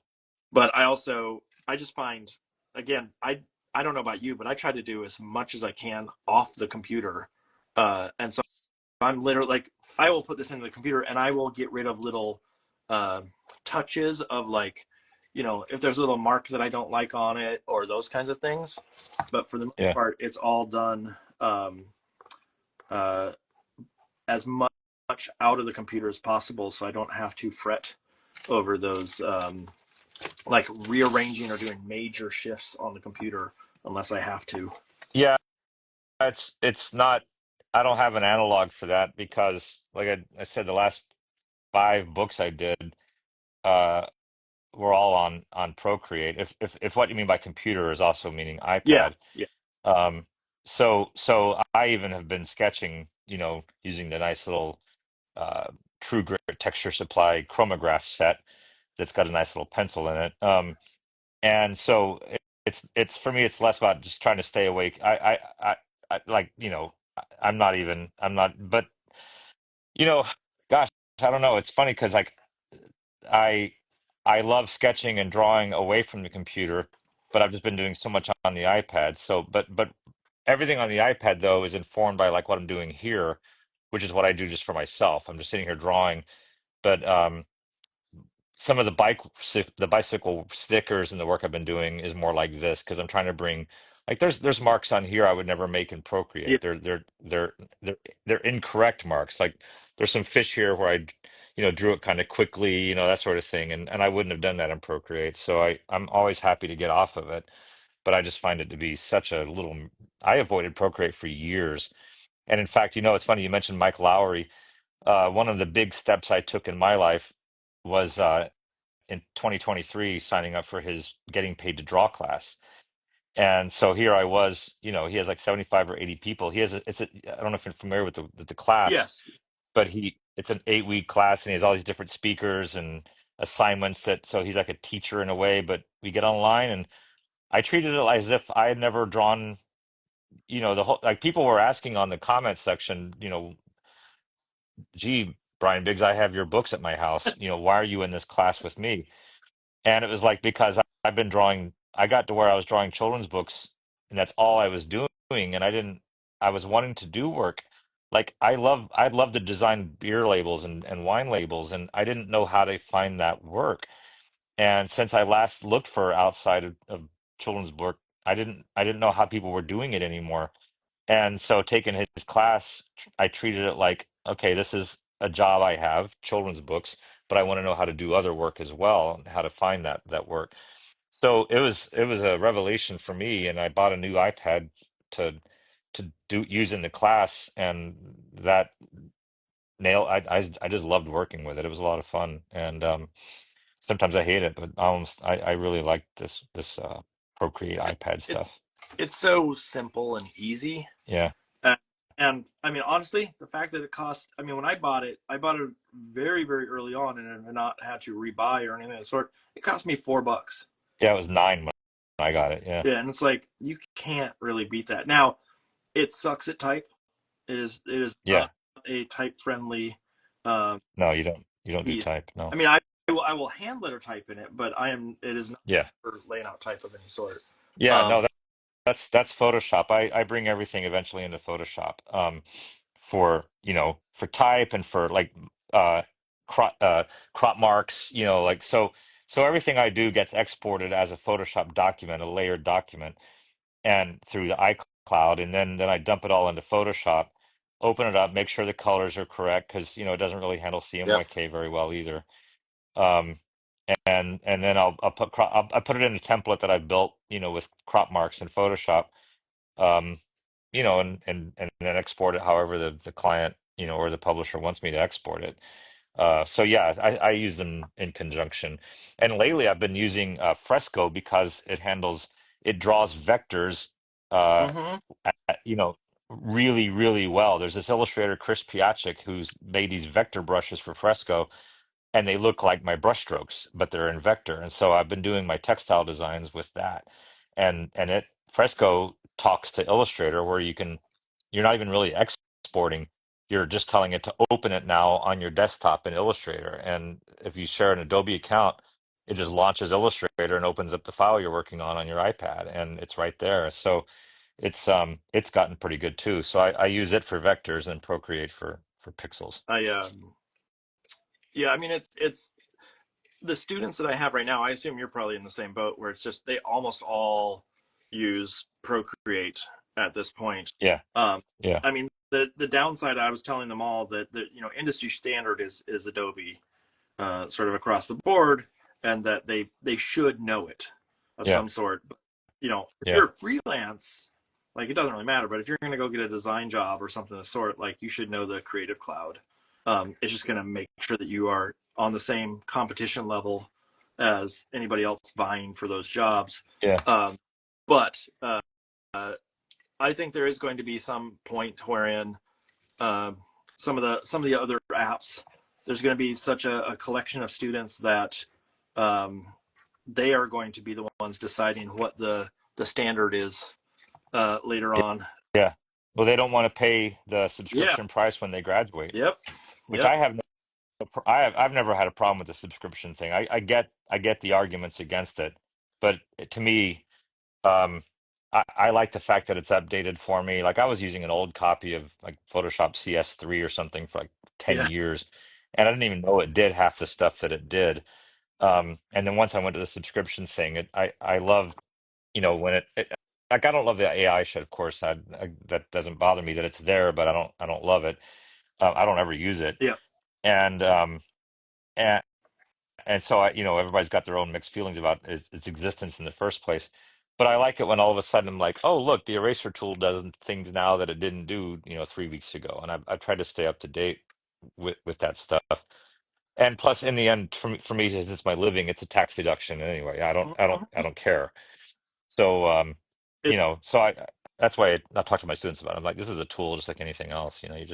Speaker 4: but I just find, again, I don't know about you, but I try to do as much as I can off the computer. And so I'm literally like, I will put this into the computer and I will get rid of little uh, touches of like, if there's little marks that I don't like on it or those kinds of things. But for the most
Speaker 1: yeah.
Speaker 4: part, it's all done uh, as much out of the computer as possible, so I don't have to fret over those like rearranging or doing major shifts on the computer unless I have to.
Speaker 1: Yeah, it's not. I don't have an analog for that because, like I said, the last 5 books I did uh, were all on Procreate. If what you mean by computer is also meaning
Speaker 4: Yeah,
Speaker 1: iPad.
Speaker 4: yeah,
Speaker 1: Um, so I even have been sketching, using the nice little uh, True Grit Texture Supply chromograph set that's got a nice little pencil in it. And so it's for me, it's less about just trying to stay awake. I like, I'm not, but you know, gosh, I don't know. It's funny because like I I love sketching and drawing away from the computer, but I've just been doing so much on the iPad. So, but everything on the iPad though is informed by like what I'm doing here, which is what I do just for myself. I'm just sitting here drawing, but some of the bicycle stickers and the work I've been doing is more like this because I'm trying to bring like there's marks on here I would never make in
Speaker 4: yeah.
Speaker 1: Procreate. They're they're incorrect marks. Like there's some fish here where I drew it kind of quickly, that sort of thing, and I wouldn't have done that in Procreate. So I'm always happy to get off of it, but I just find it to be such a little. I avoided Procreate for years, and in fact, it's funny you mentioned Mike Lowry. One of the big steps I took in my life was in 2023 signing up for his getting paid to draw class. And so here I was, he has like 75 or 80 people. I don't know if you're familiar with the class,
Speaker 4: Yes.
Speaker 1: but it's an 8-week class and he has all these different speakers and assignments so he's like a teacher in a way, but we get online and I treated it as if I had never drawn, the whole, like people were asking on the comment section, gee, Brian Biggs, I have your books at my house. Why are you in this class with me? And it was like because I've been drawing, I got to where I was drawing children's books, and that's all I was doing. And I was wanting to do work. Like I'd love to design beer labels and wine labels, and I didn't know how to find that work. And since I last looked for outside of children's book, I didn't know how people were doing it anymore. And so taking his class, I treated it like, okay, this is a job I have, children's books, but I want to know how to do other work as well, and how to find that work. So it was a revelation for me, and I bought a new iPad to to do use in the class, and that I just loved working with it. It was a lot of fun, and sometimes I hate it, but I really like this Procreate iPad
Speaker 4: It's
Speaker 1: stuff.
Speaker 4: it's so simple and easy.
Speaker 1: Yeah,
Speaker 4: Uh, and I mean, honestly, the fact that it cost, I mean, when I bought it very, very early on and have not had to rebuy or anything of the sort. It cost me $4.
Speaker 1: yeah, it was 9 when I got it. Yeah.
Speaker 4: Yeah. And it's like, you can't really beat that. Now, it sucks at type. It is
Speaker 1: Yeah.
Speaker 4: not a type friendly um,
Speaker 1: No, you don't do
Speaker 4: piece.
Speaker 1: type.
Speaker 4: I
Speaker 1: No.
Speaker 4: mean, I will hand letter type in it, but it is not
Speaker 1: Yeah.
Speaker 4: for laying out type of any sort.
Speaker 1: Yeah,
Speaker 4: Um,
Speaker 1: no, that's Photoshop. I bring everything eventually into Photoshop. For type and for like uh crop marks, like so everything I do gets exported as a Photoshop document, a layered document, and through the iCloud, and then I dump it all into Photoshop, open it up, make sure the colors are correct because it doesn't really handle
Speaker 4: yep.
Speaker 1: CMYK very well either. Um, and then I'll put it in a template that I've built, with crop marks in Photoshop, um, and then export it however the client, or the publisher wants me to export it. So yeah, I use them in conjunction. And lately I've been using Fresco because it draws vectors, uh,
Speaker 4: Mm-hmm.
Speaker 1: you know, really, really well. There's this illustrator, Chris Piacic, who's made these vector brushes for Fresco, and they look like my brushstrokes, but they're in vector. And so I've been doing my textile designs with that. And it Fresco talks to Illustrator where you're not even really exporting. You're just telling it to open it now on your desktop in Illustrator. And if you share an Adobe account, it just launches Illustrator and opens up the file you're working on your iPad, and it's right there. So it's gotten pretty good too. So I use it for vectors and Procreate for pixels.
Speaker 4: I Yeah, I mean it's the students that I have right now. I assume you're probably in the same boat where it's just they almost all use Procreate at this point.
Speaker 1: Yeah,
Speaker 4: Um,
Speaker 1: yeah,
Speaker 4: I mean the downside, I was telling them all that the industry standard is Adobe, sort of across the board, and that they should know it of
Speaker 1: yeah,
Speaker 4: some sort. But, if
Speaker 1: yeah,
Speaker 4: you're freelance, like it doesn't really matter. But if you're going to go get a design job or something of the sort, like you should know the Creative Cloud. It's just going to make sure that you are on the same competition level as anybody else vying for those jobs.
Speaker 1: yeah,
Speaker 4: But I think there is going to be some point wherein um, some of the other apps, there's going to be such a collection of students that um, they are going to be the ones deciding what the standard is later on.
Speaker 1: yeah. Well, they don't want to pay the
Speaker 4: Yeah.
Speaker 1: subscription price when they graduate,
Speaker 4: Yep.
Speaker 1: which
Speaker 4: Yep.
Speaker 1: I've never had a problem with the subscription thing. I get the arguments against it, but to me, um, I like the fact that it's updated for me. Like I was using an old copy of like Photoshop CS3 or something for like 10
Speaker 4: Yeah.
Speaker 1: years, and I didn't even know it did half the stuff that it did. And then once I went to the subscription thing, I love, when like I don't love the AI shit, of course. That doesn't bother me that it's there, but I don't love it. I don't ever use it,
Speaker 4: Yeah.
Speaker 1: and and so everybody's got their own mixed feelings about its existence in the first place. But I like it when all of a sudden I'm like, oh look, the eraser tool does things now that it didn't do, 3 weeks ago, and I've tried to stay up to date with that stuff. And plus, in the end, for me, since it's my living, it's a tax deduction anyway. I don't care. So,
Speaker 4: It,
Speaker 1: so that's why I talk to my students about it. I'm like, this is a tool just like anything else. You
Speaker 4: I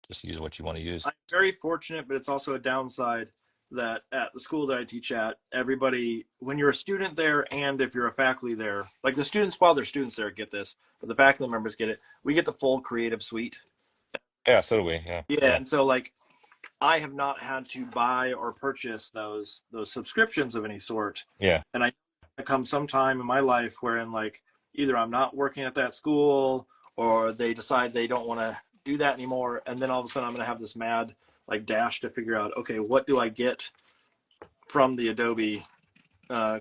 Speaker 1: just use what you want to use.
Speaker 4: I'm very fortunate, but it's also a downside that at the school that I teach at, everybody, when you're a student there and if you're a faculty there, like the students, while they're students there, get this, but the faculty members get it. We get the full creative suite.
Speaker 1: Yeah, so do we. Yeah,
Speaker 4: Yeah,
Speaker 1: yeah,
Speaker 4: and so like I have not had to buy or purchase those subscriptions of any sort.
Speaker 1: yeah,
Speaker 4: And I come some time in my life wherein like either I'm not working at that school or they decide they don't want to do that anymore, and then all of a sudden I'm going to have this mad like dash to figure out, okay, what do I get from the Adobe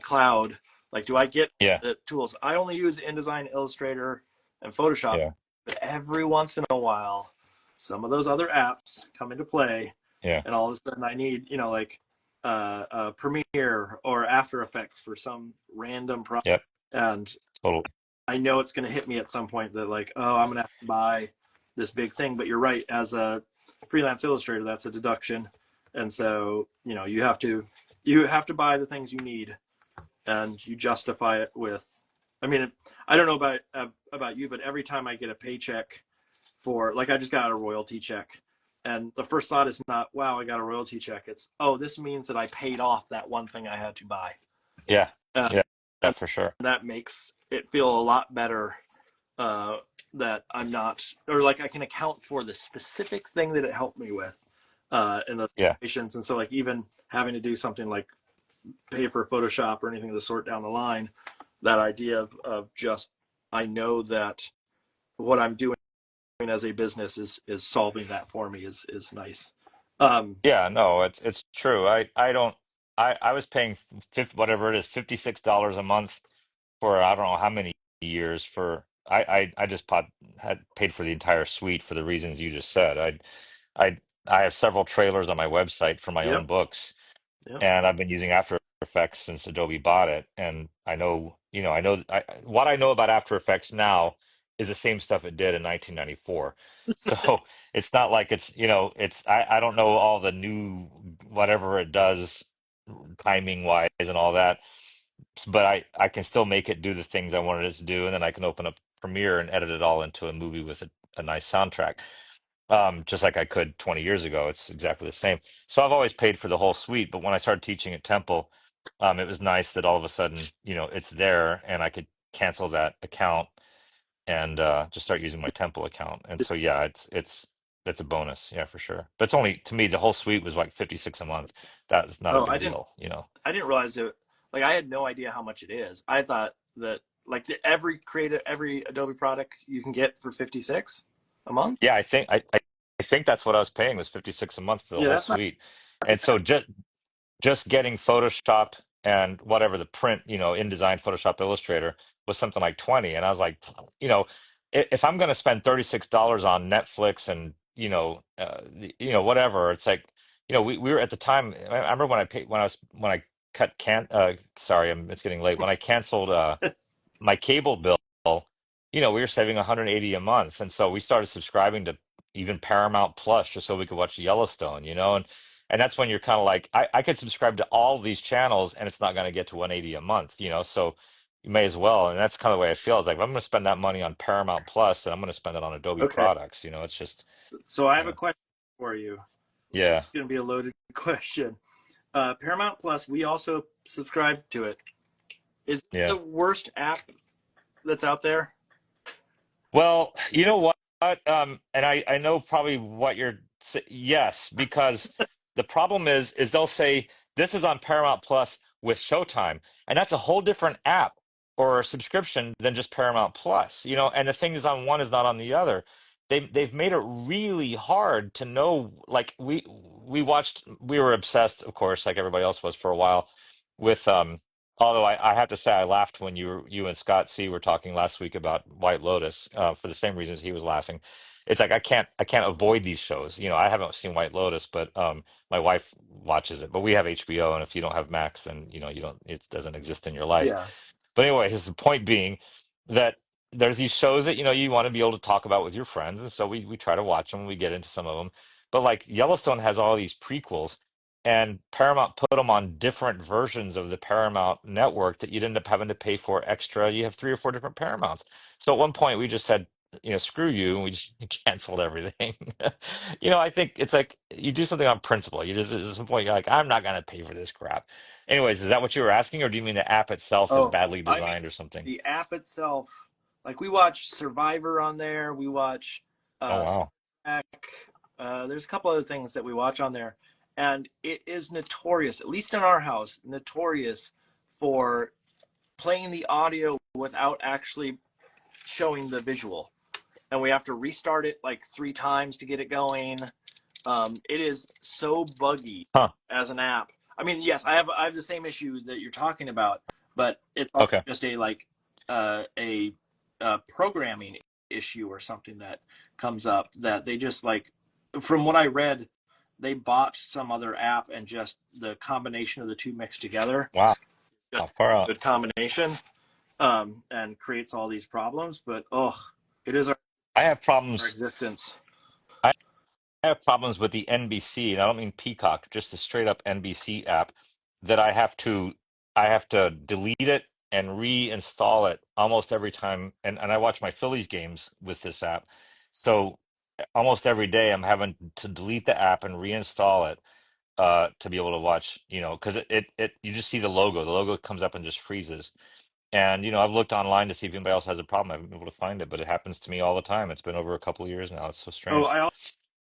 Speaker 4: cloud? Like, do I get
Speaker 1: yeah,
Speaker 4: the tools? I only use InDesign, Illustrator, and Photoshop,
Speaker 1: yeah,
Speaker 4: but every once in a while, some of those other apps come into play,
Speaker 1: yeah.
Speaker 4: and all of a sudden I need, like Premiere or After Effects for some random project,
Speaker 1: Yep.
Speaker 4: and
Speaker 1: Totally.
Speaker 4: I know it's going to hit me at some point that like, oh, I'm going to have to buy this big thing. But you're right, as a freelance illustrator, that's a deduction, and so you have to buy the things you need, and you justify it with. I mean, I don't know about you, but every time I get a paycheck for, like, I just got a royalty check, and the first thought is not, wow, I got a royalty check. It's, oh, this means that I paid off that one thing I had to buy.
Speaker 1: Yeah.
Speaker 4: Uh,
Speaker 1: Yeah. Yeah,
Speaker 4: and
Speaker 1: for sure.
Speaker 4: that makes it feel a lot better, uh, that I'm not, or like I can account for the specific thing that it helped me with in those
Speaker 1: Yeah.
Speaker 4: situations. And so, like, even having to do something like pay for Photoshop or anything of the sort down the line, that idea of just, I know that what I'm doing as a business is solving that for me is nice. Um,
Speaker 1: Yeah, no, it's true. I was paying 50, whatever it is, $56 a month for I don't know how many years for I just had paid for the entire suite for the reasons you just said. I I have several trailers on my website for my own
Speaker 4: yep.
Speaker 1: books.
Speaker 4: Yep.
Speaker 1: and I've been using After Effects since Adobe bought it. And I know, what I know about After Effects now is the same stuff it did in 1994. So it's not like I don't know all the new whatever it does timing wise and all that, but I can still make it do the things I wanted it to do, and then I can open up Premiere and edit it all into a movie with a nice soundtrack, just like I could 20 years ago. It's exactly the same. So I've always paid for the whole suite, but when I started teaching at Temple, it was nice that all of a sudden, it's there and I could cancel that account and just start using my Temple account. And so yeah, it's a bonus, yeah, for sure. But it's only to me the whole suite was like 56 a month. That's not a
Speaker 4: Oh,
Speaker 1: big deal.
Speaker 4: I didn't realize it. Like I had no idea how much it is. I thought that like every Adobe product you can get for 56 a month.
Speaker 1: Yeah, I think that's what I was paying was 56 a month for the
Speaker 4: Yeah,
Speaker 1: whole
Speaker 4: that's not
Speaker 1: suite. And so just getting Photoshop and whatever the print, InDesign, Photoshop, Illustrator was something like 20. And I was like, you know, if I'm going to spend $36 on Netflix and, whatever, it's like, we were at the time, I remember when I paid, when I sorry, it's getting late. When I canceled, my cable bill, we were saving 180 a month. And so we started subscribing to even Paramount Plus just so we could watch Yellowstone, and that's when you're kind of like, I could subscribe to all these channels and it's not going to get to 180 a month, so you may as well. And that's kind of the way I feel. It's like, if I'm going to spend that money on Paramount Plus, and I'm going to spend it on Adobe
Speaker 4: okay.
Speaker 1: products, it's just,
Speaker 4: So I have a
Speaker 1: yeah.
Speaker 4: question for you.
Speaker 1: Yeah.
Speaker 4: It's going to be a loaded question. Paramount Plus, we also subscribe to it. Is it
Speaker 1: Yeah.
Speaker 4: the worst app that's out there?
Speaker 1: Well, you know what? And I know probably yes, because the problem is they'll say this is on Paramount Plus with Showtime, and that's a whole different app or subscription than just Paramount Plus, and the thing is on one is not on the other. They've made it really hard to know. Like we were obsessed, of course, like everybody else was for a while, with although I have to say, I laughed when you and Scott C were talking last week about White Lotus, for the same reasons he was laughing. It's like I can't avoid these shows. I haven't seen White Lotus, but my wife watches it. But we have HBO, and if you don't have Max, then you don't. It doesn't exist in your life.
Speaker 4: Yeah.
Speaker 1: But anyway, his point being that there's these shows that you want to be able to talk about with your friends, and so we try to watch them. We get into some of them, but like Yellowstone has all these prequels, and Paramount put them on different versions of the Paramount network that you'd end up having to pay for extra. You have three or four different Paramounts. So at one point we just said, screw you, and we just canceled everything. I think it's like you do something on principle. You just at some point you're like, I'm not gonna pay for this crap. Anyways, is that what you were asking, or do you mean the app itself is
Speaker 4: Oh,
Speaker 1: badly
Speaker 4: I mean
Speaker 1: designed or something?
Speaker 4: the app itself. Like we watch Survivor on there. We watch
Speaker 1: Oh
Speaker 4: Star
Speaker 1: wow.
Speaker 4: Trek. There's a couple other things that we watch on there, and it is notorious, at least in our house, notorious for playing the audio without actually showing the visual, and we have to restart it like 3 times to get it going. It is so buggy
Speaker 1: Huh.
Speaker 4: as an app. I mean, yes, I have the same issue that you're talking about, but it's also
Speaker 1: Okay.
Speaker 4: just a programming issue or something that comes up that they just like. From what I read, they bought some other app and just the combination of the two mixed together,
Speaker 1: Wow.
Speaker 4: just
Speaker 1: Far
Speaker 4: a
Speaker 1: out.
Speaker 4: good combination, and creates all these problems. But it is
Speaker 1: I have
Speaker 4: our
Speaker 1: problems.
Speaker 4: existence.
Speaker 1: I have problems with the NBC, and I don't mean Peacock, just the straight up NBC app that I have to delete it and reinstall it almost every time. And I watch my Phillies games with this app. So almost every day I'm having to delete the app and reinstall it to be able to watch, because it you just see the logo. The logo comes up and just freezes. And I've looked online to see if anybody else has a problem. I haven't been able to find it, but it happens to me all the time. It's been over a couple of years now. It's so
Speaker 4: Oh,
Speaker 1: strange.
Speaker 4: I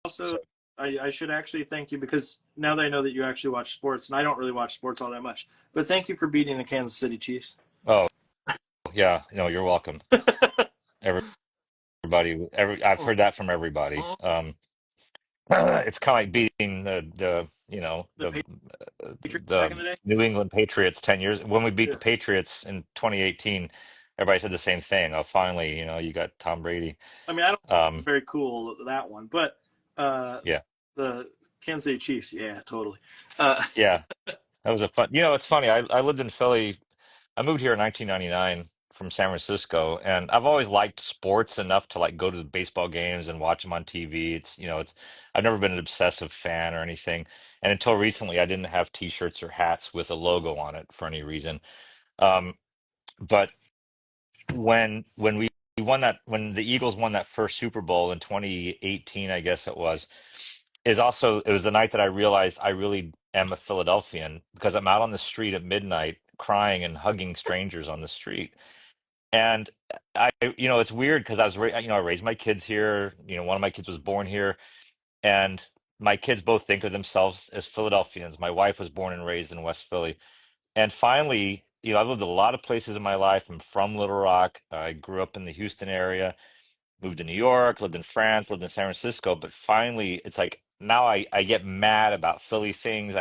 Speaker 1: So,
Speaker 4: also I should actually thank you because now that I know that you actually watch sports, and I don't really watch sports all that much, but thank you for beating the Kansas City Chiefs.
Speaker 1: oh yeah, you're welcome. I've heard that from everybody. It's kind of like beating
Speaker 4: The Patriots back
Speaker 1: the
Speaker 4: in the day.
Speaker 1: New England Patriots 10 years when we beat
Speaker 4: Yeah.
Speaker 1: the Patriots in 2018. Everybody said the same thing. Oh, finally, you got Tom Brady.
Speaker 4: I mean, I don't think it's
Speaker 1: Um,
Speaker 4: very cool that one, but uh,
Speaker 1: yeah.
Speaker 4: the Kansas City Chiefs. Yeah, totally. Uh,
Speaker 1: Yeah, that was a fun. You know, it's funny. I lived in Philly. I moved here in 1999 from San Francisco, and I've always liked sports enough to like go to the baseball games and watch them on TV. It's, you know, it's I've never been an obsessive fan or anything. And until recently, I didn't have t-shirts or hats with a logo on it for any reason. Um, but when we won that when the Eagles won that first Super Bowl in 2018, I guess it was, is also it was the night that I realized I really am a Philadelphian because I'm out on the street at midnight crying and hugging strangers on the street. And you know, it's weird because you know, I raised my kids here. You know, one of my kids was born here, and my kids both think of themselves as Philadelphians. My wife was born and raised in West Philly. And finally, you know, I've lived a lot of places in my life. I'm from Little Rock. I grew up in the Houston area, moved to New York, lived in France, lived in San Francisco. But finally, it's like now I get mad about Philly things.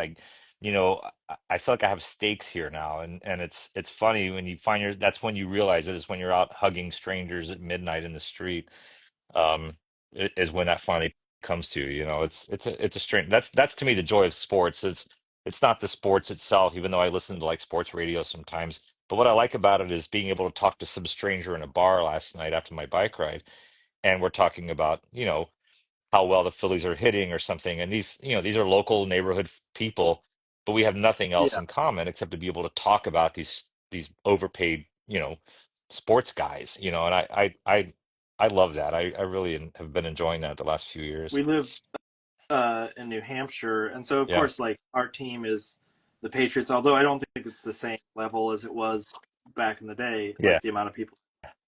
Speaker 1: You know, I feel like I have stakes here now. And it's funny when you find that's when you realize it is when you're out hugging strangers at midnight in the street. Is when that finally comes to you. You know, it's a strange. That's to me the joy of sports. It's not the sports itself, even though I listen to like sports radio sometimes. But what I like about it is being able to talk to some stranger in a bar last night after my bike ride, and we're talking about, you know, how well the Phillies are hitting or something. And these, you know, these are local neighborhood people, but we have nothing else
Speaker 4: yeah,
Speaker 1: in common except to be able to talk about these overpaid, you know, sports guys, you know, and I love that. I really have been enjoying that the last few years.
Speaker 4: we live in New Hampshire, and so of
Speaker 1: Yeah.
Speaker 4: course, like our team is the Patriots. Although I don't think it's the same level as it was back in the day,
Speaker 1: Yeah.
Speaker 4: like the amount of people.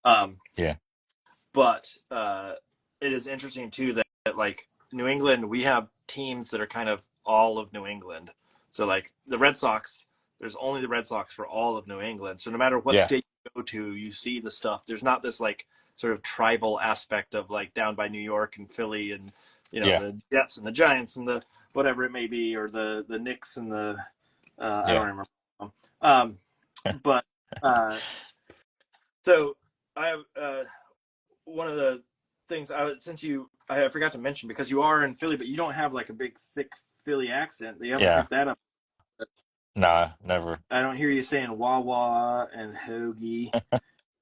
Speaker 4: Um,
Speaker 1: Yeah.
Speaker 4: but it is interesting too that like New England, we have teams that are kind of all of New England. So like the Red Sox, there's only the Red Sox for all of New England. So no matter what
Speaker 1: Yeah.
Speaker 4: state you go to, you see the stuff. There's not this like sort of tribal aspect of like down by New York and Philly and you know
Speaker 1: Yeah.
Speaker 4: the Jets and the Giants and the whatever it may be, or the Knicks and the I don't
Speaker 1: Yeah.
Speaker 4: remember. Um, but so I have one of the things since I forgot to mention because you are in Philly, but you don't have like a big thick Philly accent. You haven't
Speaker 1: Yeah.
Speaker 4: picked that up.
Speaker 1: Nah, never.
Speaker 4: I don't hear you saying wah wah and hoagie.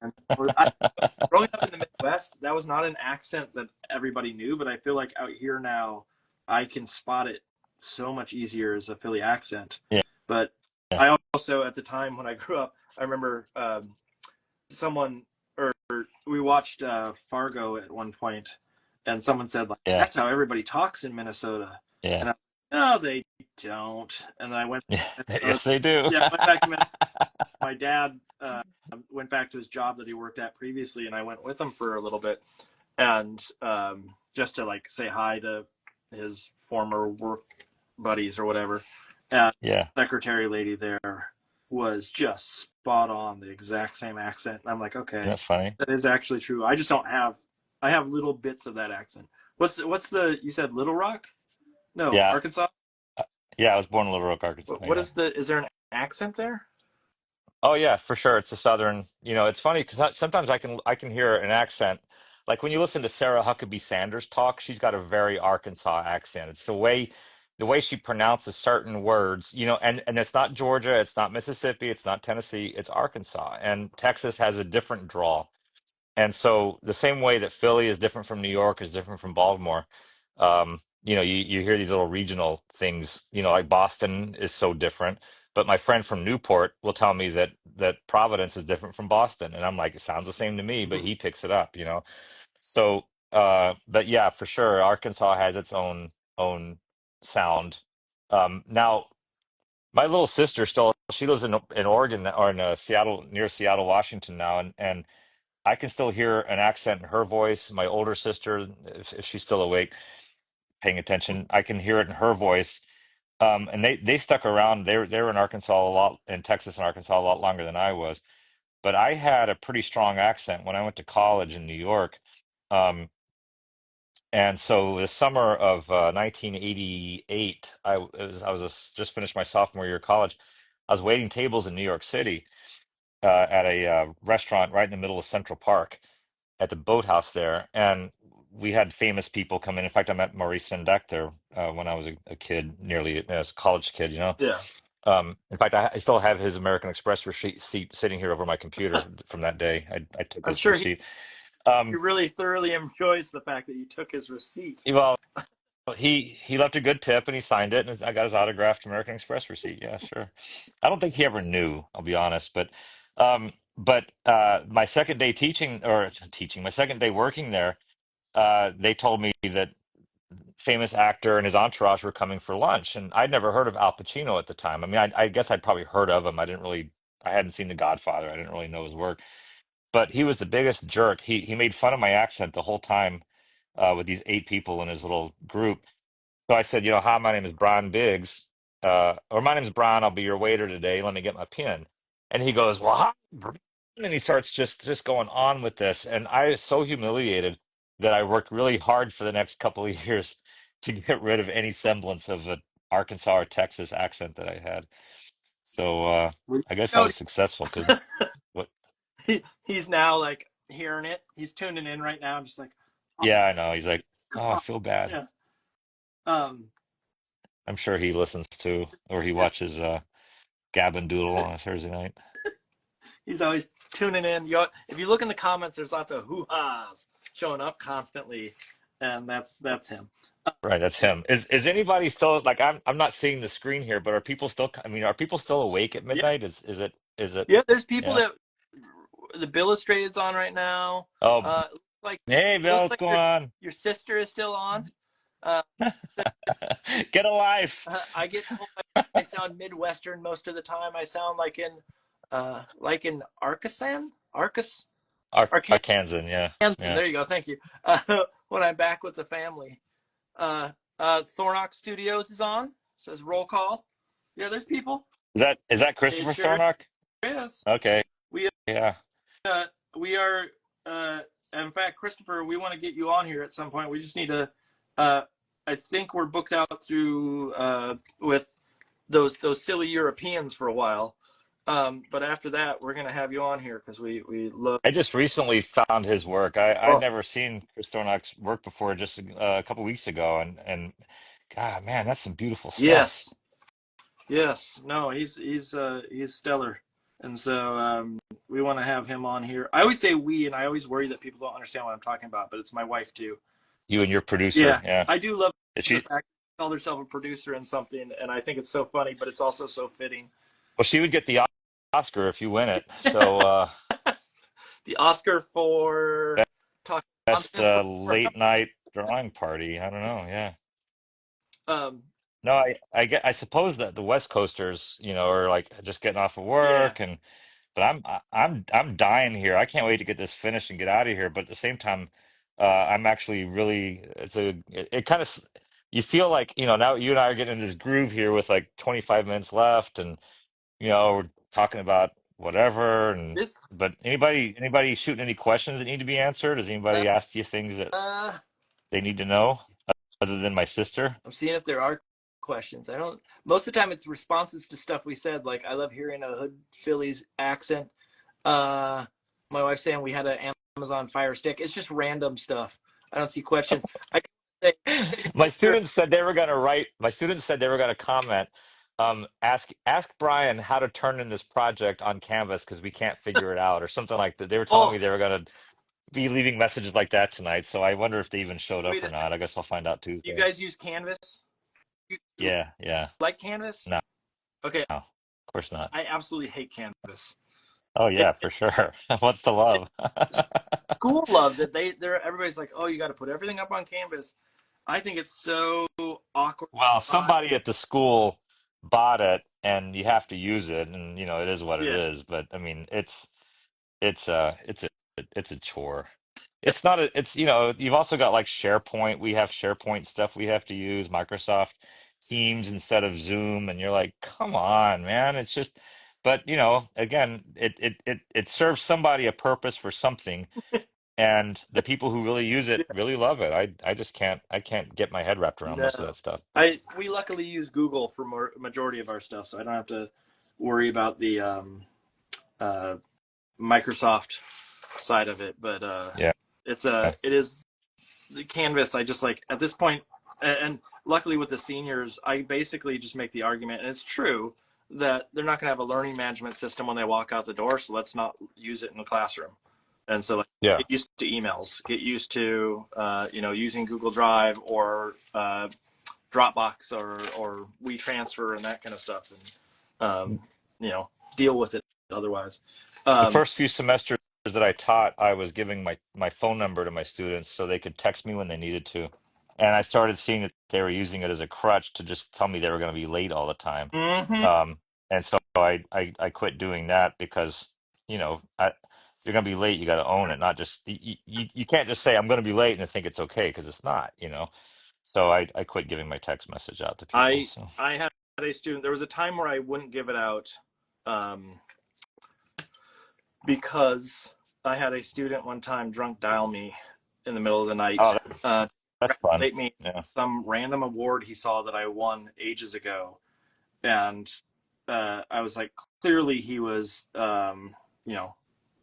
Speaker 4: And growing up in the Midwest, that was not an accent that everybody knew, but I feel like out here now, I can spot it so much easier as a Philly accent.
Speaker 1: Yeah.
Speaker 4: But
Speaker 1: Yeah.
Speaker 4: I also, at the time when I grew up, I remember someone or we watched Fargo at one point, and someone said like,
Speaker 1: Yeah.
Speaker 4: "That's how everybody talks in Minnesota,"
Speaker 1: Yeah.
Speaker 4: and I, no, they don't. And then I went,
Speaker 1: Yeah.
Speaker 4: uh,
Speaker 1: Yes, they do.
Speaker 4: yeah, I went back to Minnesota. My dad went back to his job that he worked at previously, and I went with him for a little bit, and just to like say hi to his former work buddies or whatever. And
Speaker 1: Yeah.
Speaker 4: the secretary lady there was just spot on, the exact same accent. And I'm like,
Speaker 1: Isn't
Speaker 4: okay,
Speaker 1: that funny?
Speaker 4: that is actually true. I just don't have. I have little bits of that accent. What's the? You said Little Rock? No,
Speaker 1: Yeah.
Speaker 4: Arkansas.
Speaker 1: Uh, Yeah, I was born in Little Rock, Arkansas.
Speaker 4: What
Speaker 1: Yeah.
Speaker 4: is the? Is there an accent there?
Speaker 1: Oh yeah, for sure. It's a southern, you know, it's funny because sometimes I can hear an accent. Like when you listen to Sarah Huckabee Sanders talk, she's got a very Arkansas accent. It's the way she pronounces certain words, you know, and it's not Georgia, it's not Mississippi, it's not Tennessee, it's Arkansas. And Texas has a different drawl. And so the same way that Philly is different from New York is different from Baltimore, you know, you hear these little regional things, you know, like Boston is so different. But my friend from Newport will tell me that Providence is different from Boston. And I'm like, it sounds the same to me, but he picks it up, you know. So but yeah, for sure, Arkansas has its own sound. Now my little sister still she lives in Oregon or in Seattle near Seattle, Washington now, and I can still hear an accent in her voice. My older sister, if she's still awake, paying attention, I can hear it in her voice. And they stuck around. They were in Arkansas a lot, in Texas and Arkansas a lot longer than I was. But I had a pretty strong accent when I went to college in New York. Um, and so the summer of 1988, just finished my sophomore year of college. I was waiting tables in New York City at a restaurant right in the middle of Central Park at the boathouse there. And we had famous people come in. In fact, I met Maurice Sendak there when I was a kid, nearly as a college kid, you know.
Speaker 4: Yeah.
Speaker 1: In fact, I still have his American Express receipt seat sitting here over my computer from that day. I took
Speaker 4: I'm
Speaker 1: his
Speaker 4: sure he
Speaker 1: receipt. Um,
Speaker 4: really thoroughly enjoys the fact that you took his receipt.
Speaker 1: well, he left a good tip and he signed it, and I got his autographed American Express receipt. Yeah, sure. I don't think he ever knew, I'll be honest, but my second day teaching, my second day working there, they told me that famous actor and his entourage were coming for lunch, and I'd never heard of Al Pacino at the time. I mean, I guess I'd probably heard of him. I hadn't seen The Godfather. I didn't really know his work, but he was the biggest jerk. He made fun of my accent the whole time with these 8 people in his little group. So I said, hi, my name is Brian Biggs, or my name is Brian. I'll be your waiter today. Let me get my pen. And he goes, well, hi, Brian. And he starts just going on with this. And I was so humiliated that I worked really hard for the next couple of years to get rid of any semblance of an Arkansas or Texas accent that I had. So
Speaker 4: Well,
Speaker 1: I guess I
Speaker 4: you
Speaker 1: was successful because
Speaker 4: know,
Speaker 1: what?
Speaker 4: he's now like hearing it. He's tuning in right now. I'm just like,
Speaker 1: Yeah, I know. He's like, oh, I
Speaker 4: oh,
Speaker 1: feel bad.
Speaker 4: yeah. Um,
Speaker 1: I'm sure he listens to or he watches Gavin Doodle on a Thursday night.
Speaker 4: he's always tuning in. If you look in the comments, there's lots of hoo-has showing up constantly, and that's him.
Speaker 1: Right, that's him. Is anybody still like I'm not seeing the screen here, but are people still I mean, are people still awake at
Speaker 4: Yeah,
Speaker 1: midnight? Is it
Speaker 4: yeah. There's people
Speaker 1: yeah.
Speaker 4: that the Bill Illustrated's on right now.
Speaker 1: Oh,
Speaker 4: Like
Speaker 1: hey Bill,
Speaker 4: looks
Speaker 1: what's
Speaker 4: like
Speaker 1: going on?
Speaker 4: your sister is still on. Uh,
Speaker 1: Get a life.
Speaker 4: I get told I sound Midwestern most of the time. I sound like in Arkansas.
Speaker 1: Arkansas, yeah. Yeah.
Speaker 4: There you go. Thank you. When I'm back with the family, Thornock Studios is on. Says roll call. Yeah, there's people.
Speaker 1: Is that
Speaker 4: It
Speaker 1: Christopher
Speaker 4: sure
Speaker 1: Thornock?
Speaker 4: is.
Speaker 1: Okay.
Speaker 4: We
Speaker 1: Yeah.
Speaker 4: uh, we are. In fact, Christopher, we want to get you on here at some point. We just need to. Uh, I think we're booked out through with those silly Europeans for a while. But after that, we're gonna have you on here because we love.
Speaker 1: I just recently found his work. I'd
Speaker 4: Oh,
Speaker 1: never seen Chris Thornock's work before, just a couple weeks ago, and God, man, that's some beautiful stuff.
Speaker 4: yes, yes. No, he's stellar, and so we want to have him on here. I always say we, and I always worry that people don't understand what I'm talking about, but it's my wife too.
Speaker 1: You and your producer,
Speaker 4: Yeah,
Speaker 1: yeah.
Speaker 4: I do love
Speaker 1: Is
Speaker 4: the
Speaker 1: she?
Speaker 4: fact that she called herself a producer in something, and I think it's so funny, but it's also so fitting.
Speaker 1: Well, she would get the Oscar if you win it. So
Speaker 4: The Oscar for talking
Speaker 1: best
Speaker 4: nonsense or
Speaker 1: late night drawing party. I don't know. Yeah.
Speaker 4: um
Speaker 1: No, I suppose that the West Coasters, are like just getting off of
Speaker 4: yeah.
Speaker 1: work, but I'm dying here. I can't wait to get this finished and get out of here. But at the same time, I'm actually really it kind of you feel like now you and I are getting in this groove here with like 25 minutes left, and we're talking about whatever. And
Speaker 4: This
Speaker 1: but anybody shooting any questions that need to be answered? Has
Speaker 4: uh,
Speaker 1: anybody asked you things that
Speaker 4: uh
Speaker 1: they need to know other than my sister?
Speaker 4: I'm seeing if there are questions. I don't Most of the time it's responses to stuff we said, like I love hearing a Hood Phillies accent. Uh my wife saying we had an Amazon Fire Stick. It's just random stuff. I don't see questions. I can say
Speaker 1: My students said they were going to write. My students said they were going to comment. Ask Brian how to turn in this project on Canvas because we can't figure it out, or something like that. They were telling
Speaker 4: oh,
Speaker 1: me they were going to be leaving messages like that tonight. So I wonder if they even showed up
Speaker 4: wait a
Speaker 1: or
Speaker 4: second.
Speaker 1: not. I guess I'll find out
Speaker 4: You
Speaker 1: Tuesday.
Speaker 4: guys use Canvas? You
Speaker 1: Yeah, yeah.
Speaker 4: like Canvas?
Speaker 1: No,
Speaker 4: Okay,
Speaker 1: no, of course not.
Speaker 4: I absolutely hate Canvas.
Speaker 1: Oh
Speaker 4: It,
Speaker 1: yeah, for sure. What's the love?
Speaker 4: School loves it. Everybody's like, oh, you got to put everything up on Canvas. I think it's so awkward.
Speaker 1: Well, somebody at the school bought it, and you have to use it, and it is what it
Speaker 4: Yeah,
Speaker 1: is. But I mean, it's a chore. It's not a it's you've also got like SharePoint. We have SharePoint stuff we have to use, Microsoft Teams instead of Zoom, and you're like, come on, man. It's just but again, it serves somebody a purpose for something, and the people who really use it
Speaker 4: yeah.
Speaker 1: really love it. I just can't get my head wrapped around most of
Speaker 4: No,
Speaker 1: that stuff.
Speaker 4: we luckily use Google for majority of our stuff, so I don't have to worry about the uh, Microsoft side of it. But
Speaker 1: Yeah.
Speaker 4: it is the Canvas, I just like at this point, and luckily with the seniors, I basically just make the argument, and it's true, that they're not going to have a learning management system when they walk out the door, so let's not use it in the classroom. And so, like,
Speaker 1: Yeah.
Speaker 4: get used to emails, get used to using Google Drive or Dropbox or WeTransfer and that kind of stuff, and deal with it otherwise.
Speaker 1: The
Speaker 4: Um,
Speaker 1: first few semesters that I taught, I was giving my phone number to my students so they could text me when they needed to. And I started seeing that they were using it as a crutch to just tell me they were going to be late all the time.
Speaker 4: mhm.
Speaker 1: And so I quit doing that because, if you're going to be late, you got to own it, not just, you can't just say, I'm going to be late and think it's okay because it's not. So I quit giving my text message out to people.
Speaker 4: I
Speaker 1: So,
Speaker 4: I had a student. There was a time where I wouldn't give it out, because I had a student one time drunk dial me in the middle of the night,
Speaker 1: oh, that's fun.
Speaker 4: congratulate me
Speaker 1: Yeah.
Speaker 4: some random award he saw that I won ages ago, and I was like, clearly he was, a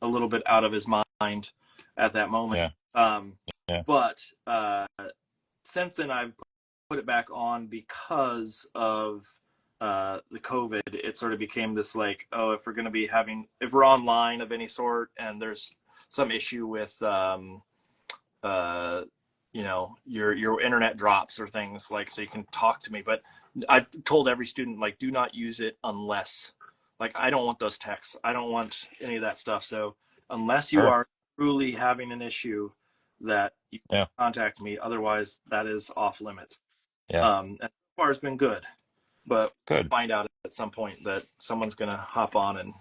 Speaker 4: little bit out of his mind at that moment.
Speaker 1: Yeah.
Speaker 4: Um,
Speaker 1: Yeah.
Speaker 4: but since then, I've put it back on because of the COVID. It sort of became this like, oh, if we're online of any sort, and there's some issue with, your internet drops or things like, so you can talk to me. But I've told every student, like, do not use it unless, like, I don't want those texts. I don't want any of that stuff. So unless you
Speaker 1: Sure.
Speaker 4: are truly having an issue, that you
Speaker 1: Yeah.
Speaker 4: contact me. Otherwise, that is off limits.
Speaker 1: Yeah.
Speaker 4: And so far it's been good, but
Speaker 1: Good.
Speaker 4: find out at some point that someone's going to hop on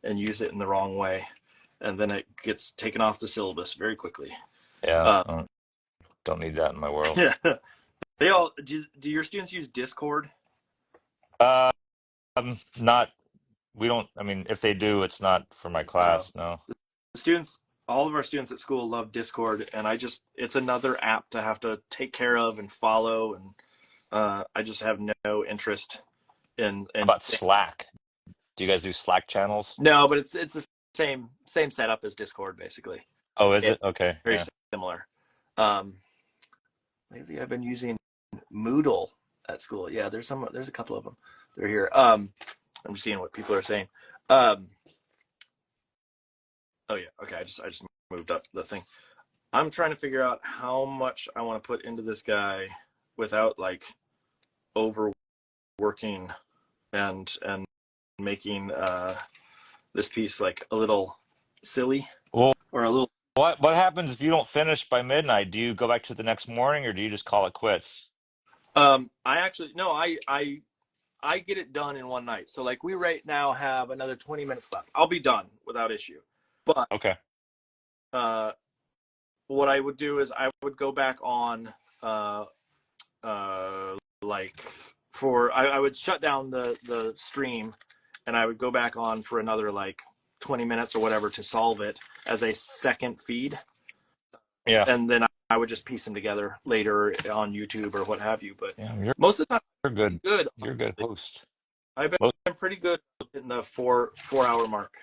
Speaker 4: and use it in the wrong way, and then it gets taken off the syllabus very quickly.
Speaker 1: Yeah. Don't need that in my world.
Speaker 4: Yeah. They all do your students use Discord?
Speaker 1: Not, we don't, I mean, if they do, it's not for my class. No.
Speaker 4: All of our students at school love Discord, and it's another app to have to take care of and follow, and I just have no interest in.
Speaker 1: How about Slack? Do you guys do Slack channels?
Speaker 4: No, but it's the same setup as Discord, basically.
Speaker 1: Oh, is it? Okay.
Speaker 4: Very
Speaker 1: Yeah.
Speaker 4: similar. Lately I've been using Moodle at school. Yeah, there's a couple of them. They're here. I'm just seeing what people are saying. Oh yeah, okay. I just moved up the thing. I'm trying to figure out how much I want to put into this guy without like overworking and making this piece like a little silly
Speaker 1: Well,
Speaker 4: or a little.
Speaker 1: what happens if you don't finish by midnight? Do you go back to the next morning or do you just call it quits?
Speaker 4: I actually no, I get it done in one night. So like we right now have another 20 minutes left. I'll be done without issue. But
Speaker 1: Okay.
Speaker 4: what I would do is I would go back on like I would shut down the stream, and I would go back on for another like 20 minutes or whatever to solve it as a second feed.
Speaker 1: Yeah.
Speaker 4: And then I would just piece them together later on YouTube or what have you. But
Speaker 1: Yeah,
Speaker 4: most of the time,
Speaker 1: you're good.
Speaker 4: good.
Speaker 1: You're a good host.
Speaker 4: I've been pretty good in the 4 hour mark.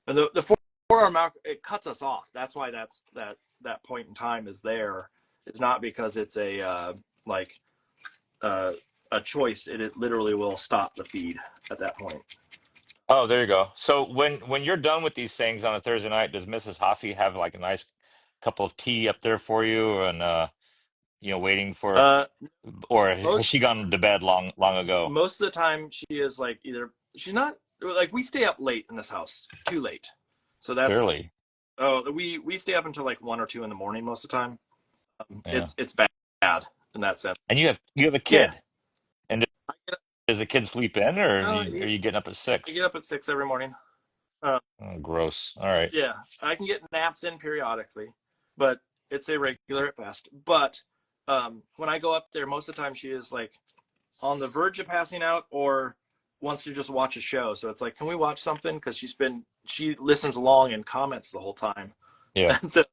Speaker 4: And the 4 hour mark, it cuts us off. That's why that point in time is there. It's not because it's a choice. It literally will stop the feed at that point.
Speaker 1: Oh, there you go. So when you're done with these things on a Thursday night, does Mrs. Hoffy have like a nice cup of tea up there for you and waiting for, or has
Speaker 4: Most
Speaker 1: she gone to bed long ago?
Speaker 4: most of the time she is like she's not like, we stay up late in this house, too late. So that's
Speaker 1: Clearly.
Speaker 4: we stay up until like 1 or 2 in the morning most of the time.
Speaker 1: Yeah.
Speaker 4: It's bad in that sense.
Speaker 1: And you have a
Speaker 4: Yeah.
Speaker 1: kid. And does the kid sleep in or
Speaker 4: No,
Speaker 1: are you getting up at
Speaker 4: I
Speaker 1: 6?
Speaker 4: get up at 6 every morning.
Speaker 1: Oh, gross. All right.
Speaker 4: Yeah, I can get naps in periodically, but it's irregular at best. But when I go up there, most of the time she is like on the verge of passing out or wants to just watch a show. So it's like, can we watch something? Because she listens along and comments the whole time.
Speaker 1: Yeah.
Speaker 4: And so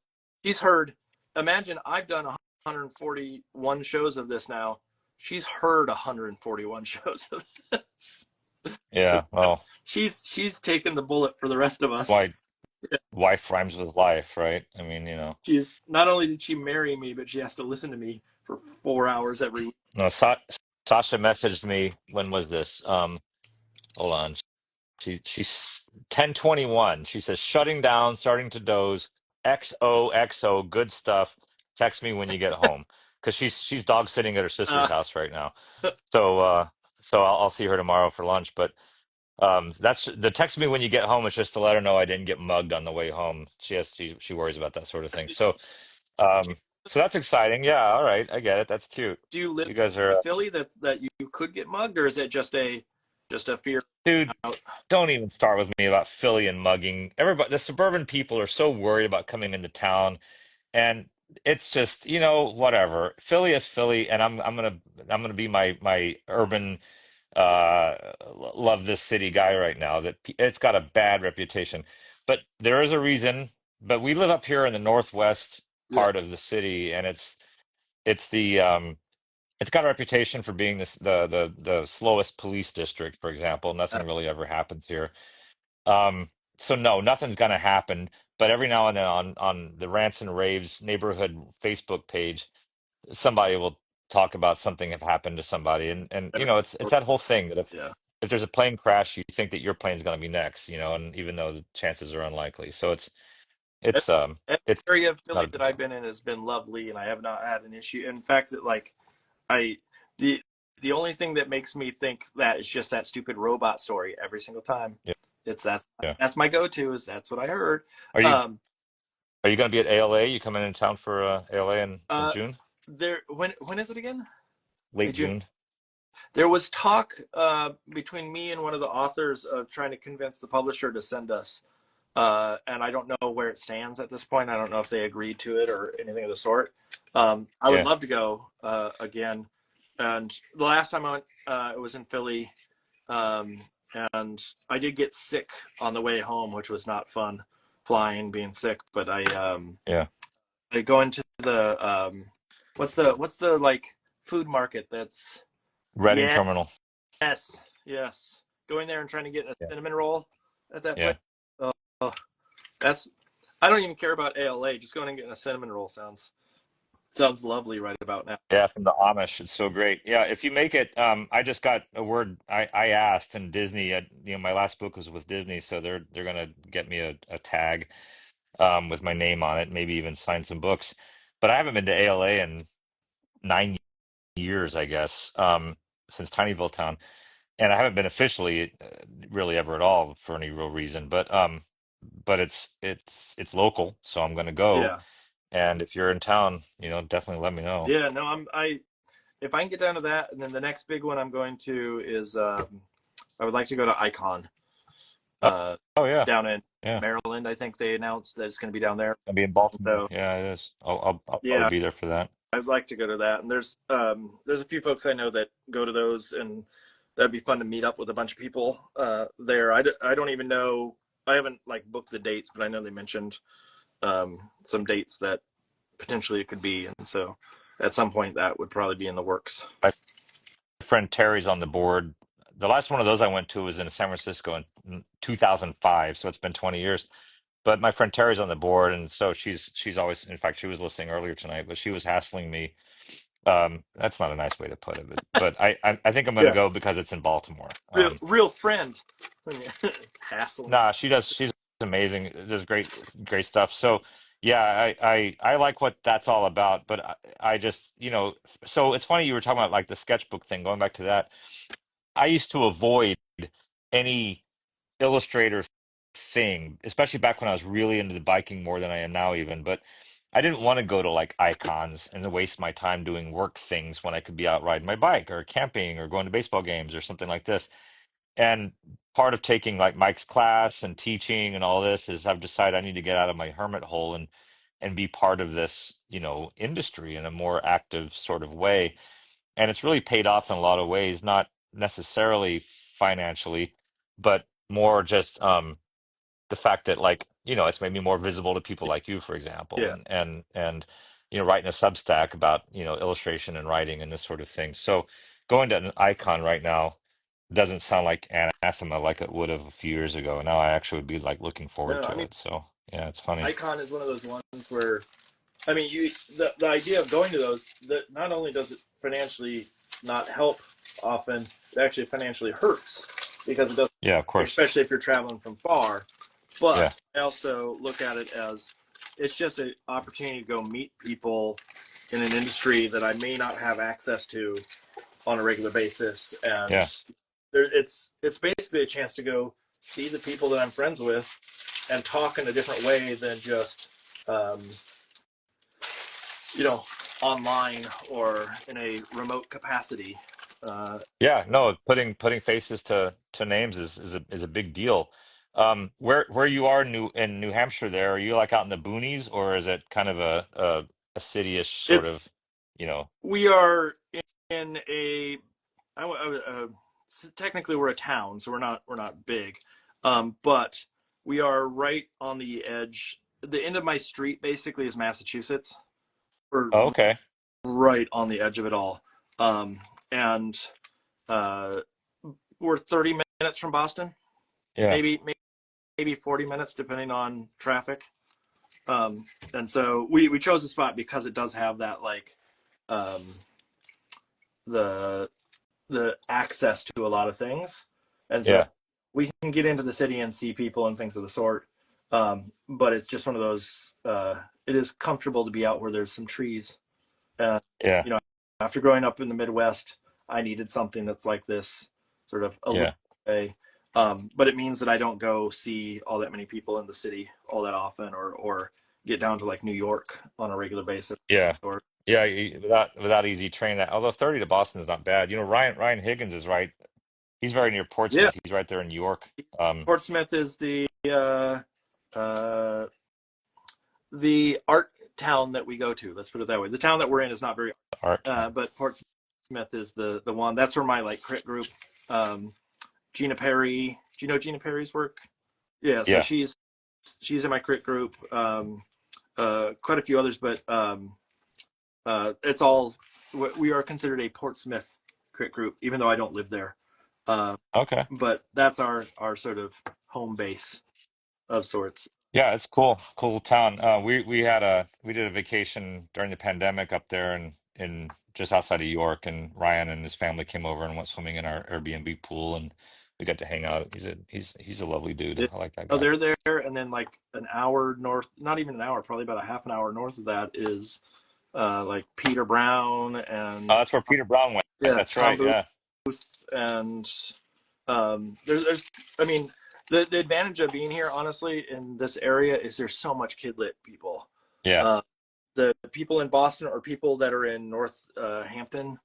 Speaker 4: she's heard. Imagine I've done 141 shows of this now. She's heard 141 shows of this.
Speaker 1: Yeah. Well,
Speaker 4: She's taken the bullet for the rest of us.
Speaker 1: that's why Wife rhymes with life, right? I mean,
Speaker 4: She's not only did she marry me, but she has to listen to me for 4 hours every week.
Speaker 1: no. Sasha messaged me. When was this? Hold on. She's 10:21. She says shutting down, starting to doze. XOXO, good stuff. Text me when you get home because she's dog sitting at her sister's
Speaker 4: Uh,
Speaker 1: house right now. So so I'll see her tomorrow for lunch. But that's the text me when you get home is just to let her know I didn't get mugged on the way home. She worries about that sort of thing. So that's exciting. Yeah, all right, I get it. That's cute.
Speaker 4: do you live
Speaker 1: So you guys
Speaker 4: in
Speaker 1: are,
Speaker 4: Philly that you could get mugged, or is it just a fear
Speaker 1: dude.
Speaker 4: out?
Speaker 1: Don't even start with me about Philly and mugging. Everybody, the suburban people are so worried about coming into town, and it's just, whatever. Philly is Philly, and I'm gonna be my urban love this city guy right now. It's got a bad reputation, but there is a reason. But we live up here in the northwest
Speaker 4: Yeah.
Speaker 1: part of the city, and it's the it's got a reputation for being the slowest police district, for example. Nothing really ever happens here. Um, so no, nothing's gonna happen. But every now and then on the Rants and Raves neighborhood Facebook page, somebody will talk about something have happened to somebody, and it's that whole thing that
Speaker 4: Yeah.
Speaker 1: if there's a plane crash, you think that your plane's gonna be next, and even though the chances are unlikely. So
Speaker 4: Every
Speaker 1: it's um
Speaker 4: every
Speaker 1: it's
Speaker 4: area of
Speaker 1: not
Speaker 4: Philly
Speaker 1: a
Speaker 4: that
Speaker 1: big
Speaker 4: I've
Speaker 1: deal.
Speaker 4: been in has been lovely, and I have not had an issue. In fact, that like I the the only thing that makes me think that is just that stupid robot story every single time.
Speaker 1: Yeah,
Speaker 4: It's that's
Speaker 1: yeah.
Speaker 4: that's my go-to. Is that's what I heard.
Speaker 1: Are you
Speaker 4: Um,
Speaker 1: are you gonna be at ALA? You coming into town for ALA in
Speaker 4: uh,
Speaker 1: June,
Speaker 4: when is it again?
Speaker 1: late
Speaker 4: Late June.
Speaker 1: June?
Speaker 4: There was talk between me and one of the authors of trying to convince the publisher to send us, and I don't know where it stands at this point. I don't know if they agreed to it or anything of the sort. I would
Speaker 1: Yeah,
Speaker 4: love to go again. And the last time I went, it was in Philly, um, and I did get sick on the way home, which was not fun, flying, being sick. But
Speaker 1: yeah.
Speaker 4: I go into the what's the like food market that's
Speaker 1: Reading
Speaker 4: yeah.
Speaker 1: Terminal.
Speaker 4: Yes, yes. Going there and trying to get a
Speaker 1: Yeah,
Speaker 4: cinnamon roll at that place.
Speaker 1: yeah.
Speaker 4: Oh, oh, that's. I don't even care about ALA. Just going and getting a cinnamon roll sounds lovely right about now.
Speaker 1: Yeah, from the Amish. It's so great. Yeah, if you make it, I just got a word. I asked, and Disney, my last book was with Disney, so they're gonna get me a tag with my name on it, maybe even sign some books. But I haven't been to ALA in 9 years, I guess, since Tinyville Town, and I haven't been officially really ever at all for any real reason. But it's local, so I'm gonna go.
Speaker 4: Yeah,
Speaker 1: And if you're in town, definitely let me know.
Speaker 4: yeah. No, I if I can get down to that, and then the next big one I'm going to is I would like to go to Icon
Speaker 1: Oh,
Speaker 4: uh,
Speaker 1: oh yeah,
Speaker 4: down in
Speaker 1: yeah.
Speaker 4: Maryland. I think they announced that it's going to be down there.
Speaker 1: I'll be in Baltimore.
Speaker 4: So
Speaker 1: Yeah, it is. I'll probably
Speaker 4: yeah,
Speaker 1: be there for that.
Speaker 4: I'd like to go to that. And there's a few folks I know that go to those, and that'd be fun to meet up with a bunch of people there. I don't even know. I haven't like booked the dates, but I know they mentioned some dates that potentially it could be, and so at some point that would probably be in the works.
Speaker 1: My friend Terry's on the board. The last one of those I went to was in San Francisco in 2005, so it's been 20 years. But my friend Terry's on the board, and so she's always, in fact, she was listening earlier tonight, but she was hassling me. That's not a nice way to put it, but I think I'm going to
Speaker 4: Yeah,
Speaker 1: go because it's in Baltimore.
Speaker 4: real friend. Hassling.
Speaker 1: Nah, she does. She's amazing. Does great stuff. So yeah, I like what that's all about. But I just so it's funny you were talking about like the sketchbook thing. Going back to that, I used to avoid any illustrator thing, especially back when I was really into the biking more than I am now even. But I didn't want to go to like icons and waste my time doing work things when I could be out riding my bike or camping or going to baseball games or something like this. And part of taking like Mike's class and teaching and all this is I've decided I need to get out of my hermit hole and be part of this, industry in a more active sort of way. And it's really paid off in a lot of ways, not necessarily financially, but more just the fact that like, it's made me more visible to people like you, for example,
Speaker 4: Yeah,
Speaker 1: and writing a Substack about, illustration and writing and this sort of thing. So going to an icon right now. doesn't sound like anathema like it would have a few years ago. Now I actually would be like looking forward
Speaker 4: No, I
Speaker 1: to
Speaker 4: mean,
Speaker 1: it. So yeah, it's funny.
Speaker 4: icon is one of those ones where, I mean, the idea of going to those, that not only does it financially not help often, it actually financially hurts because it doesn't,
Speaker 1: Yeah, of course.
Speaker 4: especially if you're traveling from far. But
Speaker 1: Yeah,
Speaker 4: I also look at it as it's just an opportunity to go meet people in an industry that I may not have access to on a regular basis, and
Speaker 1: yeah,
Speaker 4: it's basically a chance to go see the people that I'm friends with and talk in a different way than just um, you know online or in a remote capacity. Uh,
Speaker 1: yeah. No, putting faces to names is a big deal. Where you are in New Hampshire, there are you like out in the boonies, or is it kind of a city-ish sort
Speaker 4: it's
Speaker 1: of, you know?
Speaker 4: we are in a technically we're a town, so we're not big, but we are right on the edge. The end of my street basically is Massachusetts. We're
Speaker 1: Oh, okay.
Speaker 4: right on the edge of it all, and uh, we're 30 minutes from Boston,
Speaker 1: Yeah,
Speaker 4: maybe 40 minutes depending on traffic. And so we chose the spot because it does have that like um, the the access to a lot of things, and so
Speaker 1: yeah,
Speaker 4: we can get into the city and see people and things of the sort. But it's just one of those. It is comfortable to be out where there's some trees. And
Speaker 1: yeah,
Speaker 4: you know, after growing up in the Midwest, I needed something that's like this, sort of a little
Speaker 1: yeah,
Speaker 4: way. But it means that I don't go see all that many people in the city all that often, or get down to like New York on a regular basis.
Speaker 1: yeah,
Speaker 4: Or
Speaker 1: yeah. Without easy train, although 30 to Boston is not bad. You know, Ryan Higgins is right. He's very near
Speaker 4: yeah,
Speaker 1: Portsmouth. He's right there in New York.
Speaker 4: Portsmouth is uh, the art town that we go to. Let's put it that way. The town that we're in is not very,
Speaker 1: Art.
Speaker 4: but Portsmouth is the one. That's where my like crit group. Um, Gina Perry. Do you know Gina Perry's work? Yeah, so
Speaker 1: Yeah,
Speaker 4: she's in my crit group. Quite a few others, but it's all we are considered a Portsmouth crit group, even though I don't live there. Uh,
Speaker 1: okay.
Speaker 4: but that's our sort of home base of sorts.
Speaker 1: Yeah, it's cool town. We did a vacation during the pandemic up there in just outside of York, and Ryan and his family came over and went swimming in our Airbnb pool, and we got to hang out. He's a lovely dude.
Speaker 4: Yeah.
Speaker 1: I like that
Speaker 4: Oh,
Speaker 1: guy.
Speaker 4: they're there, and then like an hour north, not even an hour, probably about a half an hour north of that is like Peter Brown
Speaker 1: Oh,
Speaker 4: and
Speaker 1: that's where Peter Brown went.
Speaker 4: yeah,
Speaker 1: That's
Speaker 4: Tom
Speaker 1: right.
Speaker 4: Booth,
Speaker 1: Yeah,
Speaker 4: and there's I mean the advantage of being here, honestly, in this area is there's so much kid lit people.
Speaker 1: yeah,
Speaker 4: Uh, the people in Boston or people that are in North Hampton,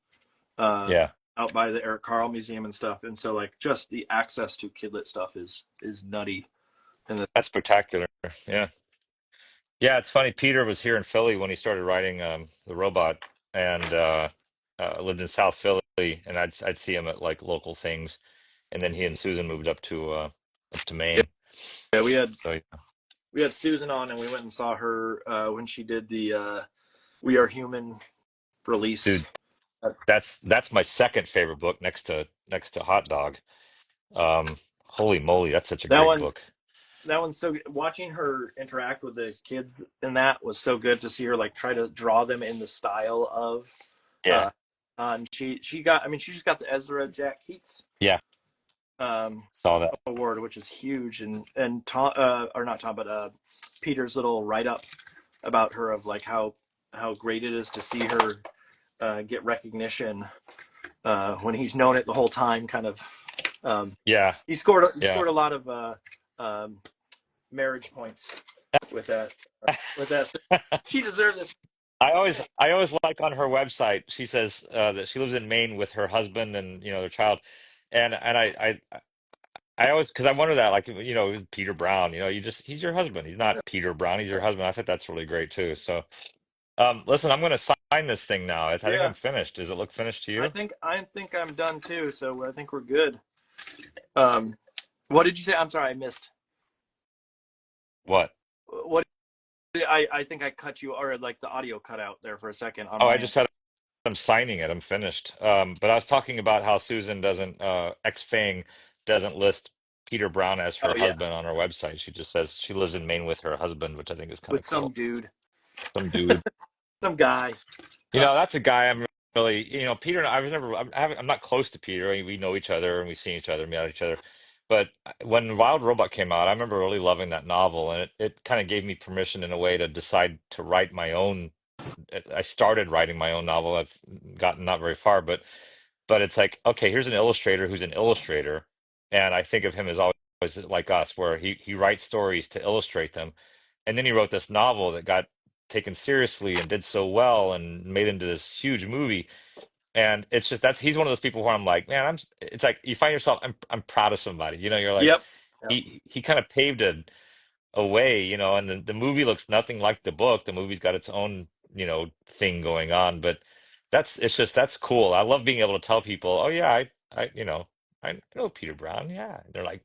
Speaker 4: uh,
Speaker 1: yeah.
Speaker 4: out by the Eric Carle Museum and stuff, and so like just the access to kid lit stuff is nutty. And the,
Speaker 1: That's spectacular. Yeah, yeah. It's funny. Peter was here in Philly when he started writing the Robot, and lived in South Philly, and I'd see him at like local things, and then he and Susan moved up to Maine.
Speaker 4: yeah,
Speaker 1: So
Speaker 4: we had Susan on, and we went and saw her when she did the We Are Human release.
Speaker 1: dude,
Speaker 4: Uh,
Speaker 1: that's my second favorite book next to Hot Dog. Holy moly, that's such a
Speaker 4: that
Speaker 1: great
Speaker 4: one
Speaker 1: book.
Speaker 4: that one's so good. Watching her interact with the kids in that was so good to see her like try to draw them in the style of
Speaker 1: Yeah,
Speaker 4: uh and she got, I mean, she just got the Ezra Jack Keats
Speaker 1: yeah,
Speaker 4: um
Speaker 1: saw that.
Speaker 4: award, which is huge. And Tom, or not Tom, but Peter's little write up about her of like how great it is to see her get recognition when he's known it the whole time, kind of. um
Speaker 1: Yeah,
Speaker 4: he
Speaker 1: yeah.
Speaker 4: scored a lot of um marriage points with that. With that, she deserved this.
Speaker 1: I always like on her website. She says that she lives in Maine with her husband and their child, and I always because I wonder that like Peter Brown, he's your husband. He's not Peter Brown. He's your husband. I think that's really great too. So listen, I'm going to sign this thing now. I think
Speaker 4: Yeah,
Speaker 1: I'm finished. Does it look finished to
Speaker 4: I
Speaker 1: you?
Speaker 4: think I think I'm done too. So I think we're good. Um, what did you say? I'm sorry, I missed.
Speaker 1: What?
Speaker 4: What I think I cut you, or like the audio cut out there for a second on
Speaker 1: Oh,
Speaker 4: my
Speaker 1: I
Speaker 4: end.
Speaker 1: just had I'm signing it. I'm finished. But I was talking about how Susan doesn't, Fang doesn't list Peter Brown as
Speaker 4: Oh
Speaker 1: her
Speaker 4: yeah,
Speaker 1: husband on her website. She just says she lives in Maine with her husband, which I think is kind
Speaker 4: with
Speaker 1: of
Speaker 4: some
Speaker 1: cool.
Speaker 4: dude,
Speaker 1: Some dude.
Speaker 4: some guy.
Speaker 1: You know, that's a guy I'm really, Peter and I've never, I'm not close to Peter. I mean, we know each other and we've seen each other, met each other. But when Wild Robot came out, I remember really loving that novel, and it kind of gave me permission in a way to decide to write my own. I started writing my own novel. I've gotten not very far, but it's like, okay, here's an illustrator who's an illustrator, and I think of him as always like us, where he writes stories to illustrate them, and then he wrote this novel that got taken seriously and did so well and made into this huge movie. And it's just that's he's one of those people where I'm like, man, it's like you find yourself, I'm proud of somebody, you're like,
Speaker 4: Yep. Yep.
Speaker 1: he kind of paved a way, and the movie looks nothing like the book. The movie's got its own, thing going on, but it's just that's cool. I love being able to tell people, oh yeah, I know Peter Brown. Yeah. They're like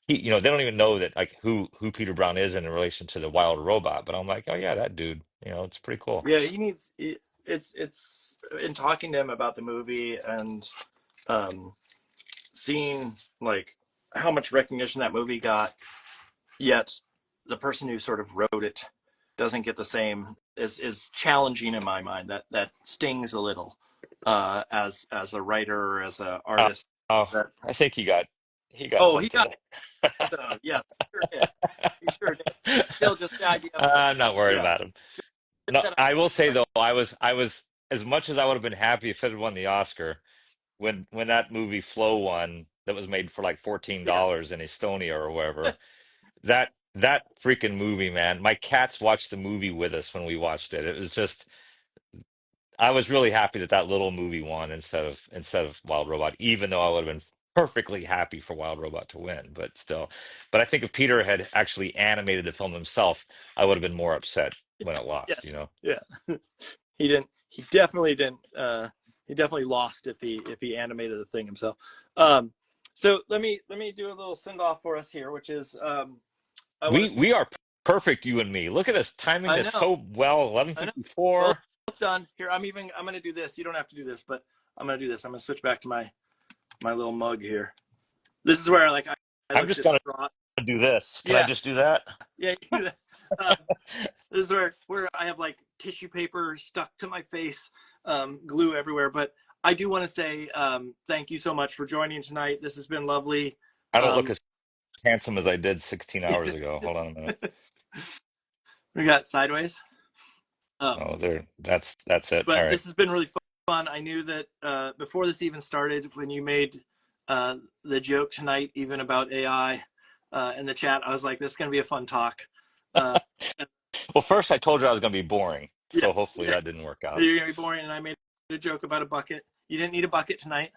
Speaker 1: they don't even know that like who Peter Brown is in relation to the Wild Robot, but I'm like, oh yeah, that dude, it's pretty cool.
Speaker 4: Yeah, he needs. It's in talking to him about the movie and um, seeing like how much recognition that movie got, yet the person who sort of wrote it doesn't get the same is challenging in my mind. That stings a little as a writer or as an
Speaker 1: Oh,
Speaker 4: artist.
Speaker 1: oh,
Speaker 4: That
Speaker 1: I think he got
Speaker 4: oh, he
Speaker 1: something.
Speaker 4: got something out of it. Yes, he sure did. He sure did. Still, just the idea of
Speaker 1: I'm not worried
Speaker 4: yeah,
Speaker 1: about him.
Speaker 4: just
Speaker 1: No,
Speaker 4: that
Speaker 1: I will say
Speaker 4: idea.
Speaker 1: though, I was as much as I would have been happy if it had won the Oscar when that movie Flow won, that was made for like
Speaker 4: Yeah,
Speaker 1: $14 in Estonia or wherever. That freaking movie, man. My cats watched the movie with us when we watched it. It was just I was really happy that that little movie won instead of Wild Robot, even though I would have been perfectly happy for Wild Robot to win, but still. But I think if Peter had actually animated the film himself, I would have been more upset when it
Speaker 4: yeah,
Speaker 1: lost.
Speaker 4: yeah. He didn't. He definitely didn't. He definitely lost if he animated the thing himself. Um, so let me do a little send off for us here, which is I want to.
Speaker 1: We are perfect, you and me. Look at us timing
Speaker 4: I
Speaker 1: this
Speaker 4: know.
Speaker 1: so well.
Speaker 4: I know. Well,
Speaker 1: 11:54.
Speaker 4: done here. I'm gonna do this. You don't have to do this, but I'm gonna do this. I'm gonna switch back to my little mug here. This is where like I
Speaker 1: I'm
Speaker 4: look
Speaker 1: just gonna
Speaker 4: distraught.
Speaker 1: do this. Can I
Speaker 4: Yeah,
Speaker 1: just do that?
Speaker 4: yeah. You do that. Um, this is where I have like tissue paper stuck to my face, glue everywhere. But I do want to say thank you so much for joining tonight. This has been lovely.
Speaker 1: I don't look
Speaker 4: Um,
Speaker 1: as handsome as I did 16 hours ago. Hold on a minute.
Speaker 4: we got sideways.
Speaker 1: Oh,
Speaker 4: Um,
Speaker 1: there. That's it. All
Speaker 4: but
Speaker 1: right.
Speaker 4: this has been really fun. I knew that before this even started, when you made the joke tonight, even about AI in the chat, I was like, "This is going to be a fun talk." Uh,
Speaker 1: Well, first I told you I was gonna be boring,
Speaker 4: yeah,
Speaker 1: so hopefully that didn't work out.
Speaker 4: you're going to be boring, and I made a joke about a bucket. You didn't need a bucket tonight.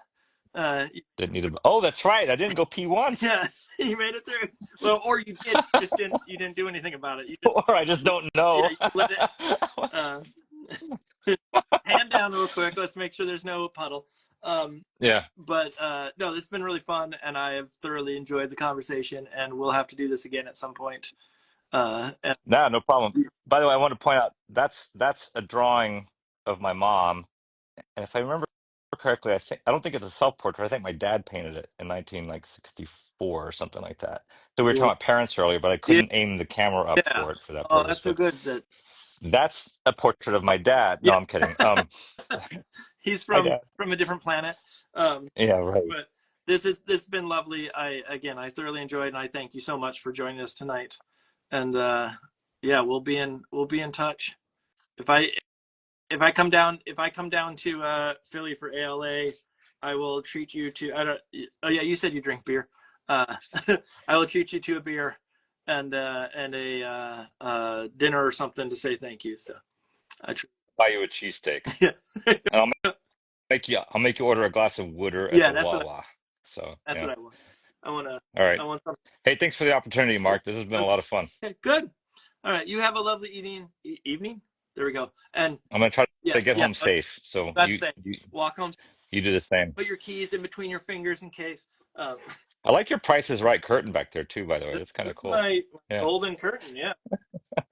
Speaker 4: Uh,
Speaker 1: Didn't need to. Oh, that's right. I didn't go pee once,
Speaker 4: yeah, you made it through. Well, or you did, just didn't. You didn't do anything about it. You just
Speaker 1: or I just don't
Speaker 4: yeah,
Speaker 1: know.
Speaker 4: you let it. Uh, hand down real quick. Let's make sure there's no puddle. Um,
Speaker 1: Yeah.
Speaker 4: but no, this has been really fun, and I have thoroughly enjoyed the conversation. And we'll have to do this again at some point. And
Speaker 1: Nah, no problem. By the way, I want to point out that's a drawing of my mom, and if I remember correctly, I don't think it's a self-portrait. I think my dad painted it in 1964 or something like that. So we were talking
Speaker 4: well,
Speaker 1: about parents earlier, but I
Speaker 4: yeah,
Speaker 1: couldn't aim the camera up
Speaker 4: yeah.
Speaker 1: for it for that
Speaker 4: Oh,
Speaker 1: purpose.
Speaker 4: that's so
Speaker 1: But
Speaker 4: good that
Speaker 1: that's a portrait of my dad. No,
Speaker 4: yeah,
Speaker 1: I'm kidding.
Speaker 4: he's
Speaker 1: Hi, Dad.
Speaker 4: from a different planet. Um,
Speaker 1: Yeah, right.
Speaker 4: but this has been lovely. I thoroughly enjoyed, and I thank you so much for joining us tonight. And yeah, we'll be in touch. If I if I come down to Philly for ALA, I will treat you to. I don't. Oh yeah, you said you drink beer. Uh, I will treat you to a beer and a dinner or something to say thank you. So I tr-
Speaker 1: Buy you a cheesesteak,
Speaker 4: yeah,
Speaker 1: and I'll make you order a glass of water at
Speaker 4: yeah.
Speaker 1: the
Speaker 4: That's
Speaker 1: Wawa. So
Speaker 4: that's
Speaker 1: yeah.
Speaker 4: what I want. I want to.
Speaker 1: All right.
Speaker 4: I want something.
Speaker 1: Hey, thanks for the opportunity, Mark. This has been a lot of fun.
Speaker 4: Okay, good. All right. You have a lovely evening. There we go. And
Speaker 1: I'm gonna try to
Speaker 4: yes,
Speaker 1: get
Speaker 4: yeah.
Speaker 1: home safe. So
Speaker 4: That's
Speaker 1: you
Speaker 4: say
Speaker 1: you
Speaker 4: walk home.
Speaker 1: you do the same.
Speaker 4: Put your keys in between your fingers in case. Um,
Speaker 1: I like your Price is Right curtain back there too, by the way.
Speaker 4: this,
Speaker 1: That's kind
Speaker 4: this
Speaker 1: of
Speaker 4: is
Speaker 1: cool.
Speaker 4: my
Speaker 1: Yeah.
Speaker 4: golden curtain. Yeah.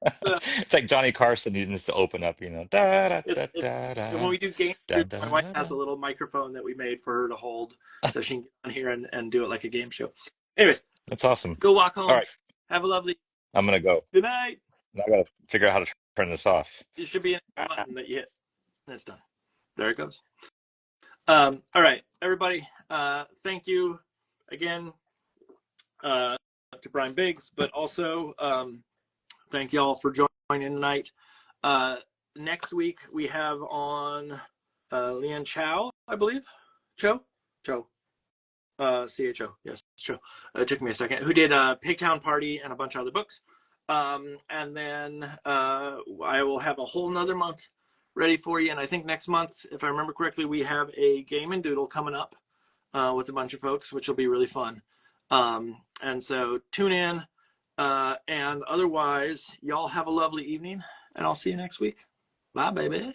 Speaker 4: Uh,
Speaker 1: It's like Johnny Carson needs to open up, you know. Da da
Speaker 4: it's
Speaker 1: da da
Speaker 4: when
Speaker 1: da
Speaker 4: we do game
Speaker 1: da
Speaker 4: shoots,
Speaker 1: da
Speaker 4: my
Speaker 1: da
Speaker 4: wife
Speaker 1: da.
Speaker 4: has
Speaker 1: Da.
Speaker 4: a little microphone that we made for her to hold so she can get on here and do it like a game show. Anyways,
Speaker 1: That's awesome.
Speaker 4: go walk
Speaker 1: All
Speaker 4: home.
Speaker 1: right,
Speaker 4: Have a lovely
Speaker 1: I'm gonna go.
Speaker 4: good night.
Speaker 1: Now I gotta figure out how to turn this off.
Speaker 4: There should be a button that you hit. That's done. There it goes. All right, everybody. Thank you again to Brian Biggs, but also thank y'all for joining tonight. Next week we have on Leanne Chow, I believe. Cho? CHO. Yes, Cho. It took me a second. Who did Pigtown Party and a bunch of other books. And then I will have a whole nother month ready for you. And I think next month, if I remember correctly, we have a game and doodle coming up with a bunch of folks, which will be really fun. And so tune in. And otherwise, y'all have a lovely evening, and I'll see you next week. Bye, baby.